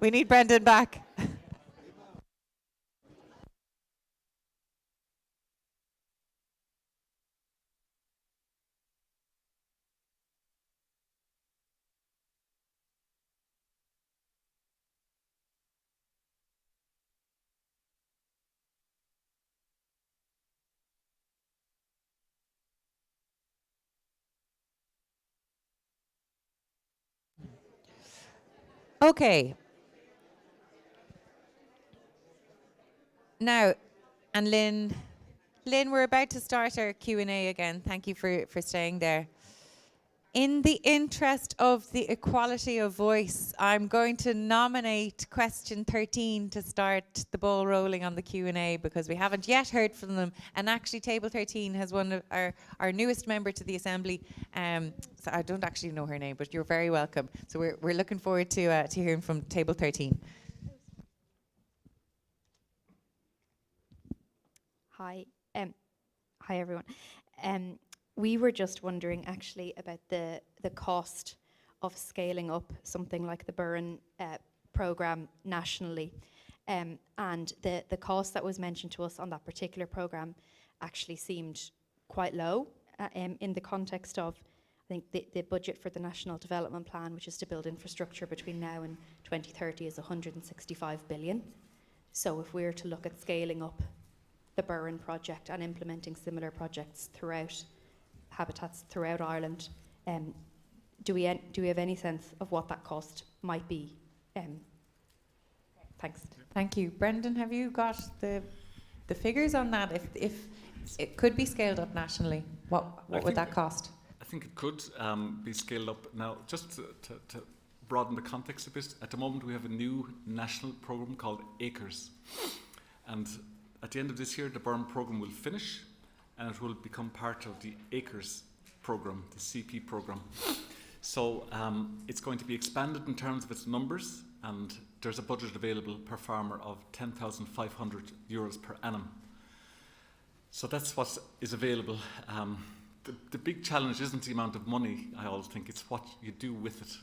We need Brendan back. Okay. Now, and Lynn, we're about to start our Q&A again. Thank you for staying there. In the interest of the equality of voice, I'm going to nominate question 13 to start the ball rolling on the Q&A because we haven't yet heard from them. And actually, table 13 has one of our newest member to the Assembly. So I don't actually know her name, but you're very welcome. So we're looking forward to hearing from table 13. Hi. Hi, everyone. We were just wondering actually about the cost of scaling up something like the Burren programme nationally. And the cost that was mentioned to us on that particular programme actually seemed quite low in the context of, I think, the budget for the National Development Plan, which is to build infrastructure between now and 2030, is 165 billion. So if we were to look at scaling up the Burren project and implementing similar projects throughout habitats throughout Ireland, do we have any sense of what that cost might be? Thanks. Thank you. Brendan, have you got the figures on that? If it could be scaled up nationally, what would that cost? I think it could be scaled up. Now, just to broaden the context a bit, at the moment we have a new national programme called ACRES. And at the end of this year, the Burren programme will finish and it will become part of the ACRES programme, the CP programme. So it's going to be expanded in terms of its numbers, and there's a budget available per farmer of €10,500 per annum. So that's what is available. The big challenge isn't the amount of money, I always think, it's what you do with it.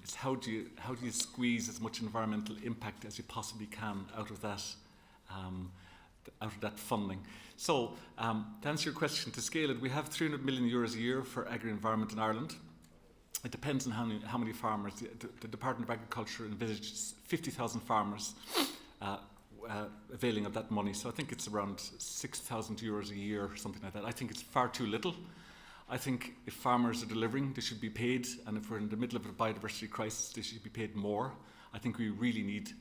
It's how do you squeeze as much environmental impact as you possibly can out of that funding. So, to answer your question, to scale it, we have €300 million a year for agri-environment in Ireland. It depends on how many farmers. The Department of Agriculture envisages 50,000 farmers availing of that money. So I think it's around €6,000 a year, or something like that. I think it's far too little. I think if farmers are delivering, they should be paid, and if we're in the middle of a biodiversity crisis, they should be paid more. I think we really need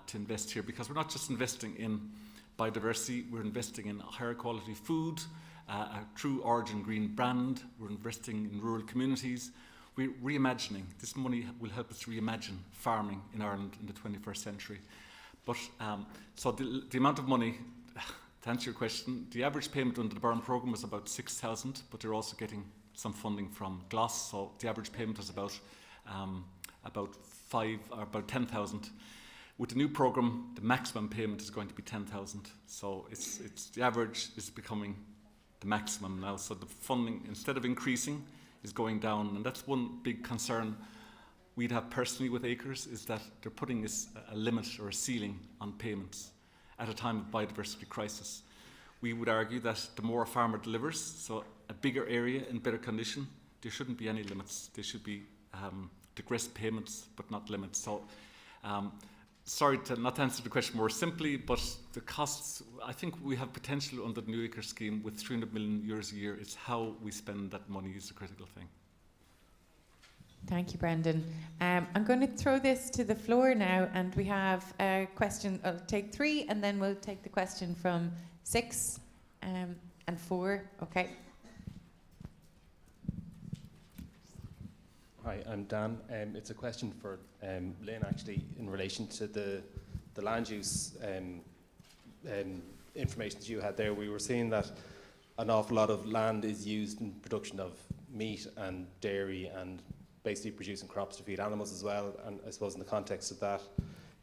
to invest here, because we're not just investing in biodiversity, we're investing in higher quality food, a true origin green brand, we're investing in rural communities. We're reimagining. This money will help us reimagine farming in Ireland in the 21st century. But so the amount of money, to answer your question, the average payment under the Burren programme was about 6,000, but they're also getting some funding from GLOS, so the average payment is about 10,000. With the new programme, the maximum payment is going to be 10,000. So it's the average is becoming the maximum now. So the funding, instead of increasing, is going down, and that's one big concern we'd have personally with ACRES, is that they're putting a limit or a ceiling on payments at a time of biodiversity crisis. We would argue that the more a farmer delivers, so a bigger area in better condition, there shouldn't be any limits. There should be digress payments, but not limits. So, sorry to not answer the question more simply, but the costs, I think we have potential under the new ACRES scheme with €300 million a year. It's how we spend that money is the critical thing. Thank you, Brendan. I'm going to throw this to the floor now, and we have a question. I'll take 3, and then we'll take the question from 6 and 4. Okay. Hi, I'm Dan. It's a question for Lynn, actually, in relation to the land use information that you had there. We were seeing that an awful lot of land is used in production of meat and dairy and basically producing crops to feed animals as well. And I suppose in the context of that,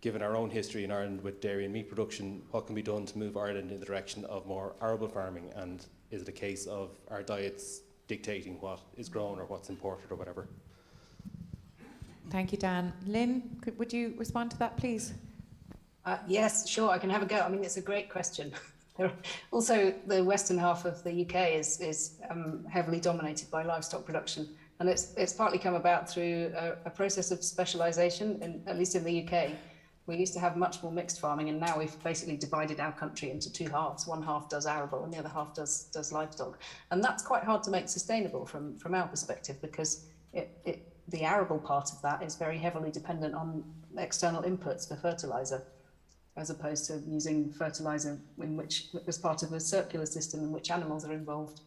given our own history in Ireland with dairy and meat production, what can be done to move Ireland in the direction of more arable farming? And is it a case of our diets dictating what is grown or what's imported or whatever? Thank you, Dan. Lynn, would you respond to that, please? Yes, sure, I can have a go. I mean, it's a great question. Also, the western half of the UK is heavily dominated by livestock production, and it's partly come about through a process of specialisation, at least in the UK. We used to have much more mixed farming, and now we've basically divided our country into two halves. One half does arable, and the other half does livestock, and that's quite hard to make sustainable from our perspective, because the arable part of that is very heavily dependent on external inputs for fertiliser, as opposed to using fertiliser as part of a circular system in which animals are involved.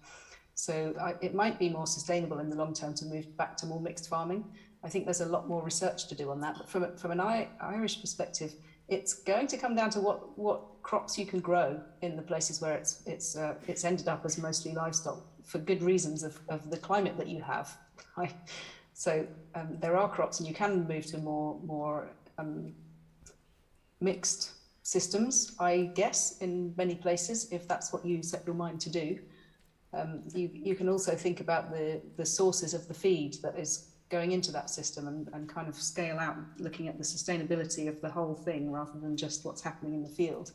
So it might be more sustainable in the long term to move back to more mixed farming. I think there's a lot more research to do on that. But from an Irish perspective, it's going to come down to what crops you can grow in the places where it's ended up as mostly livestock, for good reasons of the climate that you have. So there are crops, and you can move to more mixed systems, I guess, in many places, if that's what you set your mind to do. You can also think about the sources of the feed that is going into that system, and kind of scale out, looking at the sustainability of the whole thing rather than just what's happening in the field,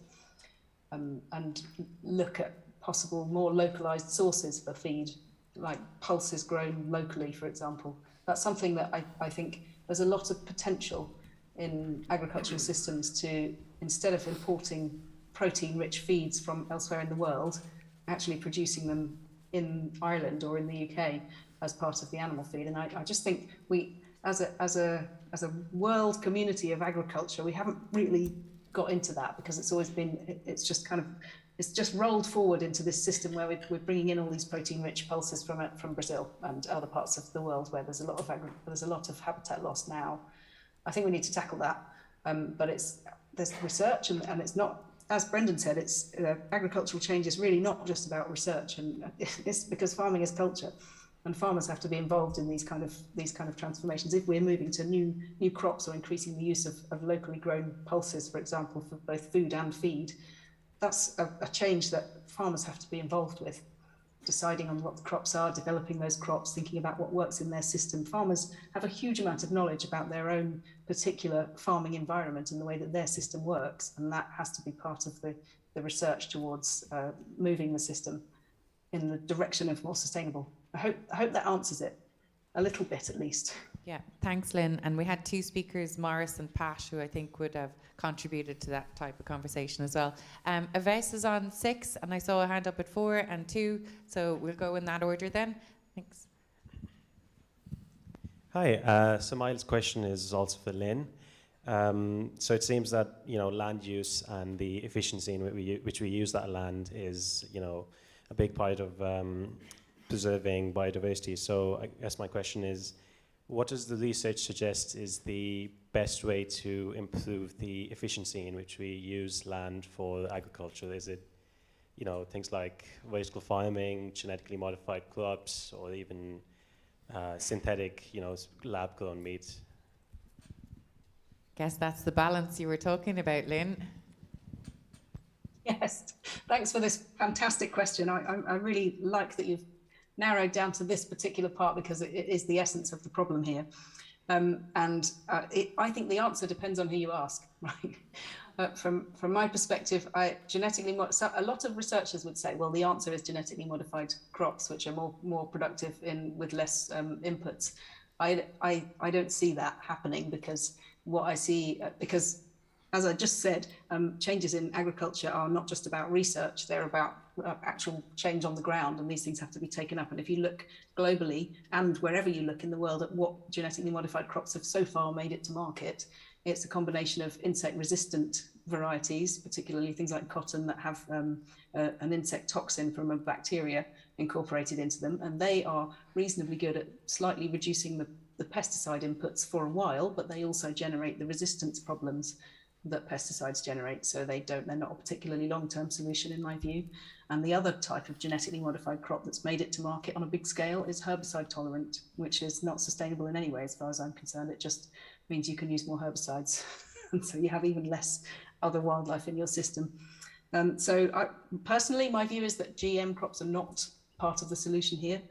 and look at possible more localized sources for feed, like pulses grown locally, for example. That's something that I think there's a lot of potential in agricultural systems to, instead of importing protein-rich feeds from elsewhere in the world, actually producing them in Ireland or in the UK as part of the animal feed. And I just think we, as a world community of agriculture, we haven't really got into that, because it's always been, it's just rolled forward into this system where we're bringing in all these protein-rich pulses from Brazil and other parts of the world where there's a lot of habitat loss now. I think we need to tackle that, but there's research, and it's not, as Brendan said, it's agricultural change is really not just about research, and it's because farming is culture, and farmers have to be involved in these kind of transformations. If we're moving to new crops or increasing the use of locally grown pulses, for example, for both food and feed, that's a change that farmers have to be involved with, deciding on what the crops are, developing those crops, thinking about what works in their system. Farmers have a huge amount of knowledge about their own particular farming environment and the way that their system works, and that has to be part of the research towards moving the system in the direction of more sustainable. I hope that answers it, a little bit at least. Yeah, thanks, Lynn. And we had two speakers, Morris and Pat, who I think would have contributed to that type of conversation as well. Aves is on 6, and I saw a hand up at 4 and 2, so we'll go in that order then. Thanks. Hi, so my question is also for Lynn. So it seems that, land use and the efficiency in which we use that land is, a big part of preserving biodiversity. So I guess my question is, what does the research suggest is the best way to improve the efficiency in which we use land for agriculture? Is it, things like vertical farming, genetically modified crops, or even synthetic, lab-grown meat? Guess that's the balance you were talking about, Lynn. Yes, thanks for this fantastic question. I really like that you've narrowed down to this particular part, because it is the essence of the problem here. I think the answer depends on who you ask, right? From my perspective, a lot of researchers would say, well, the answer is genetically modified crops, which are more productive with less inputs. I don't see that happening, because what I see, because as I just said, changes in agriculture are not just about research, they're about actual change on the ground, and these things have to be taken up. And if you look globally and wherever you look in the world at what genetically modified crops have so far made it to market, it's a combination of insect-resistant varieties, particularly things like cotton that have an insect toxin from a bacteria incorporated into them, and they are reasonably good at slightly reducing the pesticide inputs for a while, but they also generate the resistance problems that pesticides generate, so they're not a particularly long-term solution in my view. And the other type of genetically modified crop that's made it to market on a big scale is herbicide tolerant, which is not sustainable in any way as far as I'm concerned. It just means you can use more herbicides, and so you have even less other wildlife in your system. Personally, my view is that GM crops are not part of the solution here.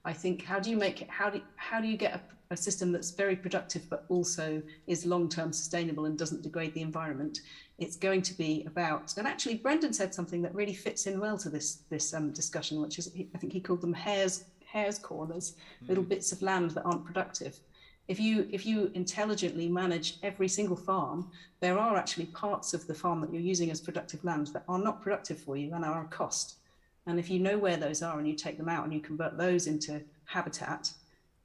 I think how do you get a system that's very productive but also is long-term sustainable and doesn't degrade the environment? It's going to be about, and actually Brendan said something that really fits in well to this discussion, which is, I think he called them hare's corners, little bits of land that aren't productive. If you intelligently manage every single farm, there are actually parts of the farm that you're using as productive land that are not productive for you and are a cost. And if you know where those are and you take them out and you convert those into habitat,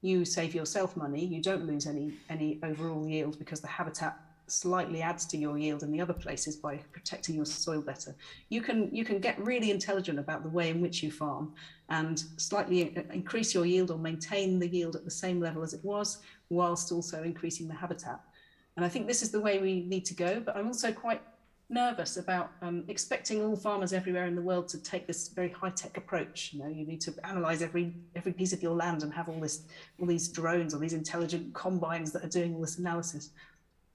you save yourself money. You don't lose any overall yield because the habitat slightly adds to your yield in the other places by protecting your soil better. You can get really intelligent about the way in which you farm and slightly increase your yield or maintain the yield at the same level as it was, whilst also increasing the habitat. And I think this is the way we need to go, but I'm also quite nervous about expecting all farmers everywhere in the world to take this very high-tech approach. You know, you need to analyze every piece of your land and have all these drones or these intelligent combines that are doing all this analysis.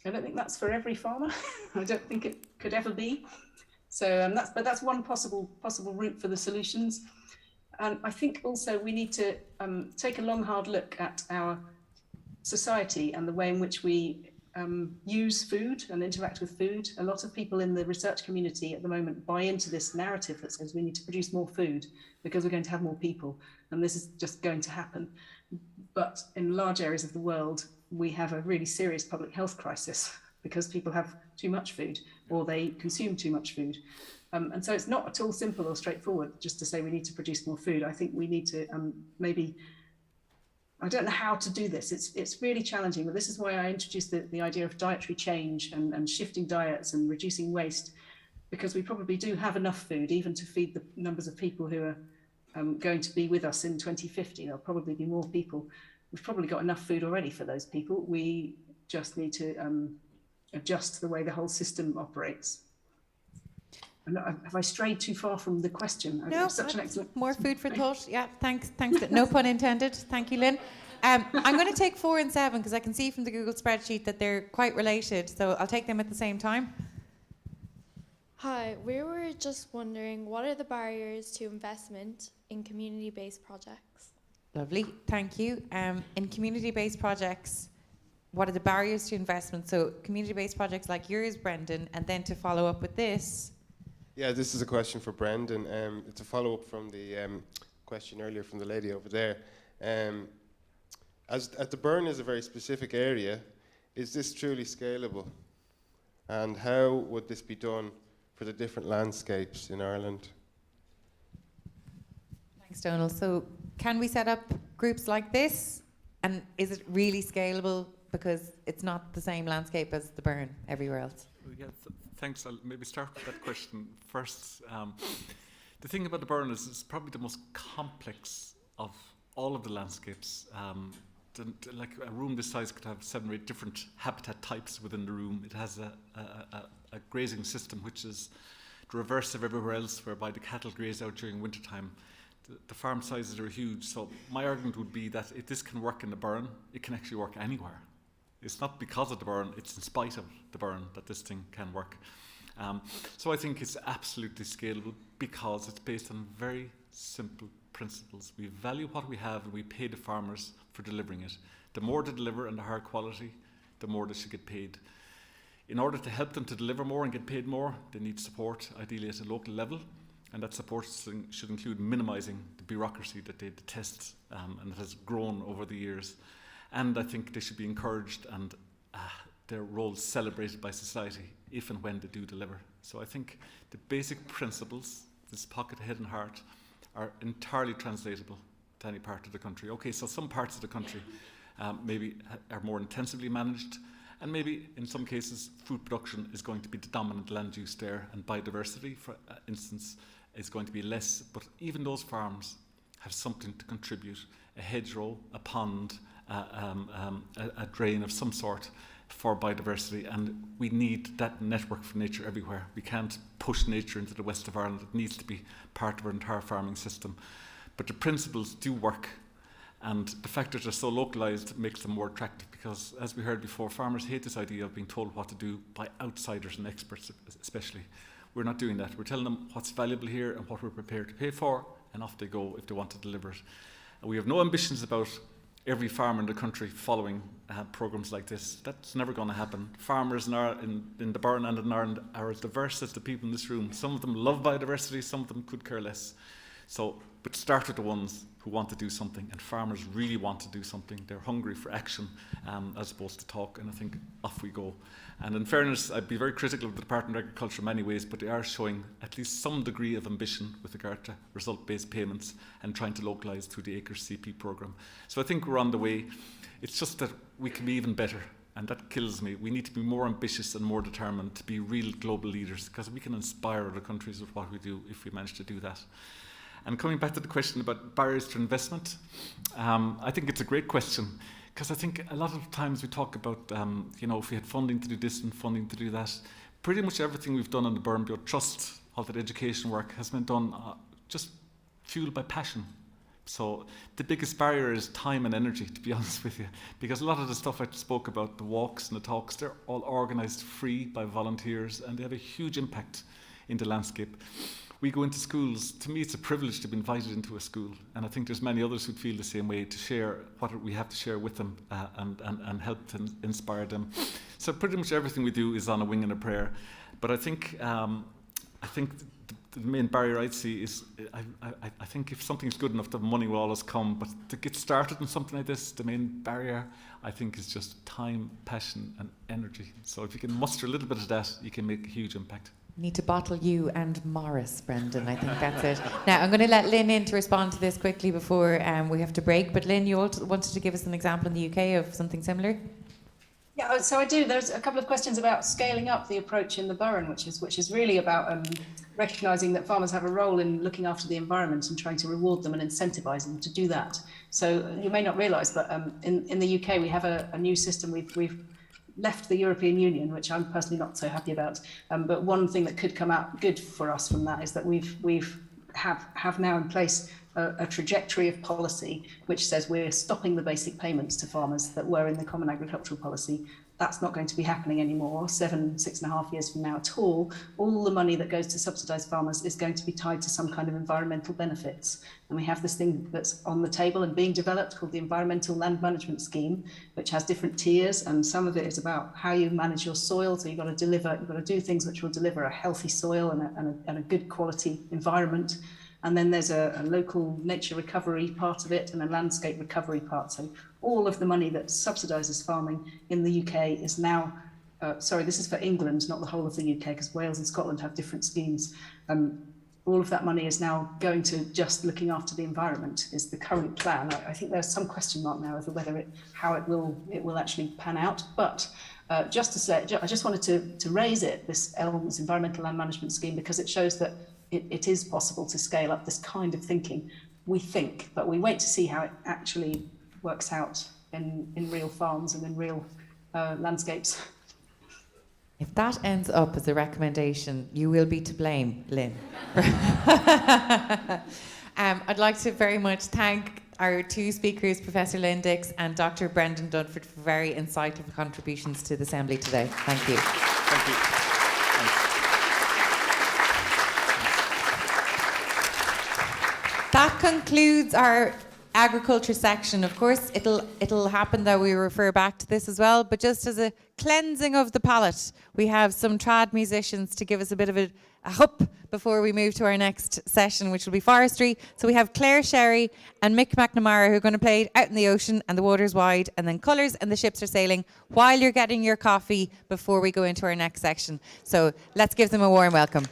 I don't think that's for every farmer. I don't think it could ever be. So that's one possible route for the solutions. And I think also we need to take a long, hard look at our society and the way in which we use food and interact with food. A lot of people in the research community at the moment buy into this narrative that says we need to produce more food because we're going to have more people, and this is just going to happen. But in large areas of the world, we have a really serious public health crisis because people have too much food or they consume too much food. And so it's not at all simple or straightforward just to say we need to produce more food. I think we need to maybe, I don't know how to do this. It's really challenging, but this is why I introduced the idea of dietary change and shifting diets and reducing waste, because we probably do have enough food even to feed the numbers of people who are going to be with us in 2050. There'll probably be more people. We've probably got enough food already for those people. We just need to adjust the way the whole system operates. Have I strayed too far from the question? No, such an excellent. More food for thought. Yeah, thanks. No pun intended. Thank you, Lynn. I'm going to take 4 and 7 because I can see from the Google spreadsheet that they're quite related. So I'll take them at the same time. Hi, we were just wondering, what are the barriers to investment in community-based projects? Lovely, thank you. In community-based projects, what are the barriers to investment? So community-based projects like yours, Brendan, and then to follow up with this. Yeah, this is a question for Brendan. It's a follow-up from the question earlier from the lady over there. As the Burren is a very specific area, is this truly scalable? And how would this be done for the different landscapes in Ireland? Thanks, Donal. So can we set up groups like this? And is it really scalable because it's not the same landscape as the Burren everywhere else? Yeah, thanks. I'll maybe start with that question first. The thing about the Burren is it's probably the most complex of all of the landscapes. Like a room this size could have 7 or 8 different habitat types within the room. It has a grazing system which is the reverse of everywhere else, whereby the cattle graze out during wintertime. The farm sizes are huge, so my argument would be that if this can work in the Burren, it can actually work anywhere. It's not because of the Burren, it's in spite of the Burren that this thing can work. So I think it's absolutely scalable because it's based on very simple principles. We value what we have and we pay the farmers for delivering it. The more they deliver and the higher quality, the more they should get paid. In order to help them to deliver more and get paid more, they need support, ideally at a local level, and that support should include minimising the bureaucracy that they detest and that has grown over the years. And I think they should be encouraged and their roles celebrated by society if and when they do deliver. So I think the basic principles, this pocket, head and heart, are entirely translatable to any part of the country. Okay, so some parts of the country maybe are more intensively managed, and maybe in some cases food production is going to be the dominant land use there, and biodiversity, for instance, is going to be less. But even those farms have something to contribute: a hedgerow, a pond, a drain of some sort for biodiversity, and we need that network for nature everywhere. We can't push nature into the west of Ireland. It needs to be part of our entire farming system. But the principles do work, and the fact that they're so localised makes them more attractive, because, as we heard before, farmers hate this idea of being told what to do by outsiders and experts especially. We're not doing that. We're telling them what's valuable here and what we're prepared to pay for, and off they go if they want to deliver it. We have no ambitions about every farmer in the country following programs like this. That's never going to happen. Farmers in the Burren and in Ireland are as diverse as the people in this room. Some of them love biodiversity, some of them could care less. So, but start with the ones who want to do something, and farmers really want to do something. They're hungry for action as opposed to talk, and I think off we go. And in fairness, I'd be very critical of the Department of Agriculture in many ways, but they are showing at least some degree of ambition with regard to result-based payments and trying to localise through the Acres CP programme. So I think we're on the way. It's just that we can be even better, and that kills me. We need to be more ambitious and more determined to be real global leaders, because we can inspire other countries with what we do if we manage to do that. And coming back to the question about barriers to investment, I think it's a great question, because I think a lot of times we talk about, if we had funding to do this and funding to do that. Pretty much everything we've done on the Burren Beard Trust, all that education work, has been done just fueled by passion. So the biggest barrier is time and energy, to be honest with you, because a lot of the stuff I spoke about, the walks and the talks, they're all organised free by volunteers, and they have a huge impact in the landscape. We go into schools. To me, it's a privilege to be invited into a school, and I think there's many others who'd feel the same way, to share what we have to share with them and help to inspire them. So pretty much everything we do is on a wing and a prayer. But I think the main barrier I'd see is I think if something's good enough, the money will always come. But to get started in something like this, the main barrier I think is just time, passion, and energy. So if you can muster a little bit of that, you can make a huge impact. Need to bottle you and Morris, Brendan. I think that's it. Now, I'm going to let Lynn in to respond to this quickly before we have to break. But Lynn, you also wanted to give us an example in the UK of something similar? Yeah, so I do. There's a couple of questions about scaling up the approach in the Burren, which is really about recognising that farmers have a role in looking after the environment and trying to reward them and incentivise them to do that. So you may not realise, but in the UK we have a new system. We've left the European Union, which I'm personally not so happy about. But one thing that could come out good for us from that is that we've now in place a trajectory of policy which says we're stopping the basic payments to farmers that were in the Common Agricultural Policy. That's not going to be happening anymore, 6.5 years from now at all. All the money that goes to subsidise farmers is going to be tied to some kind of environmental benefits. And we have this thing that's on the table and being developed called the Environmental Land Management Scheme, which has different tiers, and some of it is about how you manage your soil. So you've got to do things which will deliver a healthy soil and a good quality environment. And then there's a local nature recovery part of it and a landscape recovery part. So all of the money that subsidises farming in the UK is now, this is for England, not the whole of the UK, because Wales and Scotland have different schemes. All of that money is now going to just looking after the environment, is the current plan. I think there's some question mark now over whether how it will actually pan out. But just to say, I just wanted to raise this ELMS, Environmental Land Management Scheme, because it shows that it is possible to scale up this kind of thinking, we think, but we wait to see how it actually works out in real farms and in real landscapes. If that ends up as a recommendation, you will be to blame, Lynn. I'd like to very much thank our two speakers, Professor Lynn Dix and Dr. Brendan Dunford, for very insightful contributions to the Assembly today. Thank you. Thank you. That concludes our agriculture section. Of course, it'll happen that we refer back to this as well, but just as a cleansing of the palate, we have some trad musicians to give us a bit of a hup before we move to our next session, which will be forestry. So we have Claire Sherry and Mick McNamara, who are going to play Out in the Ocean and the Water's Wide, and then Colours and the Ships Are Sailing, while you're getting your coffee before we go into our next section. So let's give them a warm welcome.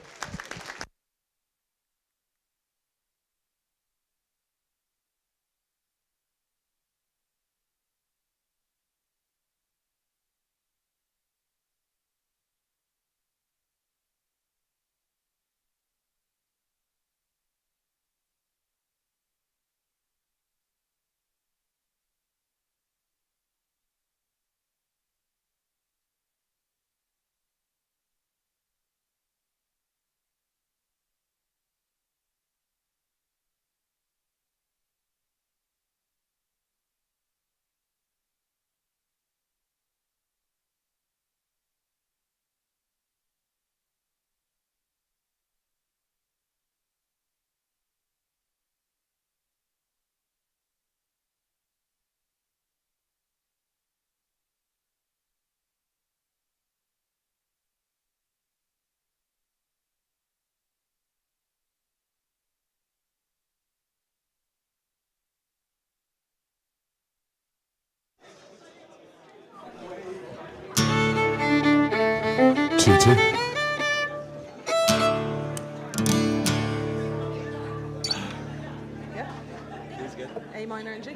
2-2. Yeah. A minor and G.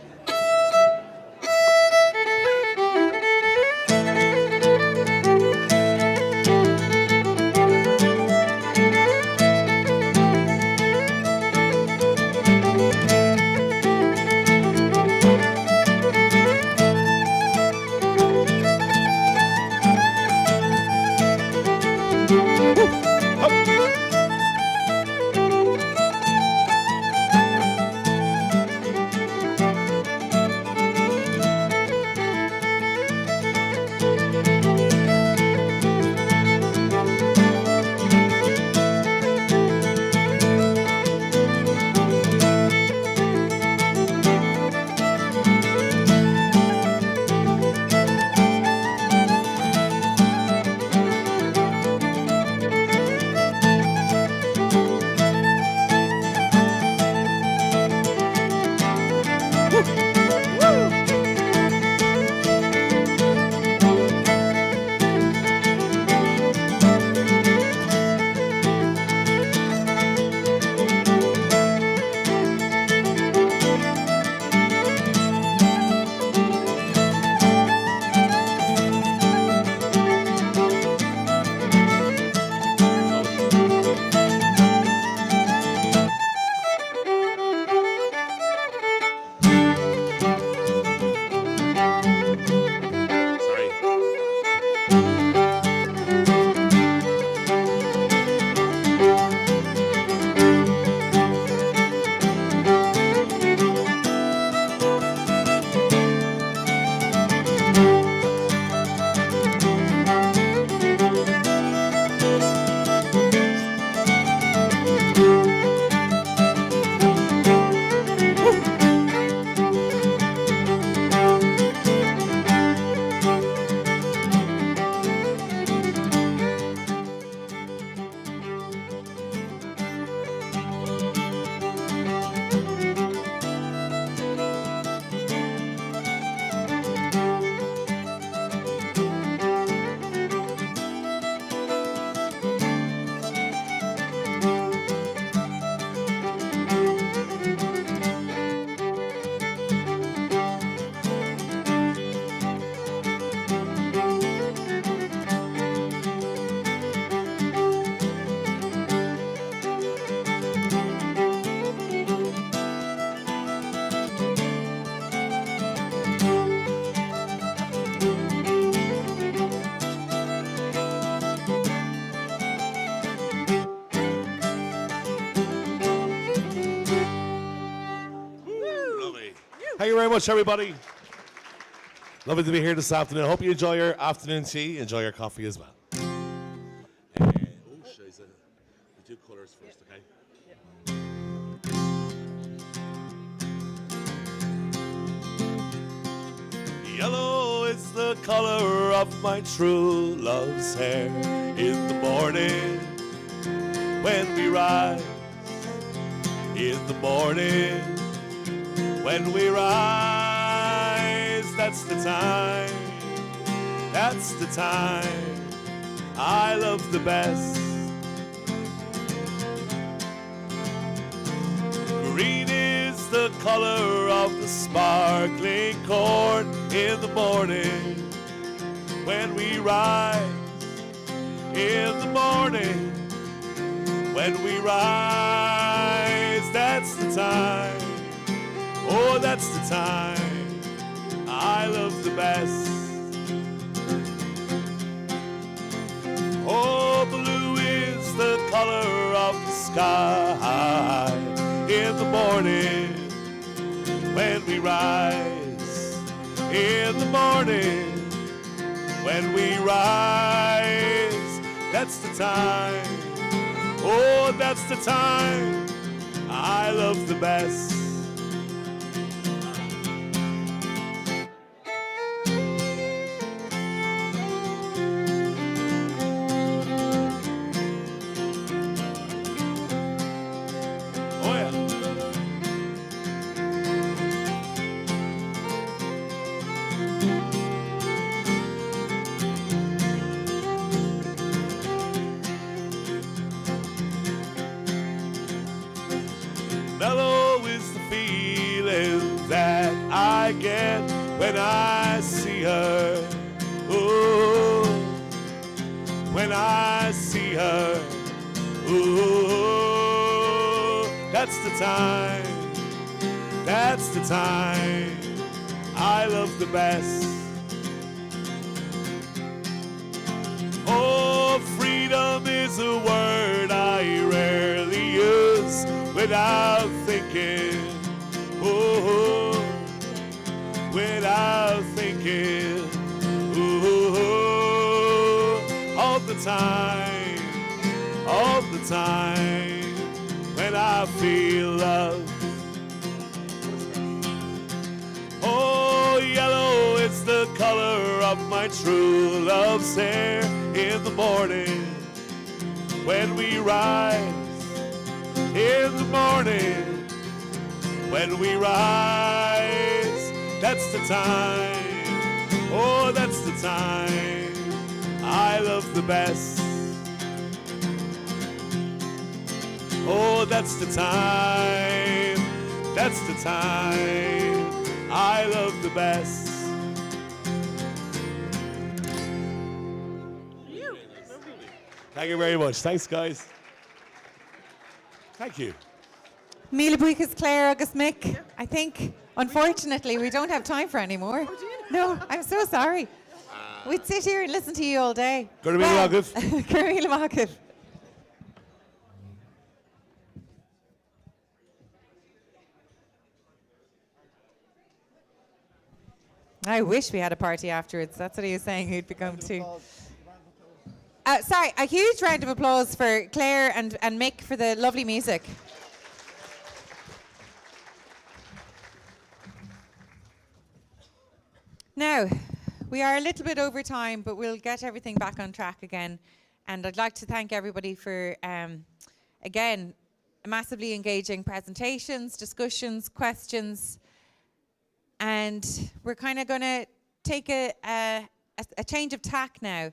Thank you very much, everybody. Lovely to be here this afternoon. I hope you enjoy your afternoon tea, enjoy your coffee as well. We do colours first, okay? Yellow is the color of my true love's hair. In the morning when we rise, in the morning when we rise, that's the time I love the best. Green is the color of the sparkling corn. In the morning when we rise, in the morning when we rise, that's the time, oh, that's the time I love the best. Oh, blue is the color of the sky. In the morning when we rise, in the morning when we rise, that's the time, oh, that's the time I love the best. I get when I see her. Ooh, when I see her. Ooh, that's the time, that's the time I love the best. Oh, freedom is a word I rarely use without thinking. Oh, without thinking. Ooh, all the time, all the time when I feel love. Oh, yellow, it's the color of my true love's hair. In the morning when we rise, in the morning when we rise, that's the time, oh, that's the time I love the best. Oh, that's the time, that's the time I love the best. Thank you very much. Thanks, guys. Thank you. Míle buíochas Claire agus Mick. I think, unfortunately, we don't have time for any more. No, I'm so sorry. We'd sit here and listen to you all day. Gurmíle Mágaibh. Gurmíle Mágaibh. I wish we had a party afterwards. That's what he was saying he'd be going to. Sorry, a huge round of applause for Claire and Mick for the lovely music. Now, we are a little bit over time, but we'll get everything back on track again. And I'd like to thank everybody for, again, massively engaging presentations, discussions, questions. And we're kind of going to take a change of tack now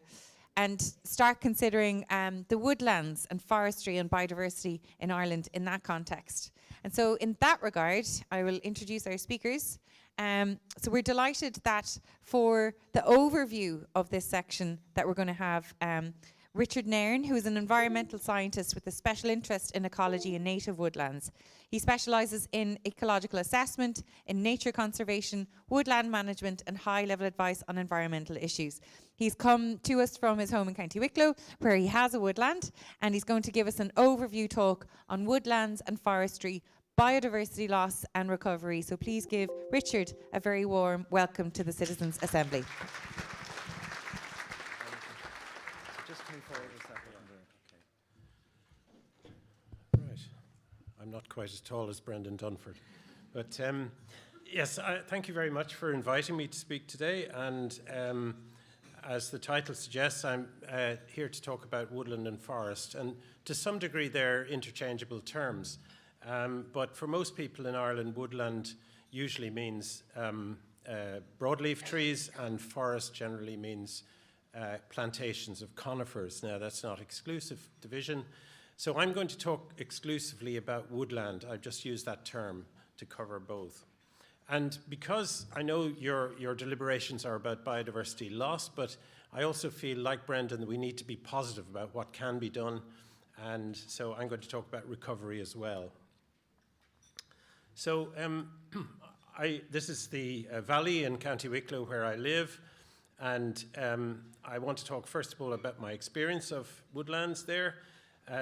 and start considering the woodlands and forestry and biodiversity in Ireland in that context. And so in that regard, I will introduce our speakers. So we're delighted that for the overview of this section that we're going to have Richard Nairn, who is an environmental scientist with a special interest in ecology and native woodlands. He specialises in ecological assessment, in nature conservation, woodland management and high-level advice on environmental issues. He's come to us from his home in County Wicklow, where he has a woodland, and he's going to give us an overview talk on woodlands and forestry, biodiversity loss and recovery. So please give Richard a very warm welcome to the Citizens' Assembly. Right. I'm not quite as tall as Brendan Dunford. But yes, thank you very much for inviting me to speak today. And as the title suggests, I'm here to talk about woodland and forest. And to some degree, they're interchangeable terms. But for most people in Ireland, woodland usually means broadleaf trees, and forest generally means plantations of conifers. Now, that's not exclusive division. So I'm going to talk exclusively about woodland. I've just used that term to cover both. And because I know your deliberations are about biodiversity loss, but I also feel, like Brendan, that we need to be positive about what can be done. And so I'm going to talk about recovery as well. So this is the valley in County Wicklow where I live. And I want to talk, first of all, about my experience of woodlands there.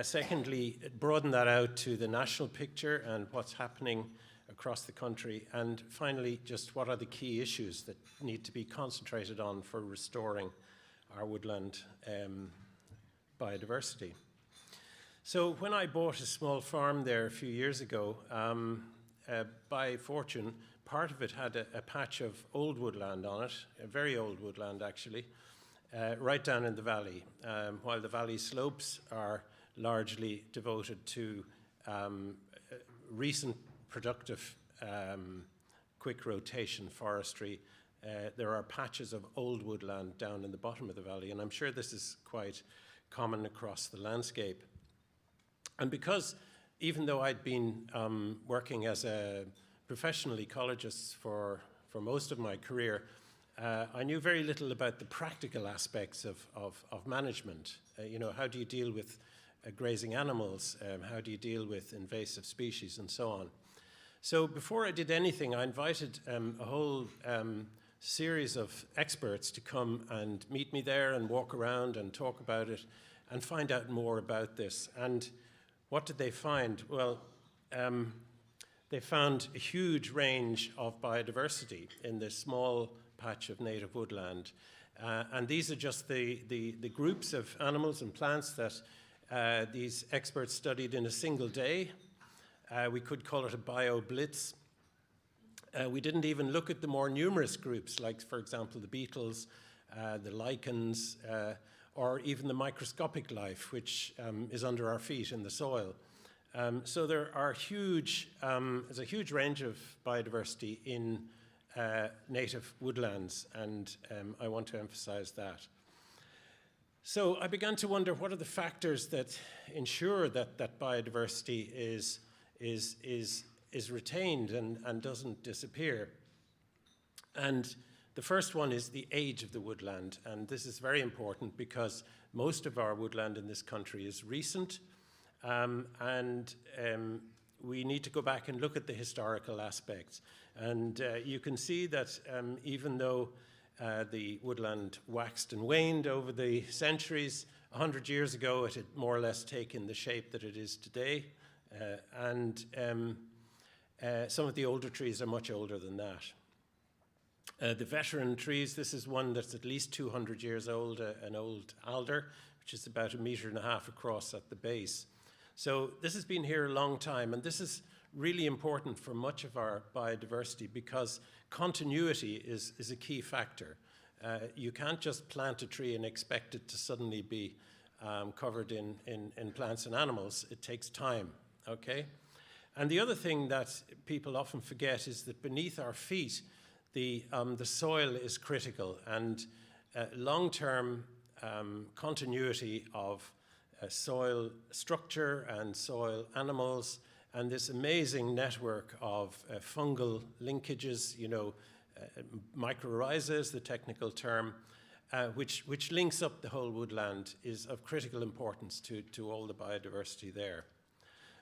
Secondly, broaden that out to the national picture and what's happening across the country. And finally, just what are the key issues that need to be concentrated on for restoring our woodland biodiversity. So when I bought a small farm there a few years ago, by fortune, part of it had a patch of old woodland on it, a very old woodland actually, right down in the valley, while the valley slopes are largely devoted to recent productive quick rotation forestry. There are patches of old woodland down in the bottom of the valley, and I'm sure this is quite common across the landscape. And because even though I'd been working as a professional ecologist for for most of my career, I knew very little about the practical aspects of management. You know, how do you deal with grazing animals? How do you deal with invasive species and so on? So before I did anything, I invited a whole series of experts to come and meet me there and walk around and talk about it and find out more about this. And what did they find? Well, they found a huge range of biodiversity in this small patch of native woodland. And these are just the groups of animals and plants that these experts studied in a single day. We could call it a bio-blitz. We didn't even look at the more numerous groups, like, for example, the beetles, the lichens, or even the microscopic life, which is under our feet in the soil. So there are there's a huge range of biodiversity in native woodlands, and I want to emphasize that. So I began to wonder, what are the factors that ensure that biodiversity is retained and doesn't disappear? And the first one is the age of the woodland, and this is very important because most of our woodland in this country is recent, and we need to go back and look at the historical aspects. And you can see that even though the woodland waxed and waned over the centuries, 100 years ago it had more or less taken the shape that it is today. Some of the older trees are much older than that. The veteran trees, this is one that's at least 200 years old, an old alder, which is about 1.5 meters across at the base. So this has been here a long time, and this is really important for much of our biodiversity because continuity is a key factor. You can't just plant a tree and expect it to suddenly be covered in plants and animals. It takes time, okay? And the other thing that people often forget is that beneath our feet, the soil is critical, and long-term continuity of soil structure and soil animals and this amazing network of fungal linkages, you know, mycorrhiza is the technical term, which links up the whole woodland, is of critical importance to all the biodiversity there.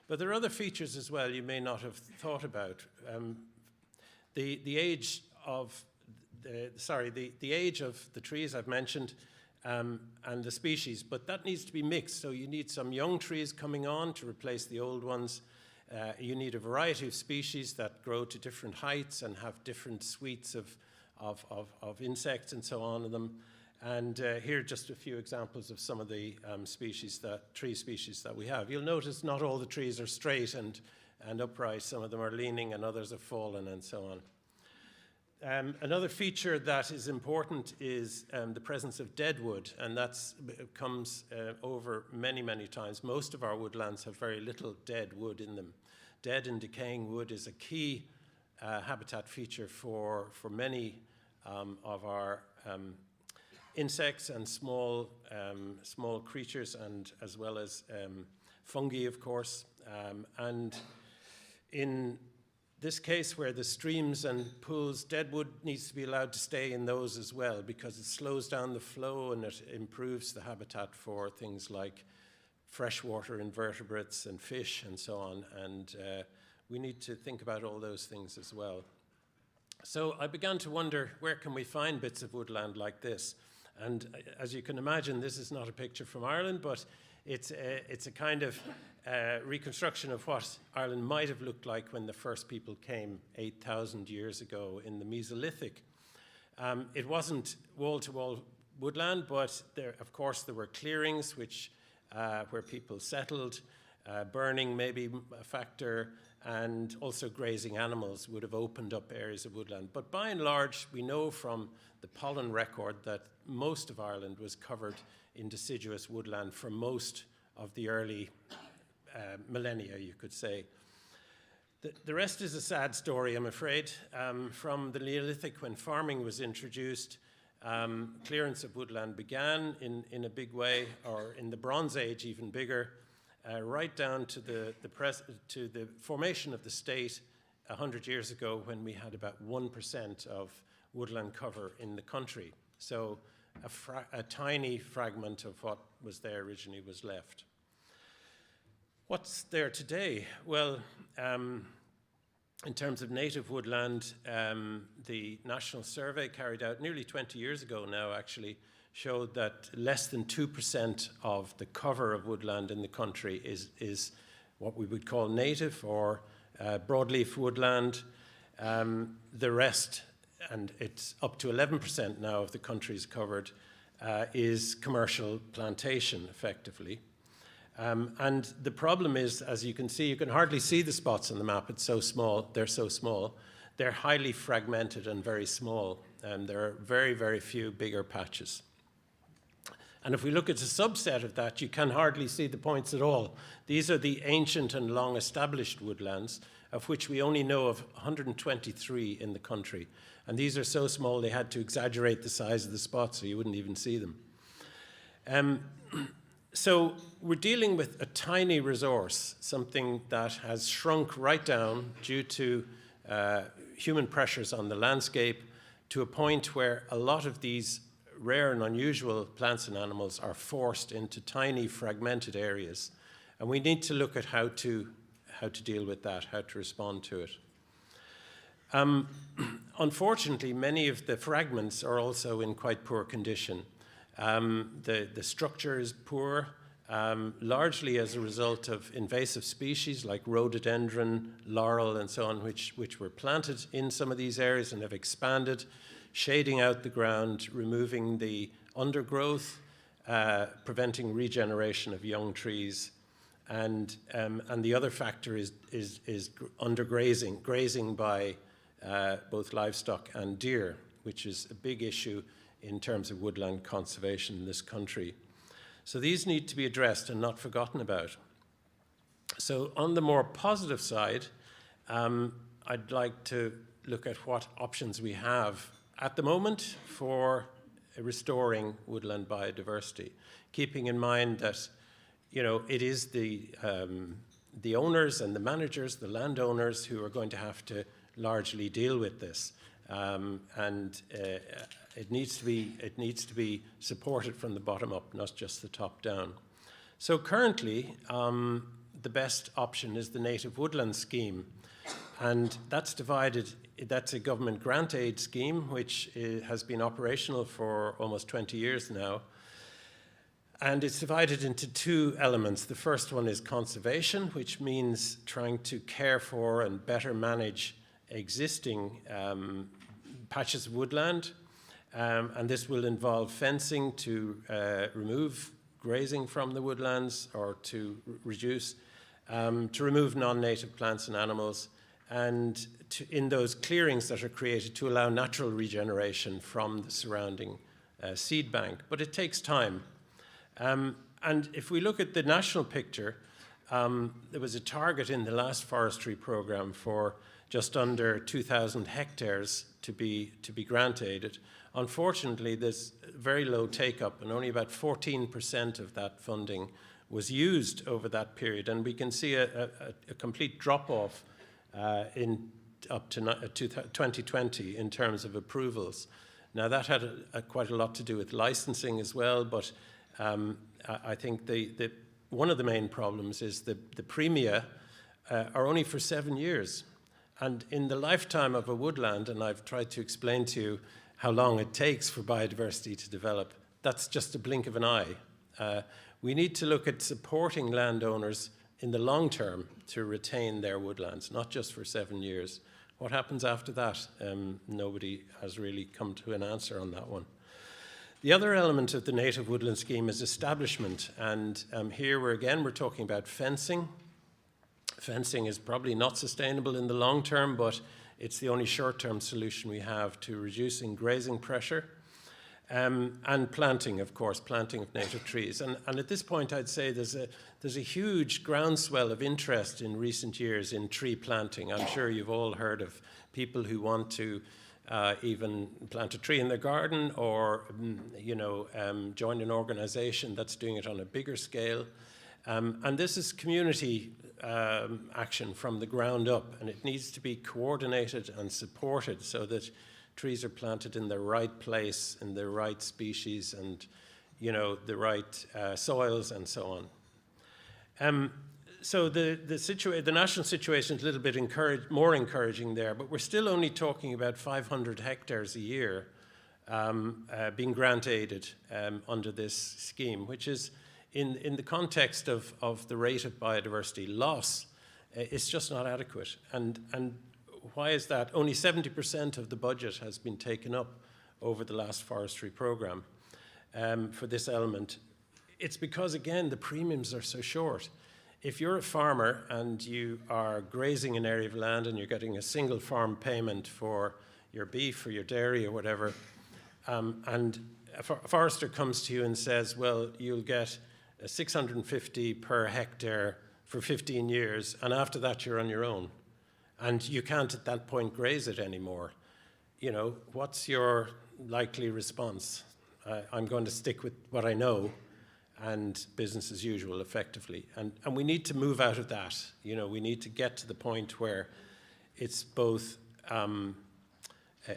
But there are other features as well you may not have thought about. The age of the age of the trees I've mentioned, and the species, but that needs to be mixed. So you need some young trees coming on to replace the old ones. You need a variety of species that grow to different heights and have different suites of insects and so on in them. And here are just a few examples of some of the tree species that we have. You'll notice not all the trees are straight and upright. Some of them are leaning and others have fallen and so on. Another feature that is important is the presence of deadwood, and that comes over many, many times. Most of our woodlands have very little dead wood in them. Dead and decaying wood is a key habitat feature for many of our insects and small creatures, and as well as fungi, of course. And in this case, where the streams and pools, deadwood needs to be allowed to stay in those as well, because it slows down the flow and it improves the habitat for things like freshwater invertebrates and fish and so on. And we need to think about all those things as well. So I began to wonder, where can we find bits of woodland like this? And as you can imagine, this is not a picture from Ireland, but it's a kind of reconstruction of what Ireland might have looked like when the first people came 8,000 years ago in the Mesolithic. It wasn't wall-to-wall woodland, but of course there were clearings where people settled, burning maybe a factor, and also grazing animals would have opened up areas of woodland. But by and large, we know from the pollen record that most of Ireland was covered in deciduous woodland for most of the early millennia, you could say. The rest is a sad story, I'm afraid. From the Neolithic, when farming was introduced, clearance of woodland began in a big way, or in the Bronze Age even bigger, right down to the formation of the state 100 years ago when we had about 1% of woodland cover in the country. So a tiny fragment of what was there originally was left. What's there today? Well, in terms of native woodland, the National Survey carried out nearly 20 years ago now actually showed that less than 2% of the cover of woodland in the country is what we would call native or broadleaf woodland. The rest, and it's up to 11% now of the country's covered, is commercial plantation effectively. And the problem is, as you can see, you can hardly see the spots on the map. It's so small, they're so small. They're highly fragmented and very small. There are very, very few bigger patches. And if we look at a subset of that, you can hardly see the points at all. These are the ancient and long-established woodlands, of which we only know of 123 in the country. And these are so small they had to exaggerate the size of the spots so you wouldn't even see them. So we're dealing with a tiny resource, something that has shrunk right down due to human pressures on the landscape to a point where a lot of these rare and unusual plants and animals are forced into tiny fragmented areas. And we need to look at how to deal with that, how to respond to it. Unfortunately, many of the fragments are also in quite poor condition. The structure is poor, largely as a result of invasive species like rhododendron, laurel, and so on, which were planted in some of these areas and have expanded, shading out the ground, removing the undergrowth, preventing regeneration of young trees. And the other factor is undergrazing, grazing by both livestock and deer, which is a big issue in terms of woodland conservation in this country. So these need to be addressed and not forgotten about. So on the more positive side, I'd like to look at what options we have at the moment for restoring woodland biodiversity, keeping in mind that, you know, it is the owners and the managers, the landowners, who are going to have to largely deal with this. It needs to be supported from the bottom up, not just the top down. So currently, the best option is the Native Woodland Scheme, and that's a government grant aid scheme which has been operational for almost 20 years now. And it's divided into two elements. The first one is conservation, which means trying to care for and better manage existing patches of woodland. And this will involve fencing to remove grazing from the woodlands or to reduce, to remove non-native plants and animals, and in those clearings that are created to allow natural regeneration from the surrounding seed bank. But it takes time. And if we look at the national picture, there was a target in the last forestry program for just under 2,000 hectares to be grant aided. Unfortunately, there's very low take-up, and only about 14% of that funding was used over that period. And we can see a complete drop-off up to 2020 in terms of approvals. Now, that had quite a lot to do with licensing as well, but I think one of the main problems is the premia are only for 7 years. And in the lifetime of a woodland, and I've tried to explain to you how long it takes for biodiversity to develop, that's just a blink of an eye. We need to look at supporting landowners in the long term to retain their woodlands, not just for 7 years. What happens after that? Nobody has really come to an answer on that one. The other element of the Native Woodland Scheme is establishment, and here we're talking about fencing. Fencing is probably not sustainable in the long term, but it's the only short-term solution we have to reducing grazing pressure. And planting, of course, planting of native trees. And at this point, I'd say there's a huge groundswell of interest in recent years in tree planting. I'm sure you've all heard of people who want to even plant a tree in their garden, or join an organization that's doing it on a bigger scale. And this is community action from the ground up, and it needs to be coordinated and supported so that trees are planted in the right place, in the right species, and the right soils and so on. So the national situation is a little bit more encouraging there, but we're still only talking about 500 hectares a year being grant aided under this scheme, which is in the context of the rate of biodiversity loss, it's just not adequate. And why is that? Only 70% of the budget has been taken up over the last forestry programme for this element. It's because, again, the premiums are so short. If you're a farmer and you are grazing an area of land and you're getting a single farm payment for your beef or your dairy or whatever, and a forester comes to you and says, well, you'll get 650 per hectare for 15 years, and after that you're on your own, and you can't at that point graze it anymore. What's your likely response? I'm going to stick with what I know, and business as usual, effectively. And we need to move out of that. We need to get to the point where it's both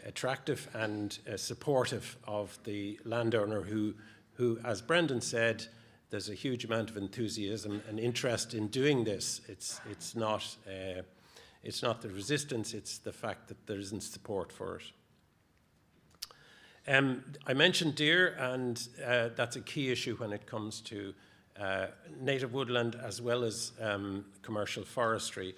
attractive and supportive of the landowner who, as Brendan said, there's a huge amount of enthusiasm and interest in doing this. It's not the resistance, it's the fact that there isn't support for it. I mentioned deer, and that's a key issue when it comes to native woodland as well as commercial forestry.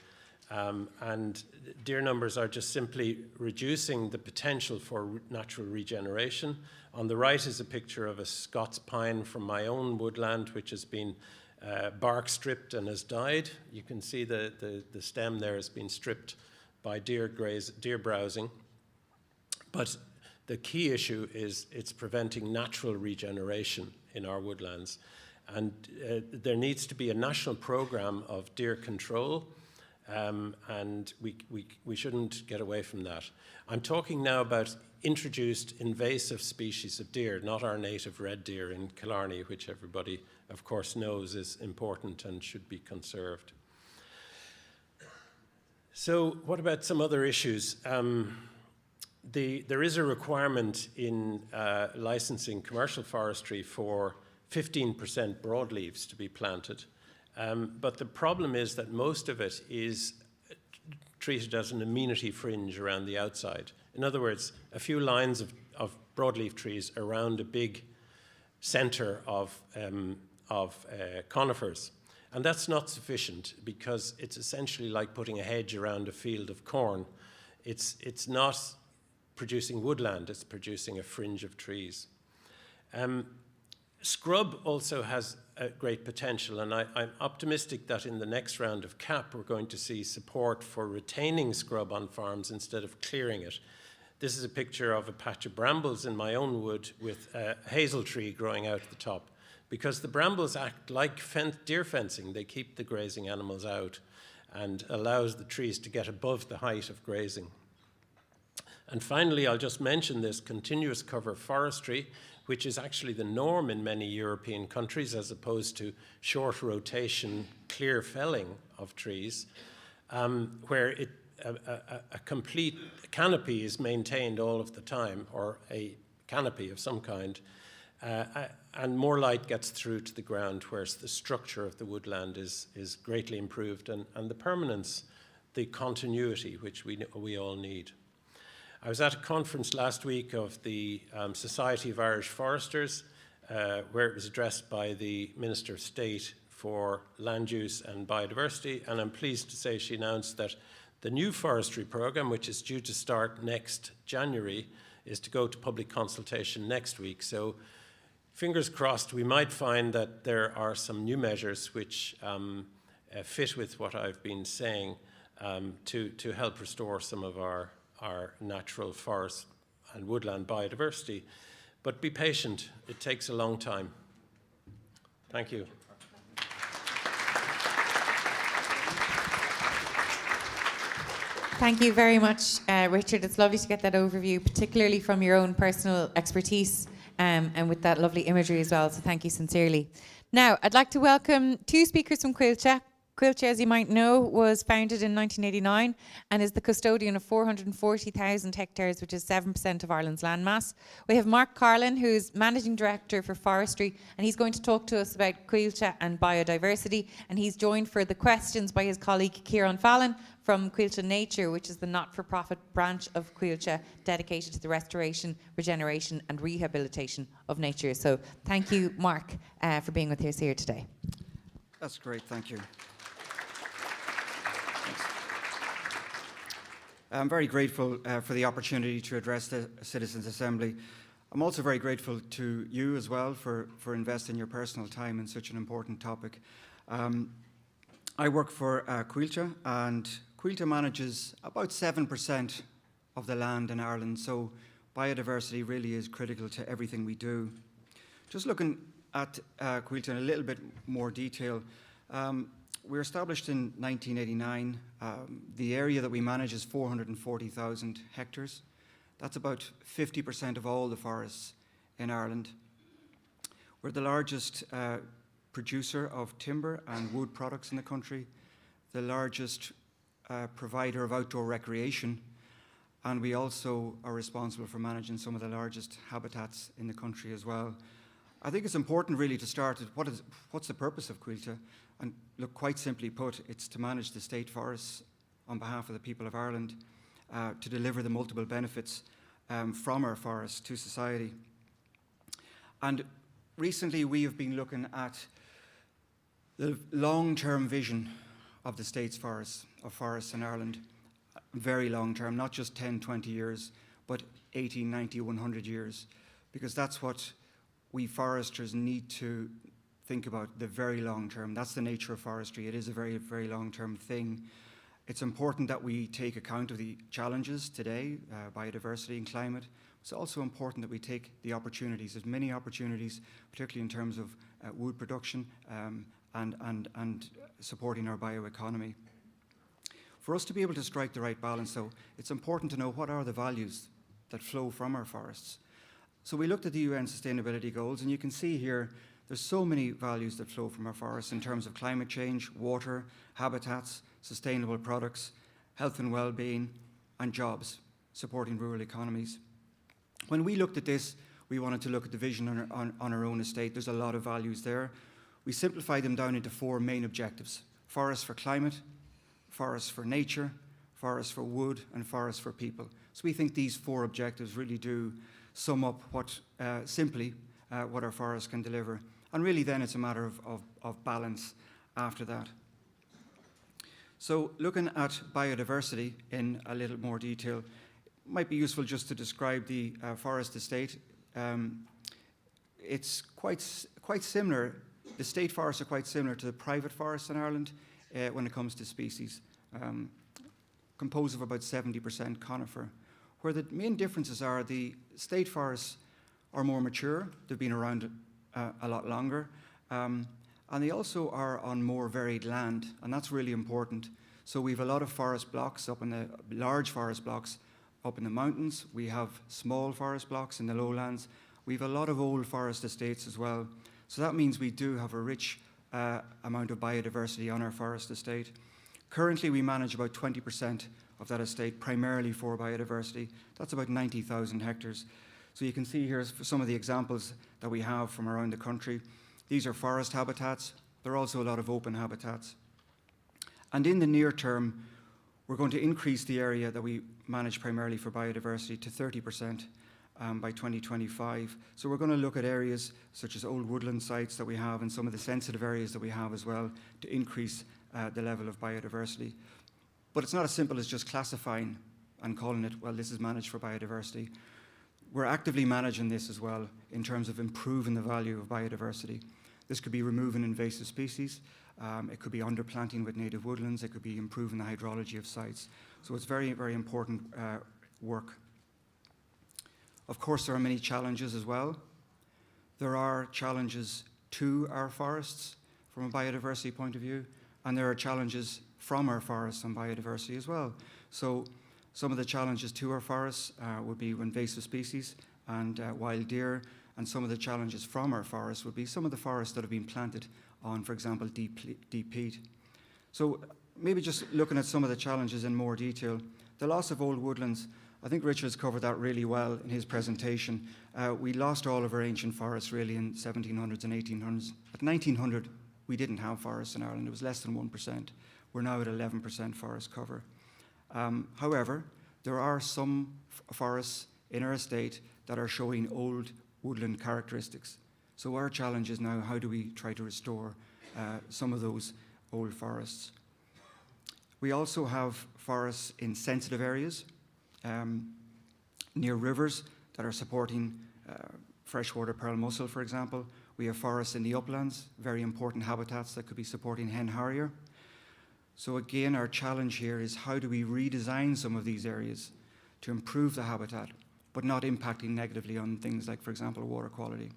And deer numbers are just simply reducing the potential for natural regeneration. On the right is a picture of a Scots pine from my own woodland, which has been bark stripped and has died. You can see the stem there has been stripped by deer browsing. But the key issue is it's preventing natural regeneration in our woodlands. And there needs to be a national program of deer control, and we shouldn't get away from that. I'm talking now about introduced invasive species of deer, not our native red deer in Killarney, which everybody, of course, knows is important and should be conserved. So what about some other issues? There is a requirement in licensing commercial forestry for 15% broadleaves to be planted. But the problem is that most of it is treated as an amenity fringe around the outside. In other words, a few lines of broadleaf trees around a big center of conifers. And that's not sufficient because it's essentially like putting a hedge around a field of corn. It's not producing woodland, it's producing a fringe of trees. Scrub also has a great potential, and I'm optimistic that in the next round of CAP we're going to see support for retaining scrub on farms instead of clearing it. This is a picture of a patch of brambles in my own wood with a hazel tree growing out at the top, because the brambles act like deer fencing. They keep the grazing animals out and allows the trees to get above the height of grazing. And finally, I'll just mention this continuous cover forestry, which is actually the norm in many European countries, as opposed to short rotation, clear felling of trees, where a complete canopy is maintained all of the time, or a canopy of some kind, and more light gets through to the ground, whereas the structure of the woodland is greatly improved, and the permanence, the continuity, which we all need. I was at a conference last week of the Society of Irish Foresters, where it was addressed by the Minister of State for Land Use and Biodiversity, and I'm pleased to say she announced that the new forestry programme, which is due to start next January, is to go to public consultation next week. So fingers crossed, we might find that there are some new measures which fit with what I've been saying to help restore some of our natural forest and woodland biodiversity. But be patient, it takes a long time. Thank you. Thank you very much, Richard. It's lovely to get that overview, particularly from your own personal expertise and with that lovely imagery as well. So thank you sincerely. Now, I'd like to welcome two speakers from Quilcha. Quilcha, as you might know, was founded in 1989 and is the custodian of 440,000 hectares, which is 7% of Ireland's landmass. We have Mark Carlin, who's Managing Director for Forestry, and he's going to talk to us about Quilcha and biodiversity. And he's joined for the questions by his colleague Kieran Fallon from Quilcha Nature, which is the not-for-profit branch of Quilcha dedicated to the restoration, regeneration and rehabilitation of nature. So thank you, Mark, for being with us here today. That's great, thank you. I'm very grateful for the opportunity to address the Citizens' Assembly. I'm also very grateful to you as well for investing your personal time in such an important topic. I work for Quilcha, and Quilcha manages about 7% of the land in Ireland, so biodiversity really is critical to everything we do. Just looking at Quilcha in a little bit more detail, we were established in 1989. The area that we manage is 440,000 hectares. That's about 50% of all the forests in Ireland. We're the largest producer of timber and wood products in the country, the largest provider of outdoor recreation, and we also are responsible for managing some of the largest habitats in the country as well. I think it's important really to start at what's the purpose of Quilcha? And look, quite simply put, it's to manage the state forests on behalf of the people of Ireland, to deliver the multiple benefits from our forests to society. And recently we have been looking at the long-term vision of the state's forests in Ireland, very long-term, not just 10, 20 years, but 80, 90, 100 years, because that's what we foresters need to think about, the very long term. That's the nature of forestry. It is a very, very long-term thing. It's important that we take account of the challenges today, biodiversity and climate. It's also important that we take the opportunities. There's many opportunities, particularly in terms of wood production and supporting our bioeconomy. For us to be able to strike the right balance, though, it's important to know what are the values that flow from our forests. So we looked at the UN Sustainability Goals, and you can see here there's so many values that flow from our forests in terms of climate change, water, habitats, sustainable products, health and well-being, and jobs, supporting rural economies. When we looked at this, we wanted to look at the vision on our own estate. There's a lot of values there. We simplified them down into 4 main objectives: forests for climate, forests for nature, forests for wood, and forests for people. So we think these 4 objectives really do sum up what our forests can deliver. And really then it's a matter of balance after that. So looking at biodiversity in a little more detail, it might be useful just to describe the forest estate. It's quite similar. The state forests are quite similar to the private forests in Ireland when it comes to species, composed of about 70% conifer. Where the main differences are, the state forests are more mature. They've been around a lot longer. And they also are on more varied land, and that's really important. So we have a lot of forest blocks large forest blocks up in the mountains. We have small forest blocks in the lowlands. We have a lot of old forest estates as well. So that means we do have a rich amount of biodiversity on our forest estate. Currently, we manage about 20% of that estate, primarily for biodiversity. That's about 90,000 hectares. So you can see here some of the examples that we have from around the country. These are forest habitats. There are also a lot of open habitats. And in the near term, we're going to increase the area that we manage primarily for biodiversity to 30% by 2025. So we're going to look at areas such as old woodland sites that we have and some of the sensitive areas that we have as well to increase the level of biodiversity. But it's not as simple as just classifying and calling it, well, this is managed for biodiversity. We're actively managing this as well in terms of improving the value of biodiversity. This could be removing invasive species. It could be underplanting with native woodlands. It could be improving the hydrology of sites. So it's very, very important work. Of course, there are many challenges as well. There are challenges to our forests from a biodiversity point of view, and there are challenges from our forests on biodiversity as well. So some of the challenges to our forests would be invasive species and wild deer. and some of the challenges from our forests would be some of the forests that have been planted on, for example, deep peat. So maybe just looking at some of the challenges in more detail. The loss of old woodlands, I think Richard's covered that really well in his presentation. We lost all of our ancient forests really in 1700s and 1800s. At 1900, we didn't have forests in Ireland. It was less than 1%. We're now at 11% forest cover. However, there are some forests in our estate that are showing old woodland characteristics. So our challenge is now, how do we try to restore some of those old forests? We also have forests in sensitive areas, near rivers that are supporting freshwater pearl mussel, for example. We have forests in the uplands, very important habitats that could be supporting hen harrier. So again, our challenge here is how do we redesign some of these areas to improve the habitat, but not impacting negatively on things like, for example, water quality.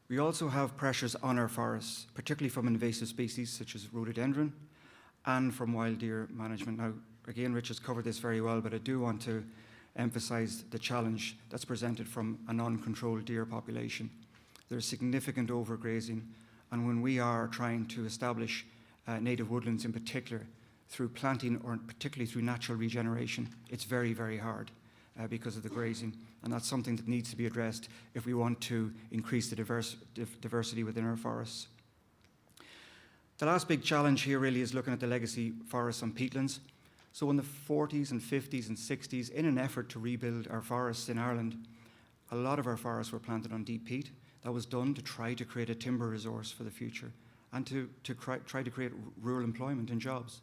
We also have pressures on our forests, particularly from invasive species such as rhododendron and from wild deer management. Now, again, Richard's covered this very well, but I do want to emphasize the challenge that's presented from an uncontrolled deer population. There's significant overgrazing, and when we are trying to establish native woodlands in particular through planting or particularly through natural regeneration, it's very, very hard because of the grazing, and that's something that needs to be addressed if we want to increase the diversity within our forests. The last big challenge here really is looking at the legacy forests on peatlands. So in the 40s and 50s and 60s, in an effort to rebuild our forests in Ireland, a lot of our forests were planted on deep peat. That was done to try to create a timber resource for the future and to try to create rural employment and jobs.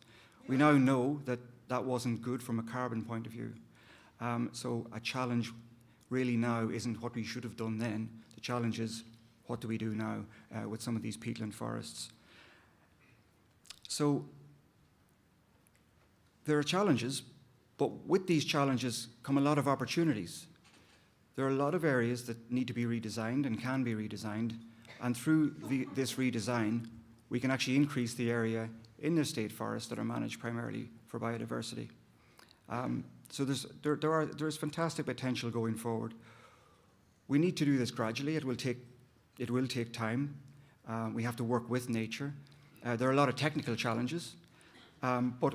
We now know that that wasn't good from a carbon point of view. So a challenge really now isn't what we should have done then. The challenge is, what do we do now with some of these peatland forests? So there are challenges, but with these challenges come a lot of opportunities. There are a lot of areas that need to be redesigned and can be redesigned, and through this redesign, we can actually increase the area in the state forests that are managed primarily for biodiversity. So there's fantastic potential going forward. We need to do this gradually. It will take time. We have to work with nature. There are a lot of technical challenges, but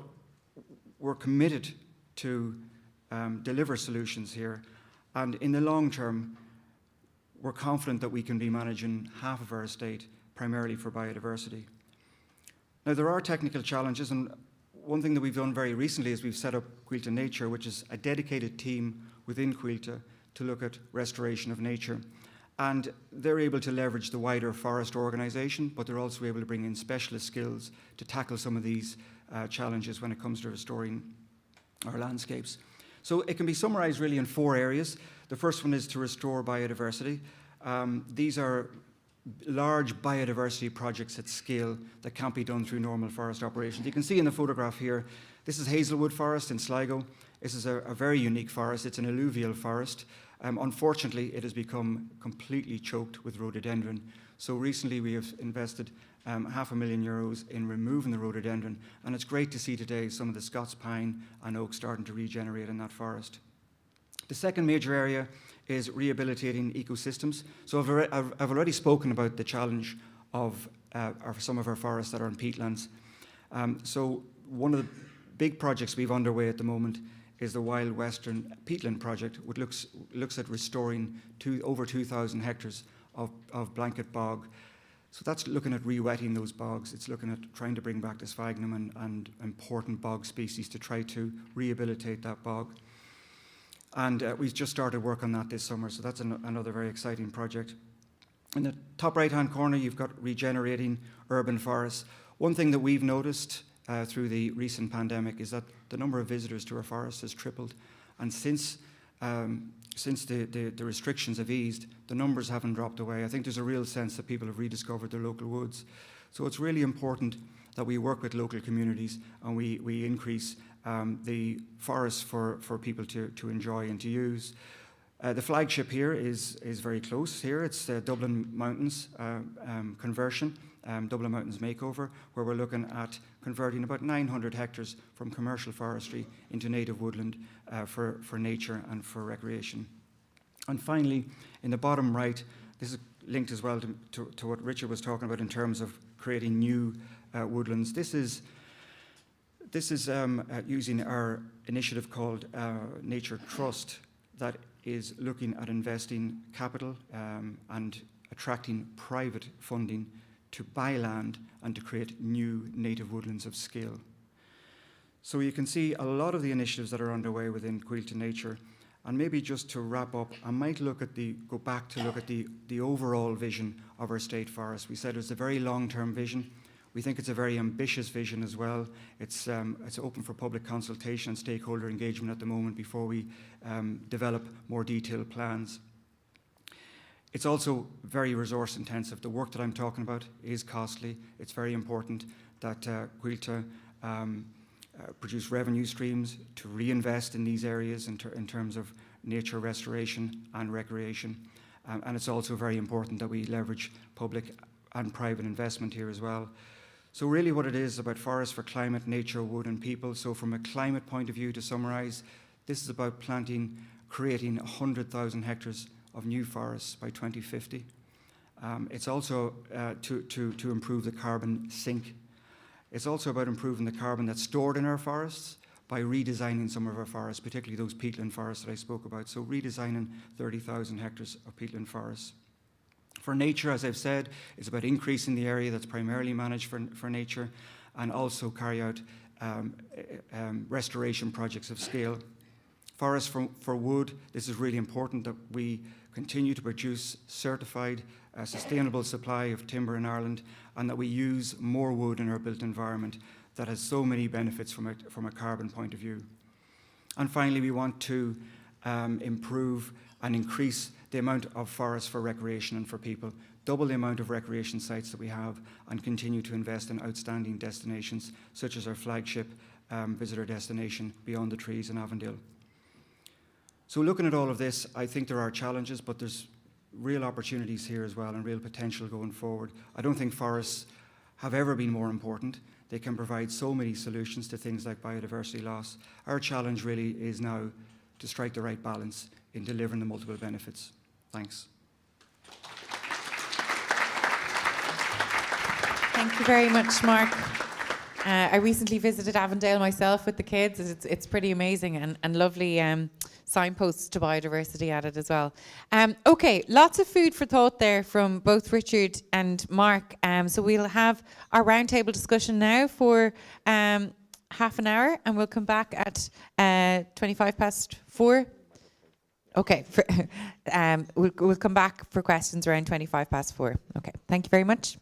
we're committed to deliver solutions here. And in the long term, we're confident that we can be managing half of our estate primarily for biodiversity. Now, there are technical challenges, and one thing that we've done very recently is we've set up Cuilta Nature, which is a dedicated team within Cuilta to look at restoration of nature. And they're able to leverage the wider forest organisation, but they're also able to bring in specialist skills to tackle some of these challenges when it comes to restoring our landscapes. So it can be summarised really in 4 areas. The first one is to restore biodiversity. These are large biodiversity projects at scale that can't be done through normal forest operations. You can see in the photograph here, this is Hazelwood Forest in Sligo. This is a very unique forest. It's an alluvial forest. Unfortunately, it has become completely choked with rhododendron. So recently we have invested €500,000 in removing the rhododendron, and it's great to see today some of the Scots pine and oak starting to regenerate in that forest. The second major area is rehabilitating ecosystems. So I've already spoken about the challenge of some of our forests that are in peatlands. So one of the big projects we've underway at the moment is the Wild Western Peatland Project, which looks at restoring over 2,000 hectares of blanket bog. So that's looking at re-wetting those bogs. It's looking at trying to bring back the sphagnum and important bog species to try to rehabilitate that bog. And we've just started work on that this summer, so that's another very exciting project. In the top right-hand corner, you've got regenerating urban forests. One thing that we've noticed through the recent pandemic is that the number of visitors to our forests has tripled. And since the restrictions have eased, the numbers haven't dropped away. I think there's a real sense that people have rediscovered their local woods. So it's really important that we work with local communities and we increase the forests for people to enjoy and to use. The flagship here is very close here. It's Dublin Mountains conversion, Dublin Mountains Makeover, where we're looking at converting about 900 hectares from commercial forestry into native woodland for nature and for recreation. And finally, in the bottom right, this is linked as well to what Richard was talking about in terms of creating new woodlands. This is using our initiative called Nature Trust that is looking at investing capital and attracting private funding to buy land and to create new native woodlands of scale. So you can see a lot of the initiatives that are underway within Quilta Nature. And maybe just to wrap up, I might go back to look at the overall vision of our state forest. We said it's a very long-term vision. We think it's a very ambitious vision as well. It's open for public consultation and stakeholder engagement at the moment before we develop more detailed plans. It's also very resource intensive. The work that I'm talking about is costly. It's very important that Quilta produce revenue streams to reinvest in these areas in terms of nature restoration and recreation. And it's also very important that we leverage public and private investment here as well. So really what it is about forests for climate, nature, wood and people. So from a climate point of view, to summarise, this is about creating 100,000 hectares of new forests by 2050. It's also to improve the carbon sink. It's also about improving the carbon that's stored in our forests by redesigning some of our forests, particularly those peatland forests that I spoke about. So redesigning 30,000 hectares of peatland forests. For nature, as I've said, it's about increasing the area that's primarily managed for nature and also carry out restoration projects of scale. Forests for wood, this is really important that we continue to produce certified sustainable supply of timber in Ireland and that we use more wood in our built environment that has so many benefits from a carbon point of view. And finally, we want to improve and increase the amount of forests for recreation and for people, double the amount of recreation sites that we have and continue to invest in outstanding destinations such as our flagship visitor destination Beyond the Trees in Avondale. So looking at all of this, I think there are challenges, but there's real opportunities here as well and real potential going forward. I don't think forests have ever been more important. They can provide so many solutions to things like biodiversity loss. Our challenge really is now to strike the right balance in delivering the multiple benefits. Thanks. Thank you very much, Mark. I recently visited Avondale myself with the kids. It's pretty amazing and lovely signposts to biodiversity added as well. Okay, lots of food for thought there from both Richard and Mark. So we'll have our roundtable discussion now for half an hour and we'll come back at 4:25. Okay, we'll come back for questions around 4:25. Okay, thank you very much.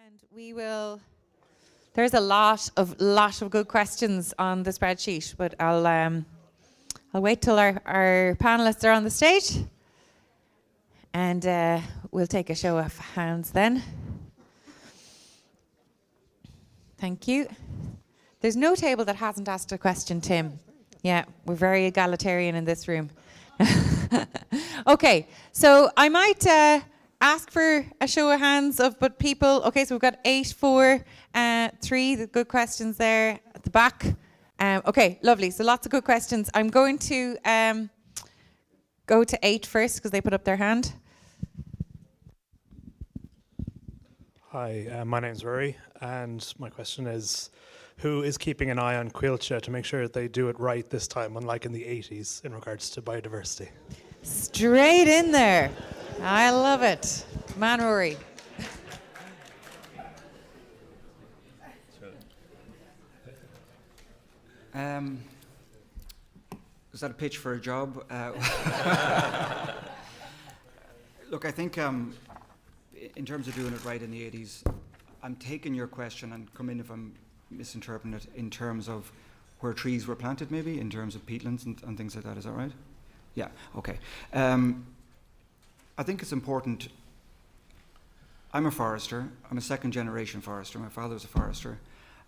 And we will. There's a lot of good questions on the spreadsheet, but I'll wait till our panelists are on the stage, and we'll take a show of hands then. Thank you. There's no table that hasn't asked a question, Tim. Yeah, we're very egalitarian in this room. Okay, so I might ask for a show of hands but people. Okay, so we've got 8, 4, 3. The good questions there at the back. Okay, lovely. So lots of good questions. I'm going to go to 8 first because they put up their hand. Hi, my name's Rory, and my question is, who is keeping an eye on Quilcha to make sure that they do it right this time, unlike in the 80s, in regards to biodiversity? Straight in there. I love it. Man, Rory. Is that a pitch for a job? Look, I think in terms of doing it right in the 80s, I'm taking your question, and come in if I'm misinterpreting it, in terms of where trees were planted, maybe, in terms of peatlands and things like that. Is that right? Yeah, okay. I think it's important. I'm a forester. I'm a second generation forester. My father was a forester.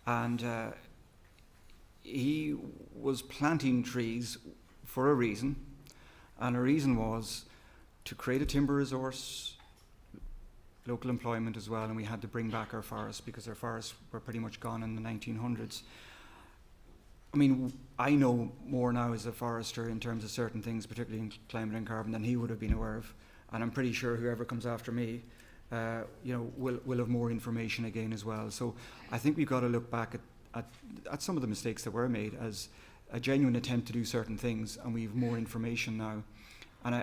And he was planting trees for a reason. And a reason was to create a timber resource, local employment as well, and we had to bring back our forests because our forests were pretty much gone in the 1900s. I mean, I know more now as a forester in terms of certain things, particularly in climate and carbon, than he would have been aware of. And I'm pretty sure whoever comes after me, will have more information again as well. So I think we've got to look back at some of the mistakes that were made as a genuine attempt to do certain things, and we have more information now. And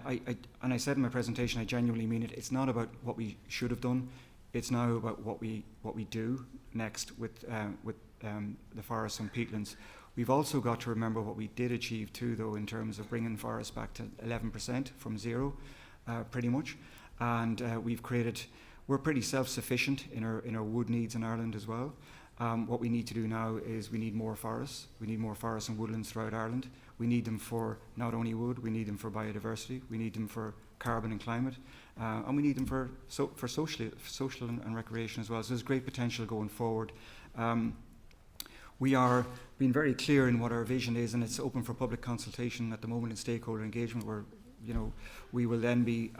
I said in my presentation, I genuinely mean it. It's not about what we should have done. It's now about what we do next with the forests and peatlands. We've also got to remember what we did achieve too, though, in terms of bringing forests back to 11% from 0, pretty much. And we're pretty self-sufficient in our wood needs in Ireland as well. What we need to do now is we need more forests. We need more forests and woodlands throughout Ireland. We need them for not only wood, we need them for biodiversity, we need them for carbon and climate, and we need them for social and recreation as well. So there's great potential going forward. We are being very clear in what our vision is, and it's open for public consultation at the moment in stakeholder engagement, where we will then be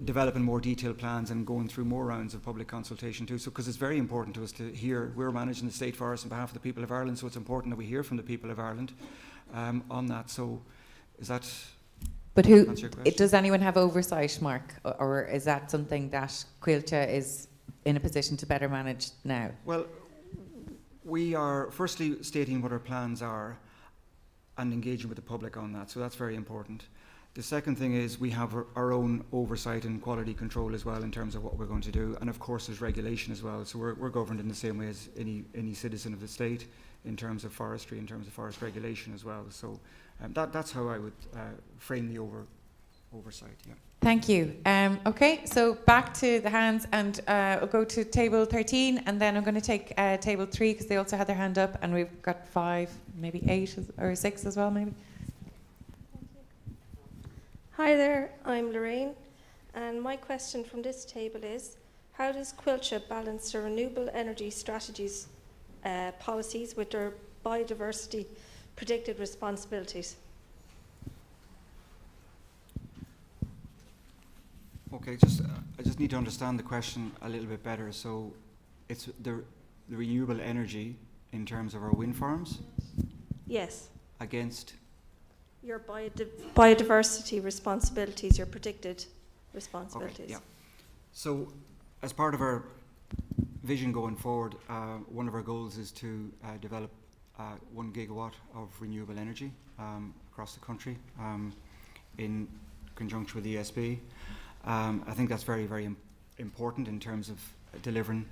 developing more detailed plans and going through more rounds of public consultation too. So, because it's very important to us to hear. We're managing the State Forest on behalf of the people of Ireland, so it's important that we hear from the people of Ireland on that. So, is that? But answer your question? does anyone have oversight, Mark, or is that something that Quilcha is in a position to better manage now? Well, we are firstly stating what our plans are and engaging with the public on that. So that's very important. The second thing is we have our own oversight and quality control as well in terms of what we're going to do, and of course there's regulation as well. So we're governed in the same way as any citizen of the state in terms of forestry, in terms of forest regulation as well. So that's how I would frame the oversight. Yeah. Thank you. Okay, so back to the hands, and we'll go to table 13, and then I'm going to take table 3 because they also had their hand up, and we've got 5, maybe 8 or 6 as well, maybe. Hi there, I'm Lorraine, and my question from this table is, how does Quilcha balance their renewable energy strategies policies with their biodiversity predicted responsibilities? Okay, I just need to understand the question a little bit better. So it's the renewable energy in terms of our wind farms? Yes. Against? Your biodiversity responsibilities, your predicted responsibilities. Okay, yeah. So as part of our vision going forward, one of our goals is to develop 1 gigawatt of renewable energy across the country in conjunction with ESB. I think that's very, very important in terms of delivering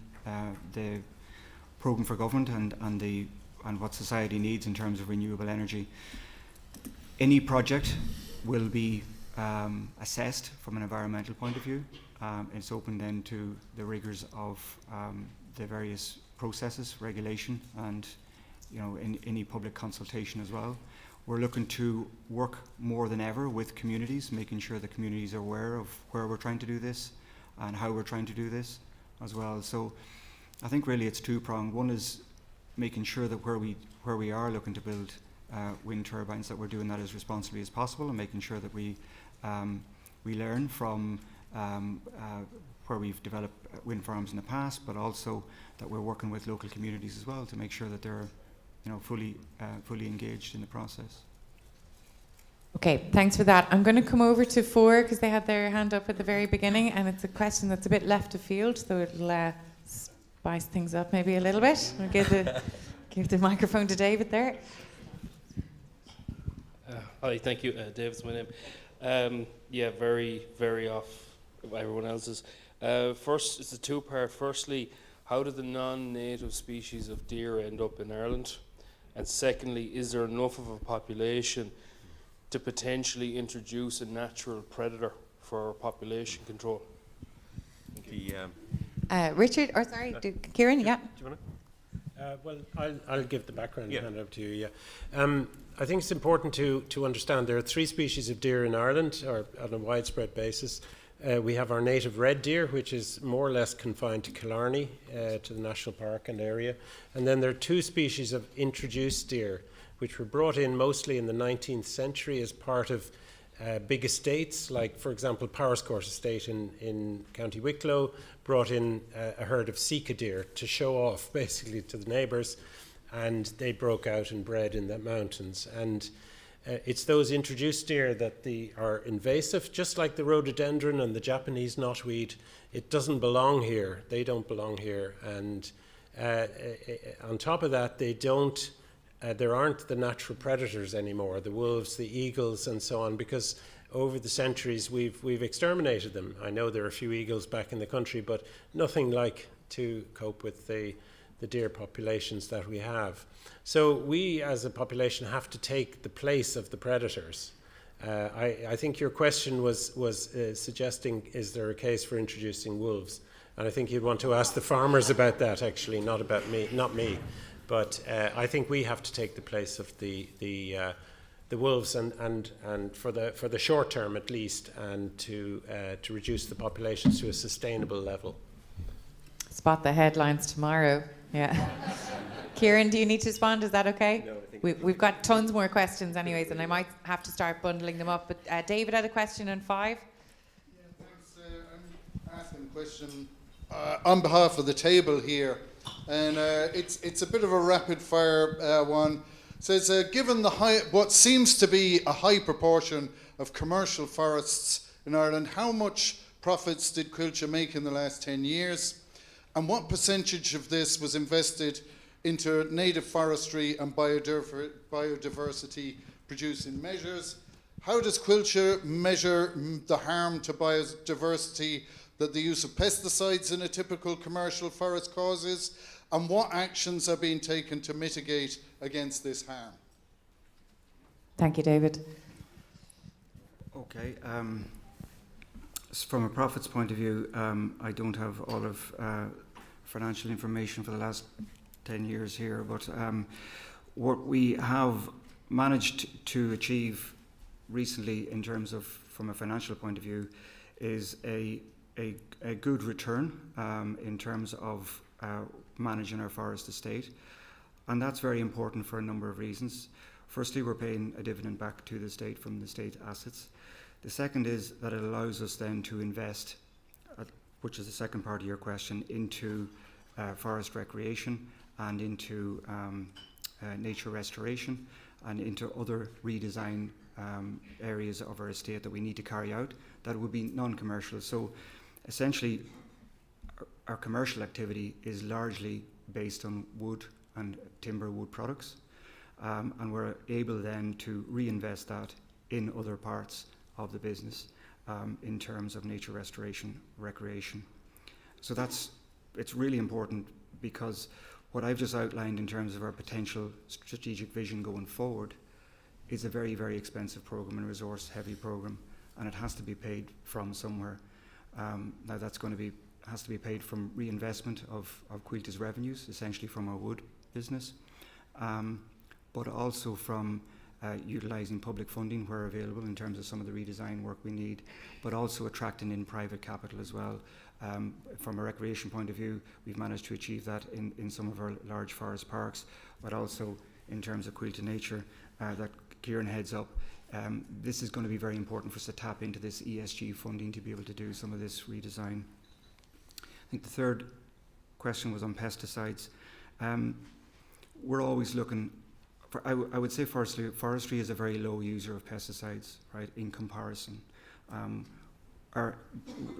the programme for government and what society needs in terms of renewable energy. Any project will be assessed from an environmental point of view It's open then to the rigours of the various processes, regulation, and in any public consultation as well. We're looking to work more than ever with communities, making sure the communities are aware of where we're trying to do this and how we're trying to do this as well. So I think really it's two-pronged. One is making sure that where we are looking to build wind turbines, that we're doing that as responsibly as possible, and making sure that we learn from where we've developed wind farms in the past, but also that we're working with local communities as well to make sure that they're fully engaged in the process. Okay, thanks for that. I'm going to come over to 4 because they had their hand up at the very beginning, and it's a question that's a bit left of field, so it'll spice things up maybe a little bit. I'll give the microphone to David there. Hi, thank you. David's my name. Yeah, very, very off everyone else's. First, it's a two-part. Firstly, how did the non-native species of deer end up in Ireland? And secondly, is there enough of a population to potentially introduce a natural predator for population control? Richard, or sorry, Kieran, yeah. Do you want to? Well, I'll give the background and hand it over to you. Yeah. I think it's important to understand there are 3 species of deer in Ireland, or on a widespread basis. We have our native red deer, which is more or less confined to Killarney, to the national park and area. And then there are 2 species of introduced deer, which were brought in mostly in the 19th century as part of big estates, like, for example, Powerscourt Estate in County Wicklow brought in a herd of Sika deer to show off, basically, to the neighbours, and they broke out and bred in the mountains. And it's those introduced deer that are invasive, just like the rhododendron and the Japanese knotweed. It doesn't belong here. They don't belong here. And on top of that, there aren't the natural predators anymore, the wolves, the eagles, and so on, because over the centuries we've exterminated them. I know there are a few eagles back in the country, but nothing like to cope with the deer populations that we have. So we as a population have to take the place of the predators. I think your question was suggesting, is there a case for introducing wolves? And I think you'd want to ask the farmers about that, actually, not me. But I think we have to take the place of the wolves, and for the short term at least, and to reduce the populations to a sustainable level. Spot the headlines tomorrow. Yeah. Kieran, do you need to respond? Is that okay? No, I think we've got tons more questions anyways, and I might have to start bundling them up. But David had a question on 5. Yeah, thanks. I'm asking a question on behalf of the table here, and it's a bit of a rapid fire one. So it's given what seems to be a high proportion of commercial forests in Ireland, how much profits did Coillte make in the last 10 years? And what percentage of this was invested into native forestry and biodiversity producing measures? How does Coillte measure the harm to biodiversity that the use of pesticides in a typical commercial forest causes? And what actions are being taken to mitigate against this harm? Thank you, David. Okay. From a profits point of view, I don't have all of financial information for the last 10 years here, but what we have managed to achieve recently in terms of, from a financial point of view, is a good return in terms of managing our forest estate. And that's very important for a number of reasons. Firstly, we're paying a dividend back to the state from the state assets. The second is that it allows us then to invest, which is the second part of your question, into forest recreation and into nature restoration and into other redesign areas of our estate that we need to carry out that would be non-commercial. So essentially our commercial activity is largely based on wood and timber wood products, and we're able then to reinvest that in other parts of the business in terms of nature restoration, recreation. So it's really important, because what I've just outlined in terms of our potential strategic vision going forward is a very, very expensive program and resource heavy program, and it has to be paid from somewhere. Now that's going to be has to be paid from reinvestment of Quilta's revenues, essentially from our wood business, but also from utilising public funding where available in terms of some of the redesign work we need, but also attracting in private capital as well. From a recreation point of view, we've managed to achieve that in some of our large forest parks, but also in terms of Quilta Nature that Kieran heads up. This is going to be very important for us to tap into this ESG funding to be able to do some of this redesign. I think the third question was on pesticides. We're always looking for, I would say forestry is a very low user of pesticides, right, in comparison.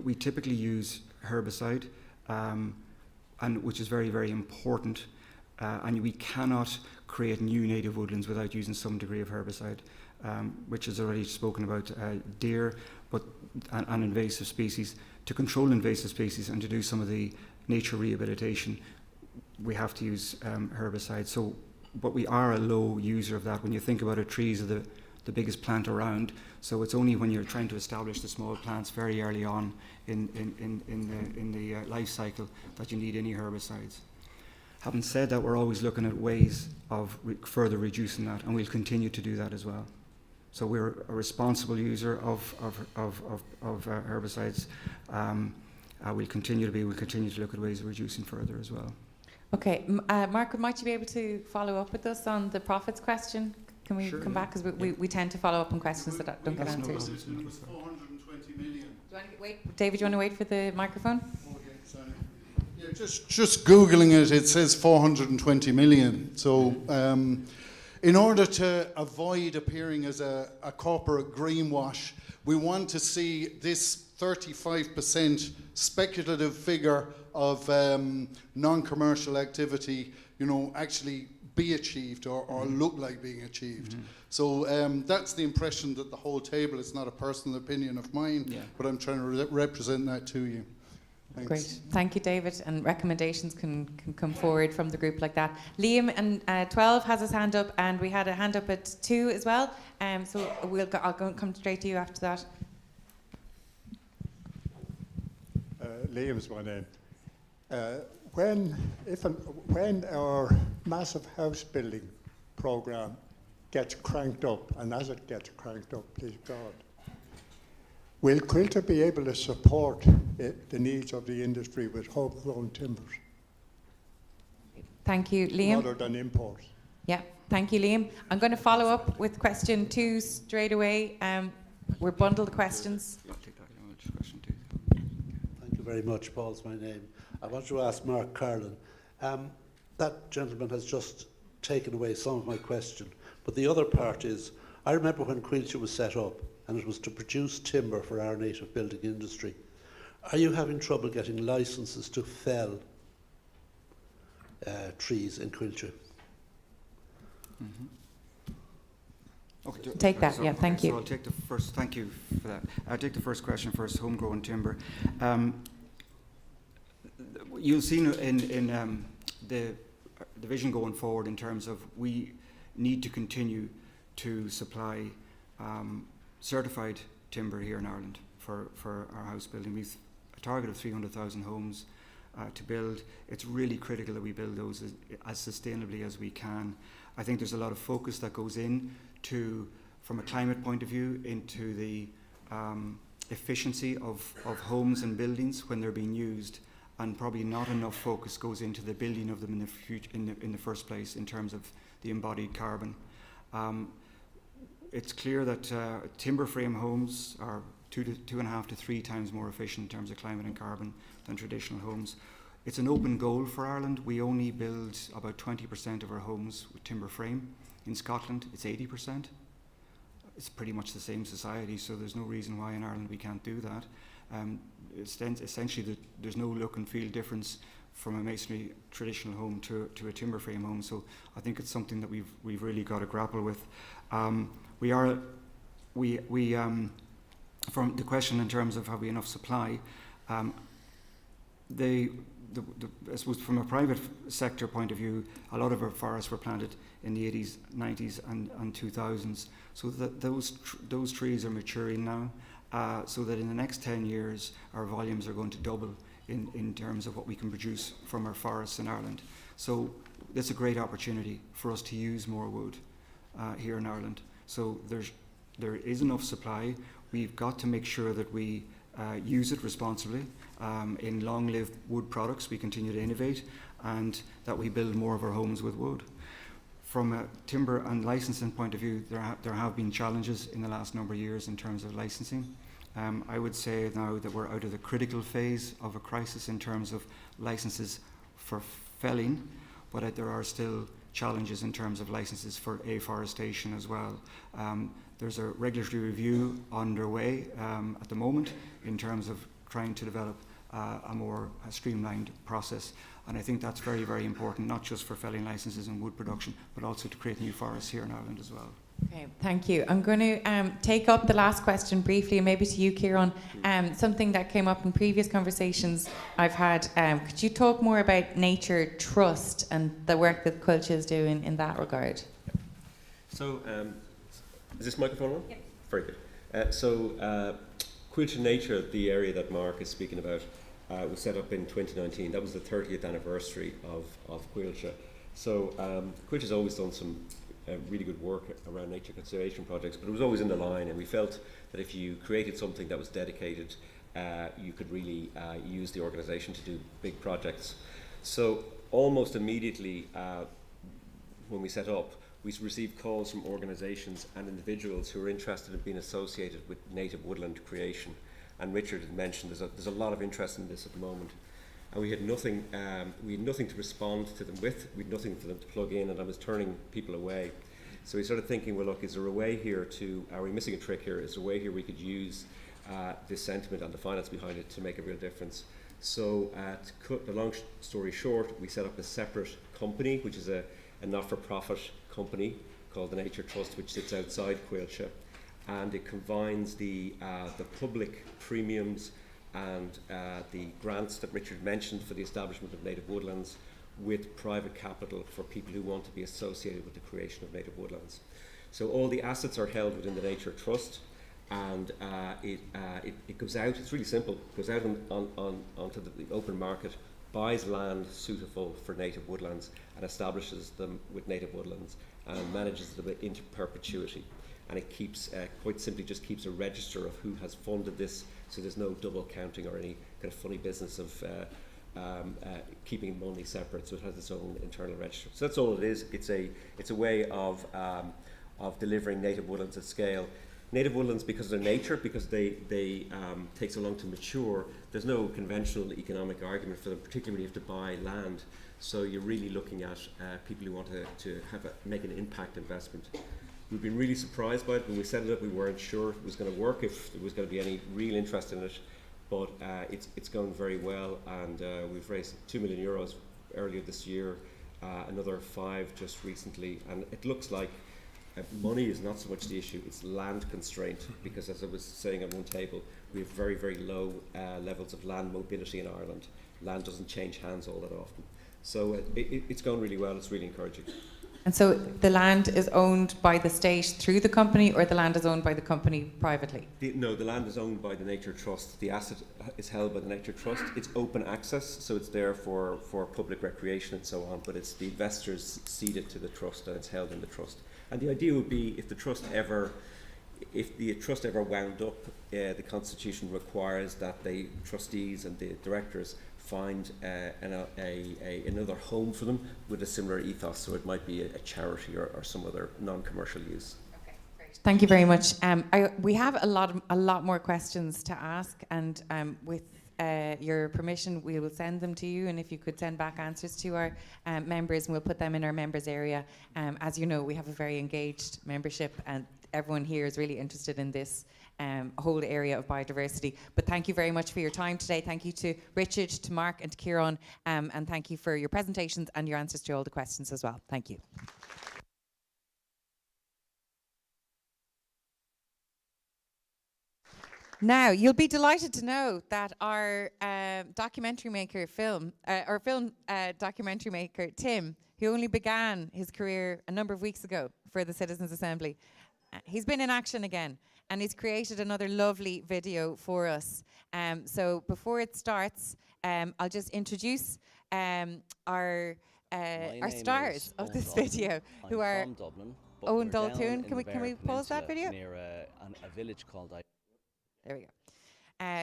We typically use herbicide, and which is very, very important, and we cannot create new native woodlands without using some degree of herbicide, which is already spoken about deer and invasive species. To control invasive species and to do some of the nature rehabilitation, we have to use herbicides. So, but we are a low user of that. When you think about it, trees are the biggest plant around, so it's only when you're trying to establish the small plants very early on in the life cycle that you need any herbicides. Having said that, we're always looking at ways of further reducing that, and we'll continue to do that as well. So we're a responsible user of herbicides. We'll continue to be. We'll continue to look at ways of reducing further as well. Okay, Mark, might you be able to follow up with us on the profits question? Can we come back? Because we tend to follow up on questions that don't get answered. 420 million. Do you want to wait? David, do you want to wait for the microphone? Yeah, just Googling it, it says 420 million. So in order to avoid appearing as a corporate greenwash, we want to see this 35% speculative figure of non-commercial activity, actually be achieved or look like being achieved. So that's the impression that the whole table, it's not a personal opinion of mine, but I'm trying to represent that to you. Thanks. Great. Thank you, David. And recommendations can come forward from the group like that. Liam and 12 has his hand up, and we had a hand up at 2 as well. So I'll come straight to you after that. Liam's my name. When our massive house building programme gets cranked up, and as it gets cranked up, please God, will Quilta be able to support the needs of the industry with homegrown timbers? Thank you, Liam. Rather than imports. Yeah, thank you, Liam. I'm going to follow up with question 2 straight away. We're bundled questions. Thank you very much. Paul's my name. I want to ask Mark Carlin. That gentleman has just taken away some of my question, but the other part is, I remember when Quilta was set up, and it was to produce timber for our native building industry. Are you having trouble getting licenses to fell trees in Quilta? Okay, take that, yeah, thank you. So I'll take the first, thank you for that. I'll take the first question first, homegrown timber. You'll see in the vision going forward in terms of we need to continue to supply certified timber here in Ireland for our house building. We've a target of 300,000 homes to build. It's really critical that we build those as sustainably as we can. I think there's a lot of focus that goes in to, from a climate point of view, into the efficiency of homes and buildings when they're being used, and probably not enough focus goes into the building of them in the future, in the first place, in terms of the embodied carbon. It's clear that timber frame homes are 2.5 to 3 times more efficient in terms of climate and carbon than traditional homes. It's an open goal for Ireland. We only build about 20% of our homes with timber frame. In Scotland, it's 80%. It's pretty much the same society, so there's no reason why in Ireland we can't do that. Essentially, there's no look and feel difference from a masonry traditional home to a timber frame home. So I think it's something that we've really got to grapple with. From the question in terms of have we enough supply, I suppose from a private sector point of view, a lot of our forests were planted in the 80s, 90s and 2000s. So those trees are maturing now. so that in the next 10 years our volumes are going to double in terms of what we can produce from our forests in Ireland. So it's a great opportunity for us to use more wood here in Ireland. So there is enough supply. We've got to make sure that we use it responsibly. In long-lived wood products, we continue to innovate, and that we build more of our homes with wood. From a timber and licensing point of view, there have been challenges in the last number of years in terms of licensing. I would say now that we're out of the critical phase of a crisis in terms of licenses for felling, but there are still challenges in terms of licenses for afforestation as well. There's a regulatory review underway at the moment in terms of trying to develop a more streamlined process. And I think that's very, very important, not just for felling licenses and wood production, but also to create new forests here in Ireland as well. Okay, thank you. I'm going to take up the last question briefly, and maybe to you, Ciarán. Something that came up in previous conversations I've had. Could you talk more about Nature Trust and the work that Coillte is doing in that regard? So, is this microphone on? Yep. Very good. Coillte Nature, the area that Mark is speaking about, was set up in 2019. That was the 30th anniversary of Coillte. So Coillte has always done some really good work around nature conservation projects, but it was always in the line, and we felt that if you created something that was dedicated, you could really use the organisation to do big projects. So almost immediately when we set up, we received calls from organisations and individuals who were interested in being associated with native woodland creation. And Richard had mentioned there's a lot of interest in this at the moment. And we had nothing to respond to them with. We had nothing for them to plug in, and I was turning people away. So we started thinking, well, look, is there a way here are we missing a trick here? Is there a way here we could use this sentiment and the finance behind it to make a real difference? So to cut the long story short, we set up a separate company, which is a not-for-profit company called the Nature Trust, which sits outside Coillte, and it combines the public premiums and the grants that Richard mentioned for the establishment of native woodlands with private capital for people who want to be associated with the creation of native woodlands. So all the assets are held within the Nature Trust, and it goes out, it's really simple, it goes out onto the open market, buys land suitable for native woodlands and establishes them with native woodlands and manages them into perpetuity. And it keeps, quite simply just keeps a register of who has funded this, so there's no double counting or any kind of funny business of keeping money separate, so it has its own internal register. So that's all it is. It's a way of delivering native woodlands at scale. Native woodlands, because of their nature, because they take so long to mature, there's no conventional economic argument for them, particularly when you have to buy land. So you're really looking at people who want to make an impact investment. We've been really surprised by it. When we set it up, we weren't sure it was going to work, if there was going to be any real interest in it, but it's going very well, and we've raised €2 million earlier this year, another 5 just recently, and it looks like money is not so much the issue, it's land constraint, because as I was saying at one table, we have very, very low levels of land mobility in Ireland. Land doesn't change hands all that often. So it's going really well, it's really encouraging. And so the land is owned by the state through the company, or the land is owned by the company privately? No, the land is owned by the Nature Trust. The asset is held by the Nature Trust. It's open access, so it's there for public recreation and so on, but it's the investors cede it to the trust and it's held in the trust. And the idea would be if the trust ever wound up, the Constitution requires that the trustees and the directors find another home for them with a similar ethos, so it might be a charity or some other non-commercial use. Okay, great. Thank you very much. We have a lot more questions to ask, and with your permission, we will send them to you, and if you could send back answers to our members, and we'll put them in our members area. As you know, we have a very engaged membership, and everyone here is really interested in this whole area of biodiversity. But thank you very much for your time today. Thank you to Richard, to Mark and to Ciarán, and thank you for your presentations and your answers to all the questions as well. Thank you. Now, you'll be delighted to know that our documentary maker documentary maker, Tim, who only began his career a number of weeks ago for the Citizens' Assembly, he's been in action again. and he's created another lovely video for us. So before it starts, I'll just introduce our stars of this video, who are from Dublin, but Owen we're down Daltoon. in the Can we Beara pause that Peninsula video? near a village called There we go.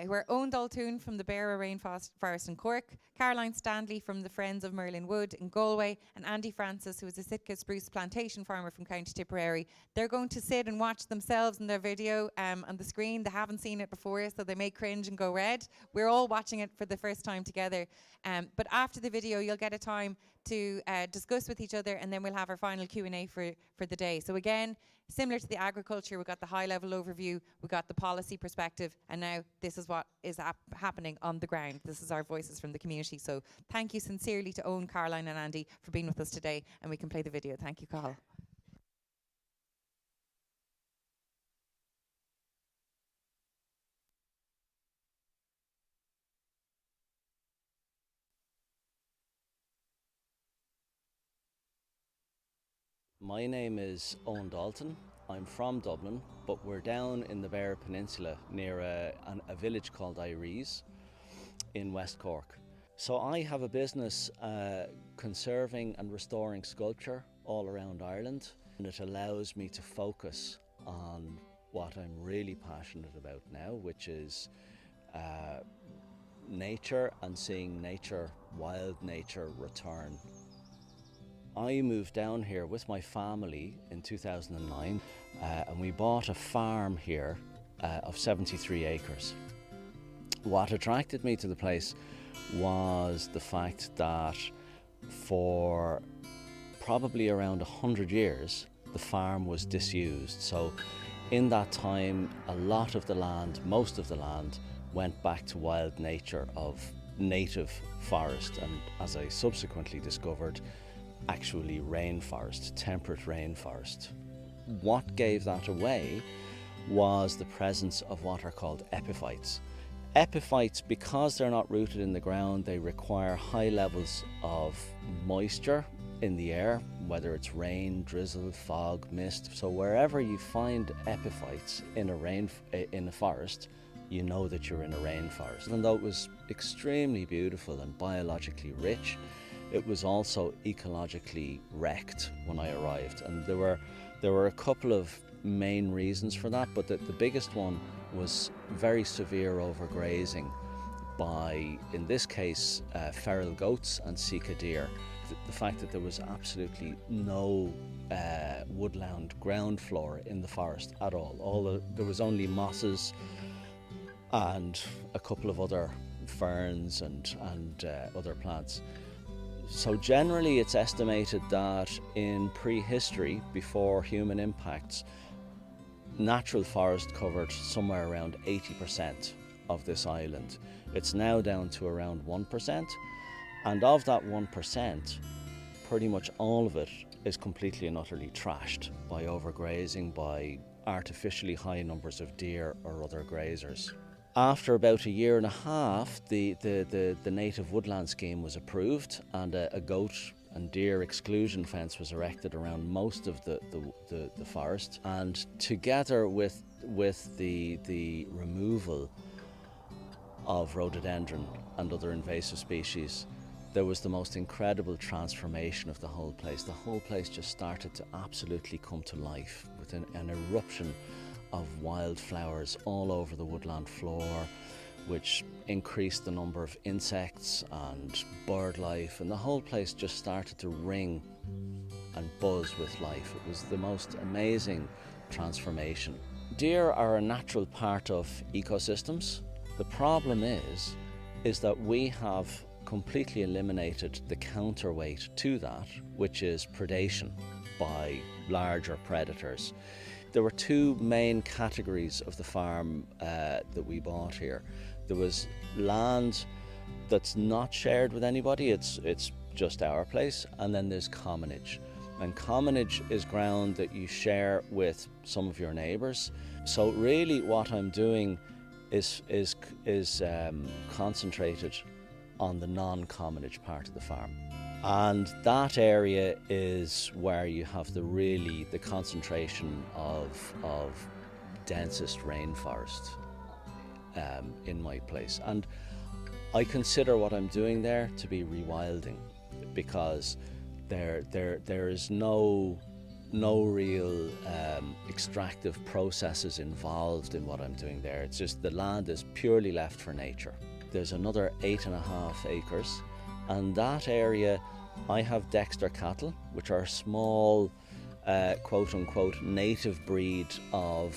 Who are Owen Daltoon from the Beara Rainforest in Cork, Caroline Stanley from the Friends of Merlin Wood in Galway, and Andy Francis, who is a Sitka spruce plantation farmer from County Tipperary. They're going to sit and watch themselves in their video on the screen. They haven't seen it before, so they may cringe and go red. We're all watching it for the first time together. But after the video, you'll get a time to discuss with each other, and then we'll have our final Q&A for the day. So again, similar to the agriculture, we've got the high-level overview, we've got the policy perspective, and now this is what is happening on the ground. This is our voices from the community. So thank you sincerely to Owen, Caroline and Andy for being with us today, and we can play the video. Thank you, Carl. My name is Owen Dalton. I'm from Dublin, but we're down in the Beara Peninsula near a village called Irees in West Cork. So I have a business conserving and restoring sculpture all around Ireland, and it allows me to focus on what I'm really passionate about now, which is nature and seeing nature, wild nature, return. I moved down here with my family in 2009 and we bought a farm here of 73 acres. What attracted me to the place was the fact that for probably around 100 years the farm was disused. So in that time a lot of the land, most of the land, went back to wild nature of native forest, and as I subsequently discovered, actually rainforest, temperate rainforest. What gave that away was the presence of what are called epiphytes. Epiphytes, because they're not rooted in the ground, they require high levels of moisture in the air, whether it's rain, drizzle, fog, mist. So wherever you find epiphytes in a forest, you know that you're in a rainforest. And though it was extremely beautiful and biologically rich, it was also ecologically wrecked when I arrived, and there were a couple of main reasons for that, but the biggest one was very severe overgrazing by, in this case, feral goats and Sika deer. The fact that there was absolutely no woodland ground floor in the forest at all. There was only mosses and a couple of other ferns and other plants. So generally it's estimated that in prehistory, before human impacts, natural forest covered somewhere around 80% of this island. It's now down to around 1%, and of that 1%, pretty much all of it is completely and utterly trashed by overgrazing, by artificially high numbers of deer or other grazers. After about a year and a half, the native woodland scheme was approved, and a goat and deer exclusion fence was erected around most of the forest. And together with the removal of rhododendron and other invasive species, there was the most incredible transformation of the whole place. The whole place just started to absolutely come to life with an eruption of wildflowers all over the woodland floor, which increased the number of insects and bird life, and the whole place just started to ring and buzz with life. It was the most amazing transformation. Deer are a natural part of ecosystems. The problem is that we have completely eliminated the counterweight to that, which is predation by larger predators. There were two main categories of the farm that we bought here. There was land that's not shared with anybody, it's just our place, and then there's commonage. And commonage is ground that you share with some of your neighbours. So really what I'm doing is concentrated on the non-commonage part of the farm. And that area is where you have the concentration of densest rainforest in my place. And I consider what I'm doing there to be rewilding, because there is no real extractive processes involved in what I'm doing there. It's just the land is purely left for nature. There's another 8.5 acres, and that area I have Dexter cattle, which are small quote-unquote native breed of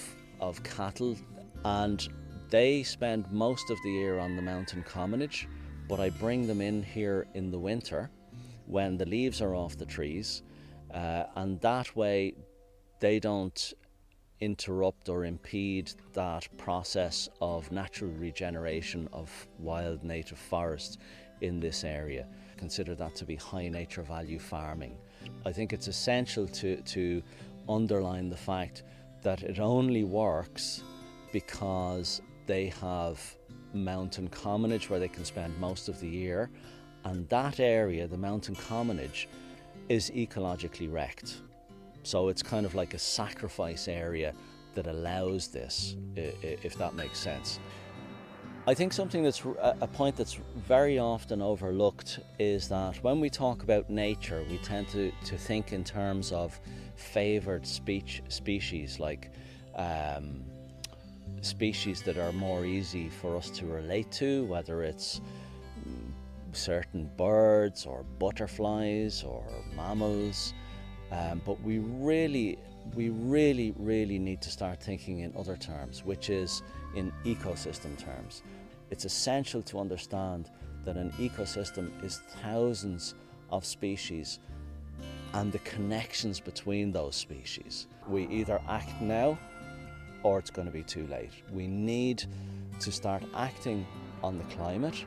cattle, and they spend most of the year on the mountain commonage, but I bring them in here in the winter when the leaves are off the trees, and that way they don't interrupt or impede that process of natural regeneration of wild native forest in this area. Consider that to be high nature value farming. I think it's essential to underline the fact that it only works because they have mountain commonage where they can spend most of the year, and that area, the mountain commonage, is ecologically wrecked. So it's kind of like a sacrifice area that allows this, if that makes sense. I think something that's a point that's very often overlooked is that when we talk about nature, we tend to think in terms of favoured species, like species that are more easy for us to relate to, whether it's certain birds or butterflies or mammals. But we really need to start thinking in other terms, which is in ecosystem terms. It's essential to understand that an ecosystem is thousands of species and the connections between those species. We either act now or it's going to be too late. We need to start acting on the climate,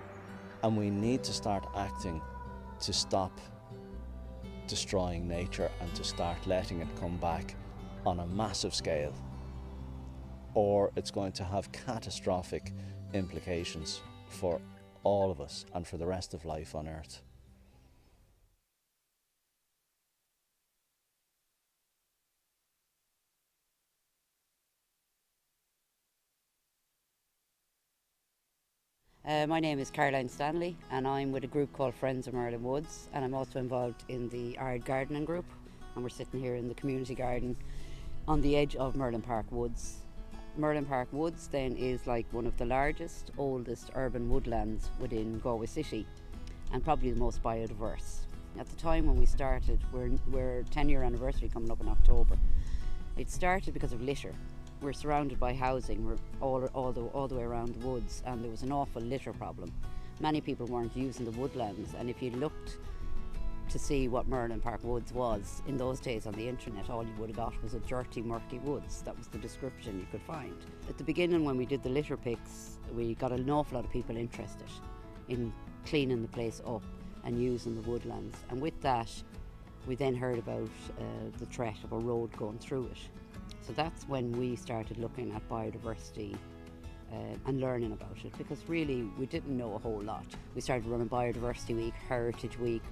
and we need to start acting to stop destroying nature and to start letting it come back on a massive scale, or it's going to have catastrophic implications for all of us and for the rest of life on Earth. My name is Caroline Stanley, and I'm with a group called Friends of Merlin Woods, and I'm also involved in the Ard Gardening Group, and we're sitting here in the community garden on the edge of Merlin Park Woods. Merlin Park Woods then is like one of the largest, oldest urban woodlands within Galway City, and probably the most biodiverse. At the time when we started, we're 10-year anniversary coming up in October. It started because of litter. We're surrounded by housing, we're all the way around the woods, and there was an awful litter problem. Many people weren't using the woodlands, and if you looked to see what Merlin Park Woods was in those days on the internet, all you would have got was a dirty, murky woods. That was the description you could find. At the beginning, when we did the litter picks, we got an awful lot of people interested in cleaning the place up and using the woodlands, and with that we then heard about the threat of a road going through it. So that's when we started looking at biodiversity and learning about it, because really we didn't know a whole lot. We started running Biodiversity Week, Heritage Week,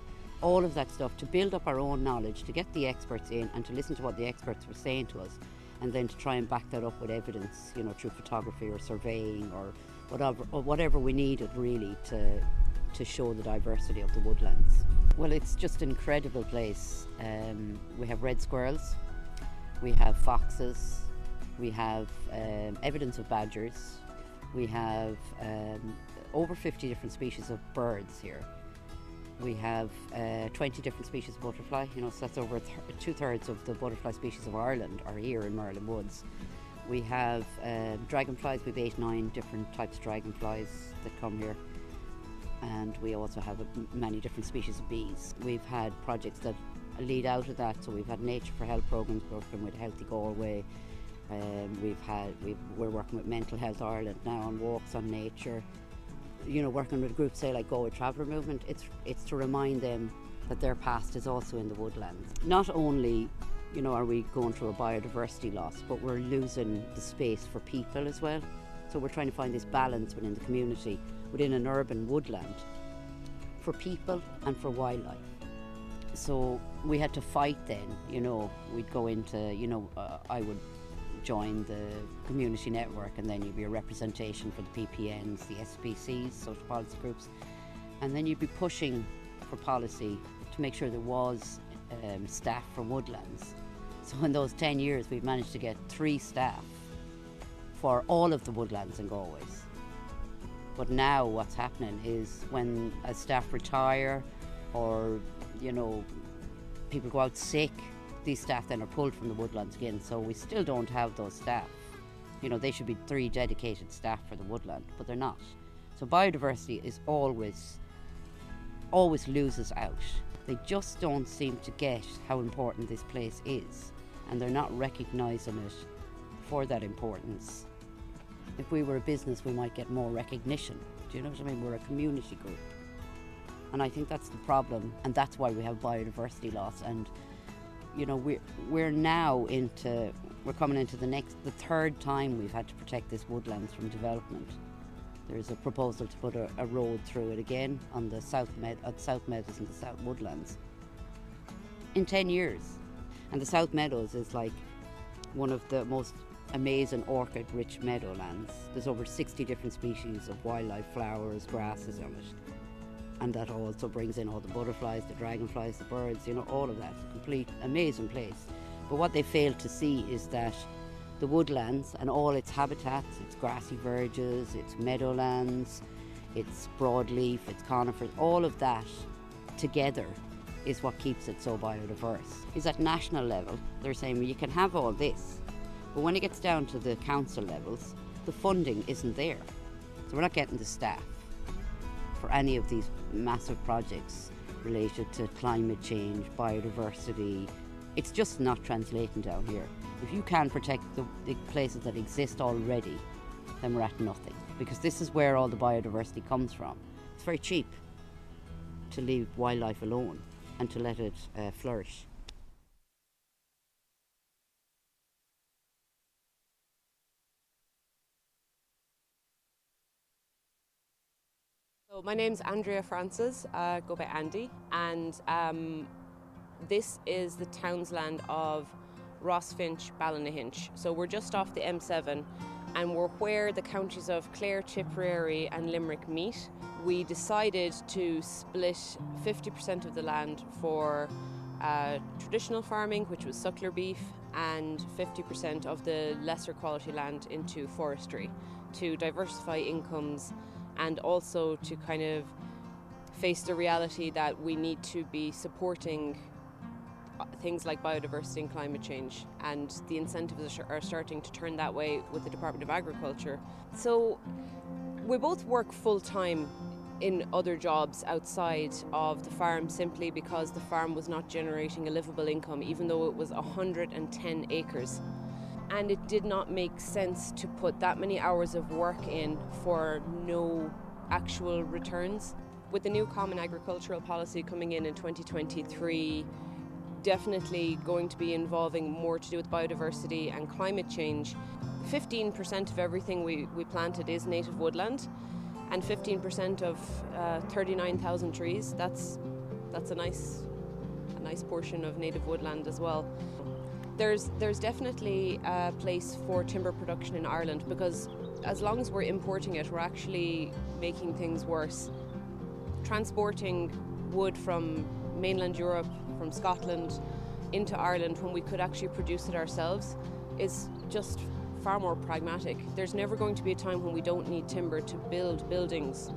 all of that stuff to build up our own knowledge, to get the experts in and to listen to what the experts were saying to us, and then to try and back that up with evidence, you know, through photography or surveying or whatever we needed really to show the diversity of the woodlands. Well, it's just an incredible place. We have red squirrels, we have foxes, we have evidence of badgers, we have over 50 different species of birds here. We have 20 different species of butterfly, you know, so that's over 2/3 of the butterfly species of Ireland are here in Merlin Woods. We have dragonflies, we have 8-9 different types of dragonflies that come here. And we also have many different species of bees. We've had projects that lead out of that, so we've had Nature for Health programs working with Healthy Galway. We're working with Mental Health Ireland now on walks on nature. You know, working with groups say like Galway Traveller Movement, it's to remind them that their past is also in the woodlands. Not only, you know, are we going through a biodiversity loss, but we're losing the space for people as well. So we're trying to find this balance within the community, within an urban woodland, for people and for wildlife. So we had to fight then, you know, we'd go into, you know, I would join the community network, and then you'd be a representation for the PPNs, the SPCs, social policy groups, and then you'd be pushing for policy to make sure there was staff for woodlands. So in those 10 years we've managed to get 3 staff for all of the woodlands in Galway. But now what's happening is when staff retire or, you know, people go out sick, these staff then are pulled from the woodlands again, so we still don't have those staff. You know, they should be 3 dedicated staff for the woodland, but they're not. So biodiversity is always loses out. They just don't seem to get how important this place is, and they're not recognising it for that importance. If we were a business, we might get more recognition. Do you know what I mean? We're a community group. And I think that's the problem, and that's why we have biodiversity loss. And you know, we're coming into the 3rd time we've had to protect this woodlands from development. There's a proposal to put a road through it again on the South Meadows and the South Woodlands in 10 years. And the South Meadows is like one of the most amazing orchid-rich meadowlands. There's over 60 different species of wildlife, flowers, grasses on it. And that also brings in all the butterflies, the dragonflies, the birds, you know, all of that. It's a complete amazing place. But what they fail to see is that the woodlands and all its habitats, its grassy verges, its meadowlands, its broadleaf, its conifers, all of that together is what keeps it so biodiverse. Is at national level, they're saying, well, you can have all this, but when it gets down to the council levels, the funding isn't there. So we're not getting the staff for any of these massive projects related to climate change, biodiversity. It's just not translating down here. If you can protect the places that exist already, then we're at nothing, because this is where all the biodiversity comes from. It's very cheap to leave wildlife alone and to let it flourish. So my name's Andrea Francis, go by Andy, and this is the townsland of Rossfinch, Ballynahinch. So we're just off the M7 and we're where the counties of Clare, Tipperary and Limerick meet. We decided to split 50% of the land for traditional farming, which was suckler beef, and 50% of the lesser quality land into forestry to diversify incomes and also to kind of face the reality that we need to be supporting things like biodiversity and climate change, and the incentives are starting to turn that way with the Department of Agriculture. So we both work full-time in other jobs outside of the farm simply because the farm was not generating a livable income, even though it was 110 acres. And it did not make sense to put that many hours of work in for no actual returns. With the new Common Agricultural Policy coming in 2023, definitely going to be involving more to do with biodiversity and climate change. 15% of everything we planted is native woodland, and 15% of 39,000 trees. That's a nice portion of native woodland as well. There's definitely a place for timber production in Ireland, because as long as we're importing it, we're actually making things worse. Transporting wood from mainland Europe, from Scotland into Ireland when we could actually produce it ourselves is just far more pragmatic. There's never going to be a time when we don't need timber to build buildings,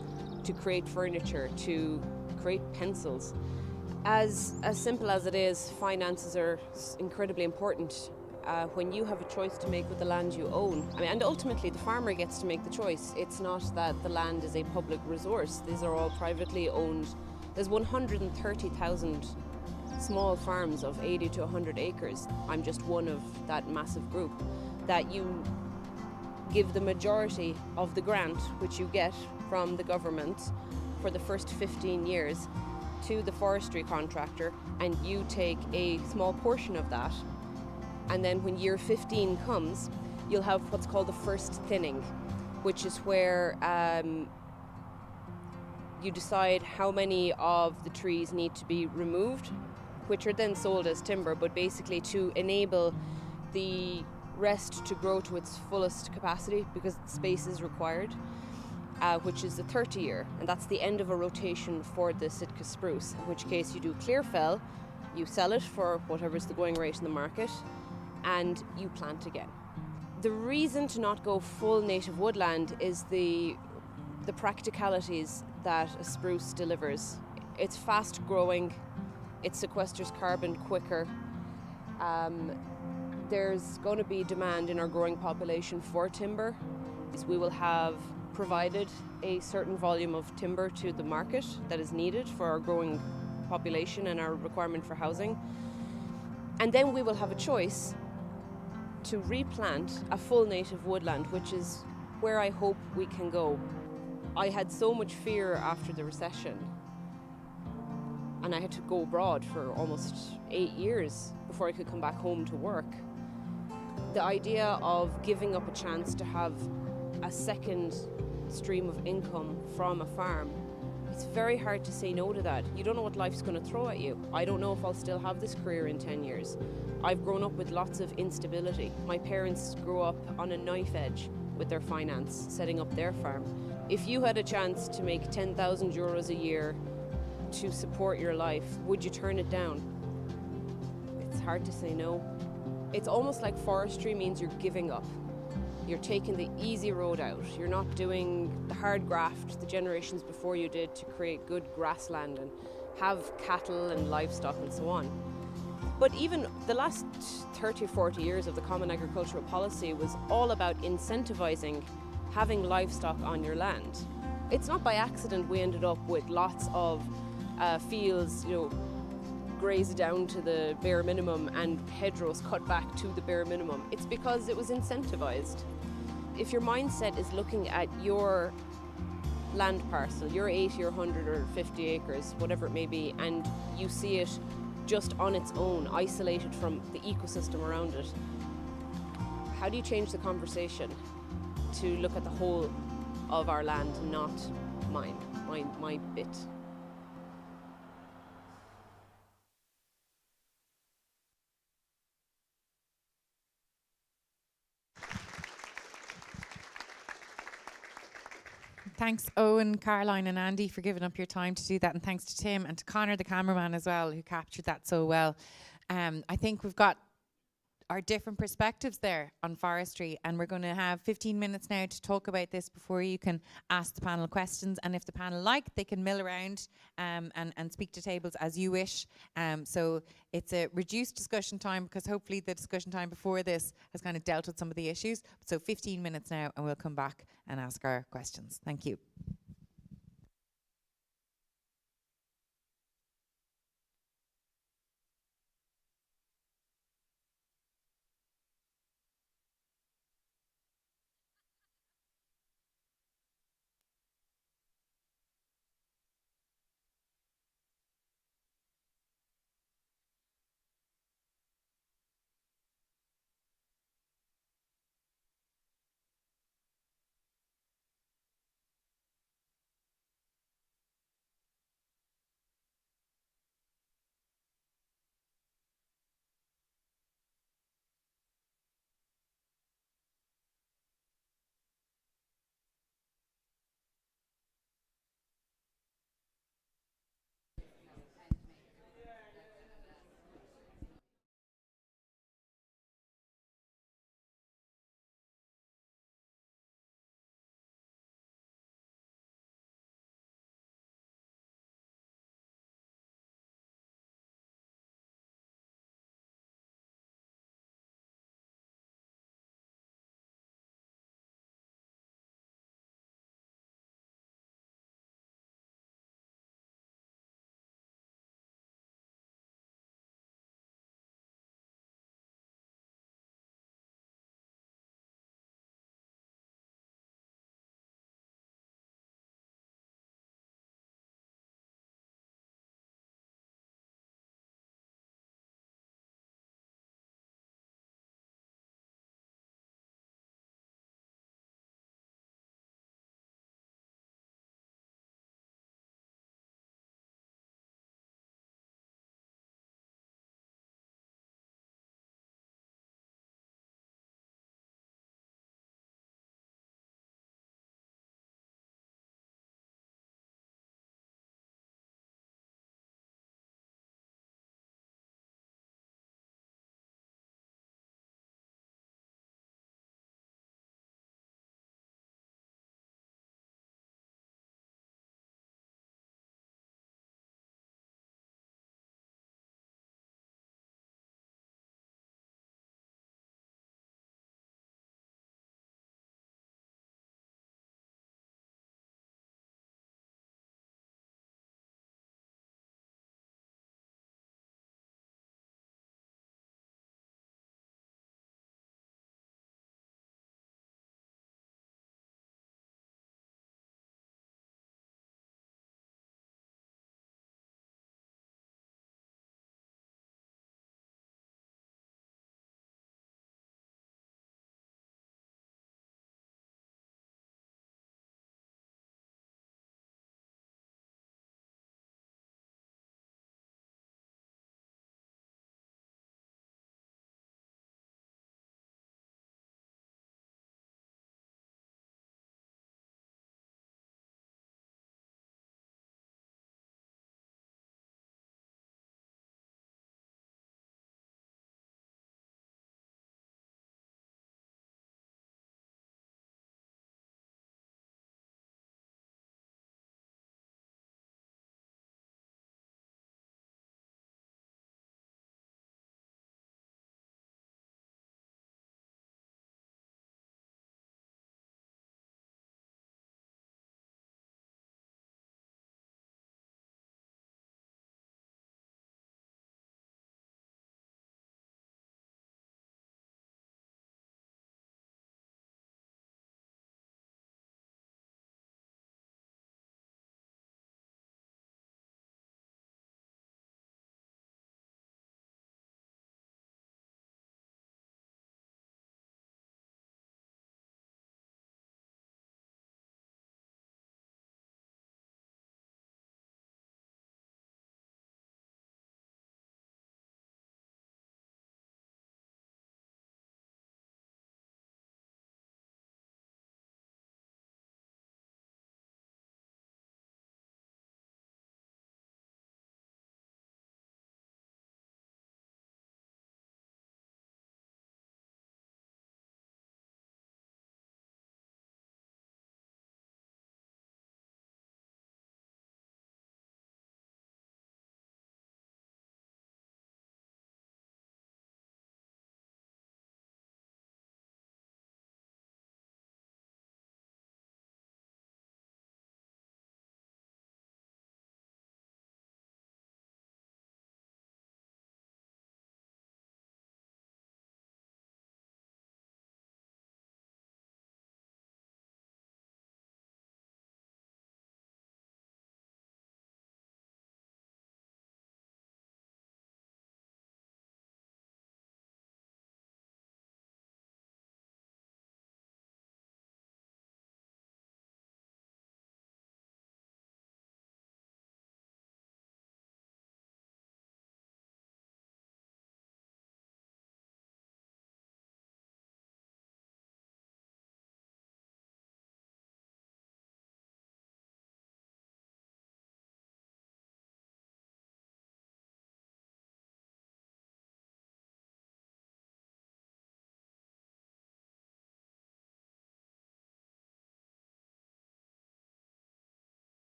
to create furniture, to create pencils. As simple as it is, finances are incredibly important when you have a choice to make with the land you own. I mean, and ultimately the farmer gets to make the choice. It's not that the land is a public resource. These are all privately owned. There's 130,000 small farms of 80 to 100 acres. I'm just one of that massive group that you give the majority of the grant which you get from the government for the first 15 years to the forestry contractor, and you take a small portion of that, and then when year 15 comes you'll have what's called the first thinning, which is where you decide how many of the trees need to be removed, which are then sold as timber, but basically to enable the rest to grow to its fullest capacity because space is required, which is the 30-year, and that's the end of a rotation for the Sitka spruce, in which case you do clear fell, you sell it for whatever's the going rate in the market, and you plant again. The reason to not go full native woodland is the practicalities that a spruce delivers. It's fast growing, it sequesters carbon quicker. There's going to be demand in our growing population for timber. We will have provided a certain volume of timber to the market that is needed for our growing population and our requirement for housing. And then we will have a choice to replant a full native woodland, which is where I hope we can go. I had so much fear after the recession, and I had to go abroad for almost 8 years before I could come back home to work. The idea of giving up a chance to have a second stream of income from a farm, it's very hard to say no to that. You don't know what life's going to throw at you. I don't know if I'll still have this career in 10 years. I've grown up with lots of instability. My parents grew up on a knife edge with their finance, setting up their farm. If you had a chance to make 10,000 euros a year to support your life, would you turn it down? It's hard to say no. It's almost like forestry means you're giving up. You're taking the easy road out. You're not doing the hard graft the generations before you did to create good grassland and have cattle and livestock and so on. But even the last 30 or 40 years of the Common Agricultural Policy was all about incentivizing having livestock on your land. It's not by accident we ended up with lots of fields, grazed down to the bare minimum and hedgerows cut back to the bare minimum. It's because it was incentivized. If your mindset is looking at your land parcel, your 80 or 100 or 50 acres, whatever it may be, and you see it just on its own, isolated from the ecosystem around it, how do you change the conversation to look at the whole of our land, not my bit? Thanks, Owen, Caroline and Andy, for giving up your time to do that. And thanks to Tim and to Connor, the cameraman as well, who captured that so well. I think we've got our different perspectives there on forestry, and we're going to have 15 minutes now to talk about this before you can ask the panel questions. And if the panel like, they can mill around and speak to tables as you wish. So it's a reduced discussion time because hopefully the discussion time before this has kind of dealt with some of the issues. So 15 minutes now and we'll come back and ask our questions. Thank you.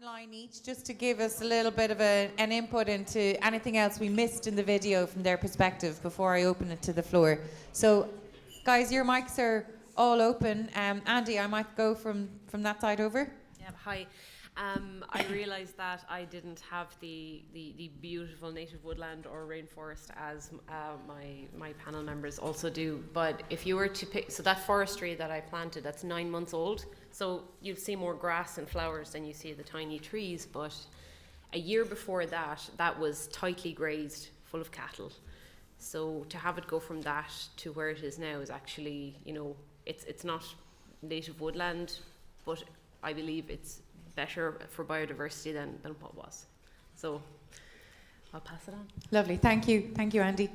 line each, just to give us a little bit of an input into anything else we missed in the video from their perspective before I open it to the floor. So, guys, your mics are all open. Andy, I might go from that side over. Yeah, hi. I realised that I didn't have the beautiful native woodland or rainforest as my panel members also do. But if you were to pick, so that forestry that I planted, that's 9 months old. So you'll see more grass and flowers than you see the tiny trees. But a year before that, that was tightly grazed, full of cattle. So to have it go from that to where it is now is actually, you know, it's not native woodland, but I believe it's better for biodiversity than what was. So I'll pass it on. Lovely, thank you, Andy.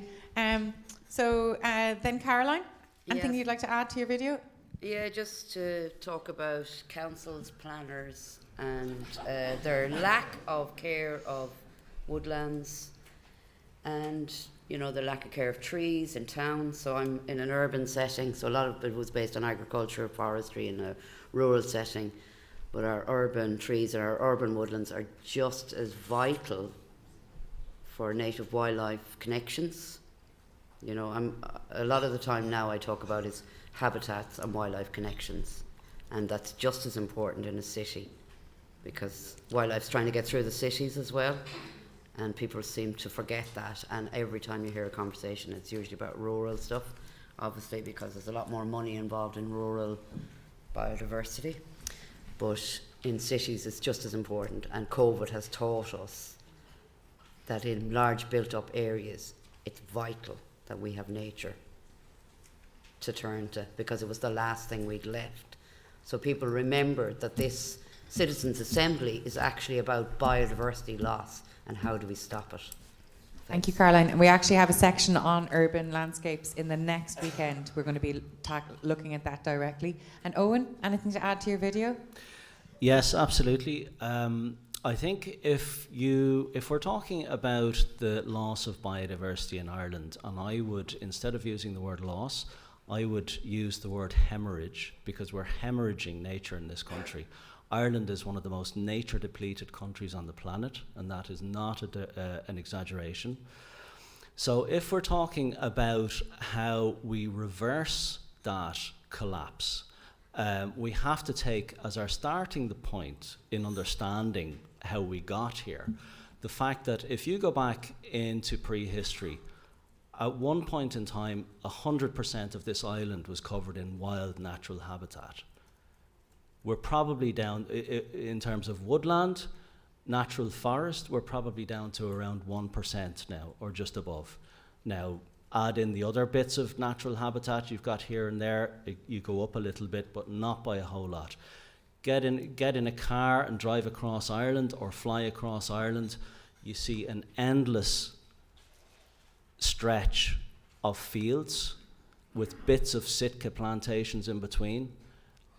So then Caroline, anything Yes. you'd like to add to your video? Yeah, just to talk about councils, planners, and their lack of care of woodlands, and you know, the lack of care of trees in towns. So I'm in an urban setting, so a lot of it was based on agriculture, forestry in a rural setting. But our urban trees and our urban woodlands are just as vital for native wildlife connections. You know, a lot of the time now I talk about is habitats and wildlife connections, and that's just as important in a city, because wildlife's trying to get through the cities as well, and people seem to forget that. And every time you hear a conversation, it's usually about rural stuff, obviously, because there's a lot more money involved in rural biodiversity. But in cities, it's just as important. And COVID has taught us that in large built-up areas, it's vital that we have nature to turn to, because it was the last thing we'd left. So people remember that this Citizens' Assembly is actually about biodiversity loss and how do we stop it. Thank you, Caroline. And we actually have a section on urban landscapes in the next weekend. We're going to be looking at that directly. And Owen, anything to add to your video? Yes, absolutely. I think if we're talking about the loss of biodiversity in Ireland, and I would, instead of using the word loss, I would use the word hemorrhage, because we're hemorrhaging nature in this country. Ireland is one of the most nature-depleted countries on the planet, and that is not an exaggeration. So if we're talking about how we reverse that collapse, we have to take as our starting the point in understanding how we got here, the fact that if you go back into prehistory, at one point in time, 100% of this island was covered in wild natural habitat. We're probably down, in terms of woodland, natural forest, we're probably down to around 1% now, or just above. Now, add in the other bits of natural habitat you've got here and there, you go up a little bit, but not by a whole lot. Get in a car and drive across Ireland, or fly across Ireland, you see an endless stretch of fields with bits of Sitka plantations in between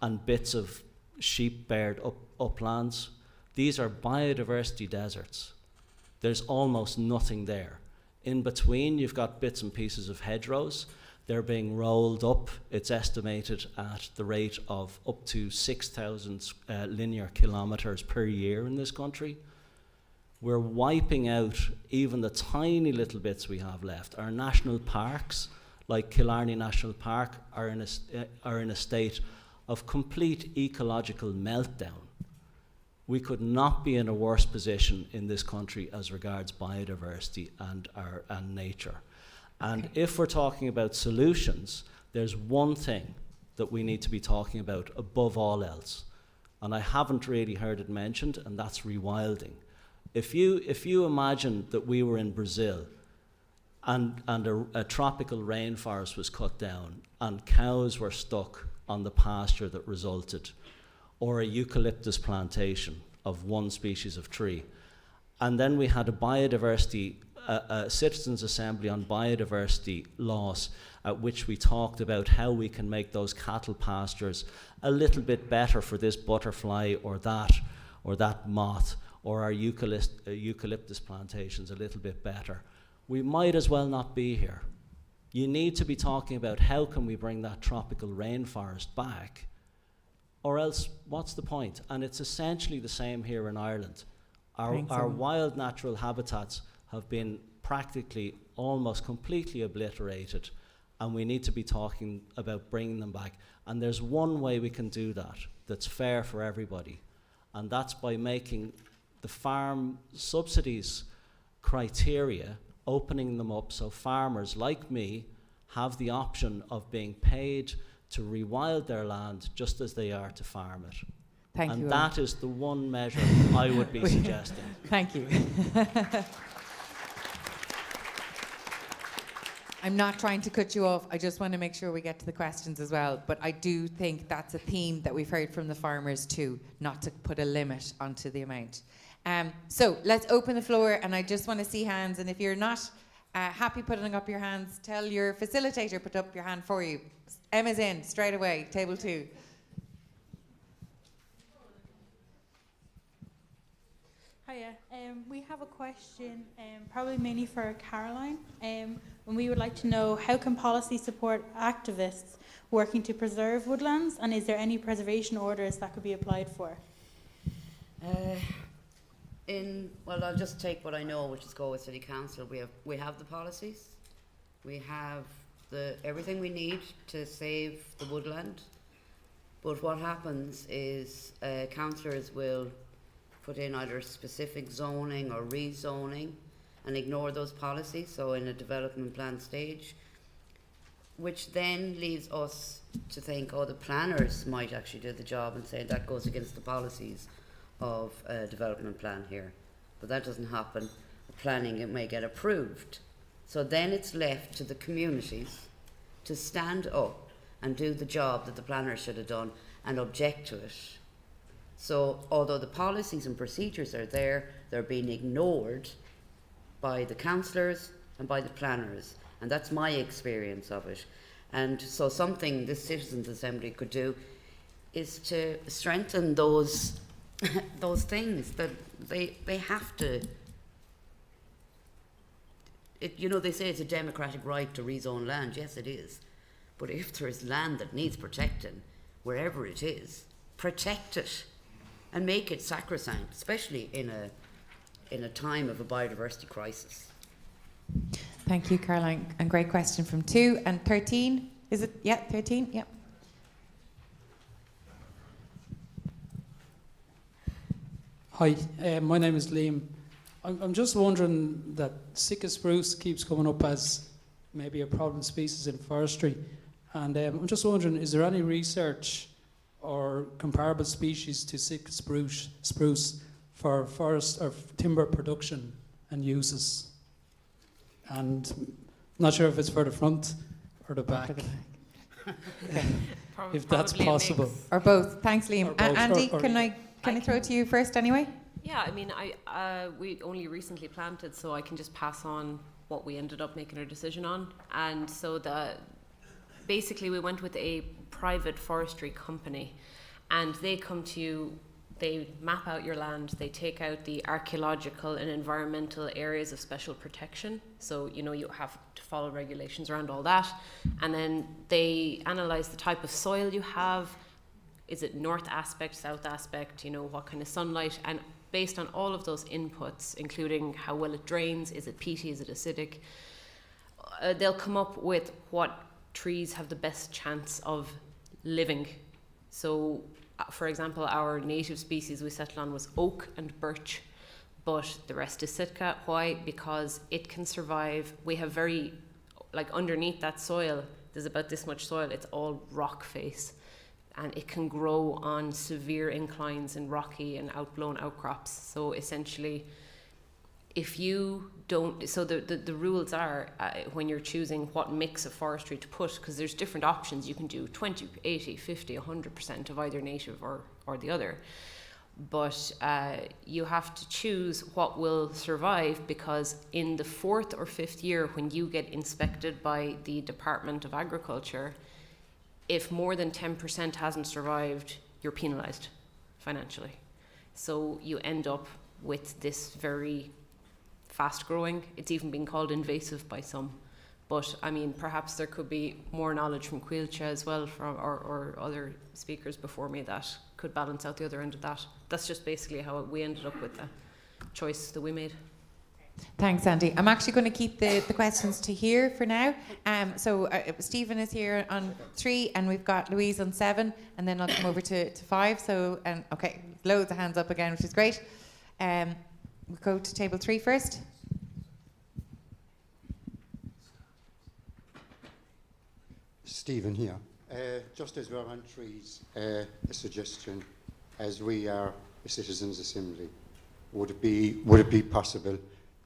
and bits of sheep-bared uplands. These are biodiversity deserts. There's almost nothing there. In between, you've got bits and pieces of hedgerows. They're being rolled up. It's estimated at the rate of up to 6,000 linear kilometres per year in this country. We're wiping out even the tiny little bits we have left. Our national parks, like Killarney National Park, are in a state of complete ecological meltdown. We could not be in a worse position in this country as regards biodiversity and nature. And if we're talking about solutions, there's one thing that we need to be talking about above all else, and I haven't really heard it mentioned, and that's rewilding. If you imagine that we were in Brazil and a tropical rainforest was cut down and cows were stuck on the pasture that resulted, or a eucalyptus plantation of one species of tree, and then we had a Citizens' Assembly on biodiversity loss, at which we talked about how we can make those cattle pastures a little bit better for this butterfly or that moth, or our eucalyptus plantations a little bit better. We might as well not be here. You need to be talking about how can we bring that tropical rainforest back or else what's the point? And it's essentially the same here in Ireland. Thanks, Our Evan. wild natural habitats have been practically almost completely obliterated, and we need to be talking about bringing them back. And there's one way we can do that that's fair for everybody, and that's by making the farm subsidies criteria, opening them up so farmers like me have the option of being paid to rewild their land just as they are to farm it. Thank and you. that is the one measure I would be suggesting. Thank you. I'm not trying to cut you off. I just want to make sure we get to the questions as well. But I do think that's a theme that we've heard from the farmers too, not to put a limit onto the amount. So let's open the floor, and I just want to see hands. And if you're not happy putting up your hands, tell your facilitator put up your hand for you. Emma's in straight away, table 2. Hiya. We have a question, probably mainly for Caroline. And we would like to know, how can policy support activists working to preserve woodlands, and is there any preservation orders that could be applied for? Well, I'll just take what I know, which is Galway City Council. We have the policies, we have everything we need to save the woodland. But what happens is councillors will put in either specific zoning or rezoning and ignore those policies, so in a development plan stage, which then leaves us to think, oh, the planners might actually do the job and say that goes against the policies of a development plan here. But that doesn't happen. The planning, it may get approved. So then it's left to the communities to stand up and do the job that the planners should have done and object to it. So although the policies and procedures are there, they're being ignored by the councillors and by the planners. And that's my experience of it. And so something this Citizens Assembly could do is to strengthen those those things that they have to. They say it's a democratic right to rezone land. Yes, it is. But if there is land that needs protecting, wherever it is, protect it and make it sacrosanct, especially in a time of a biodiversity crisis. Thank you, Caroline. And great question from 2 and 13. Is it? Yeah, 13. Yeah. Hi, my name is Liam. I'm just wondering that Sitka spruce keeps coming up as maybe a problem species in forestry, and I'm just wondering, is there any research or comparable species to Sitka spruce for forest or timber production and uses? And not sure if it's for the front or the back. If that's possible. Or both. Thanks, Liam. Both. Andy, can I throw it to you first anyway? Yeah, I mean, we only recently planted, so I can just pass on what we ended up making our decision on. And so basically we went with a private forestry company, and they come to you, they map out your land, they take out the archaeological and environmental areas of special protection. So, you have to follow regulations around all that. And then they analyze the type of soil you have. Is it north aspect, south aspect, what kind of sunlight? And based on all of those inputs, including how well it drains, is it peaty, is it acidic, they'll come up with what trees have the best chance of living. So, for example, our native species we settled on was oak and birch, but the rest is Sitka. Why? Because it can survive. We have underneath that soil, there's about this much soil, it's all rock face. And it can grow on severe inclines and rocky and outblown outcrops. So essentially, if you don't, so the rules are when you're choosing what mix of forestry to put, because there's different options. You can do 20, 80, 50, 100% of either native or the other. But you have to choose what will survive, because in the 4th or 5th year, when you get inspected by the Department of Agriculture, if more than 10% hasn't survived, you're penalised financially. So you end up with this very fast growing, it's even been called invasive by some, But I mean, perhaps there could be more knowledge from Coillte as well, or other speakers before me that could balance out the other end of that. That's just basically how we ended up with the choice that we made. Thanks, Andy. I'm actually going to keep the questions to here for now. So Stephen is here on 3, and we've got Louise on 7, and then I'll come over to 5. So, okay, loads of hands up again, which is great. We'll go to table 3 first. Stephen here. Just as we're on 3's, a suggestion, as we are a citizens' assembly, would it be possible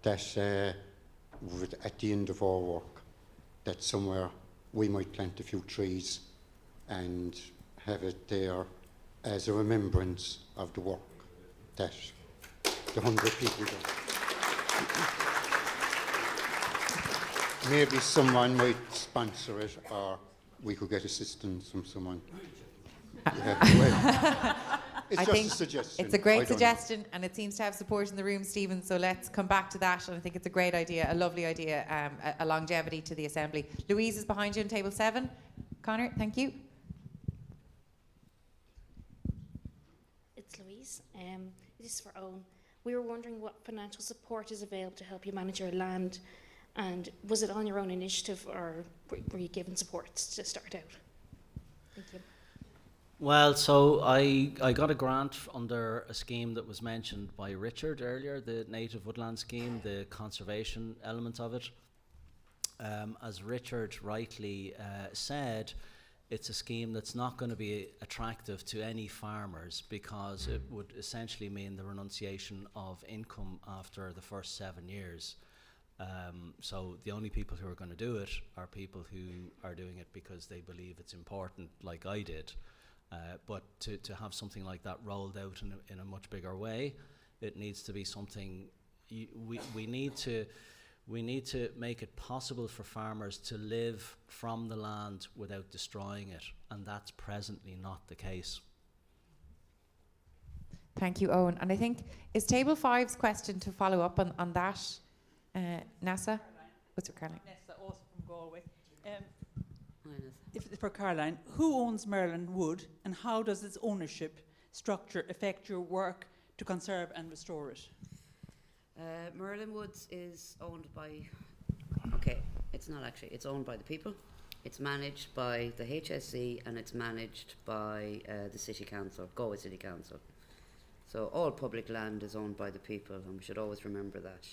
that at the end of our work, that somewhere we might plant a few trees and have it there as a remembrance of the work that the 100 people done? Maybe someone might sponsor it, or we could get assistance from someone. It's I just think a suggestion. it's a I great don't know. suggestion, and it seems to have support in the room, Stephen. So let's come back to that. And I think it's a great idea, a lovely idea, a longevity to the assembly. Louise is behind you on table 7. Connor, thank you. It's Louise. This is for Owen. We were wondering what financial support is available to help you manage your land, and was it on your own initiative, or were you given support to start out? Thank you. Well, so I got a grant under a scheme that was mentioned by Richard earlier, the Native Woodland Scheme, the conservation element of it. As Richard rightly said, it's a scheme that's not going to be attractive to any farmers, because it would essentially mean the renunciation of income after the first 7 years. So the only people who are going to do it are people who are doing it because they believe it's important, like I did. But to have something like that rolled out in a much bigger way, it needs to be something we need to make it possible for farmers to live from the land without destroying it, and that's presently not the case. Thank you, Owen. And I think, is table 5's question to follow up on that, NASA? What's your Caroline? Nessa, also from Galway. If for Caroline, who owns Merlin Wood, and how does its ownership structure affect your work to conserve and restore it? Merlin Woods is owned by, it's not actually, it's owned by the people. It's managed by the HSE, and it's managed by the City Council, Galway City Council. So all public land is owned by the people, and we should always remember that.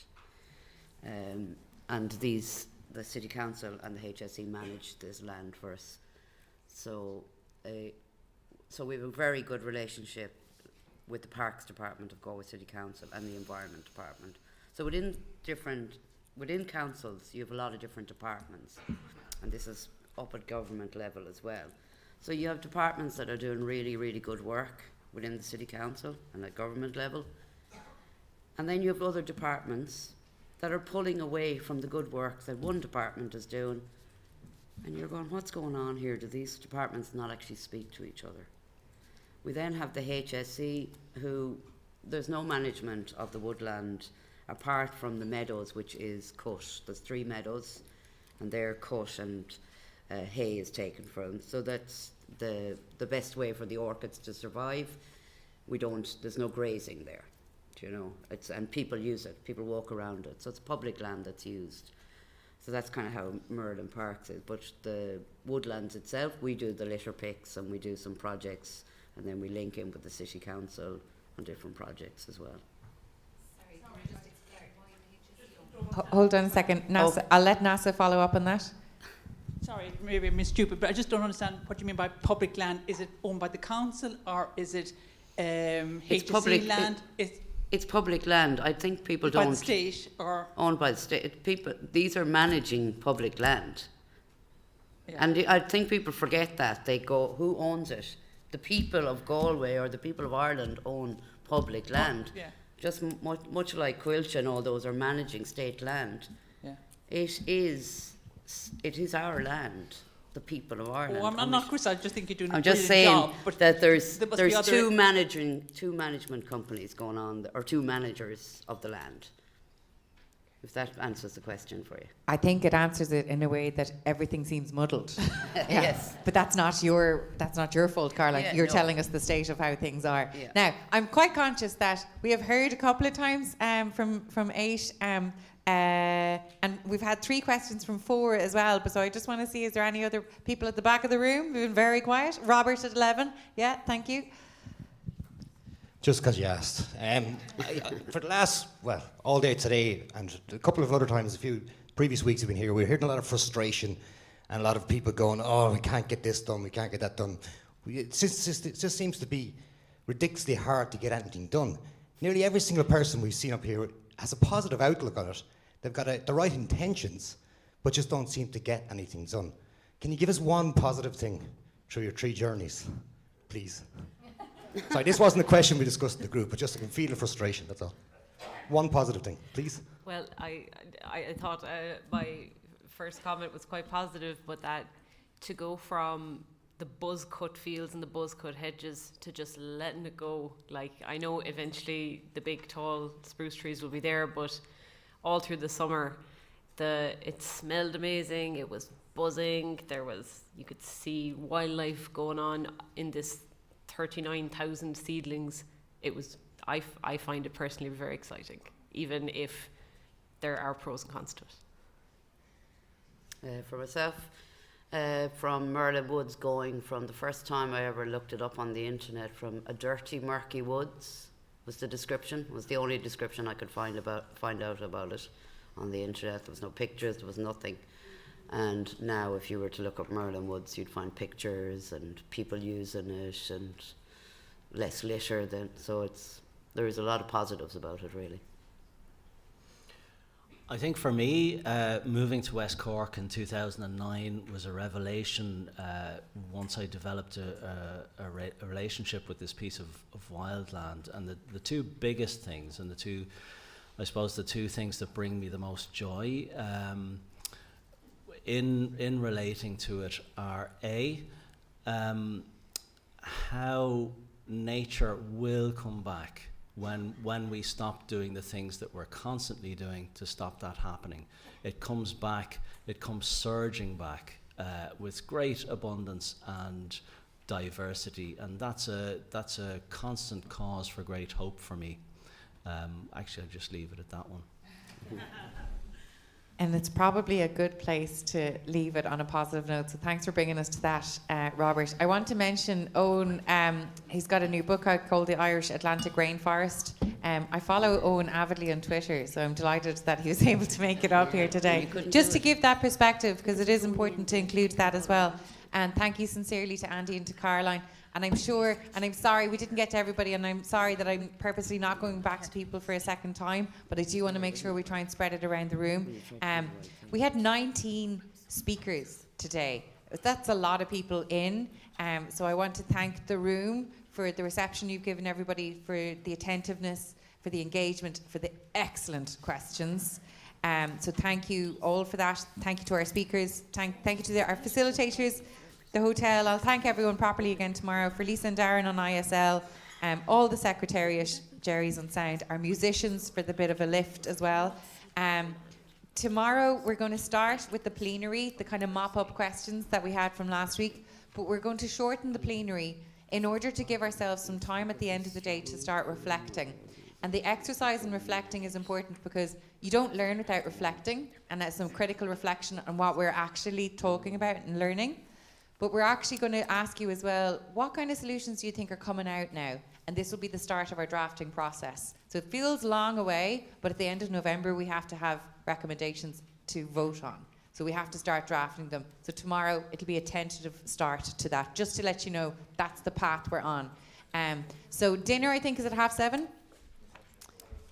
And the City Council and the HSE manage this land for us. So we have a very good relationship with the Parks Department of Galway City Council and the Environment Department. So within councils, you have a lot of different departments, and this is up at government level as well. So you have departments that are doing really, really good work within the City Council and at government level, and then you have other departments that are pulling away from the good work that one department is doing, and you're going, what's going on here? Do these departments not actually speak to each other? We then have the HSE, who there's no management of the woodland apart from the meadows, which is cut. There's 3 meadows, and they're cut, and hay is taken from. So that's the best way for the orchids to survive. There's no grazing there. You know, and people use it, people walk around it, so it's public land that's used. So that's kind of how Merlin Parks is. But the woodlands itself, we do the litter picks, and we do some projects, and then we link in with the City Council on different projects as well. Hold on a second, NASA. I'll let NASA follow up on that. Sorry, maybe I'm stupid, but I just don't understand what you mean by public land. Is it owned by the council, or is it HSE public land? It's public land. I think people don't. By the state, or owned by the state. These are managing public land, yeah. And I think people forget that. They go, who owns it? The people of Galway or the people of Ireland own public land. Yeah. Just much like Coillte and all those are managing state land. Yeah. It is our land. The people of Ireland. Oh, I'm not Chris. I just think you're doing. I'm a just brilliant saying job, but that there's there must be other two management companies going on, or 2 managers of the land. if that answers the question for you. I think it answers it in a way that everything seems muddled. Yes. But that's not your fault, Caroline. Yeah, You're no. telling us the state of how things are. Yeah. Now, I'm quite conscious that we have heard a couple of times from 8, and we've had 3 questions from 4 as well. But so I just want to see, is there any other people at the back of the room who've been very quiet? Robert at 11. Yeah, thank you. Just because you asked. For the last, all day today and a couple of other times, a few previous weeks we've been here, we're hearing a lot of frustration and a lot of people going, oh, we can't get this done, we can't get that done. It just seems to be ridiculously hard to get anything done. Nearly every single person we've seen up here has a positive outlook on it. They've got the right intentions, but just don't seem to get anything done. Can you give us one positive thing through your 3 journeys, please? Sorry, this wasn't a question we discussed in the group, but just I can feel the frustration, that's all. One positive thing, please. Well, I thought my first comment was quite positive, but that to go from the buzz-cut fields and the buzz-cut hedges to just letting it go, like, I know eventually the big tall spruce trees will be there, but all through the summer, it smelled amazing, it was buzzing, you could see wildlife going on in this 39,000 seedlings. I find it personally very exciting, even if there are pros and cons to it. For myself, from Merlin Woods, going from the first time I ever looked it up on the internet, from a dirty, murky woods was the description, was the only description I could find out about it on the internet. There was no pictures, there was nothing. And now if you were to look up Merlin Woods, you'd find pictures and people using it and less litter. So there is a lot of positives about it, really. I think for me, moving to West Cork in 2009 was a revelation once I developed a relationship with this piece of wildland. And the 2 biggest things, and the two things that bring me the most joy in relating to it are how nature will come back when we stop doing the things that we're constantly doing to stop that happening. It comes back, it comes surging back with great abundance and diversity, and that's a constant cause for great hope for me. Actually, I'll just leave it at that one. And it's probably a good place to leave it on a positive note. So thanks for bringing us to that, Robert. I want to mention Owen. He's got a new book out called The Irish Atlantic Rainforest. I follow Owen avidly on Twitter, so I'm delighted that he was able to make it up here today. Just to give that perspective, because it is important to include that as well. And thank you sincerely to Andy and to Caroline. And I'm sure, and I'm sorry we didn't get to everybody, and I'm sorry that I'm purposely not going back to people for a second time, but I do want to make sure we try and spread it around the room. We had 19 speakers today. That's a lot of people in. So I want to thank the room for the reception you've given everybody, for the attentiveness, for the engagement, for the excellent questions. So thank you all for that. Thank you to our speakers. Thank you to our facilitators, the hotel. I'll thank everyone properly again tomorrow. For Lisa and Darren on ISL, all the secretariat, Jerry's on sound, our musicians for the bit of a lift as well. Tomorrow we're going to start with the plenary, the kind of mop-up questions that we had from last week, but we're going to shorten the plenary in order to give ourselves some time at the end of the day to start reflecting. And the exercise in reflecting is important because you don't learn without reflecting, and that's some critical reflection on what we're actually talking about and learning. But we're actually going to ask you as well, what kind of solutions do you think are coming out now? And this will be the start of our drafting process. So it feels long away, but at the end of November, we have to have recommendations to vote on. So we have to start drafting them. So tomorrow, it'll be a tentative start to that, just to let you know that's the path we're on. So dinner, I think, is at 7:30.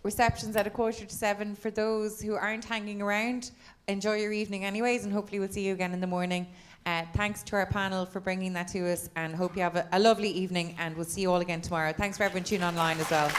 Reception's at 7:15. For those who aren't hanging around, enjoy your evening anyways, and hopefully we'll see you again in the morning. Thanks to our panel for bringing that to us, and hope you have a lovely evening, and we'll see you all again tomorrow. Thanks for everyone tuning online as well.